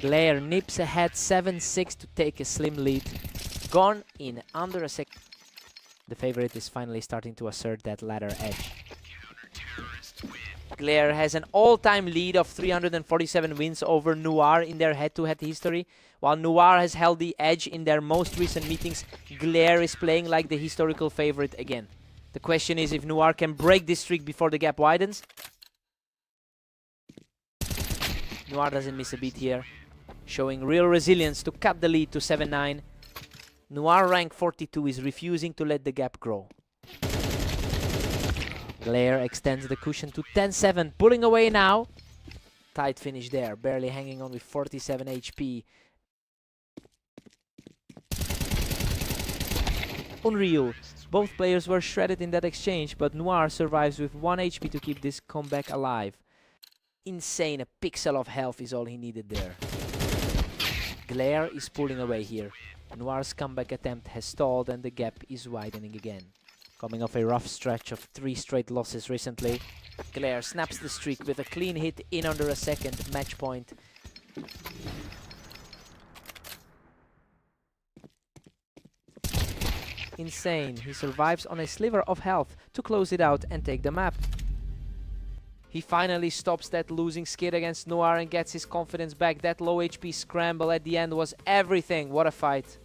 Glare nips ahead 7-6 to take a slim lead. Gone in under a second. The favorite is finally starting to assert that ladder edge. Glare has an all-time lead of 347 wins over Noir in their head-to-head history. While Noir has held the edge in their most recent meetings, Glare is playing like the historical favorite again. The question is if Noir can break this streak before the gap widens. Noir doesn't miss a beat here, showing real resilience to cut the lead to 7-9. Noir rank 42 is refusing to let the gap grow. Glare extends the cushion to 10-7, pulling away now. Tight finish there, barely hanging on with 47 HP. Unreal. Both players were shredded in that exchange, but Noir survives with 1 HP to keep this comeback alive. Insane, a pixel of health is all he needed there. Glare is pulling away here. Noir's comeback attempt has stalled and the gap is widening again. Coming off a rough stretch of 3 straight losses recently, Glare snaps the streak with a clean hit in under a second, match point. Insane, he survives on a sliver of health to close it out and take the map. He finally stops that losing skid against Noir and gets his confidence back. That low HP scramble at the end was everything. What a fight.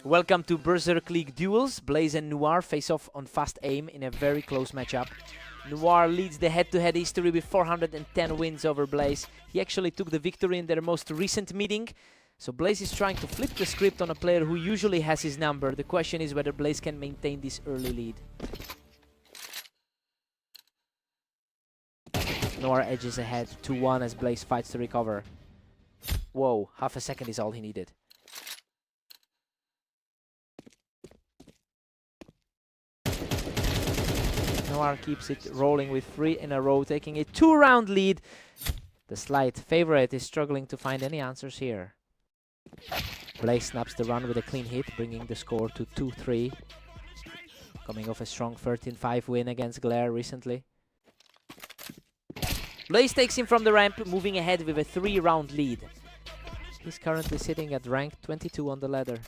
Welcome to Berserk League Duels. Blaze and Noir face off on fast aim in a very close matchup. Noir leads the head-to-head history with 410 wins over Blaze. He actually took the victory in their most recent meeting. So Blaze is trying to flip the script on a player who usually has his number. The question is whether Blaze can maintain this early lead. Noir edges ahead 2-1 as Blaze fights to recover. Whoa, half a second is all he needed. Noir keeps it rolling with 3 in a row, taking a 2-round lead. The slight favorite is struggling to find any answers here. Blaze snaps the run with a clean hit, bringing the score to 2-3. Coming off a strong 13-5 win against Glare recently. Blaze takes him from the ramp, moving ahead with a 3-round lead. He's currently sitting at rank 22 on the ladder.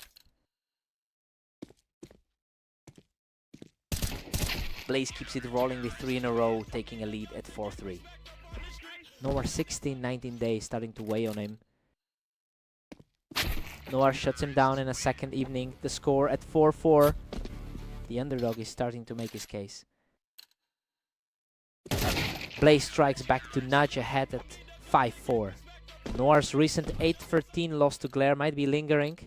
Blaze keeps it rolling with 3 in a row, taking a lead at 4-3. Noir 16-19 days starting to weigh on him. Noir shuts him down in a second evening. The score at 4-4. The underdog is starting to make his case. Blaze strikes back to nudge ahead at 5-4. Noir's recent 8-13 loss to Glare might be lingering.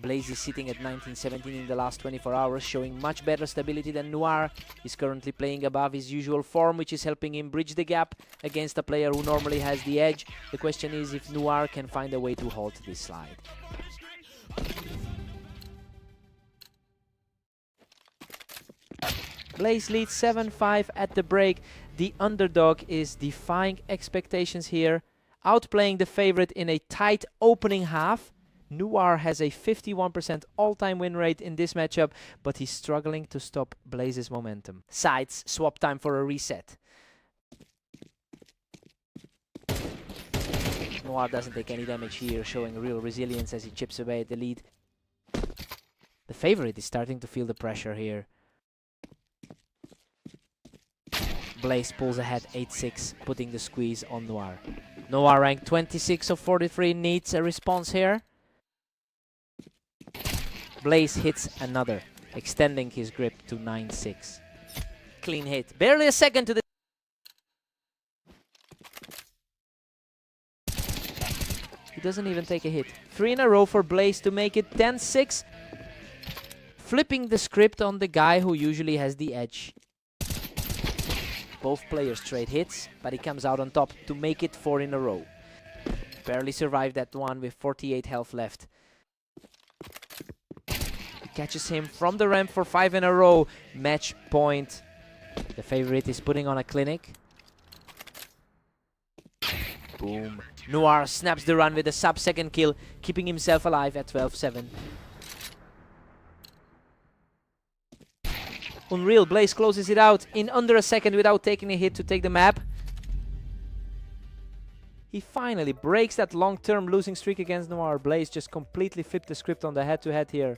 Blaze is sitting at 19-17 in the last 24 hours, showing much better stability than Noir. He's currently playing above his usual form, which is helping him bridge the gap against a player who normally has the edge. The question is if Noir can find a way to halt this slide. Blaze leads 7-5 at the break. The underdog is defying expectations here, outplaying the favorite in a tight opening half. Noir has a 51% all-time win rate in this matchup, but he's struggling to stop Blaze's momentum. Sides, swap time for a reset. Noir doesn't take any damage here, showing real resilience as he chips away at the lead. The favorite is starting to feel the pressure here. Blaze pulls ahead 8-6, putting the squeeze on Noir. Noir ranked 26 of 43 needs a response here. Blaze hits another, extending his grip to 9-6. Clean hit. Barely a second to the... He doesn't even take a hit. 3 in a row for Blaze to make it 10-6. Flipping the script on the guy who usually has the edge. Both players trade hits, but he comes out on top to make it 4 in a row. Barely survived that one with 48 health left. Catches him from the ramp for 5 in a row. Match point. The favorite is putting on a clinic. Boom. Noir snaps the run with a sub-second kill, keeping himself alive at 12-7. Unreal. Blaze closes it out in under a second without taking a hit to take the map. He finally breaks that long-term losing streak against Noir. Blaze just completely flipped the script on the head-to-head here.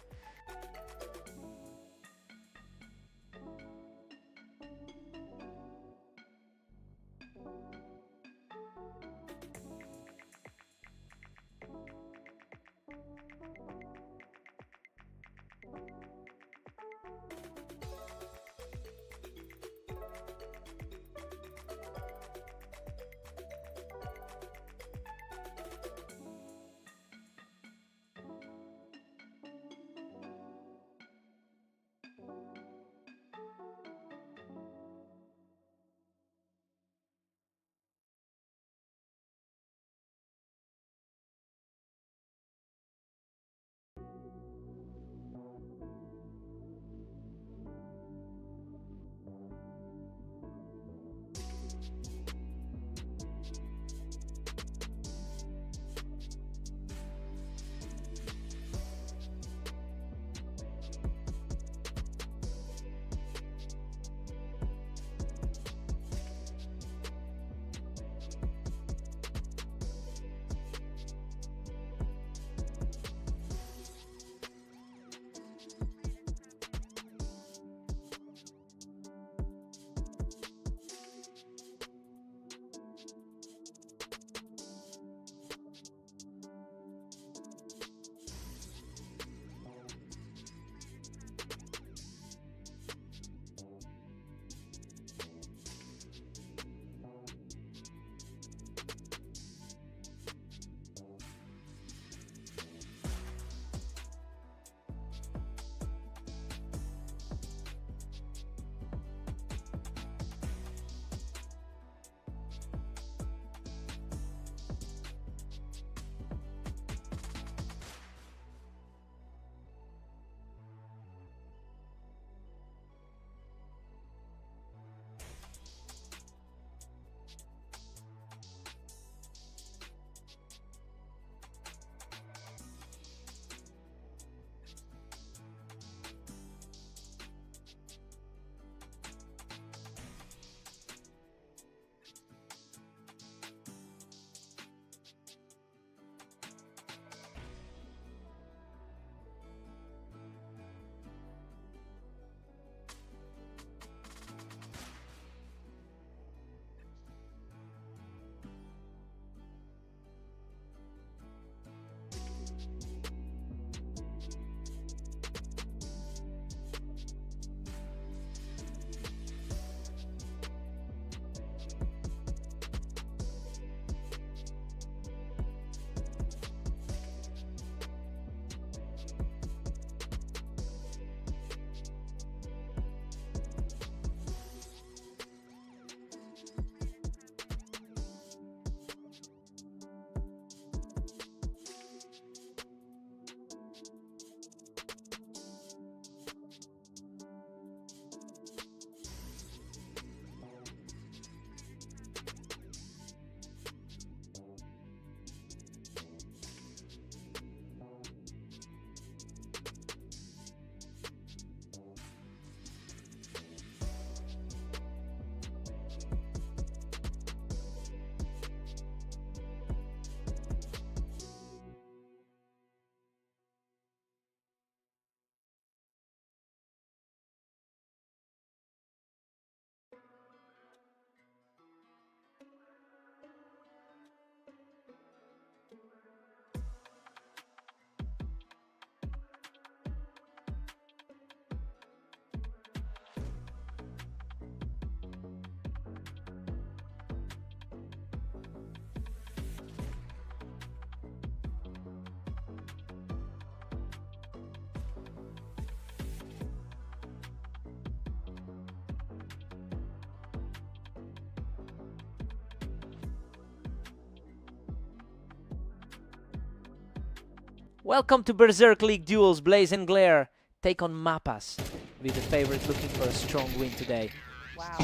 Welcome to Berserk League Duels. Blaze and Glare take on Mapas, with the favorite looking for a strong win today.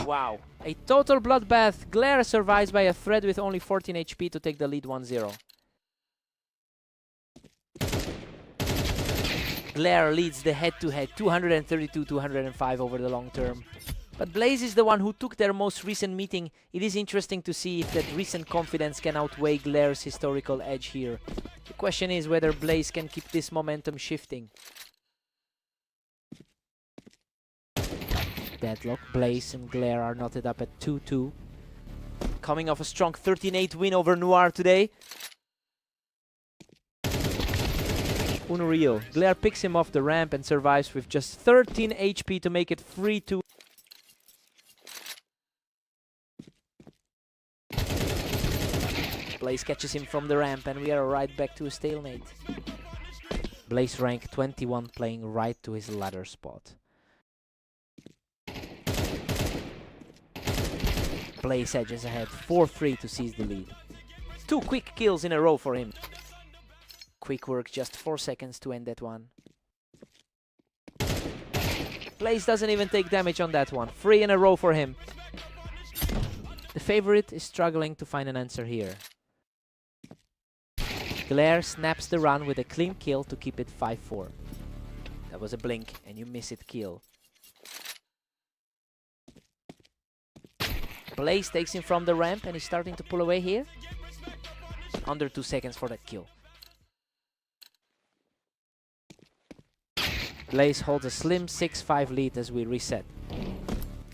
Wow. A total bloodbath. Glare survives by a thread with only 14 HP to take the lead 1-0. Glare leads the head-to-head 232-205 over the long term. But Blaze is the one who took their most recent meeting. It is interesting to see if that recent confidence can outweigh Glare's historical edge here. The question is whether Blaze can keep this momentum shifting. Deadlock. Blaze and Glare are knotted up at 2-2. Coming off a strong 13-8 win over Noir today. Unreal. Glare picks him off the ramp and survives with just 13 HP to make it 3-2. Blaze catches him from the ramp and we are right back to a stalemate. Blaze rank 21 playing right to his ladder spot. Blaze edges ahead 4-3 to seize the lead. 2 quick kills in a row for him. Quick work, just 4 seconds to end that one. Blaze doesn't even take damage on that one. 3 in a row for him. The favorite is struggling to find an answer here. Glare snaps the run with a clean kill to keep it 5-4. That was a blink and you miss it kill. Blaze takes him from the ramp and he's starting to pull away here. Under 2 seconds for that kill. Blaze holds a slim 6-5 lead as we reset.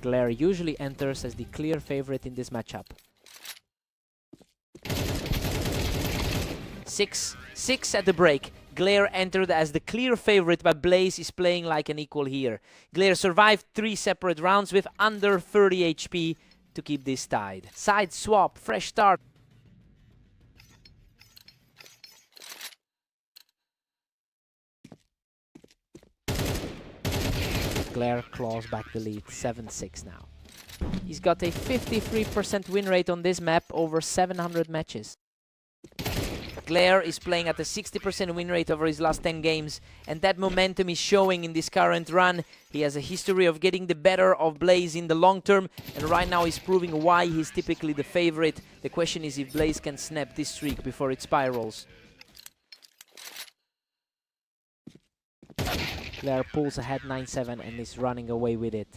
Glare usually enters as the clear favorite in this matchup. 6-6 at the break. Glare entered as the clear favorite, but Blaze is playing like an equal here. Glare survived 3 separate rounds with under 30 HP to keep this tied. Side swap, fresh start. Glare claws back the lead, 7-6 now. He's got a 53% win rate on this map over 700 matches. Glare is playing at a 60% win rate over his last 10 games, and that momentum is showing in this current run. He has a history of getting the better of Blaze in the long term, and right now he's proving why he's typically the favorite. The question is if Blaze can snap this streak before it spirals. Glare pulls ahead 9-7 and is running away with it.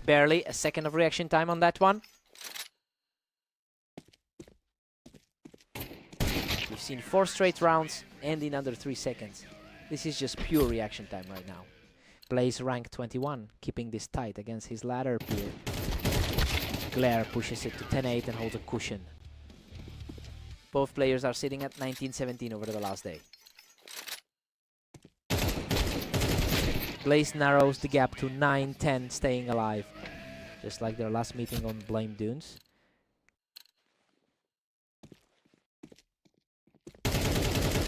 Barely a second of reaction time on that one. We've seen 4 straight rounds and in under 3 seconds. This is just pure reaction time right now. Blaze rank 21, keeping this tight against his ladder peer. Glare pushes it to 10-8 and holds a cushion. Both players are sitting at 19-17 over the last day. Blaze narrows the gap to 9-10, staying alive. Just like their last meeting on Blame Dunes.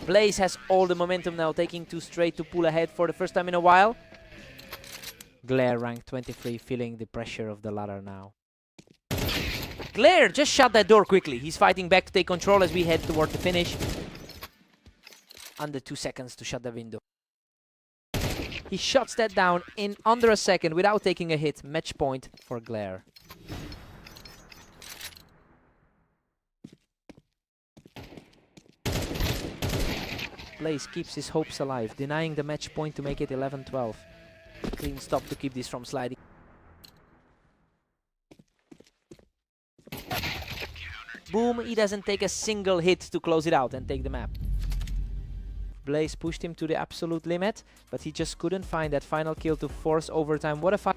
Blaze has all the momentum now, taking 2 straight to pull ahead for the first time in a while. Glare rank 23, feeling the pressure of the ladder now. Glare, just shut that door quickly. He's fighting back to take control as we head toward the finish. Under 2 seconds to shut the window. He shuts that down in under a second without taking a hit. Match point for Glare. Blaze keeps his hopes alive, denying the match point to make it 11-12. Clean stop to keep this from sliding. Boom, he doesn't take a single hit to close it out and take the map. Blaze pushed him to the absolute limit, but he just couldn't find that final kill to force overtime. What a fight!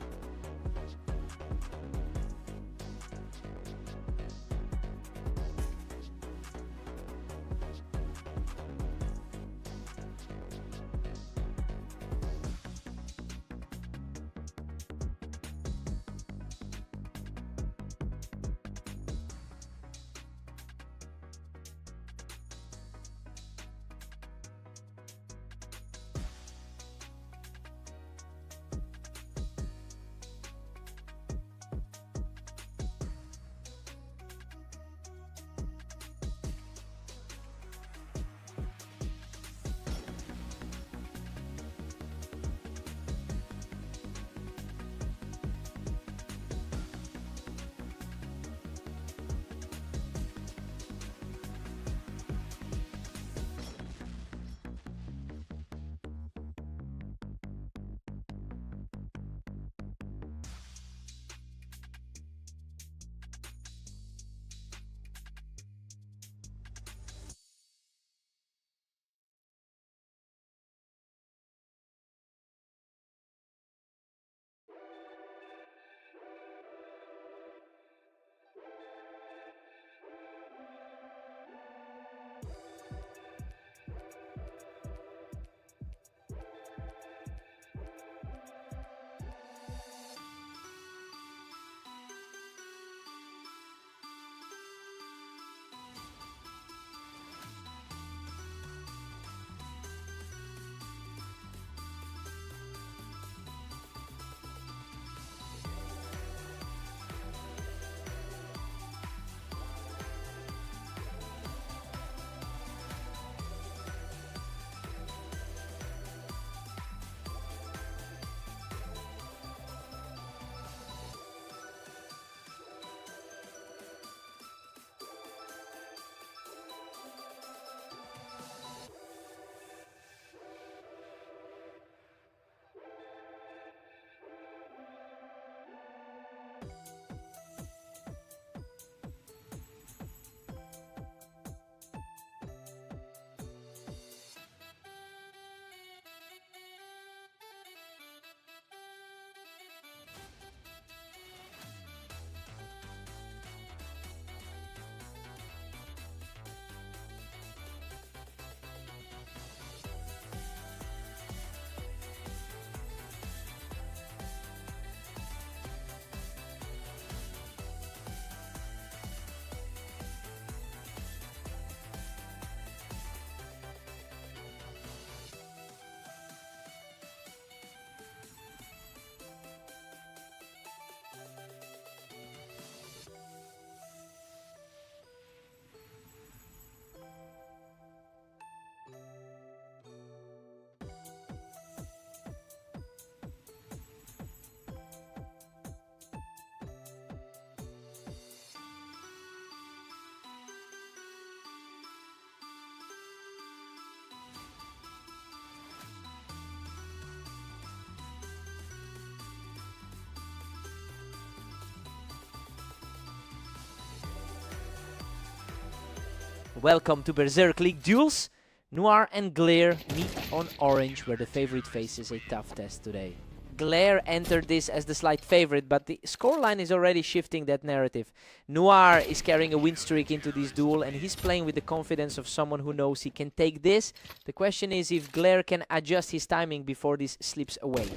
Welcome to Berserk League Duels. Noir and Glare meet on orange, where the favorite faces a tough test today. Glare entered this as the slight favorite, but the scoreline is already shifting that narrative. Noir is carrying a win streak into this duel, and he's playing with the confidence of someone who knows he can take this. The question is if Glare can adjust his timing before this slips away.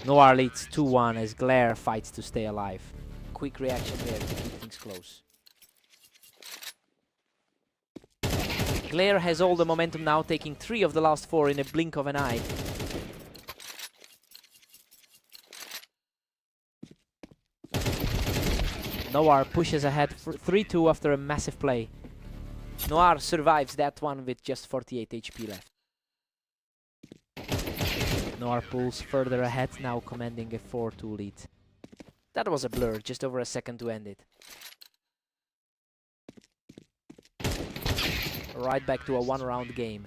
Noir leads 2-1 as Glare fights to stay alive. Quick reaction there to keep things close. Glare has all the momentum now, taking 3 of the last 4 in a blink of an eye. Noir pushes ahead 3-2 after a massive play. Noir survives that one with just 48 HP left. Noir pulls further ahead, now commanding a 4-2 lead. That was a blur, just over a second to end it. Right back to a 1-round game.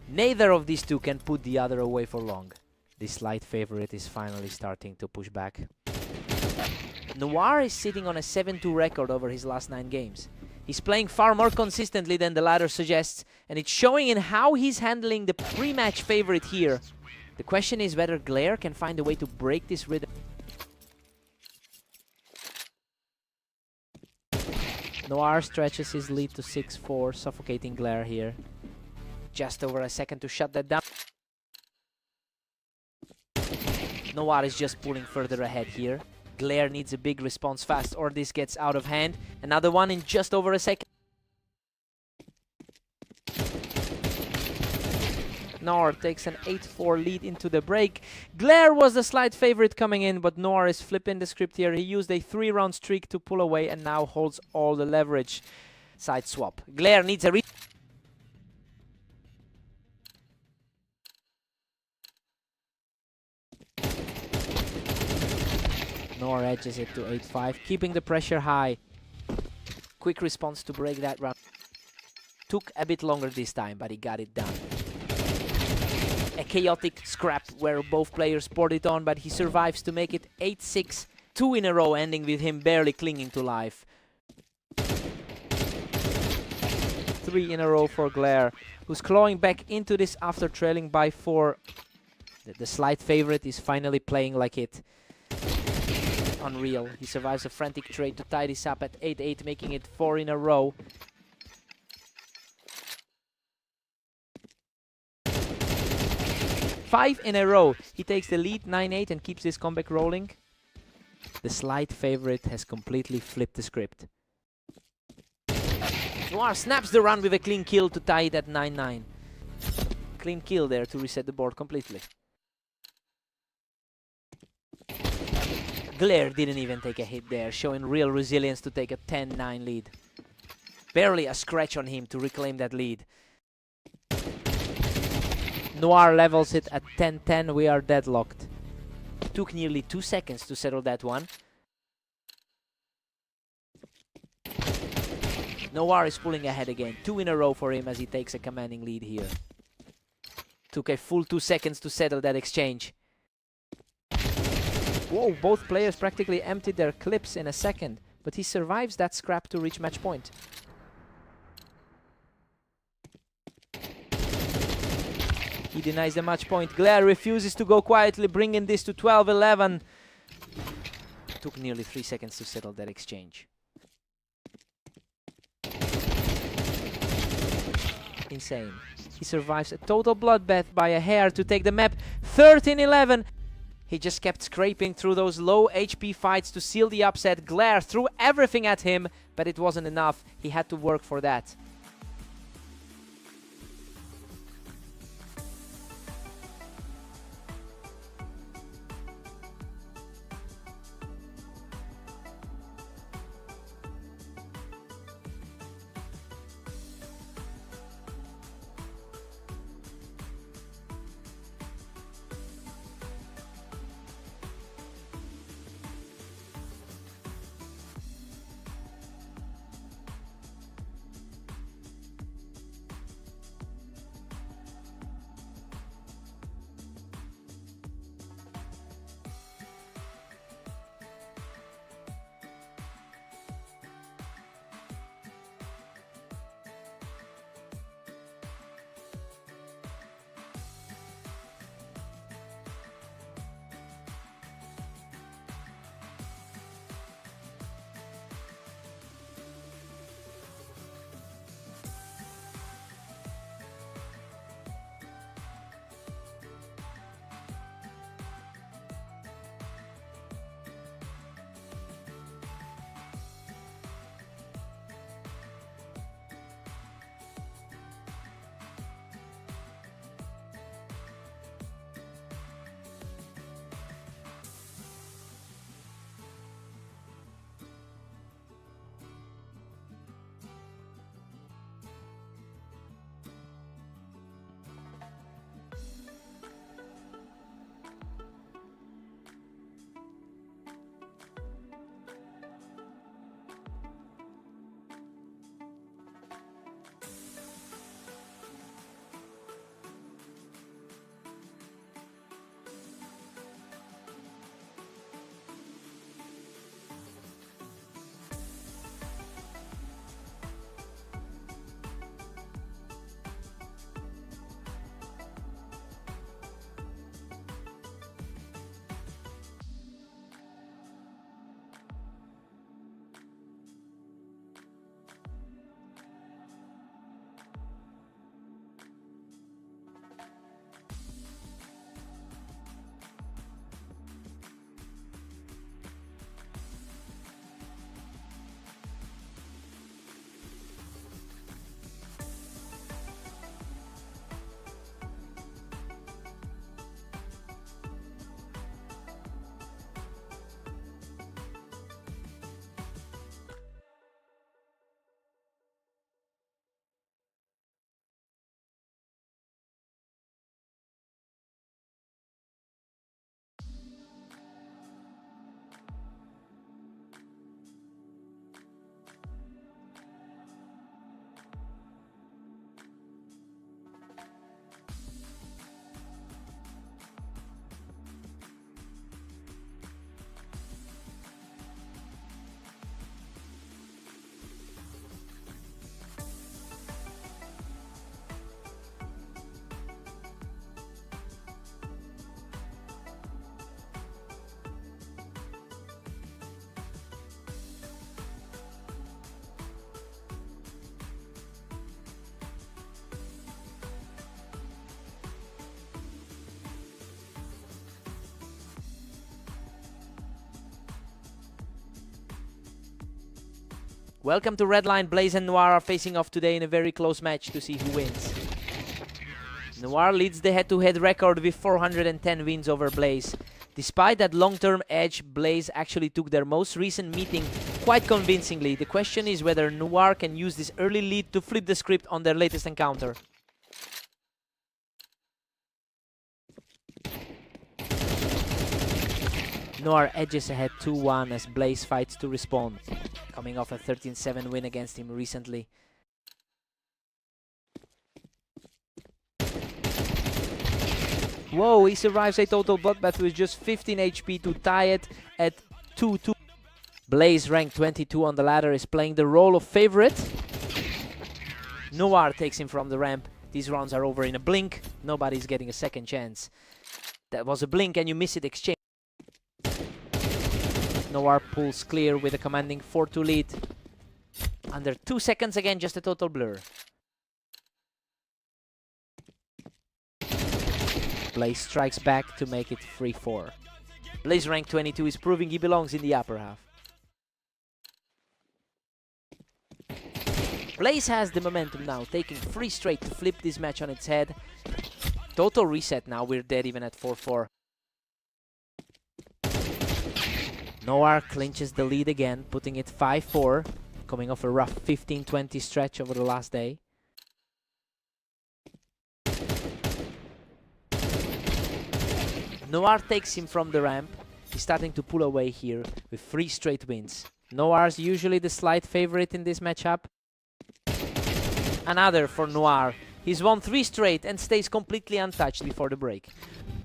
Neither of these two can put the other away for long. This slight favorite is finally starting to push back. Noir is sitting on a 7-2 record over his last 9 games. He's playing far more consistently than the ladder suggests, and it's showing in how he's handling the pre-match favorite here. The question is whether Glare can find a way to break this rhythm. Noir stretches his lead to 6-4, suffocating Glare here. Just over a second to shut that down. Noir is just pulling further ahead here. Glare needs a big response fast or this gets out of hand. Another one in just over a second. Noir takes an 8-4 lead into the break. Glare was the slight favorite coming in, but Noir is flipping the script here. He used a 3-round streak to pull away and now holds all the leverage. Side swap. Glare needs a Noir edges it to 8-5, keeping the pressure high. Quick response to break that round. Took a bit longer this time, but he got it done. A chaotic scrap where both players poured it on, but he survives to make it 8-6, 2 in a row, ending with him barely clinging to life. 3 in a row for Glare, who's clawing back into this after trailing by 4. The slight favorite is finally playing like it. Unreal. He survives a frantic trade to tie this up at 8-8, making it 4 in a row. Five in a row. He takes the lead 9-8 and keeps this comeback rolling. The slight favorite has completely flipped the script. Noir snaps the run with a clean kill to tie it at 9-9. Clean kill there to reset the board completely. Glare didn't even take a hit there, showing real resilience to take a 10-9 lead. Barely a scratch on him to reclaim that lead. Noir levels it at 10-10, we are deadlocked. Took nearly 2 seconds to settle that one. Noir is pulling ahead again, 2 in a row for him as he takes a commanding lead here. Took a full 2 seconds to settle that exchange. Whoa, both players practically emptied their clips in a second, but he survives that scrap to reach match point. He denies the match point. Glare refuses to go quietly, bringing this to 12-11. Took nearly 3 seconds to settle that exchange. Insane. He survives a total bloodbath by a hair to take the map. 13-11. He just kept scraping through those low HP fights to seal the upset. Glare threw everything at him, but it wasn't enough. He had to work for that. Welcome to Redline. Blaze and Noir are facing off today in a very close match to see who wins. Noir leads the head-to-head record with 410 wins over Blaze. Despite that long-term edge, Blaze actually took their most recent meeting quite convincingly. The question is whether Noir can use this early lead to flip the script on their latest encounter. Noir edges ahead 2-1 as Blaze fights to respond, coming off a 13-7 win against him recently. Whoa, he survives a total bloodbath with just 15 HP to tie it at 2-2. Blaze, ranked 22 on the ladder, is playing the role of favorite. Noir takes him from the ramp. These rounds are over in a blink. Nobody's getting a second chance. That was a blink and you miss it exchange. Noir pulls clear with a commanding 4-2 lead. Under 2 seconds again, just a total blur. Blaze strikes back to make it 3-4. Blaze, rank 22, is proving he belongs in the upper half. Blaze has the momentum now, taking 3 straight to flip this match on its head. Total reset now, we're dead even at 4-4. Noir clinches the lead again, putting it 5-4, coming off a rough 15-20 stretch over the last day. Noir takes him from the ramp. He's starting to pull away here with 3 straight wins. Noir's usually the slight favorite in this matchup. Another for Noir. He's won 3 straight and stays completely untouched before the break.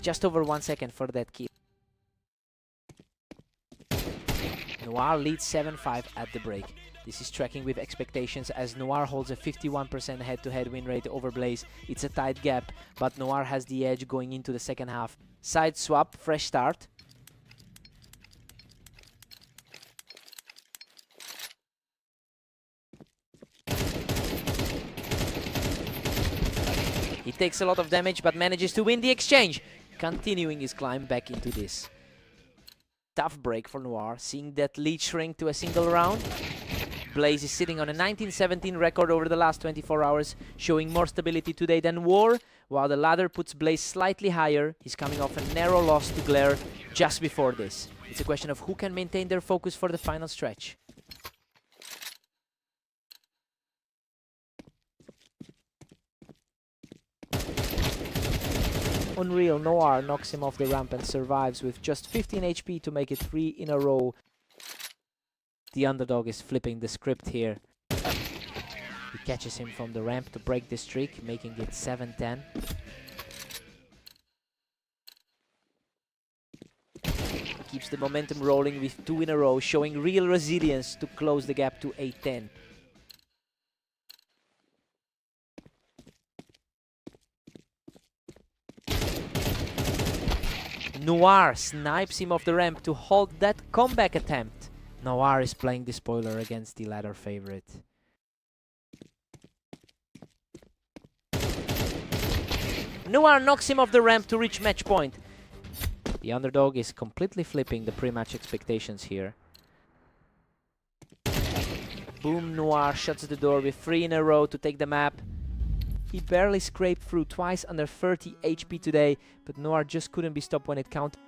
Just over 1 second for that kill. Noir leads 7-5 at the break. This is tracking with expectations as Noir holds a 51% head-to-head win rate over Blaze. It's a tight gap, but Noir has the edge going into the second half. Side swap, fresh start. He takes a lot of damage but manages to win the exchange, continuing his climb back into this. Tough break for Noir, seeing that lead shrink to a single round. Blaze is sitting on a 19-17 record over the last 24 hours, showing more stability today than War, while the ladder puts Blaze slightly higher. He's coming off a narrow loss to Glare just before this. It's a question of who can maintain their focus for the final stretch. Unreal, Noir knocks him off the ramp and survives with just 15 HP to make it 3 in a row. The underdog is flipping the script here. He catches him from the ramp to break the streak, making it 7-10. Keeps the momentum rolling with 2 in a row, showing real resilience to close the gap to 8-10. Noir snipes him off the ramp to halt that comeback attempt. Noir is playing the spoiler against the ladder favorite. Noir knocks him off the ramp to reach match point. The underdog is completely flipping the pre-match expectations here. Boom, Noir shuts the door with 3 in a row to take the map. He barely scraped through twice under 30 HP today, but Noir just couldn't be stopped when it counted.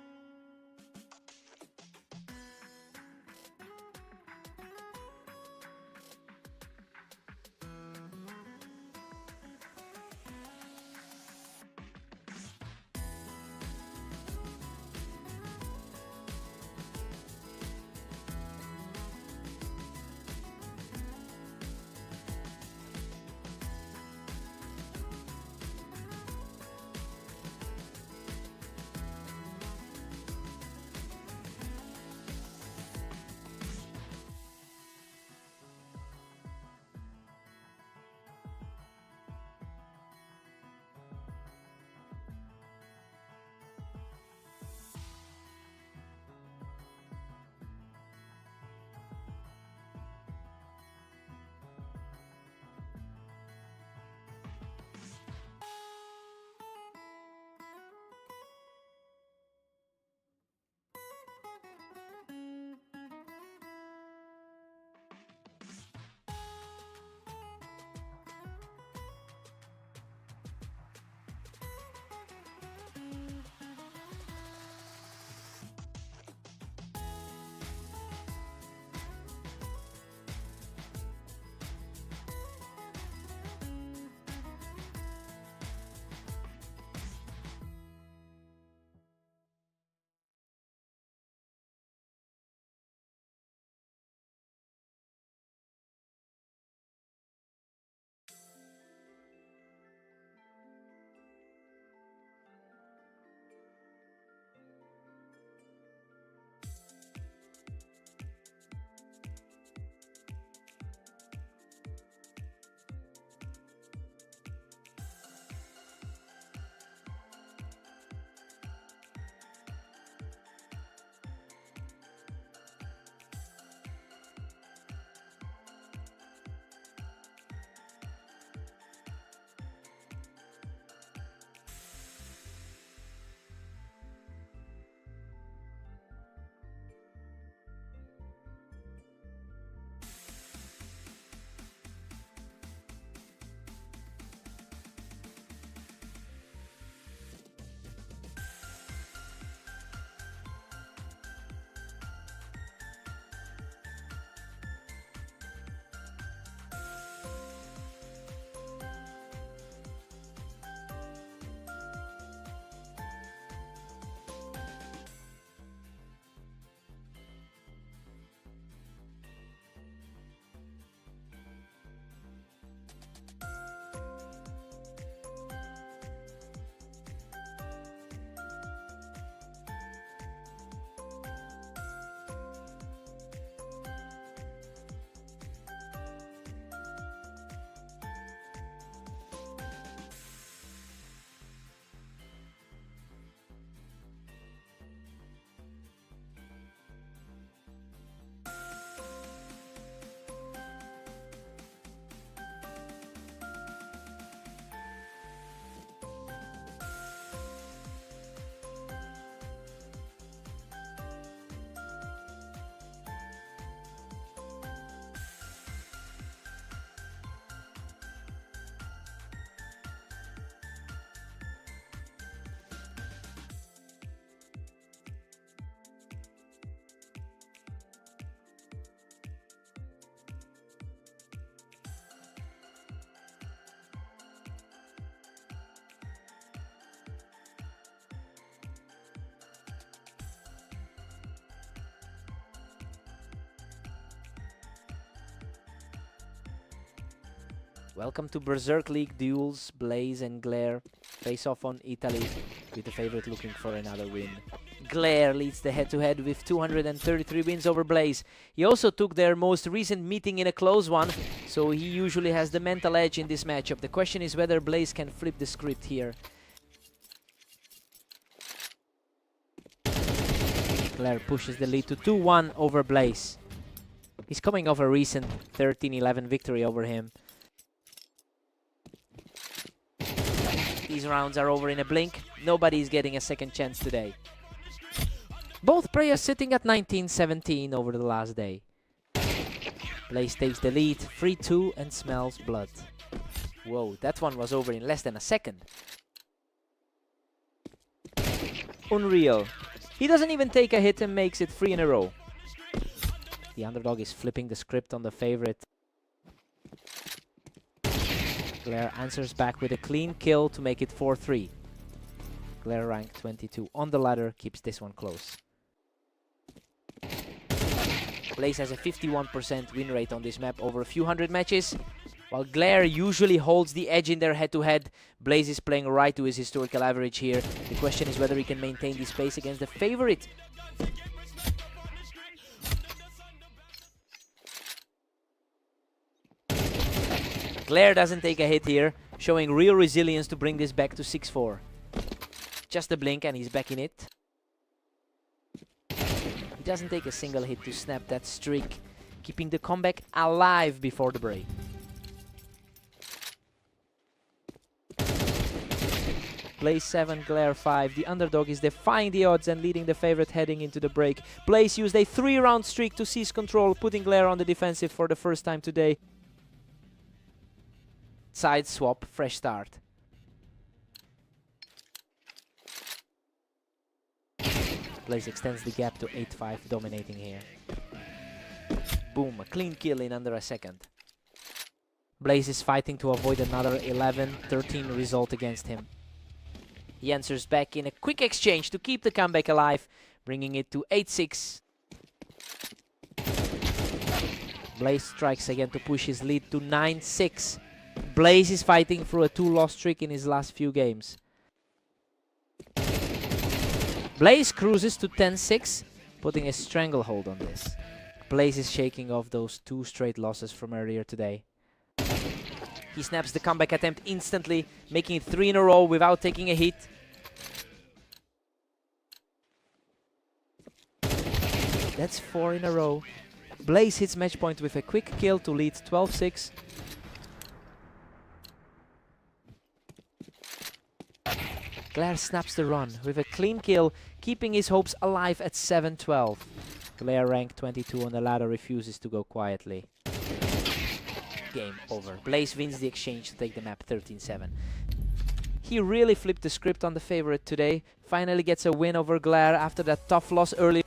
Welcome to Berserk League duels. Blaze and Glare face off on Italy, with the favorite looking for another win. Glare leads the head-to-head with 233 wins over Blaze. He also took their most recent meeting in a close one, so he usually has the mental edge in this matchup. The question is whether Blaze can flip the script here. Glare pushes the lead to 2-1 over Blaze. He's coming off a recent 13-11 victory over him. These rounds are over in a blink. Nobody is getting a second chance today. Both players sitting at 19-17 over the last day. Blaze takes the lead, 3-2, and smells blood. Whoa, that one was over in less than a second. Unreal. He doesn't even take a hit and makes it 3 in a row. The underdog is flipping the script on the favorite. Glare answers back with a clean kill to make it 4-3. Glare rank 22 on the ladder keeps this one close. Blaze has a 51% win rate on this map over a few hundred matches. While Glare usually holds the edge in their head-to-head, Blaze is playing right to his historical average here. The question is whether he can maintain this pace against the favorite. Glare doesn't take a hit here, showing real resilience to bring this back to 6-4. Just a blink and he's back in it. He doesn't take a single hit to snap that streak, keeping the comeback alive before the break. Blaze 7, Glare 5. The underdog is defying the odds and leading the favorite heading into the break. Blaze used a 3-round streak to seize control, putting Glare on the defensive for the first time today. Side swap, fresh start. Blaze extends the gap to 8-5, dominating here. Boom, a clean kill in under a second. Blaze is fighting to avoid another 11-13 result against him. He answers back in a quick exchange to keep the comeback alive, bringing it to 8-6. Blaze strikes again to push his lead to 9-6. Blaze is fighting through a 2-loss streak in his last few games. Blaze cruises to 10-6, putting a stranglehold on this. Blaze is shaking off those 2 straight losses from earlier today. He snaps the comeback attempt instantly, making it 3 in a row without taking a hit. That's 4 in a row. Blaze hits match point with a quick kill to lead 12-6. Glare snaps the run with a clean kill, keeping his hopes alive at 7-12. Glare rank 22 on the ladder refuses to go quietly. Game over. Blaze wins the exchange to take the map 13-7. He really flipped the script on the favorite today. Finally gets a win over Glare after that tough loss early.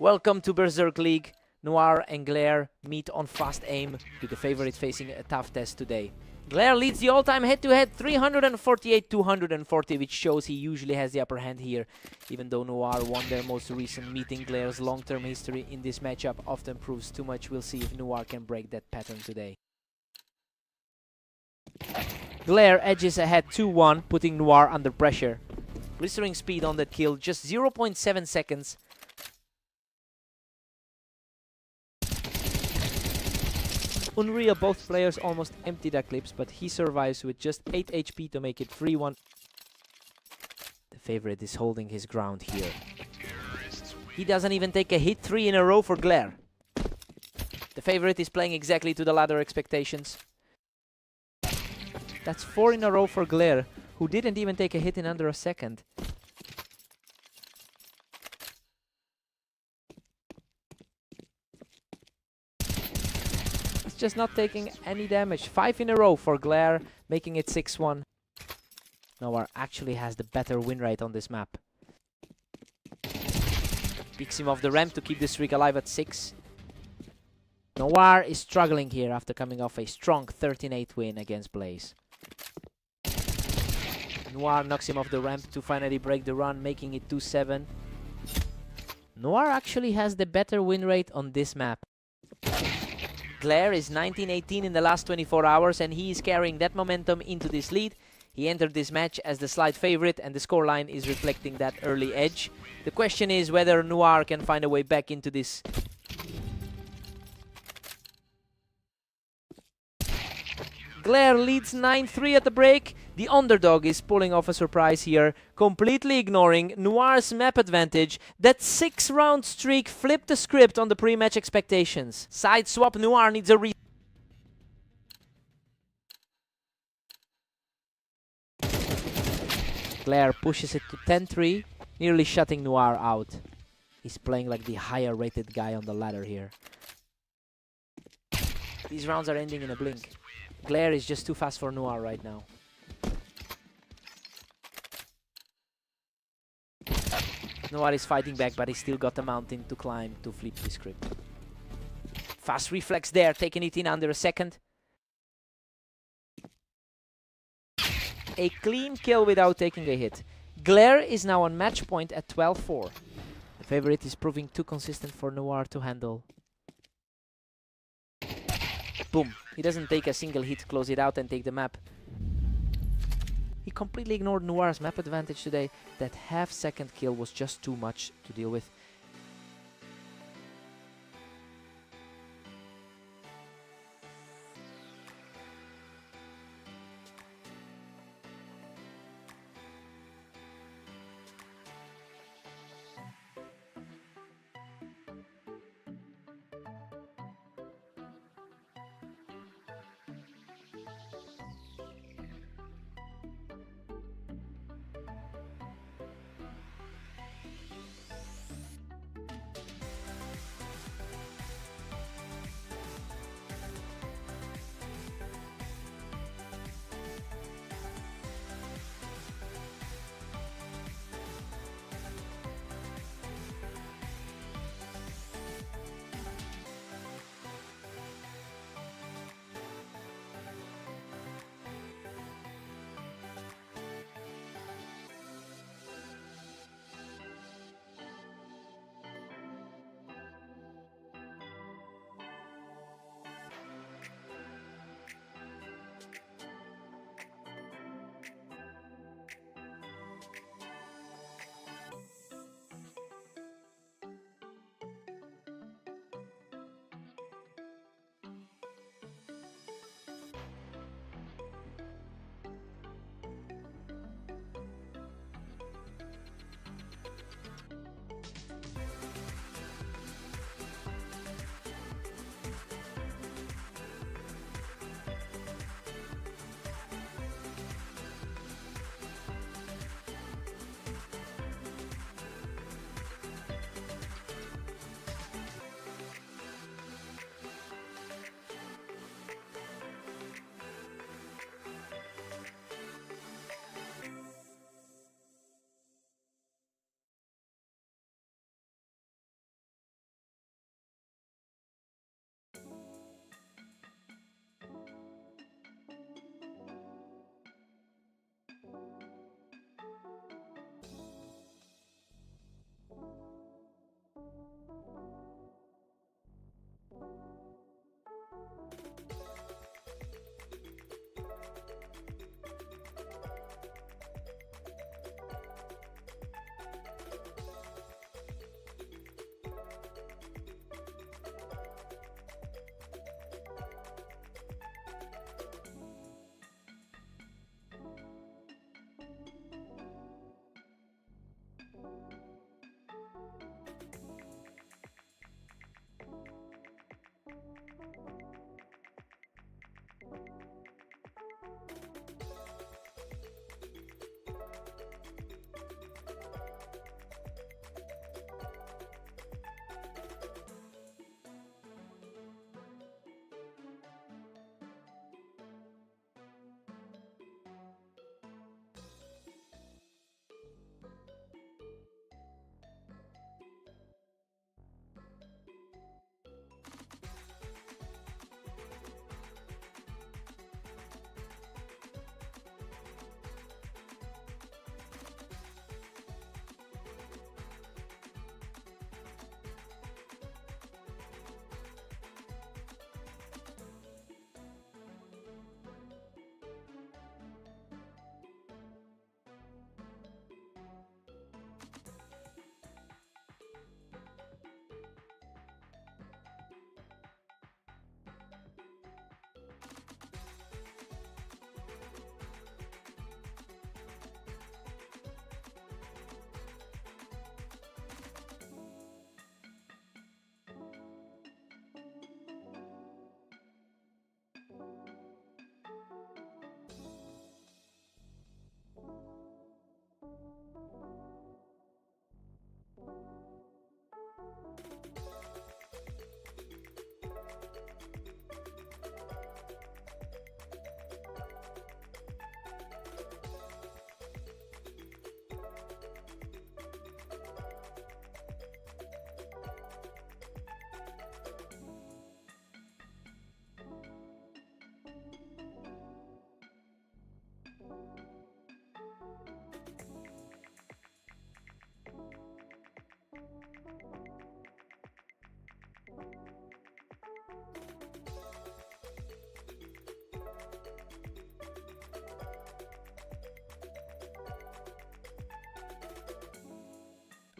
Welcome to Berserk League. Noir and Glare meet on fast aim, with the favorite facing a tough test today. Glare leads the all-time head-to-head 348-240, which shows he usually has the upper hand here. Even though Noir won their most recent meeting, Glare's long-term history in this matchup often proves too much. We'll see if Noir can break that pattern today. Glare edges ahead 2-1, putting Noir under pressure. Blistering speed on that kill, just 0.7 seconds. Unreal, both players almost empty their clips, but he survives with just 8 HP to make it 3-1. The favorite is holding his ground here. He doesn't even take a hit, 3 in a row for Glare. The favorite is playing exactly to the ladder expectations. That's 4 in a row for Glare, who didn't even take a hit in under a second. Just not taking any damage. 5 in a row for Glare, making it 6-1. Noir actually has the better win rate on this map. Picks him off the ramp to keep the streak alive at 6. Noir is struggling here after coming off a strong 13-8 win against Blaze. Noir knocks him off the ramp to finally break the run, making it 2-7. Noir actually has the better win rate on this map. Glare is 19-18 in the last 24 hours, and he is carrying that momentum into this lead. He entered this match as the slight favorite, and the scoreline is reflecting that early edge. The question is whether Noir can find a way back into this. Glare leads 9-3 at the break. The underdog is pulling off a surprise here, completely ignoring Noir's map advantage. That 6-round streak flipped the script on the pre-match expectations. Side swap, Noir needs a Glare pushes it to 10-3, nearly shutting Noir out. He's playing like the higher rated guy on the ladder here. These rounds are ending in a blink. Glare is just too fast for Noir right now. Noir is fighting back, but he's still got a mountain to climb to flip the script. Fast reflex there, taking it in under a second. A clean kill without taking a hit. Glare is now on match point at 12-4. The favorite is proving too consistent for Noir to handle. Boom. He doesn't take a single hit, close it out and take the map. He completely ignored Noir's map advantage today. That half-second kill was just too much to deal with.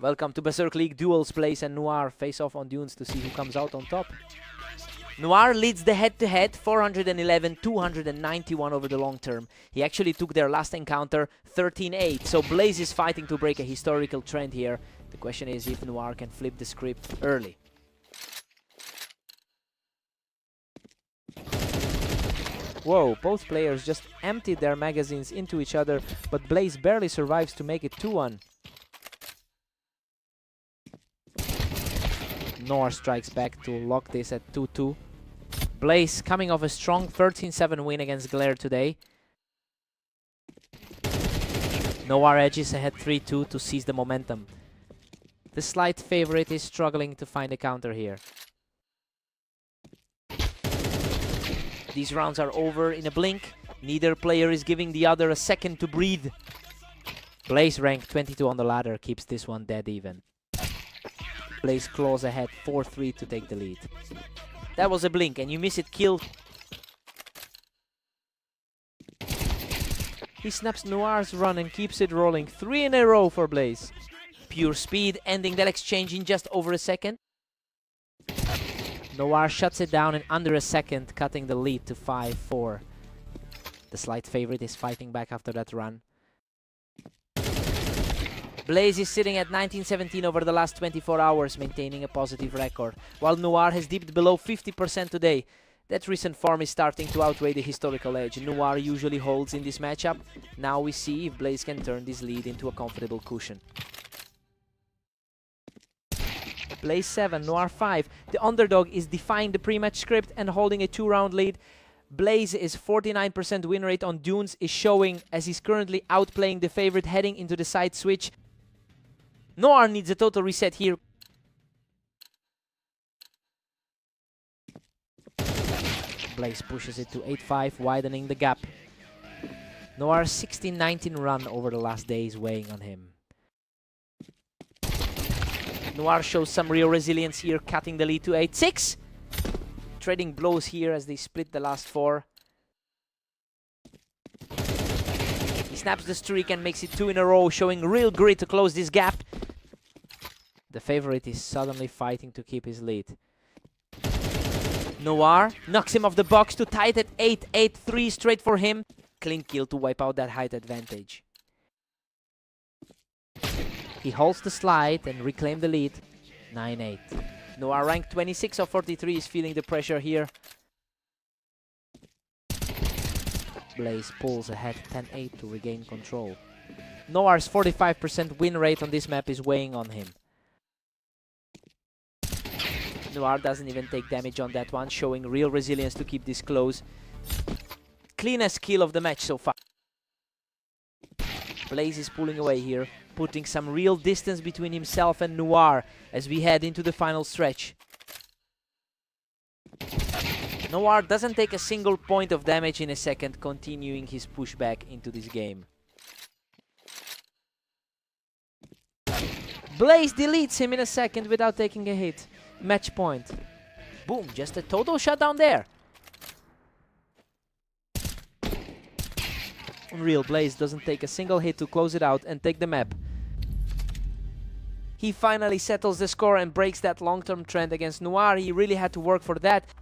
Welcome to Berserk League Duels. Blaze and Noir face off on dunes to see who comes out on top. Noir leads the head-to-head, 411, 291 over the long term. He actually took their last encounter 13-8, so Blaze is fighting to break a historical trend here. The question is if Noir can flip the script early. Whoa, both players just emptied their magazines into each other, but Blaze barely survives to make it 2-1. Noir strikes back to lock this at 2-2. Blaze coming off a strong 13-7 win against Glare today. Noir edges ahead 3-2 to seize the momentum. The slight favorite is struggling to find a counter here. These rounds are over in a blink. Neither player is giving the other a second to breathe. Blaze, rank 22 on the ladder, keeps this one dead even. Blaze claws ahead 4-3 to take the lead. That was a blink and you miss it, kill. He snaps Noir's run and keeps it rolling. 3 in a row for Blaze. Pure speed, ending that exchange in just over a second. Noir shuts it down in under a second, cutting the lead to 5-4. The slight favorite is fighting back after that run. Blaze is sitting at 19-17 over the last 24 hours, maintaining a positive record, while Noir has dipped below 50% today. That recent form is starting to outweigh the historical edge Noir usually holds in this matchup. Now we see if Blaze can turn this lead into a comfortable cushion. Blaze 7, Noir 5. The underdog is defying the pre-match script and holding a 2-round lead. Blaze is 49% win rate on dunes is showing as he's currently outplaying the favorite heading into the side switch. Noir needs a total reset here. Blaze pushes it to 8-5, widening the gap. Noir's 16-19 run over the last day is weighing on him. Noir shows some real resilience here, cutting the lead to 8-6. Trading blows here as they split the last 4. He snaps the streak and makes it 2 in a row, showing real grit to close this gap. The favorite is suddenly fighting to keep his lead. Noir knocks him off the box to tie it at 8-8-3 straight for him. Clean kill to wipe out that height advantage. He holds the slide and reclaims the lead. 9-8. Noir, ranked 26 of 43, is feeling the pressure here. Blaze pulls ahead 10-8 to regain control. Noir's 45% win rate on this map is weighing on him. Noir doesn't even take damage on that one, showing real resilience to keep this close. Cleanest kill of the match so far. Blaze is pulling away here, putting some real distance between himself and Noir as we head into the final stretch. Noir doesn't take a single point of damage in a second, continuing his pushback into this game. Blaze deletes him in a second without taking a hit. Match point. Boom, just a total shutdown there. Unreal, Blaze doesn't take a single hit to close it out and take the map. He finally settles the score and breaks that long-term trend against Noir. He really had to work for that.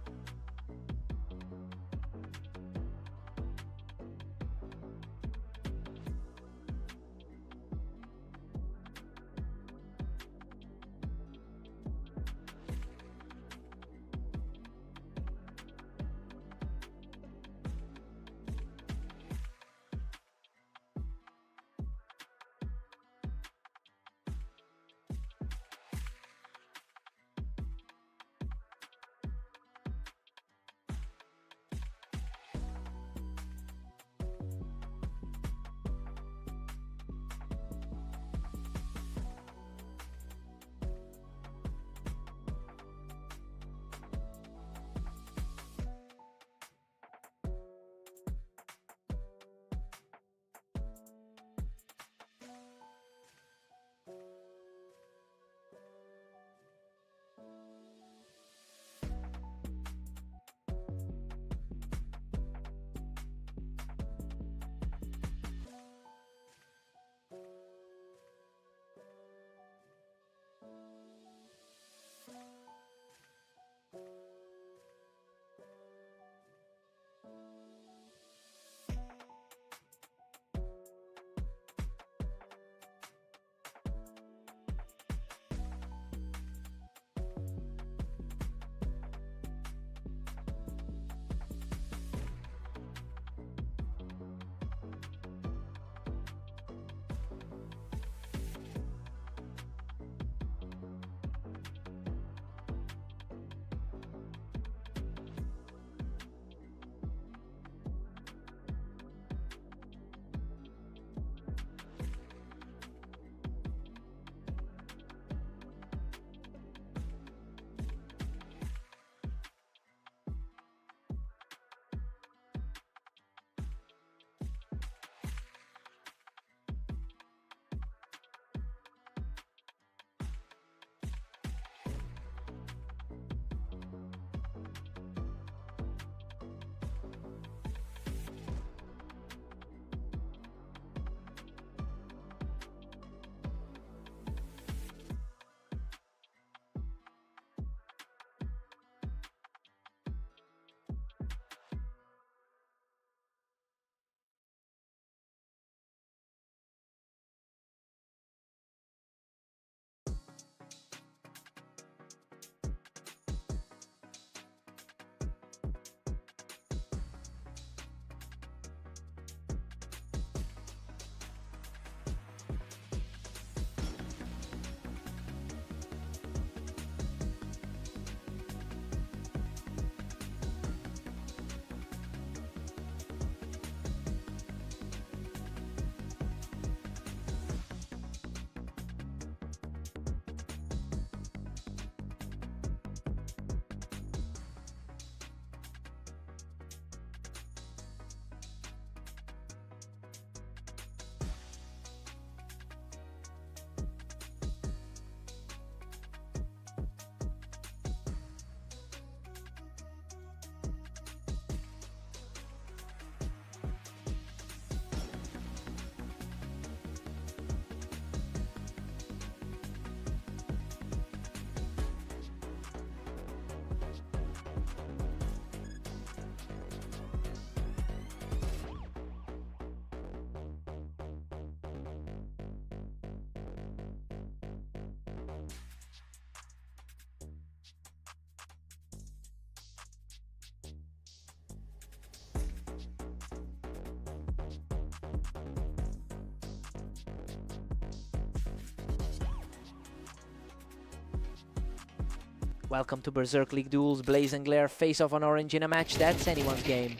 Welcome to Berserk League Duels. Blaze and Glare face off on orange in a match that's anyone's game.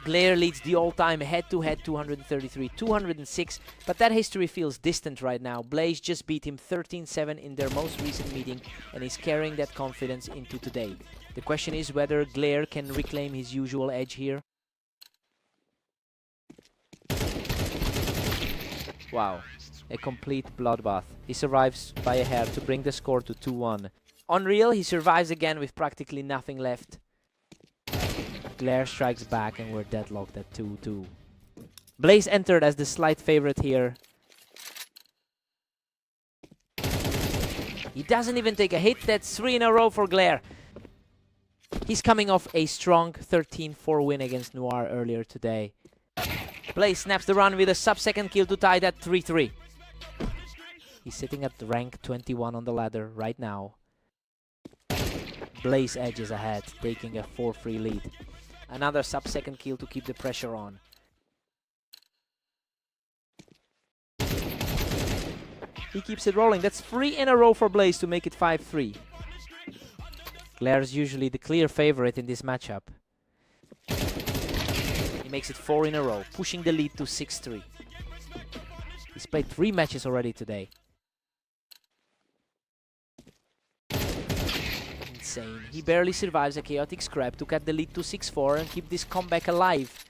Glare leads the all-time head-to-head 233, 206, but that history feels distant right now. Blaze just beat him 13-7 in their most recent meeting and is carrying that confidence into today. The question is whether Glare can reclaim his usual edge here. Wow, a complete bloodbath. He survives by a hair to bring the score to 2-1. Unreal, he survives again with practically nothing left. Glare strikes back and we're deadlocked at 2-2. Blaze entered as the slight favorite here. He doesn't even take a hit. That's 3 in a row for Glare. He's coming off a strong 13-4 win against Noir earlier today. Blaze snaps the run with a sub-second kill to tie that 3-3. He's sitting at rank 21 on the ladder right now. Blaze edges ahead, taking a 4-3 lead. Another sub-second kill to keep the pressure on. He keeps it rolling. That's 3 in a row for Blaze to make it 5-3. Glare's usually the clear favorite in this matchup. He makes it 4 in a row, pushing the lead to 6-3. He's played 3 matches already today. Insane. He barely survives a chaotic scrap to cut the lead to 6-4 and keep this comeback alive.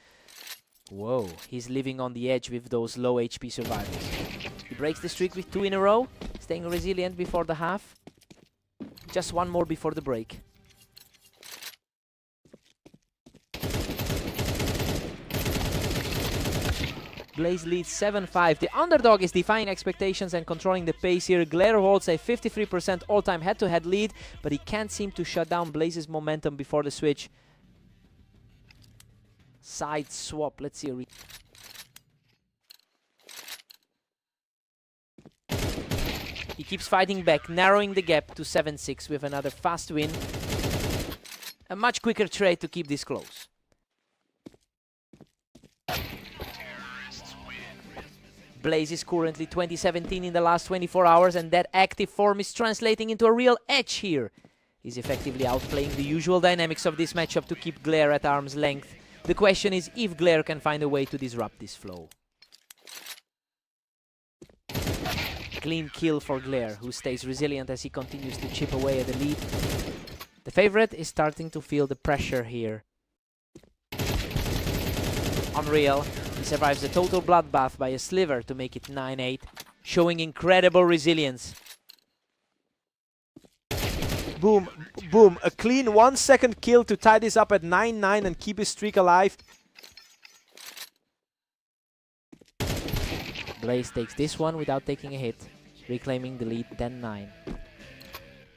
Whoa, he's living on the edge with those low HP survivors. He breaks the streak with 2 in a row, staying resilient before the half. Just 1 more before the break. Blaze leads 7-5. The underdog is defying expectations and controlling the pace here. Glare holds a 53% all-time head-to-head lead, but he can't seem to shut down Blaze's momentum before the switch. Side swap. Let's see He keeps fighting back, narrowing the gap to 7-6 with another fast win. A much quicker trade to keep this close. Blaze is currently 20-17 in the last 24 hours, and that active form is translating into a real edge here. He's effectively outplaying the usual dynamics of this matchup to keep Glare at arm's length. The question is if Glare can find a way to disrupt this flow. Clean kill for Glare, who stays resilient as he continues to chip away at the lead. The favorite is starting to feel the pressure here. Unreal. He survives a total bloodbath by a sliver to make it 9-8, showing incredible resilience. Boom, boom. A clean 1-second kill to tie this up at 9-9 and keep his streak alive. Blaze takes this one without taking a hit, reclaiming the lead 10-9.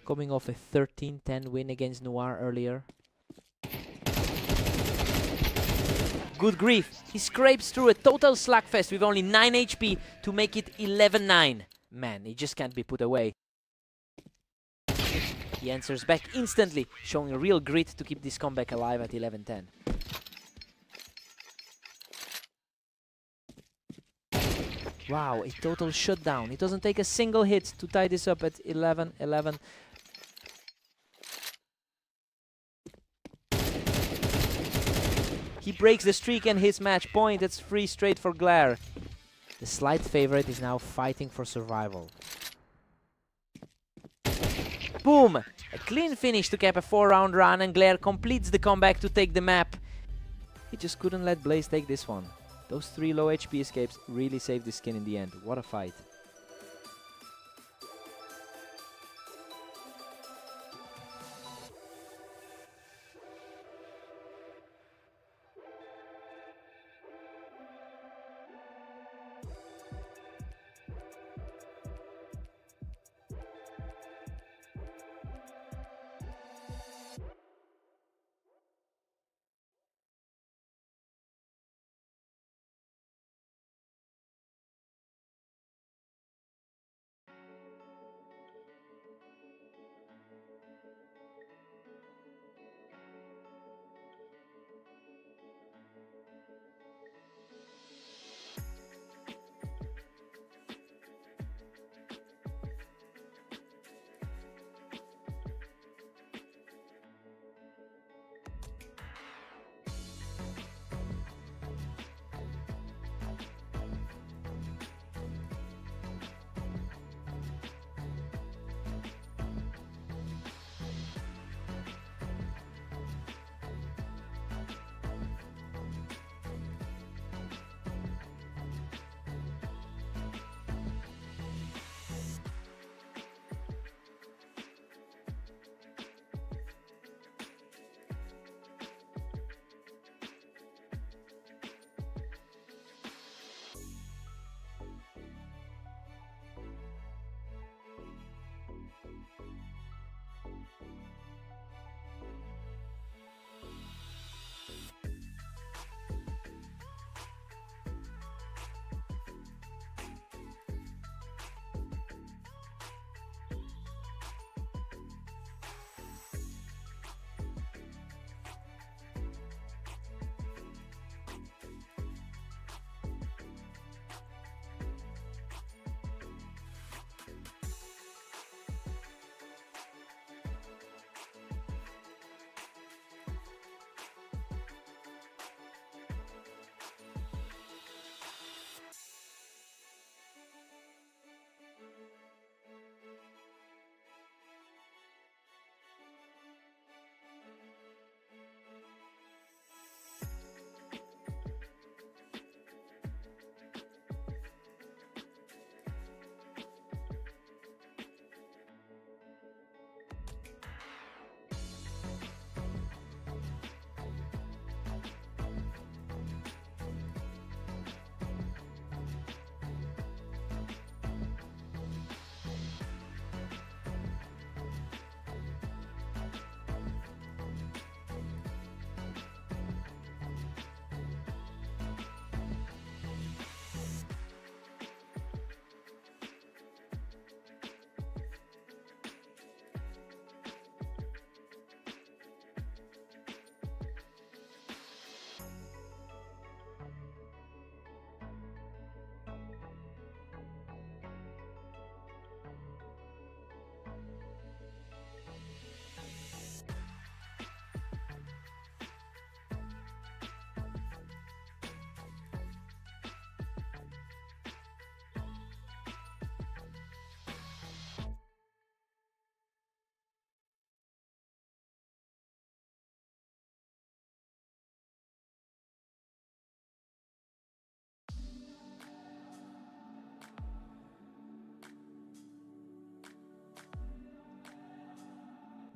Coming off a 13-10 win against Noir earlier. Good grief, he scrapes through a total slugfest with only 9 HP to make it 11-9. Man, he just can't be put away. He answers back instantly, showing a real grit to keep this comeback alive at 11-10. Wow, a total shutdown. He doesn't take a single hit to tie this up at 11-11. He breaks the streak and hits match point. It's 3 straight for Glare. The slight favorite is now fighting for survival. Boom! A clean finish to cap a 4-round run, and Glare completes the comeback to take the map. He just couldn't let Blaze take this one. Those 3 low HP escapes really saved the skin in the end. What a fight.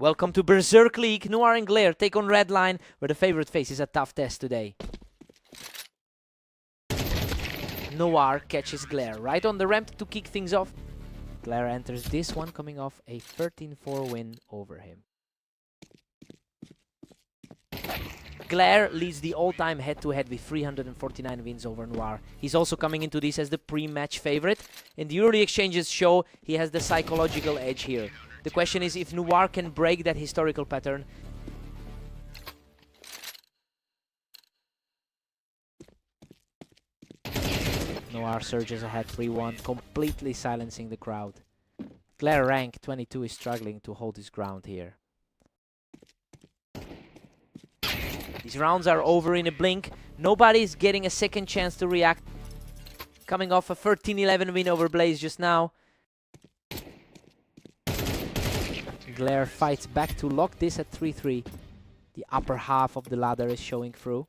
Welcome to Berserk League. Noir and Glare take on Red Line, where the favorite faces a tough test today. Noir catches Glare right on the ramp to kick things off. Glare enters this one coming off a 13-4 win over him. Glare leads the all-time head-to-head with 349 wins over Noir. He's also coming into this as the pre-match favorite. In the early exchanges show he has the psychological edge here. The question is if Noir can break that historical pattern. Noir surges ahead 3-1, completely silencing the crowd. Glare rank 22 is struggling to hold his ground here. These rounds are over in a blink. Nobody's getting a second chance to react. Coming off a 13-11 win over Blaze just now. Glare fights back to lock this at 3-3. The upper half of the ladder is showing through.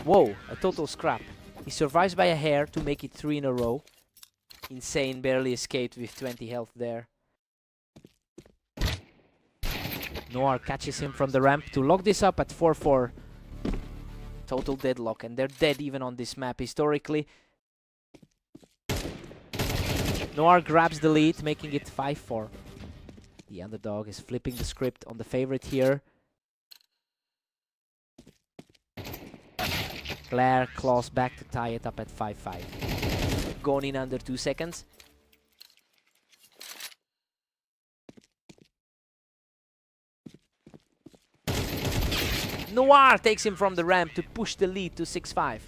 Whoa, a total scrap. He survives by a hair to make it 3 in a row. Insane barely escaped with 20 health there. Noir catches him from the ramp to lock this up at 4-4. Total deadlock, and they're dead even on this map historically. Noir grabs the lead, making it 5-4. The underdog is flipping the script on the favorite here. Glare claws back to tie it up at 5-5. Gone in under 2 seconds. Noir takes him from the ramp to push the lead to 6-5.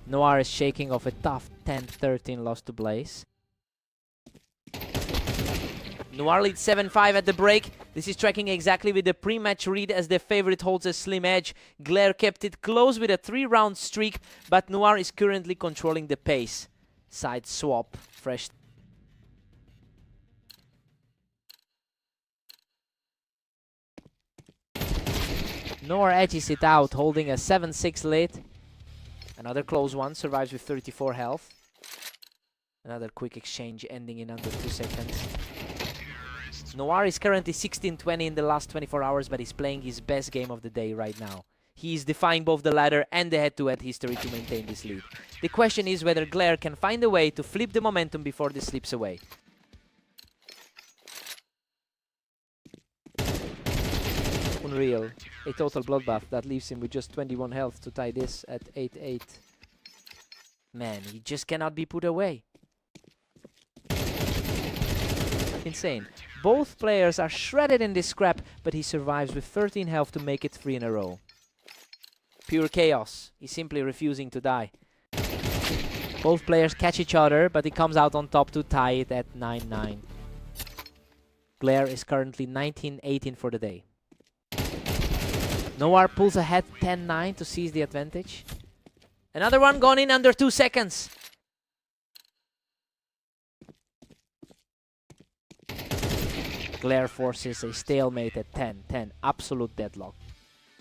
Noir is shaking off a tough 10-13 loss to Blaze. Noir leads 7-5 at the break. This is tracking exactly with the pre-match read as the favorite holds a slim edge. Glare kept it close with a 3-round streak, but Noir is currently controlling the pace. Side swap, fresh. Noir edges it out, holding a 7-6 lead. Another close one, survives with 34 health. Another quick exchange ending in under 2 seconds. Noir is currently 16-20 in the last 24 hours, but he's playing his best game of the day right now. He is defying both the ladder and the head-to-head history to maintain this lead. The question is whether Glare can find a way to flip the momentum before this slips away. Unreal. A total bloodbath that leaves him with just 21 health to tie this at 8-8. Man, he just cannot be put away. Insane. Both players are shredded in this scrap, but he survives with 13 health to make it 3 in a row. Pure chaos. He's simply refusing to die. Both players catch each other, but he comes out on top to tie it at 9-9. Glare is currently 19-18 for the day. Noir pulls ahead 10-9 to seize the advantage. Another one gone in under 2 seconds. Glare forces a stalemate at 10-10. Absolute deadlock.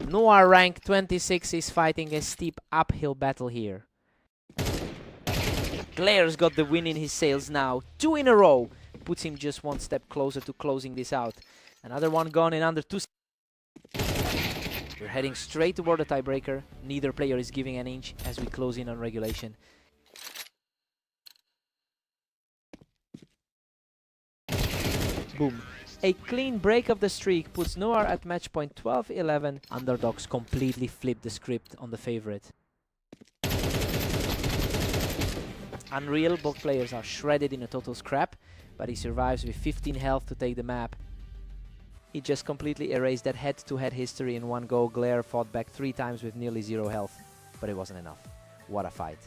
Noir rank 26 is fighting a steep uphill battle here. Glare's got the win in his sails now. 2 in a row. Puts him just one step closer to closing this out. Another one gone in under 2 seconds. We're heading straight toward the tiebreaker. Neither player is giving an inch as we close in on regulation. Boom. A clean break of the streak puts Noir at match point 12-11. Underdogs completely flip the script on the favorite. Unreal, both players are shredded in a total scrap, but he survives with 15 health to take the map. He just completely erased that head-to-head history in one go. Glare fought back 3 times with nearly 0 health, but it wasn't enough. What a fight.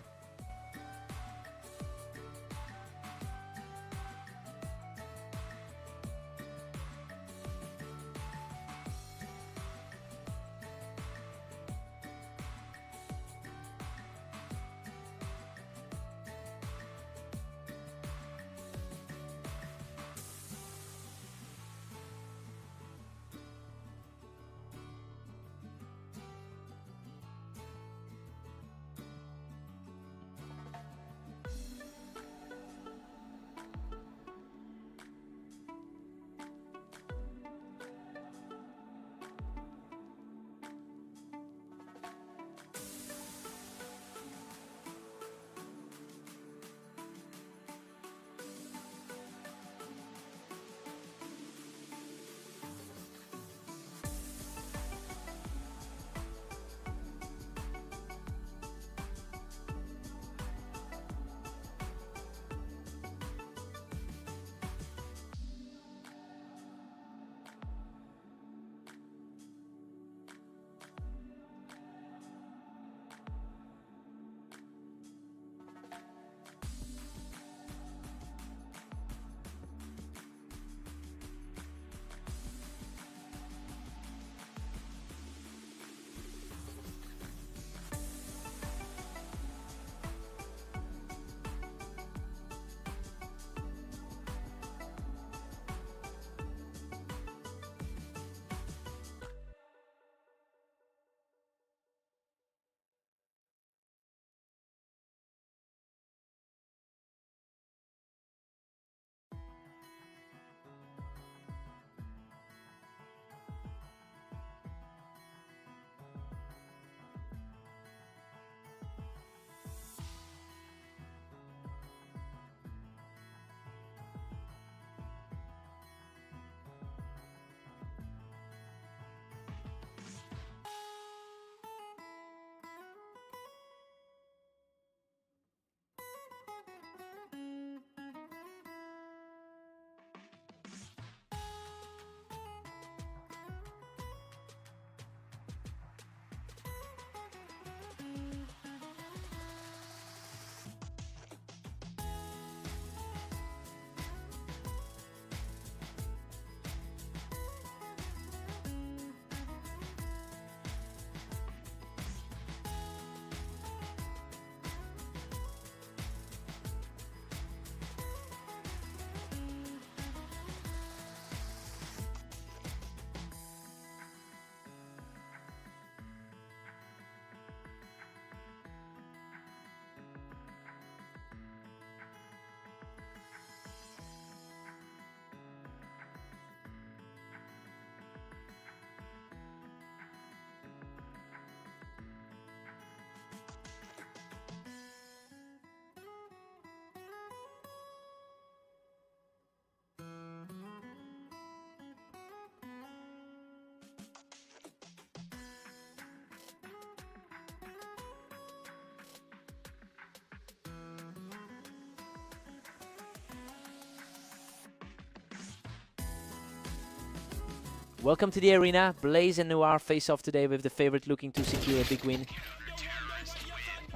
Welcome to the arena. Blaze and Noir face off today with the favorite looking to secure a big win.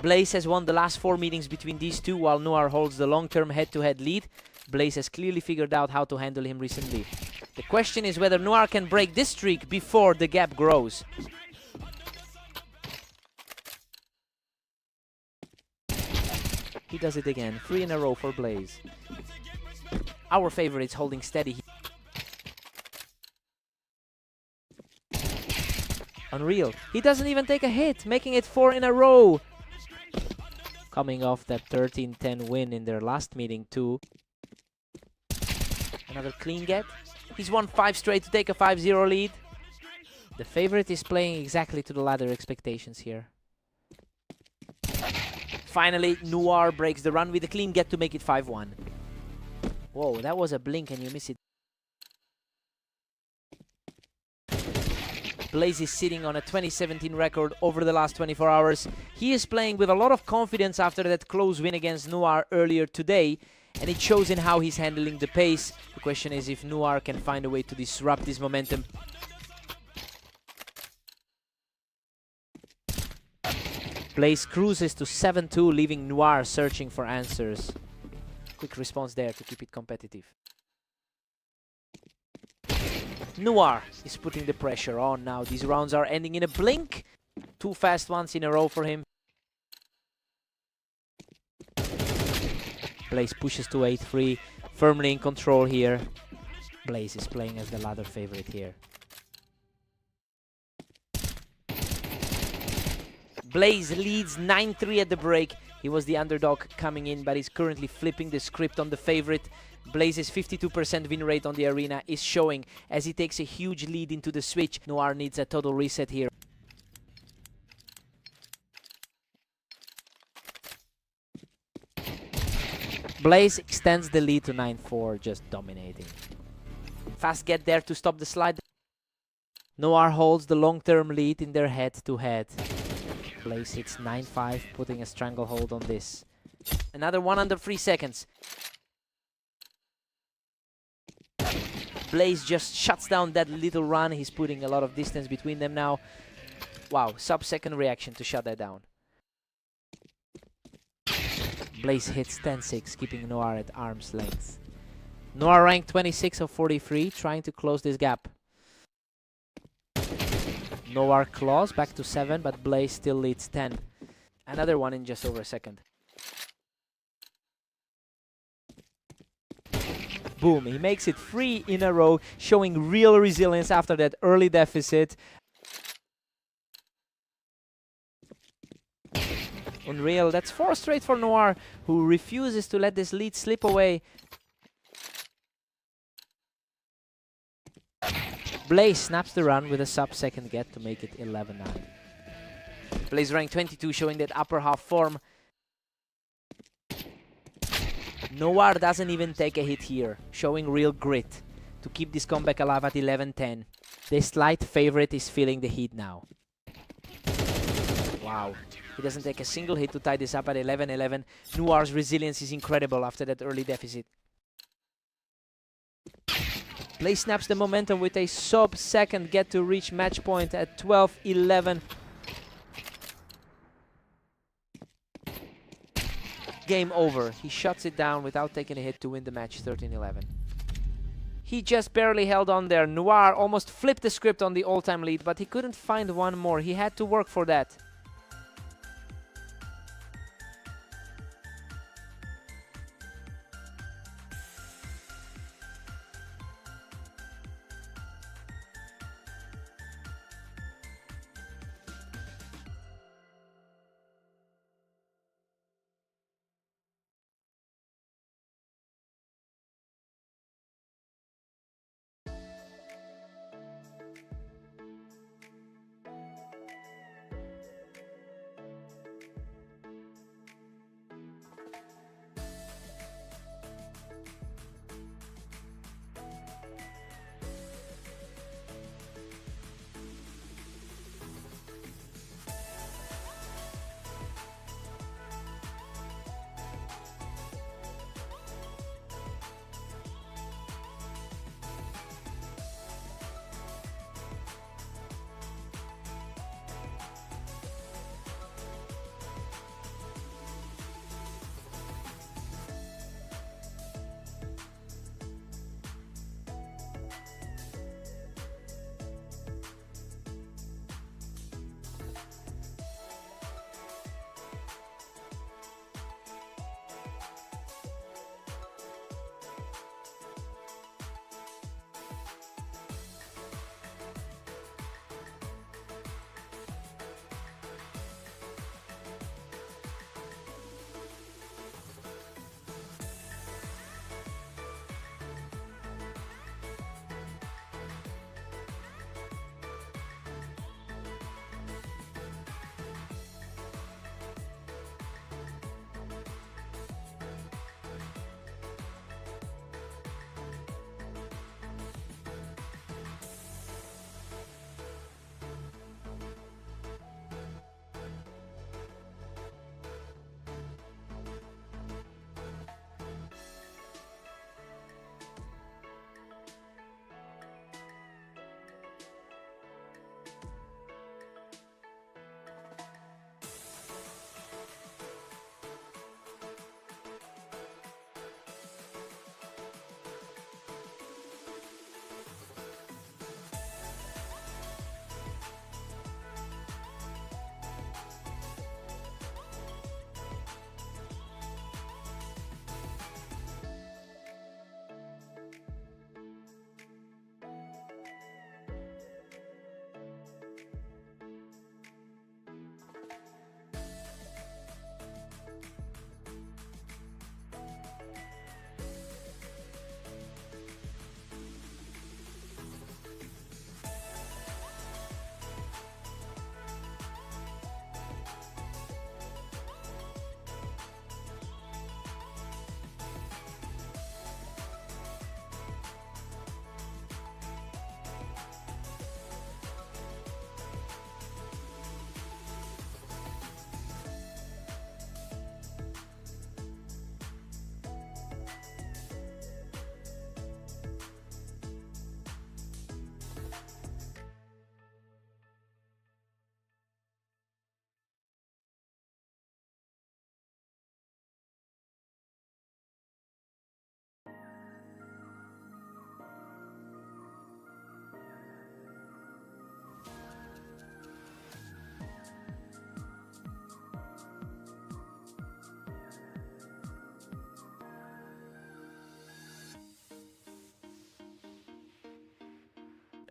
Blaze has won the last 4 meetings between these two, while Noir holds the long-term head-to-head lead. Blaze has clearly figured out how to handle him recently. The question is whether Noir can break this streak before the gap grows. He does it again. 3 in a row for Blaze. Our favorite's holding steady. Unreal. He doesn't even take a hit, making it 4 in a row. Coming off that 13-10 win in their last meeting too. Another clean get. He's won 5 straight to take a 5-0 lead. The favorite is playing exactly to the ladder expectations here. Finally, Noir breaks the run with a clean get to make it 5-1. Whoa, that was a blink and you miss it. Blaze is sitting on a 2017 record over the last 24 hours. He is playing with a lot of confidence after that close win against Noir earlier today, and it shows in how he's handling the pace. The question is if Noir can find a way to disrupt this momentum. Blaze cruises to 7-2, leaving Noir searching for answers. Quick response there to keep it competitive. Noir is putting the pressure on now. These rounds are ending in a blink. 2 fast ones in a row for him. Blaze pushes to 8-3, firmly in control here. Blaze is playing as the ladder favorite here. Blaze leads 9-3 at the break. He was the underdog coming in, but he's currently flipping the script on the favorite. Blaze's 52% win rate on the arena is showing as he takes a huge lead into the switch. Noir needs a total reset here. Blaze extends the lead to 9-4, just dominating. Fast get there to stop the slide. Noir holds the long-term lead in their head-to-head. Blaze hits 9-5, putting a stranglehold on this. Another one under 3 seconds. Blaze just shuts down that little run. He's putting a lot of distance between them now. Wow, sub-second reaction to shut that down. Blaze hits 10-6, keeping Noir at arm's length. Noir ranked 26 of 43, trying to close this gap. Noir claws back to 7, but Blaze still leads 10. Another one in just over a second. Boom, he makes it 3 in a row, showing real resilience after that early deficit. Unreal, that's 4 straight for Noir, who refuses to let this lead slip away. Blaze snaps the run with a sub-second get to make it 11-9. Blaze ranked 22, showing that upper half form. Noir doesn't even take a hit here, showing real grit to keep this comeback alive at 11-10. The slight favorite is feeling the heat now. Wow, he doesn't take a single hit to tie this up at 11-11. Noir's resilience is incredible after that early deficit. Blaze snaps the momentum with a sub-second get to reach match point at 12-11. Game over. He shuts it down without taking a hit to win the match 13-11. He just barely held on there. Noir almost flipped the script on the all-time lead, but he couldn't find one more. He had to work for that.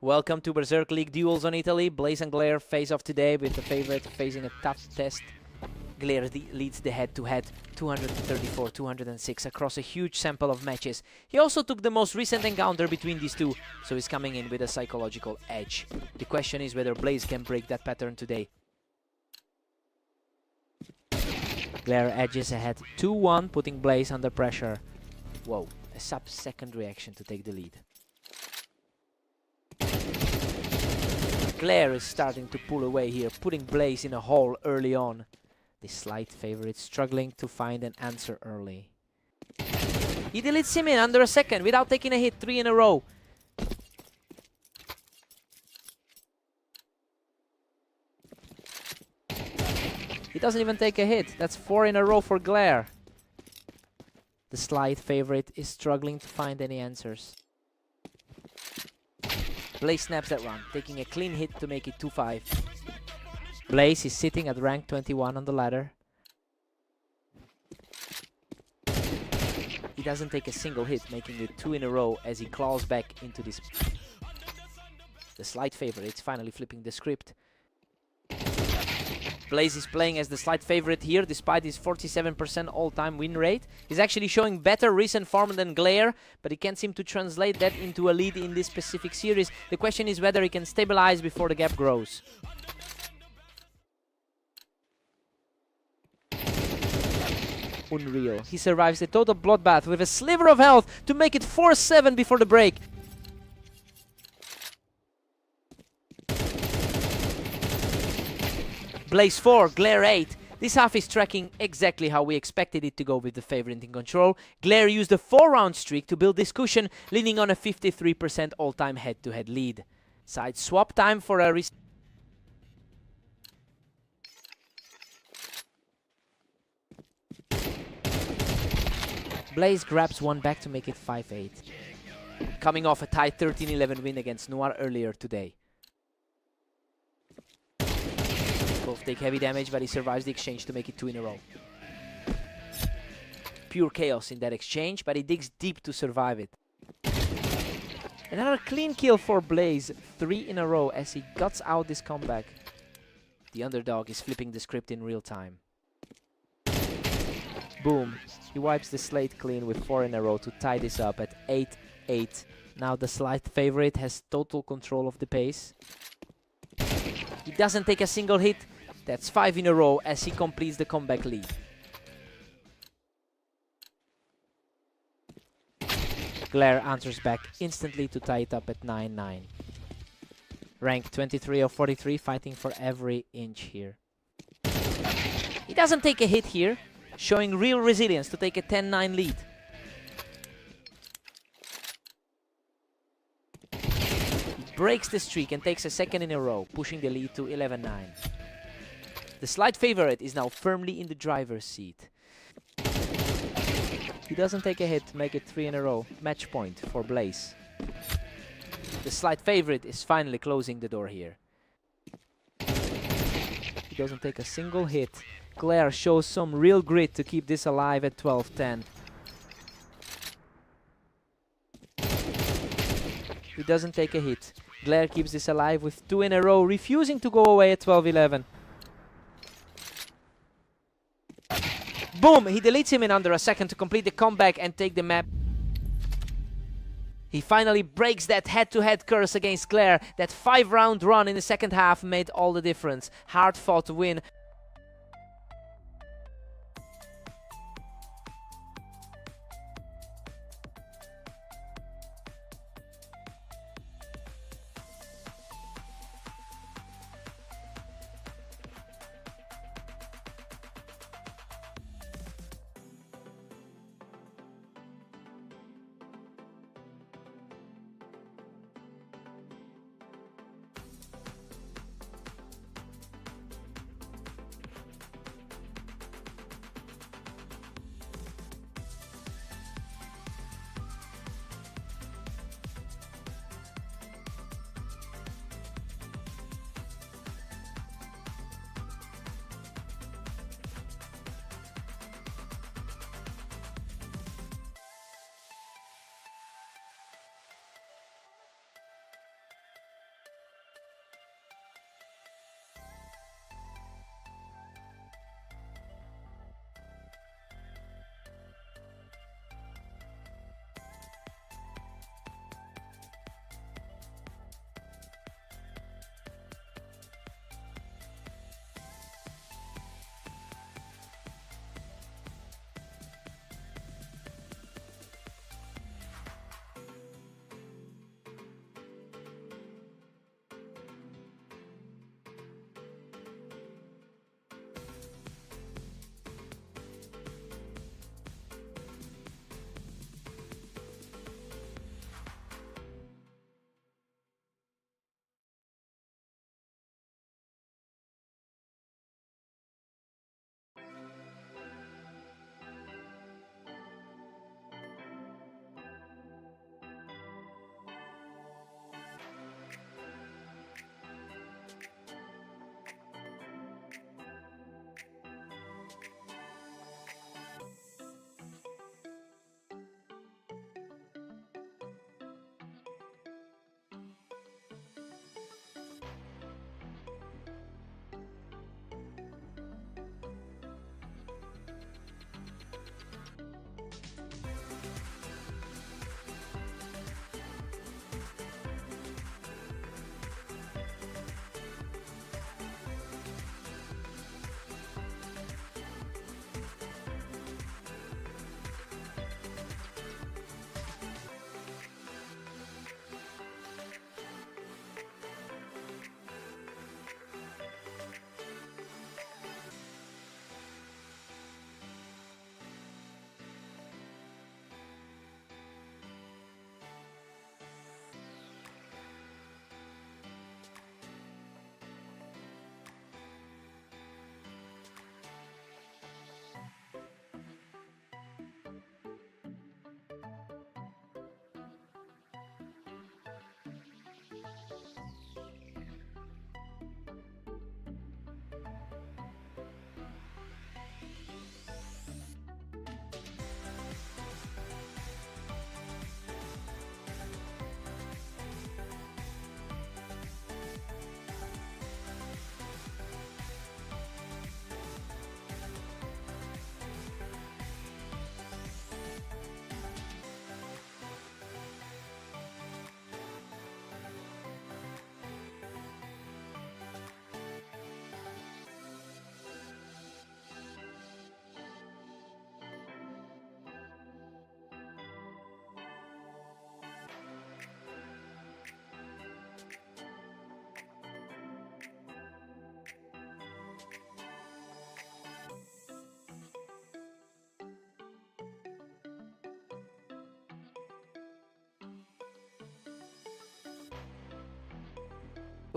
Welcome to Berserk League Duels on Italy. Blaze and Glare face off today with the favorite facing a tough test. Glare leads the head-to-head 234-206 across a huge sample of matches. He also took the most recent encounter between these two, so he's coming in with a psychological edge. The question is whether Blaze can break that pattern today. Glare edges ahead 2-1, putting Blaze under pressure. Whoa, a sub-second reaction to take the lead. Glare is starting to pull away here, putting Blaze in a hole early on. The slight favorite struggling to find an answer early. He deletes him in under a second without taking a hit, 3 in a row. He doesn't even take a hit. That's 4 in a row for Glare. The slight favorite is struggling to find any answers. Blaze snaps that run, taking a clean hit to make it 2-5. Blaze is sitting at rank 21 on the ladder. He doesn't take a single hit, making it 2 in a row as he claws back into this. The slight favorite is finally flipping the script. Blaze is playing as the slight favorite here, despite his 47% all-time win rate. He's actually showing better recent form than Glare, but he can't seem to translate that into a lead in this specific series. The question is whether he can stabilize before the gap grows. Unreal. He survives a total bloodbath with a sliver of health to make it 4-7 before the break. Blaze 4, Glare 8. This half is tracking exactly how we expected it to go with the favorite in control. Glare used a 4-round streak to build this cushion, leaning on a 53% all-time head-to-head lead. Side swap time for a Blaze grabs one back to make it 5-8. Coming off a tight 13-11 win against Noir earlier today. Both take heavy damage, but he survives the exchange to make it 2 in a row. Pure chaos in that exchange, but he digs deep to survive it. Another clean kill for Blaze, 3 in a row as he guts out this comeback. The underdog is flipping the script in real time. Boom. He wipes the slate clean with 4 in a row to tie this up at 8-8. Now the slight favorite has total control of the pace. He doesn't take a single hit. That's 5 in a row as he completes the comeback lead. Glare answers back instantly to tie it up at 9-9. Rank 23 of 43, fighting for every inch here. He doesn't take a hit here, showing real resilience to take a 10-9 lead. He breaks the streak and takes a second in a row, pushing the lead to 11-9. The slight favorite is now firmly in the driver's seat. He doesn't take a hit to make it 3 in a row. Match point for Blaze. The slight favorite is finally closing the door here. He doesn't take a single hit. Glare shows some real grit to keep this alive at 12-10. He doesn't take a hit. Glare keeps this alive with 2 in a row, refusing to go away at 12-11. Boom! He deletes him in under a second to complete the comeback and take the map. He finally breaks that head-to-head curse against Glare. That 5-round run in the second half made all the difference. Hard-fought win.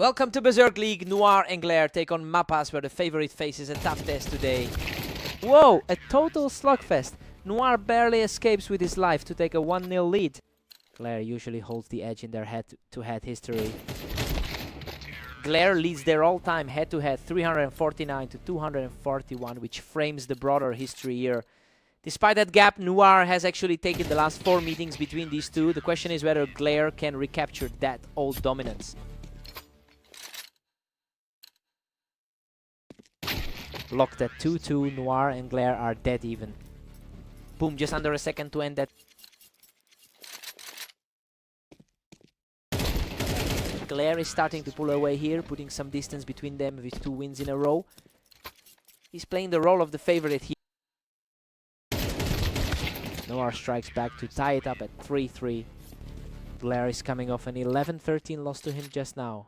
Welcome to Berserk League. Noir and Glare take on Mapas, where the favorite faces a tough test today. Whoa, a total slugfest. Noir barely escapes with his life to take a 1-0 lead. Glare usually holds the edge in their head-to-head history. Glare leads their all-time head-to-head 349 to 241, which frames the broader history here. Despite that gap, Noir has actually taken the last 4 meetings between these two. The question is whether Glare can recapture that old dominance. Locked at 2-2, Noir and Glare are dead even. Boom, just under a second to end that. Glare is starting to pull away here, putting some distance between them with 2 wins in a row. He's playing the role of the favorite here. Noir strikes back to tie it up at 3-3. Glare is coming off an 11-13 loss to him just now.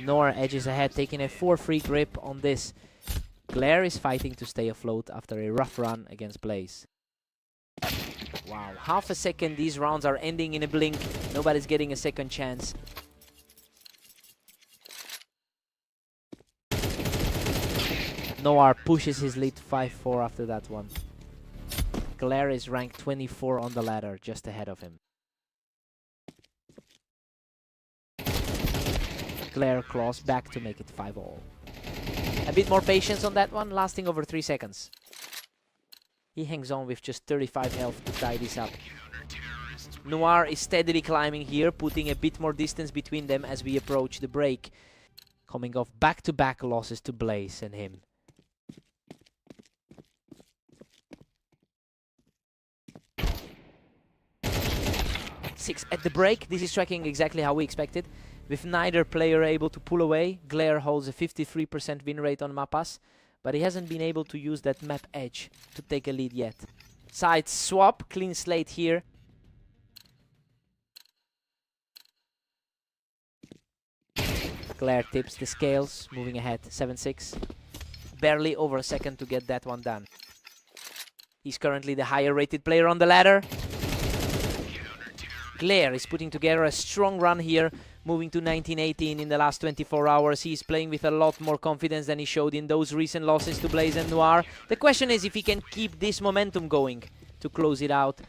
Noir edges ahead, taking a 4-3 grip on this. Glare is fighting to stay afloat after a rough run against Blaze. Wow, half a second, these rounds are ending in a blink. Nobody's getting a second chance. Noir pushes his lead to 5-4 after that one. Glare is ranked 24 on the ladder, just ahead of him. Glare claws back to make it 5-all. A bit more patience on that one, lasting over 3 seconds. He hangs on with just 35 health to tie this up. Noir is steadily climbing here, putting a bit more distance between them as we approach the break. Coming off back-to-back losses to Blaze and him. Six at the break. This is tracking exactly how we expected. With neither player able to pull away, Glare holds a 53% win rate on Mapas, but he hasn't been able to use that map edge to take a lead yet. Side swap, clean slate here. Glare tips the scales, moving ahead 7-6. Barely over a second to get that one done. He's currently the higher rated player on the ladder. Glare is putting together a strong run here, moving to 19-18 in the last 24 hours. He's playing with a lot more confidence than he showed in those recent losses to Blaze and Noir. The question is if he can keep this momentum going to close it out.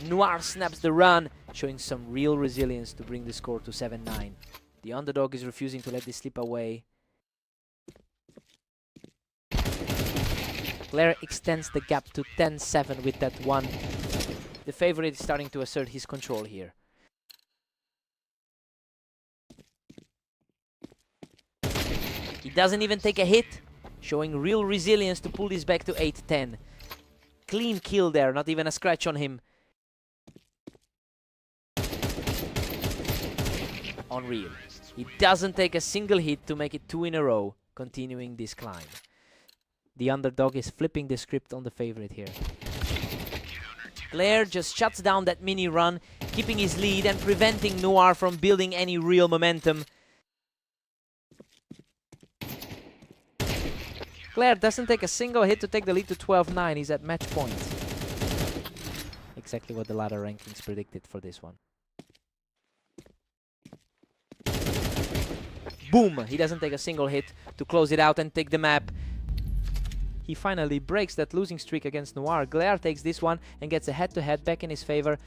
Noir snaps the run, showing some real resilience to bring the score to 7-9. The underdog is refusing to let this slip away. Glare extends the gap to 10-7 with that one. The favorite is starting to assert his control here. He doesn't even take a hit, showing real resilience to pull this back to 8-10. Clean kill there, not even a scratch on him. Unreal. He doesn't take a single hit to make it 2 in a row, continuing this climb. The underdog is flipping the script on the favorite here. Glare just shuts down that mini run, keeping his lead and preventing Noir from building any real momentum. Glare doesn't take a single hit to take the lead to 12-9. He's at match point. Exactly what the ladder rankings predicted for this one. Boom! He doesn't take a single hit to close it out and take the map. He finally breaks that losing streak against Noir. Glare takes this one and gets a head-to-head back in his favor.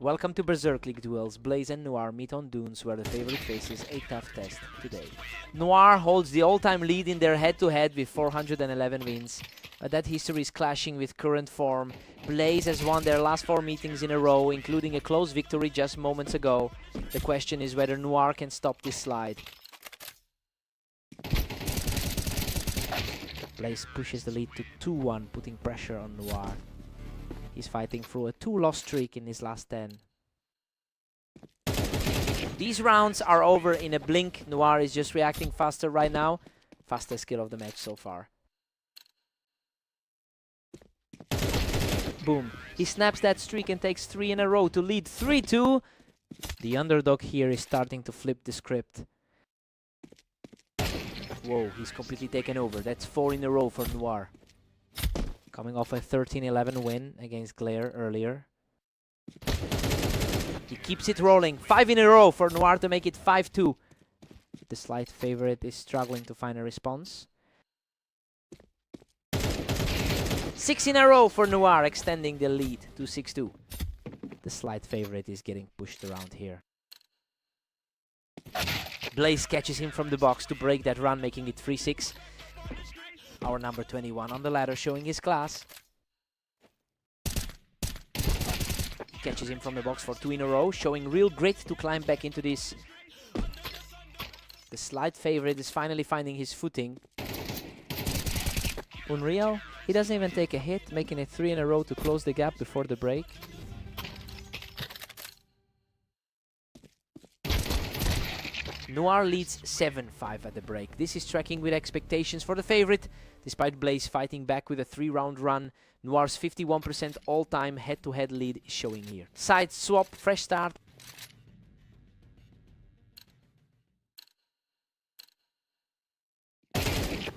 Welcome to Berserk League Duels. Blaze and Noir meet on Dunes, where the favorite faces a tough test today. Noir holds the all-time lead in their head-to-head with 411 wins, but that history is clashing with current form. Blaze has won their last 4 meetings in a row, including a close victory just moments ago. The question is whether Noir can stop this slide. Blaze pushes the lead to 2-1, putting pressure on Noir. He's fighting through a 2-loss streak in his last 10. These rounds are over in a blink. Noir is just reacting faster right now. Fastest kill of the match so far. Boom. He snaps that streak and takes 3 in a row to lead 3-2. The underdog here is starting to flip the script. Whoa, he's completely taken over. That's 4 in a row for Noir. Coming off a 13-11 win against Glare earlier. He keeps it rolling. 5 in a row for Noir to make it 5-2. The slight favorite is struggling to find a response. 6 in a row for Noir, extending the lead to 6-2. The slight favorite is getting pushed around here. Blaze catches him from the box to break that run, making it 3-6. Our number 21 on the ladder showing his class. Catches him from the box for 2 in a row, showing real grit to climb back into this. The slight favorite is finally finding his footing. Unreal, he doesn't even take a hit, making it 3 in a row to close the gap before the break. Noir leads 7-5 at the break. This is tracking with expectations for the favorite, despite Blaze fighting back with a 3-round run. Noir's 51% all-time head-to-head lead is showing here. Side swap, fresh start.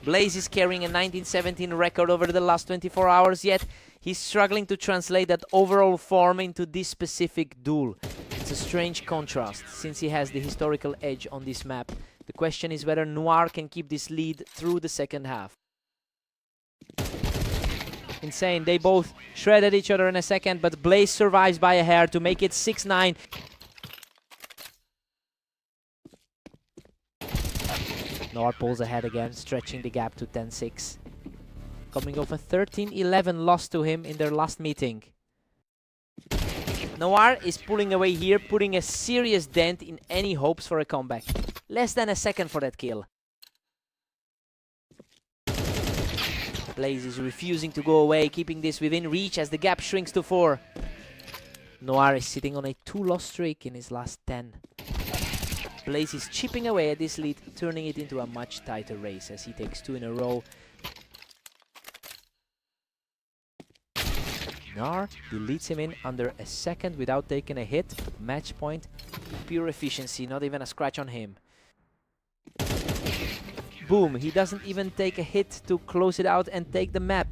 Blaze is carrying a 1917 record over the last 24 hours, yet he's struggling to translate that overall form into this specific duel. It's a strange contrast, since he has the historical edge on this map. The question is whether Noir can keep this lead through the second half. Insane, they both shredded each other in a second, but Blaze survives by a hair to make it 6-9. Noir pulls ahead again, stretching the gap to 10-6. Coming off a 13-11 loss to him in their last meeting. Noir is pulling away here, putting a serious dent in any hopes for a comeback. Less than a second for that kill. Blaze is refusing to go away, keeping this within reach as the gap shrinks to 4. Noir is sitting on a 2-loss streak in his last 10. Blaze is chipping away at this lead, turning it into a much tighter race as he takes 2 in a row. Noir deletes him in under a second without taking a hit. Match point, pure efficiency, not even a scratch on him. Boom, he doesn't even take a hit to close it out and take the map.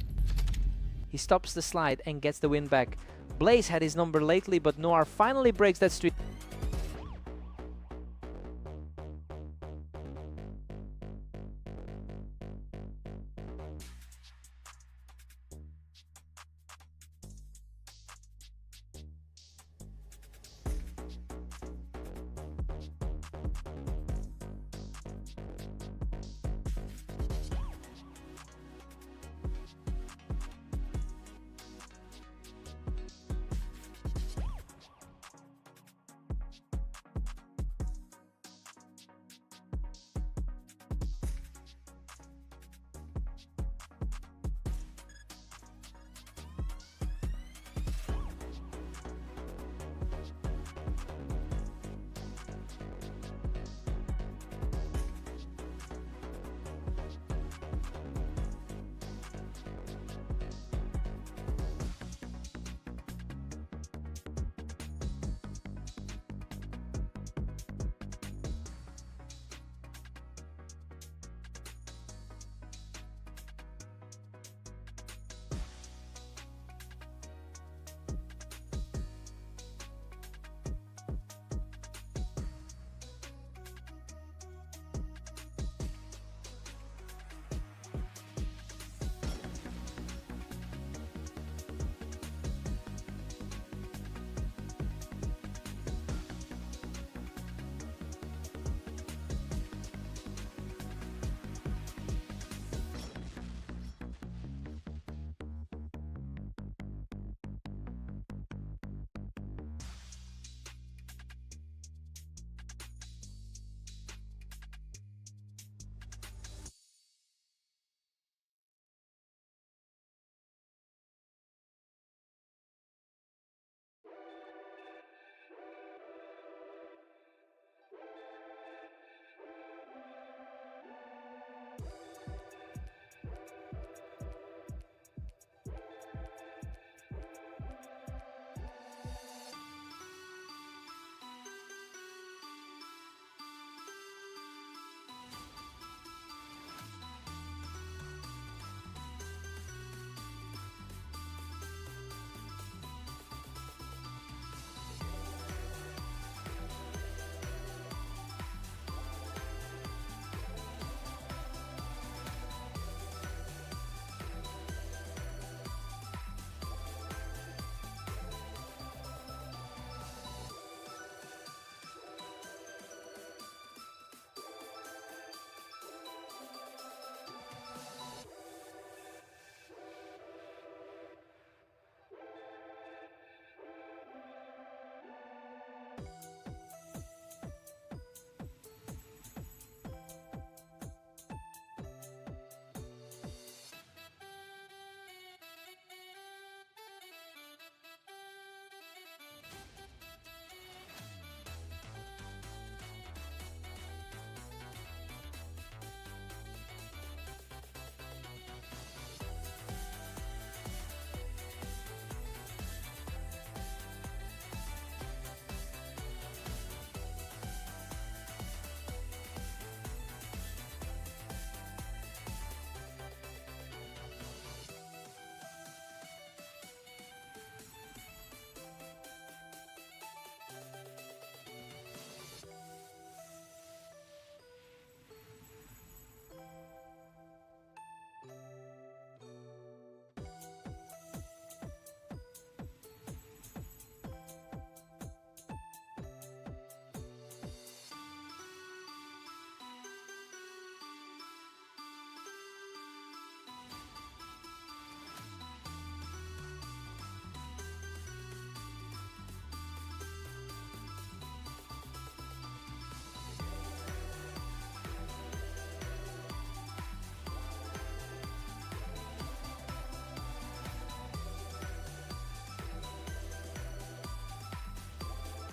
He stops the slide and gets the win back. Blaze had his number lately, but Noir finally breaks that streak.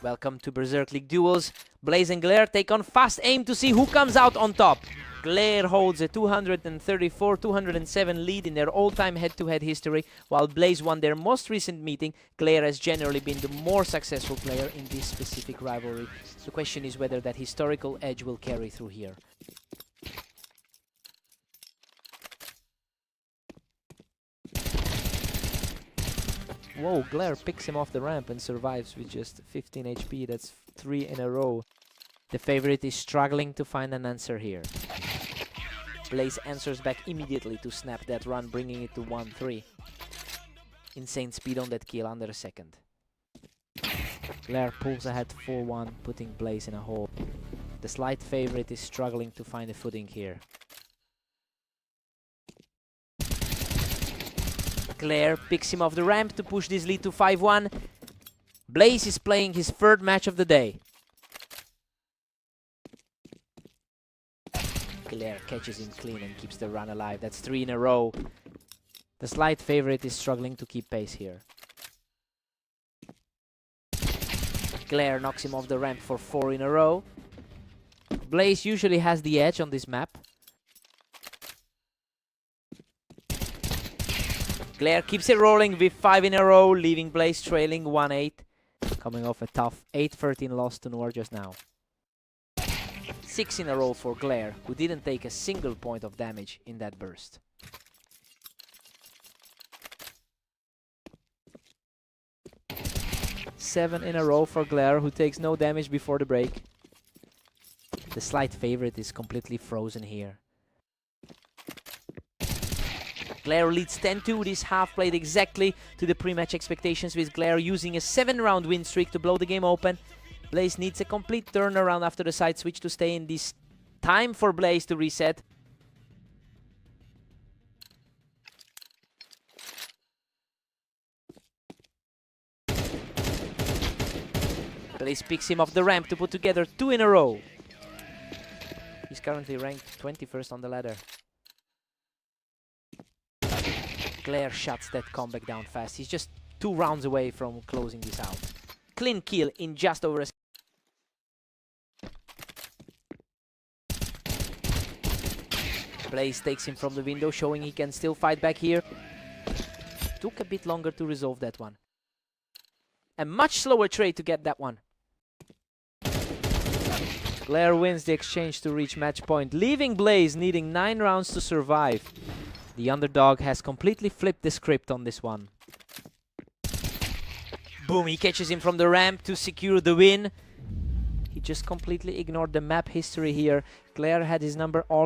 Welcome to Berserk League Duels. Blaze and Glare take on Fast Aim to see who comes out on top. Glare holds a 234-207 lead in their all-time head-to-head history, while Blaze won their most recent meeting. Glare has generally been the more successful player in this specific rivalry. The question is whether that historical edge will carry through here. Whoa, Glare picks him off the ramp and survives with just 15 HP. That's 3 in a row. The favorite is struggling to find an answer here. Blaze answers back immediately to snap that run, bringing it to 1-3. Insane speed on that kill, under a second. Glare pulls ahead 4-1, putting Blaze in a hole. The slight favorite is struggling to find a footing here. Glare picks him off the ramp to push this lead to 5-1. Blaze is playing his third match of the day. Glare catches him clean and keeps the run alive. That's 3 in a row. The slight favorite is struggling to keep pace here. Glare knocks him off the ramp for 4 in a row. Blaze usually has the edge on this map. Glare keeps it rolling with 5 in a row, leaving Blaze trailing 1-8. Coming off a tough 8-13 loss to Noir just now. 6 in a row for Glare, who didn't take a single point of damage in that burst. Seven in a row for Glare, who takes no damage before the break. The slight favorite is completely frozen here. Glare leads 10-2. This half played exactly to the pre-match expectations, with Glare using a 7-round win streak to blow the game open. Blaze needs a complete turnaround after the side switch to stay in this. Time for Blaze to reset. Blaze picks him off the ramp to put together 2 in a row. He's currently ranked 21st on the ladder. Glare shuts that comeback down fast. He's just 2 rounds away from closing this out. Clean kill in just over a second. Blaze takes him from the window, showing he can still fight back here. Took a bit longer to resolve that one. A much slower trade to get that one. Glare wins the exchange to reach match point, leaving Blaze needing 9 rounds to survive. The underdog has completely flipped the script on this one. Boom, he catches him from the ramp to secure the win. He just completely ignored the map history here. Glare had his number all